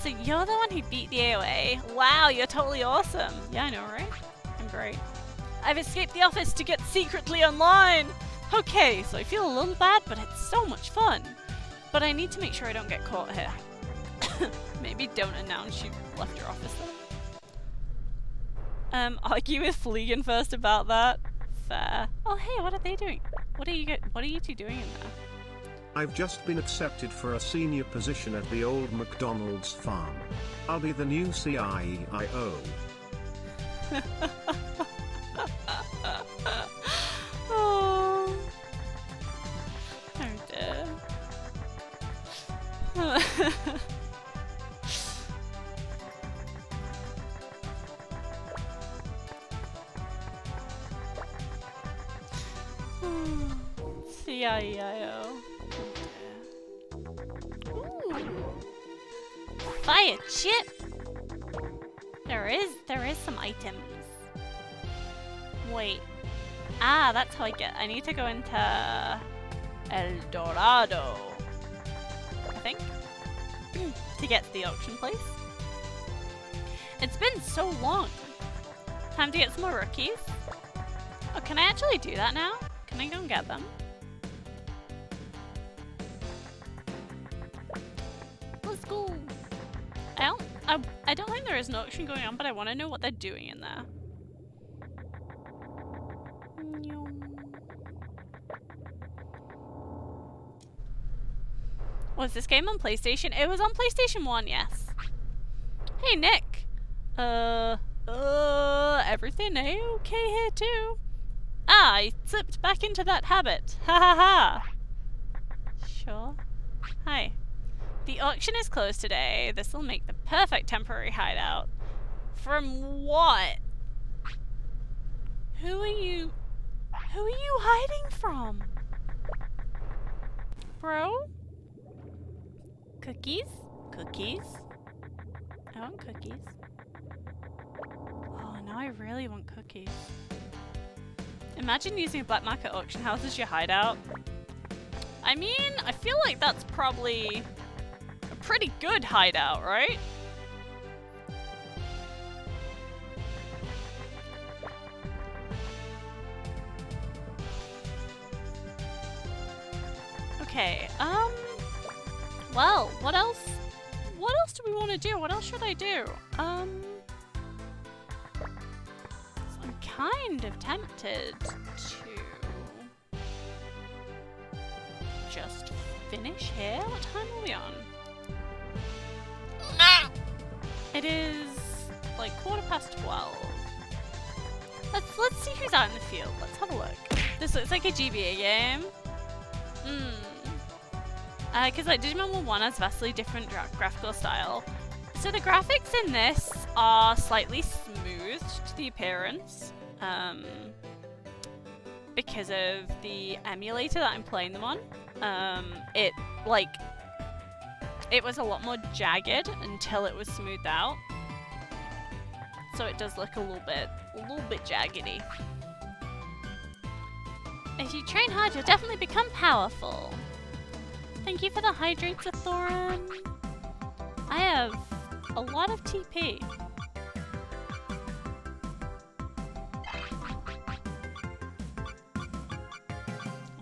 So you're the one who beat the AOA? Wow, you're totally awesome. Yeah, I know, right? I'm great. I've escaped the office to get secretly online. Okay, so I feel a little bad, but it's so much fun. But I need to make sure I don't get caught here. Maybe don't announce you left your office then. Argue with Fleegan first about that. Fair. Oh hey, what are they doing? What are you two doing in there? I've just been accepted for a senior position at the old McDonald's farm. I'll be the new CIO. Oh. Oh dear. CIO. Fire chip! There is some items. Wait. Ah, that's how I need to go into El Dorado. I think. To get to the auction place. It's been so long. Time to get some more rookies. Oh, can I actually do that now? Can I go and get them? Let's go. I don't think there is an auction going on, but I want to know what they're doing in there. Was this game on PlayStation? It was on PlayStation 1, yes. Hey, Nick. Everything A-okay here too? Ah, I slipped back into that habit. Ha ha ha. Sure. Hi. The auction is closed today. This will make the perfect temporary hideout. From what? Who are you hiding from? Bro? Cookies? Cookies? I want cookies. Oh, now I really want cookies. Imagine using a black market auction house as your hideout. I mean, I feel like that's probably a pretty good hideout, right? Okay, well, what else? What else do we want to do? What else should I do? So I'm kind of tempted to just finish here. What time are we on? It is like 12:15. Let's see who's out in the field. Let's have a look. This looks like a GBA game. Because like Digimon 1 has vastly different graphical style. So the graphics in this are slightly smoothed to the appearance. Because of the emulator that I'm playing them on. It was a lot more jagged until it was smoothed out. So it does look a little bit jaggedy. If you train hard, you'll definitely become powerful. Thank you for the hydrates, Thorin. I have a lot of TP.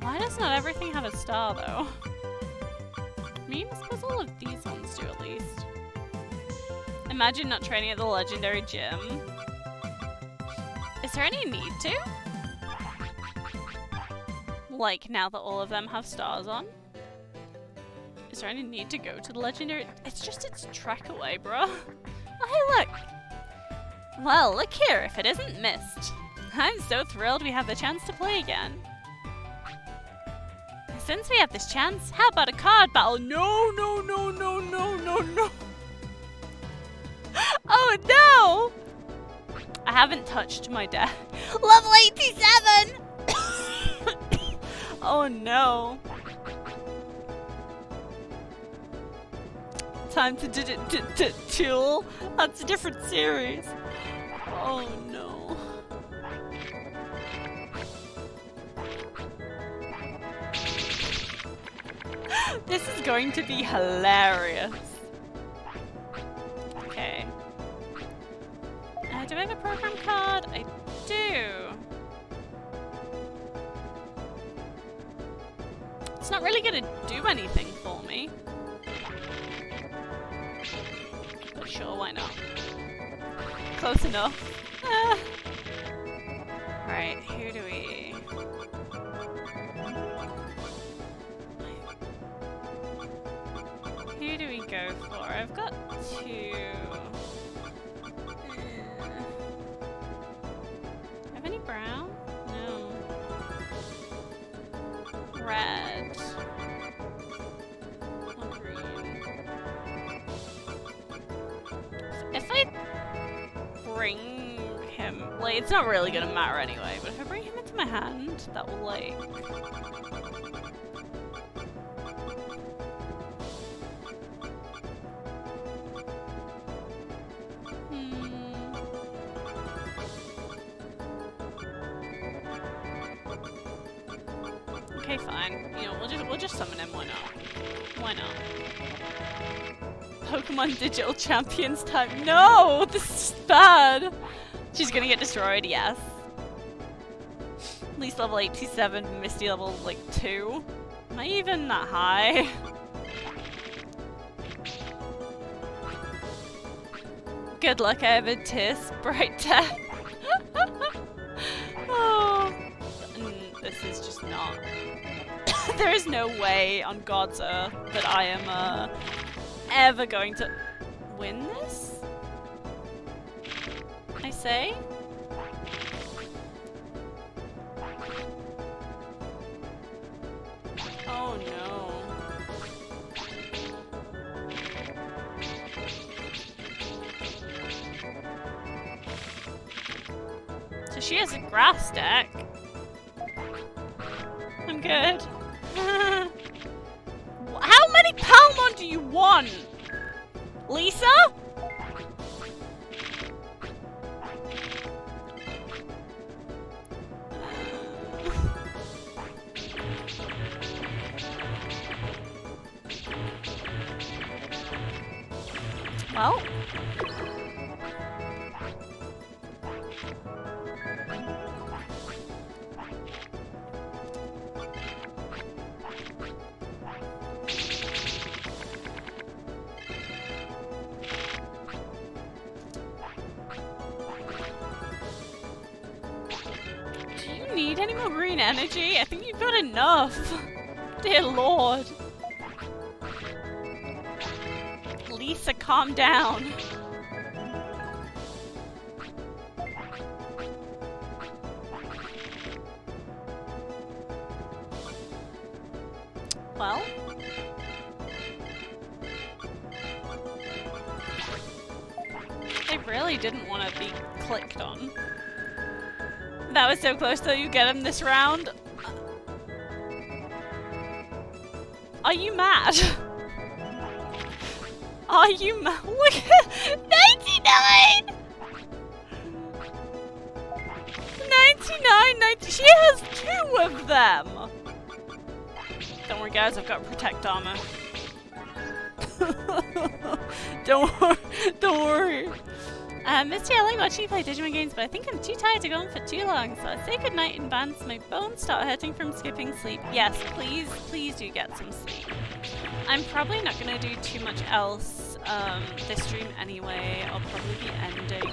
Why does not everything have a star, though? I mean, I suppose all of these ones do, at least. Imagine not training at the legendary gym. Is there any need to? Like, now that all of them have stars on? Is there any need to go to the legendary? It's just its trek away, bruh. Oh, hey, look! Well, look here, if it isn't missed. I'm so thrilled we have the chance to play again. Since we have this chance, how about a card battle? No, no, no, no, no, no, no. Oh, no! I haven't touched my deck. Level 87! Oh, no. Time to chill. That's a different series. Oh, no. This is going to be hilarious. Okay. Do I have a program card? I do. It's not really gonna do anything for me. But sure, why not? Close enough. Right, who do we... Who do we go for? I've got two. Have any brown? No. Red. Or green. If I bring him, like, it's not really gonna matter anyway, but if I bring him into my hand, that will, like... Okay, fine. You know, we'll just summon him. Why not? Why not? Pokemon Digital Champions time. No, this is bad. She's gonna get destroyed. Yes. At least level 87. Misty level like 2. Am I even that high? Good luck, Tis. Bright Tech. Oh. This is just not... There is no way on God's earth that I am ever going to win this? I say? Oh no. So she has a grass deck. I'm good. How many Palmon do you want? Lisa? Well. Need any more green energy? I think you've got enough. Dear Lord. Lisa, calm down. Well. I really didn't want to be clicked on. That was so close till you get him this round. Are you mad? Are you mad? Look at 99! 99, 90. She has 2 of them. Don't worry, guys, I've got protect armor. Don't worry. Misty, I like watching you play Digimon games, but I think I'm too tired to go on for too long, so I say goodnight in advance. My bones start hurting from skipping sleep. Yes, please do get some sleep. I'm probably not going to do too much else this stream anyway. I'll probably be ending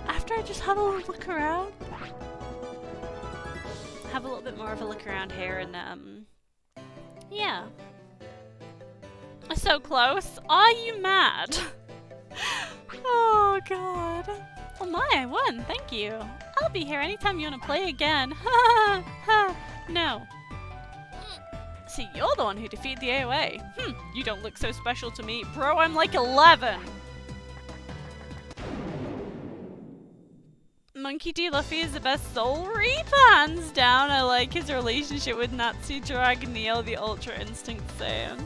after I just have a little look around. Have a little bit more of a look around here and yeah. So close. Are you mad? Oh god. Oh my, I won. Thank you. I'll be here anytime you want to play again. Ha ha. No. See, you're the one who defeated the AOA. You don't look so special to me. Bro, I'm like 11. Monkey D. Luffy is the best Soul Reaper, hands down. I like his relationship with Natsu Dragoneel, the Ultra Instinct Saiyan.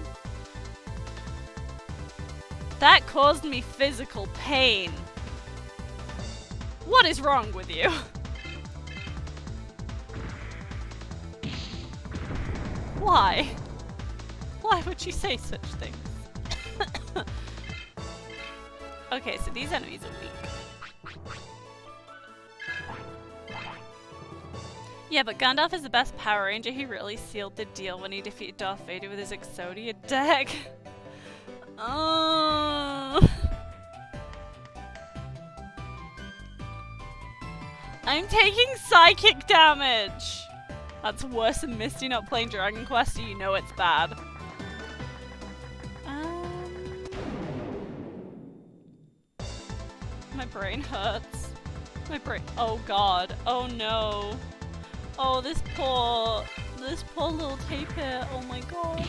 That caused me physical pain. What is wrong with you? Why? Why would you say such things? Okay, so these enemies are weak. Yeah, but Gandalf is the best Power Ranger. He really sealed the deal when he defeated Darth Vader with his Exodia deck. Oh. I'm taking psychic damage. That's worse than Misty not playing Dragon Quest, so you know it's bad. My brain hurts. My brain. Oh god. Oh no. Oh, this poor little tapir. Oh my god.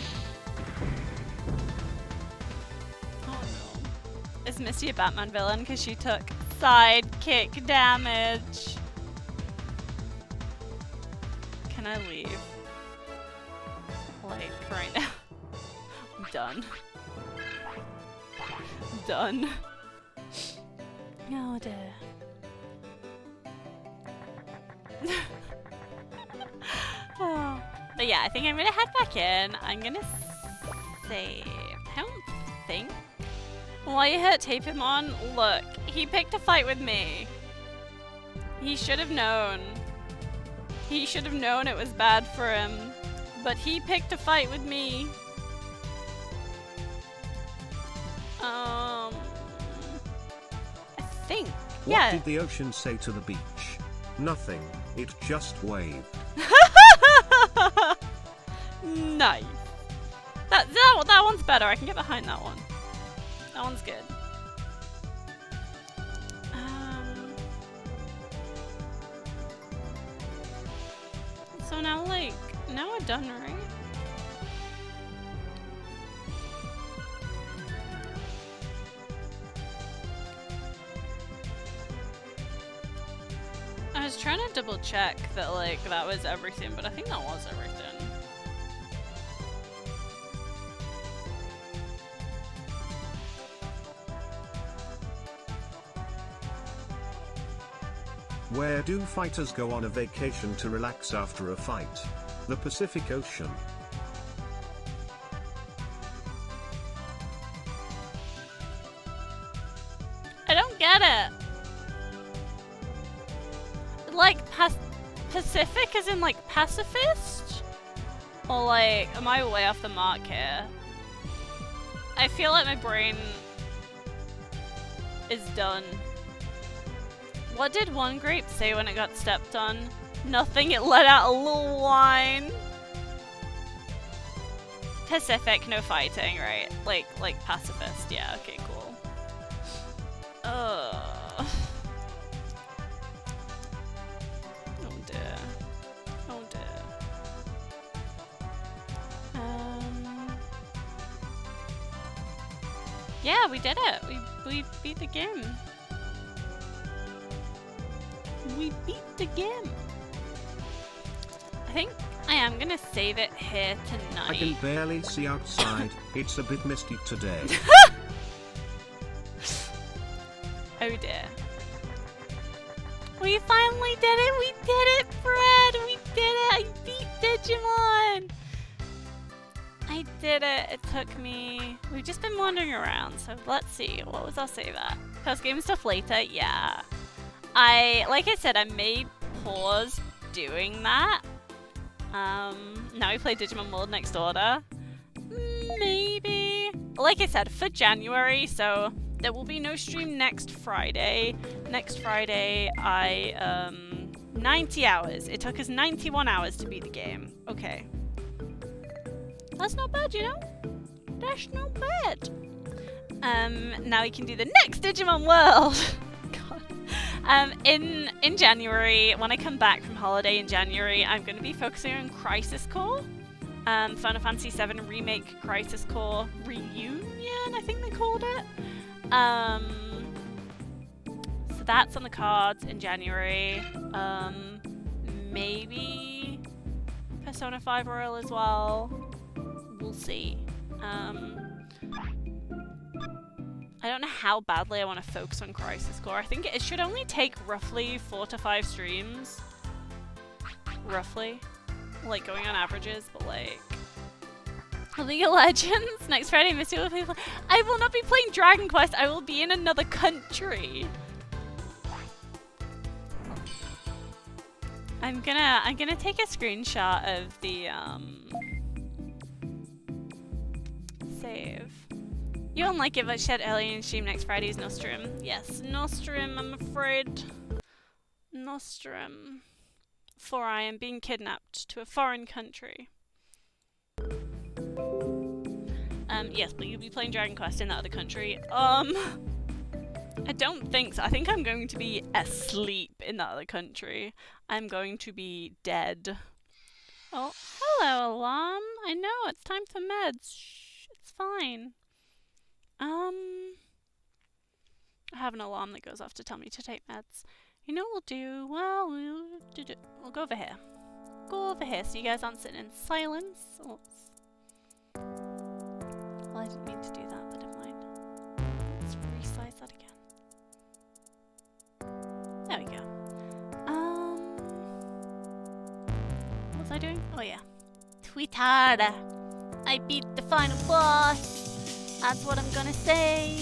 Oh no. Is Misty a Batman villain because she took sidekick damage? Can I leave? Like, right now. I'm done. I'm done. Oh dear. Oh. But yeah, I think I'm gonna head back in. I'm gonna save. I don't think. Why you hurt Tapemon? Look, he picked a fight with me. He should have known. He should have known it was bad for him. But he picked a fight with me. I think. Yeah. What did the ocean say to the beach? Nothing. It just waved. Nice. That one's better. I can get behind that one. That one's good. So now, like, now we're done, right? I was trying to double check that, like, that was everything, but I think that was everything. Where do fighters go on a vacation to relax after a fight? The Pacific Ocean. I don't get it. Like, Pacific as in, like, pacifist? Or, like, am I way off the mark here? I feel like my brain is done. What did one grape say when it got stepped on? Nothing, it let out a little whine. Pacific, no fighting, right? Like pacifist, yeah, okay, cool. Oh dear. Oh dear. Yeah, we did it. We beat the game. We beat the game. I think I am gonna save it here tonight. I can barely see outside. It's a bit misty today. Oh dear. We finally did it! We did it, Fred! We did it! I beat Digimon! I did it. It took me... We've just been wandering around, so let's see. What was our save at? Post game stuff later? Yeah. Like I said, I may pause doing that. Now we play Digimon World Next Order. Maybe. Like I said, for January, so there will be no stream next Friday. Next Friday, 90 hours. It took us 91 hours to beat the game. Okay. That's not bad, you know? That's not bad. Now we can do the next Digimon World. God. In January, when I come back from holiday in January, I'm going to be focusing on Crisis Core. Final Fantasy VII Remake Crisis Core Reunion, I think they called it. So that's on the cards in January. Maybe Persona 5 Royal as well. We'll see. I don't know how badly I want to focus on Crisis Core. I think it should only take roughly 4 to 5 streams. Roughly. Like, going on averages, but like... League of Legends, next Friday, Missy will play... I will not be playing Dragon Quest, I will be in another country. I'm gonna take a screenshot of the, save. You won't like it, but shed early in stream next Friday's Nostrum. Yes, Nostrum, I'm afraid. Nostrum. For I am being kidnapped to a foreign country. Yes, but you'll be playing Dragon Quest in that other country. I don't think so. I think I'm going to be asleep in that other country. I'm going to be dead. Oh, hello, Alarm. I know, it's time for meds. Shh, it's fine. I have an alarm that goes off to tell me to take meds. You know what we'll do? Well, we'll go over here. Go over here so you guys aren't sitting in silence. Oops. Well, I didn't mean to do that, but never mind. Let's resize that again. There we go. What was I doing? Oh yeah. Tweetada! I beat the final boss! That's what I'm gonna say!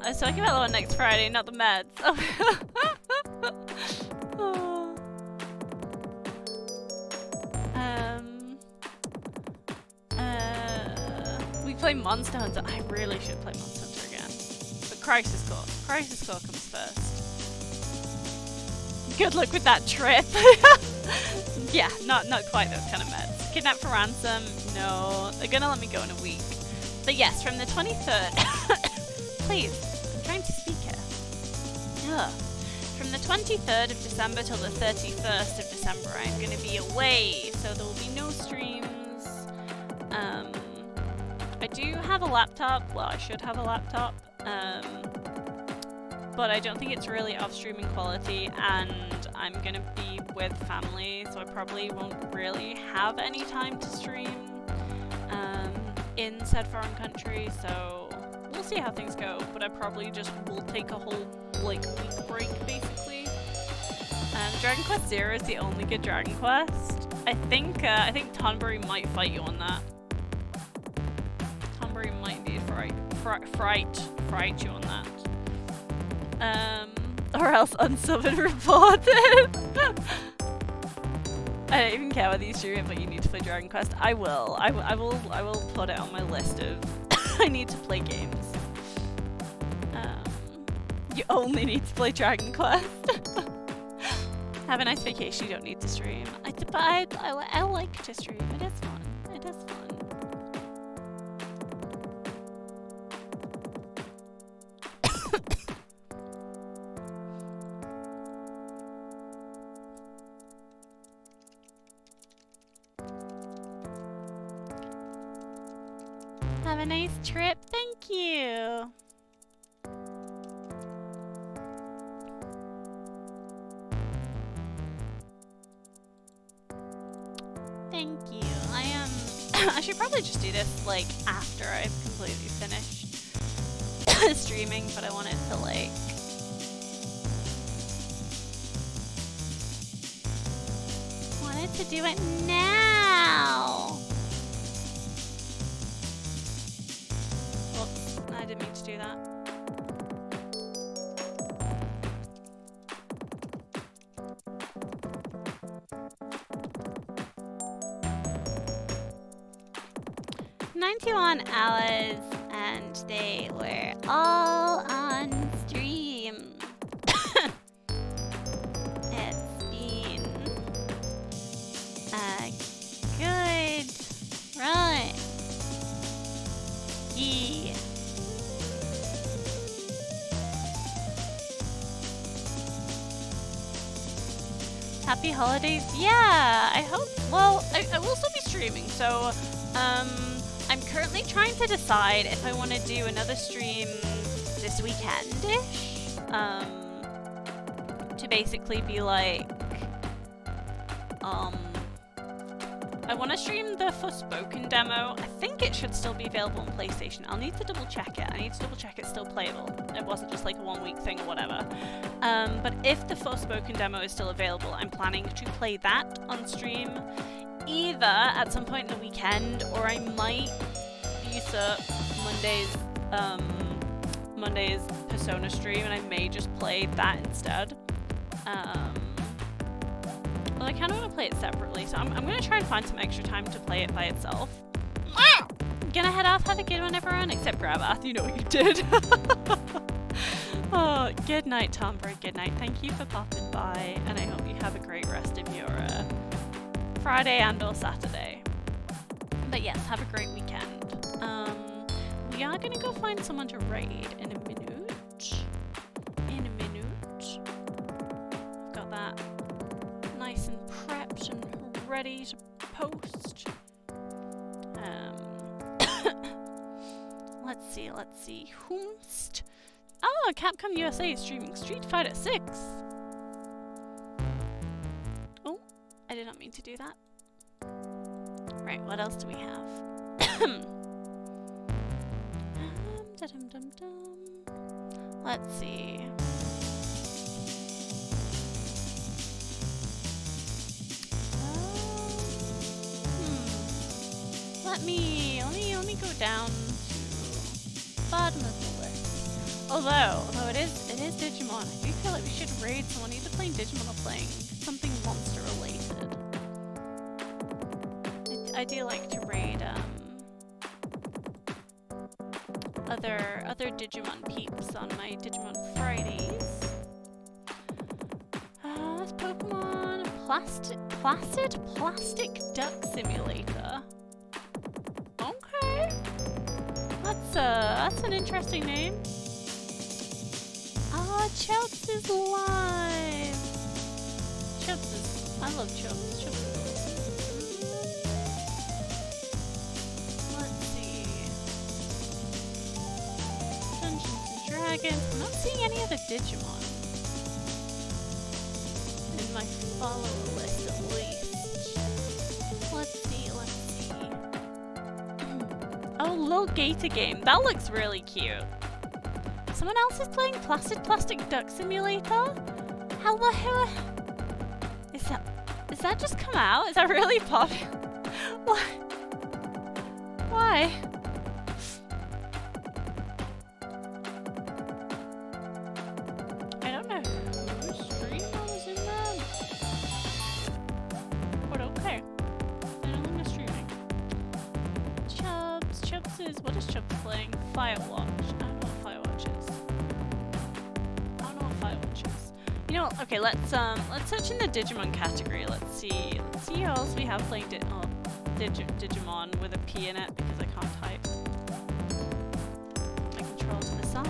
I was talking about the one next Friday, not the meds. Oh. We play Monster Hunter. I really should play Monster Hunter again. But Crisis Core. Crisis Core comes first. Good luck with that trip. Yeah, not quite those kind of meds. Kidnap for ransom. No, they're gonna let me go in a week. But yes, from the 23rd. Please, I'm trying to speak here. Ugh. From the 23rd of December till the 31st of December, I'm going to be away, so there will be no streams. I do have a laptop. Well, I should have a laptop. But I don't think it's really of streaming quality, and I'm going to be with family, so I probably won't really have any time to stream in said foreign country, so... We'll see how things go, but I probably just will take a whole, like, week break, basically. Dragon Quest Zero is the only good Dragon Quest. I think Tonberry might fight you on that. Tonberry might be fright you on that. Or else unsub and report it. I don't even care whether you stream it, but you need to play Dragon Quest. I will. I will put it on my list of I need to play games. You only need to play Dragon Quest. Have a nice vacation, you don't need to stream. I like to stream, it is fun. It is fun. Have a nice trip. Thank you. I am. I should probably just do this like after I've completely finished streaming, but I wanted to like. Wanted to do it now. Whoops, I didn't mean to do that. "91 hours and they were all on stream." It's been a good run. Yeah. Happy holidays. Yeah, I hope. Well, I will still be streaming, so I'm currently trying to decide if I want to do another stream this weekend-ish, to basically be like, I want to stream the Forspoken demo. I think it should still be available on PlayStation. I'll need to double check it. I need to double check it's still playable. It wasn't just like a 1 week thing or whatever. But if the Forspoken demo is still available, I'm planning to play that on stream either at some point in the weekend, or I might usurp Monday's Persona stream and I may just play that instead. Well, I kind of want to play it separately, so I'm going to try and find some extra time to play it by itself. I'm gonna head off. Have a good one, everyone. Except Grabath, you know what you did. Oh, good night, Tombra. Good night. Thank you for popping by, and I hope you have a great rest of your Friday and or Saturday. But yes, have a great weekend. We are gonna go find someone to raid in a minute. I've got that nice and prepped and ready to post. Let's see. Whomst? Oh, Capcom USA is streaming Street Fighter 6. Oh, I did not mean to do that. Right, what else do we have? Let's see. Let me go down to bottom of the list. Although it is Digimon, I do feel like we should raid someone either playing Digimon or playing something monster related. I do like to raid other Digimon peeps on my Digimon Fridays. This Pokemon Plastic Duck Simulator. Okay. That's an interesting name. Oh, Chubs is live. I love Chubs. Chubs is awesome. Let's see. Dungeons and Dragons. I'm not seeing any other Digimon in my follower list at least. Let's see. Oh, little Gator game. That looks really cute. Someone else is playing Plastic Duck Simulator? Hello? Is that just come out? Is that really popular? What? Why? I don't know whose stream was in that. But okay. I don't think they're streaming. Chubs is... What is Chubs playing? Firewatch. I don't know what Firewatch is. You know what? Okay, let's search in the Digimon category. Let's see who else we have playing Digimon with a P in it because I can't type. My control to the side.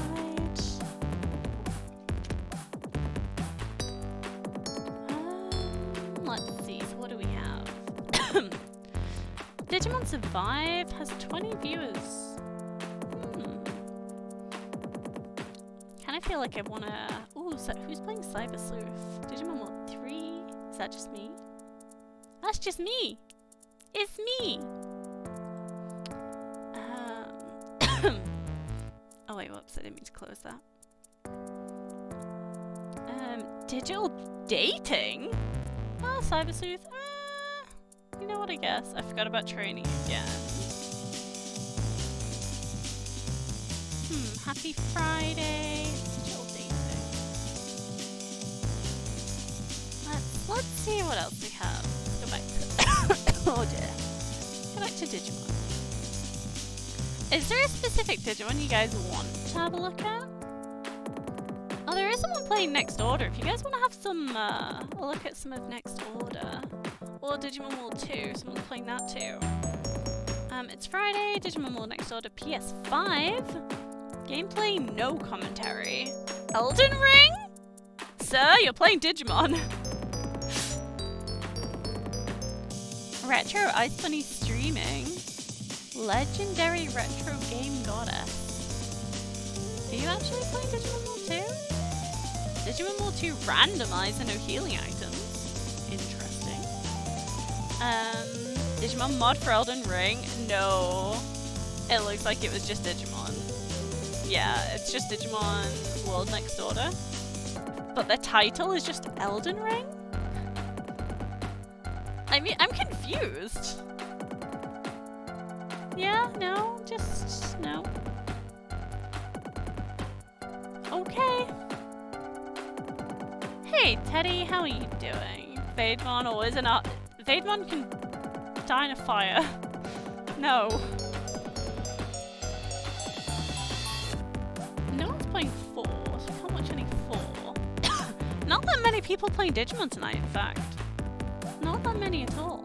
Let's see. So what do we have? Digimon Survive has 20 viewers. I feel like I wanna... Ooh, so who's playing Cyber Sleuth? Digimon World 3? Is that just me? That's just me! It's me. Oh wait, whoops, I didn't mean to close that. Digital dating? Oh, cybersleuth. You know what, I guess. I forgot about training again. Happy Friday. Digital dating. Let's see what else we have. Let's go back to oh dear. Go back to Digimon. Is there a specific Digimon you guys want to have a look at? Oh, there is someone playing Next Order. If you guys want to have some a look at some of Next Order. Or Digimon World 2, someone's playing that too. It's Friday, Digimon World Next Order PS5. Gameplay, no commentary. Elden Ring? Sir, you're playing Digimon. Retro Ice Bunny streaming. Legendary Retro Game Goddess. Are you actually playing Digimon World 2? Digimon World 2 randomizer, no healing items. Interesting. Digimon mod for Elden Ring? No. It looks like it was just Digimon. Yeah, it's just Digimon World Next Order. But the title is just Elden Ring? I mean, I'm confused. Yeah, no, just no. Okay. Hey, Teddy, how are you doing? Vademon always an art. Vademon can die in a fire. No. No one's playing 4, so we can't watch any 4. Not that many people playing Digimon tonight, in fact. Not that many at all.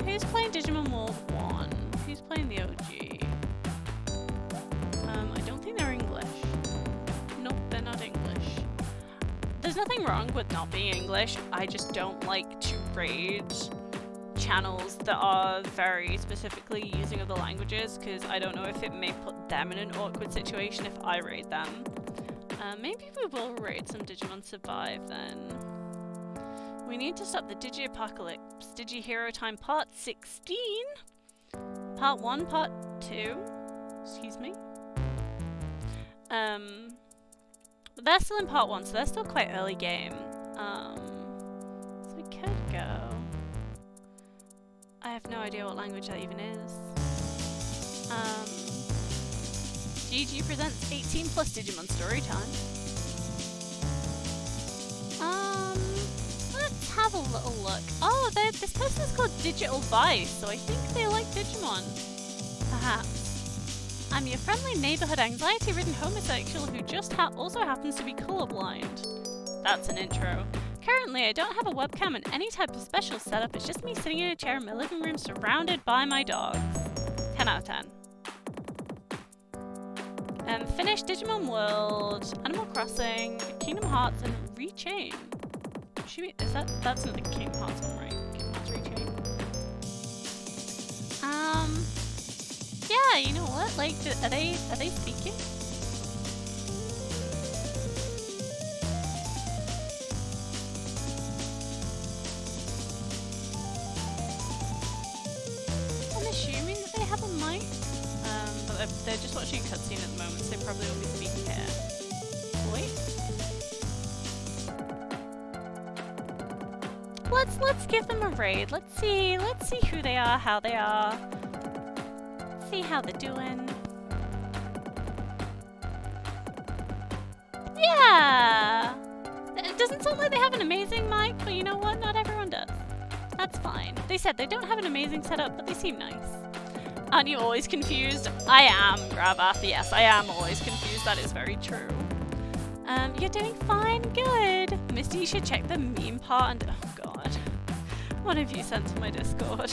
Who's playing Digimon World 1? Who's playing the OG? I don't think they're English. Nope, they're not English. There's nothing wrong with not being English. I just don't like to raid channels that are very specifically using other languages because I don't know if it may put them in an awkward situation if I raid them. Maybe we will raid some Digimon Survive then. We need to stop the Digi-Apocalypse. Digi-Hero Time Part 16? Part 1, Part 2? Excuse me? But they're still in Part 1, so they're still quite early game. So we could go. I have no idea what language that even is. GG presents 18 plus Digimon story time. Let's have a little look. Oh, this person's called Digital Vice, so I think they like Digimon. Perhaps. I'm your friendly neighborhood anxiety-ridden homosexual who just also happens to be colorblind. That's an intro. Currently, I don't have a webcam and any type of special setup. It's just me sitting in a chair in my living room surrounded by my dogs. 10 out of 10. Finish Digimon World, Animal Crossing, Kingdom Hearts, and Rechain. That's another Kingdom Hearts one, right? Kingdom Hearts Rechain. Yeah, you know what? Like, are they speaking? I'm assuming that they have a mic, but they're just watching a cutscene at the moment, so they probably won't be speaking here. Wait. Let's give them a raid. Let's see who they are, how they are. Let's see how they're doing. Yeah! It doesn't sound like they have an amazing mic, but you know what? Not everyone does. That's fine. They said they don't have an amazing setup, but they seem nice. Aren't you always confused? I am, Gravath. Yes, I am always confused. That is very true. You're doing fine. Good. Misty, you should check the meme part and... Oh, God. What have you sent to my Discord?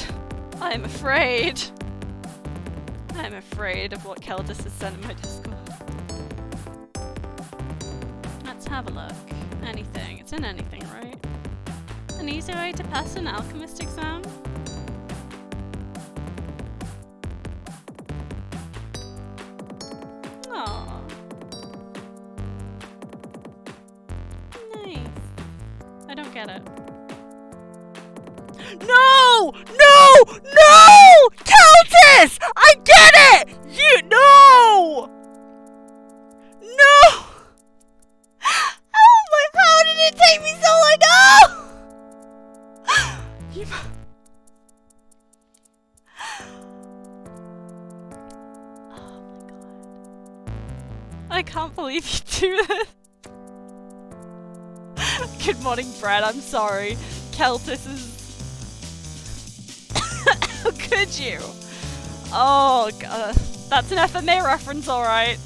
I'm afraid. I'm afraid of what Keldis has sent in my Discord. Let's have a look. Anything. It's in anything, right? An easy way to pass an alchemist exam? Aww. don't get it. No! No! No! Countess! I get it! You no! No! Oh my, how did it take me so long? No! You oh my god. I can't believe you do this. Good morning, Brad. I'm sorry. Keltis is... How could you? Oh, God. That's an FMA reference, alright.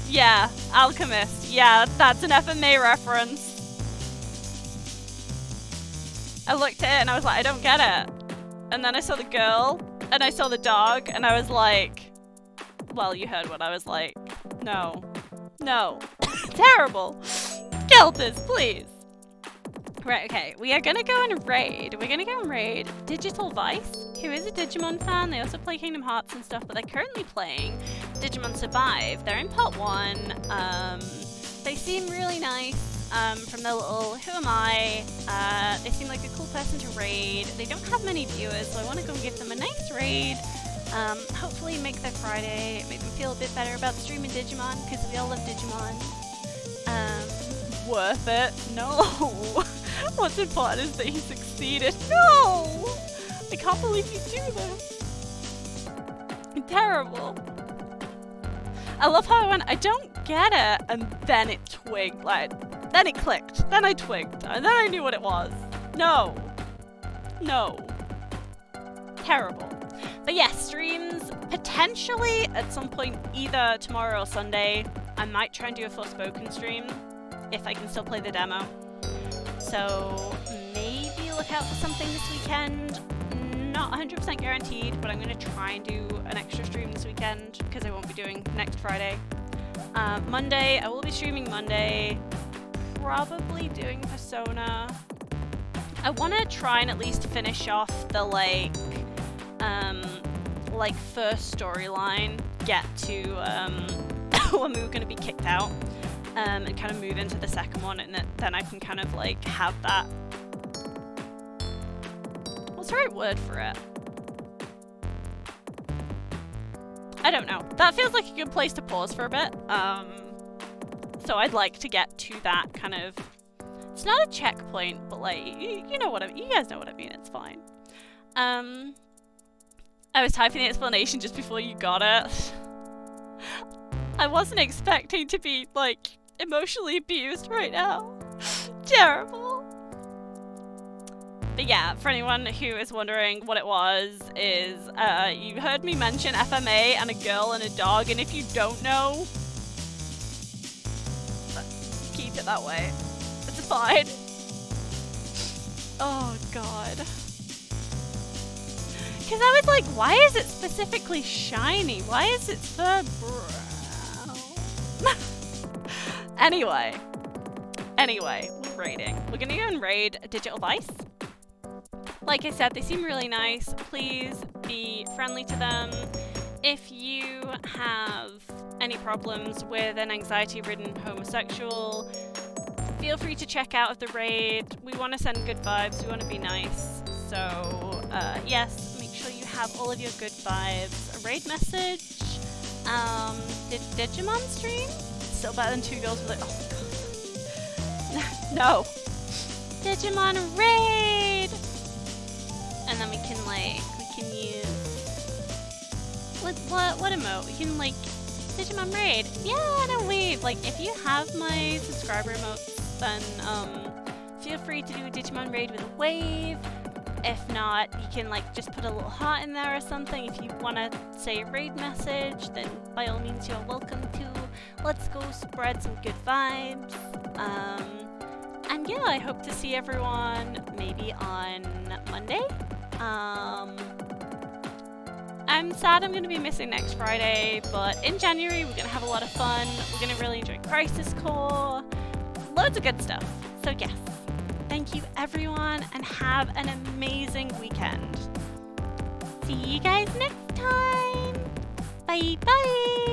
Yeah, Alchemist. Yeah, that's an FMA reference. I looked at it and I was like, I don't get it. And then I saw the girl, and I saw the dog, and I was like... Well, you heard what I was like. No. No. Terrible. Keltis, please. Right, okay. We are gonna go and raid. We're gonna go and raid Digital Vice, who is a Digimon fan. They also play Kingdom Hearts and stuff, but they're currently playing Digimon Survive. They're in part 1. They seem really nice. From their little Who Am I? They seem like a cool person to raid. They don't have many viewers, so I want to go and give them a nice raid. Hopefully make their Friday, make them feel a bit better about streaming Digimon, because we all love Digimon. Worth it? No! What's important is that he succeeded. No! I can't believe you do this. Terrible. I love how I went, I don't get it, and then it twigged, like, then it clicked, then I twigged, and then I knew what it was. No. No. Terrible. But yes, streams, potentially at some point, either tomorrow or Sunday. I might try and do a Forspoken stream, if I can still play the demo. So, maybe look out for something this weekend. Not 100% guaranteed, but I'm going to try and do an extra stream this weekend, because I won't be doing next Friday. Monday, I will be streaming Monday. Probably doing Persona. I want to try and at least finish off the, like first storyline, get to, when we were going to be kicked out. And kind of move into the second one, and then I can kind of like have that. What's the right word for it? I don't know. That feels like a good place to pause for a bit. So I'd like to get to that kind of. It's not a checkpoint, but like you know what I mean. You guys know what I mean. It's fine. I was typing the explanation just before you got it. I wasn't expecting to be like emotionally abused right now. Terrible. But yeah, for anyone who is wondering what it was, is you heard me mention FMA and a girl and a dog, and if you don't know, keep it that way. It's fine. Oh god. Because I was like, why is it specifically shiny? Why is its fur brown? Anyway, we're raiding. We're gonna go and raid Digital Vice. Like I said, they seem really nice. Please be friendly to them. If you have any problems with an anxiety-ridden homosexual, feel free to check out of the raid. We want to send good vibes. We want to be nice. So, yes, make sure you have all of your good vibes. A raid message. Did Digimon stream? Still better than 2 girls with like, oh my god. No. Digimon raid! And then we can use, what emote? We can like, Digimon raid. Yeah, no wait, like if you have my subscriber emotes, then feel free to do a Digimon raid with a wave. If not, you can like just put a little heart in there or something. If you want to say a raid message, then by all means you're welcome to. Let's go spread some good vibes. And yeah, I hope to see everyone maybe on Monday. I'm sad I'm going to be missing next Friday, but in January we're going to have a lot of fun. We're going to really enjoy Crisis Core. Loads of good stuff. So yes, thank you everyone and have an amazing weekend. See you guys next time. Bye bye.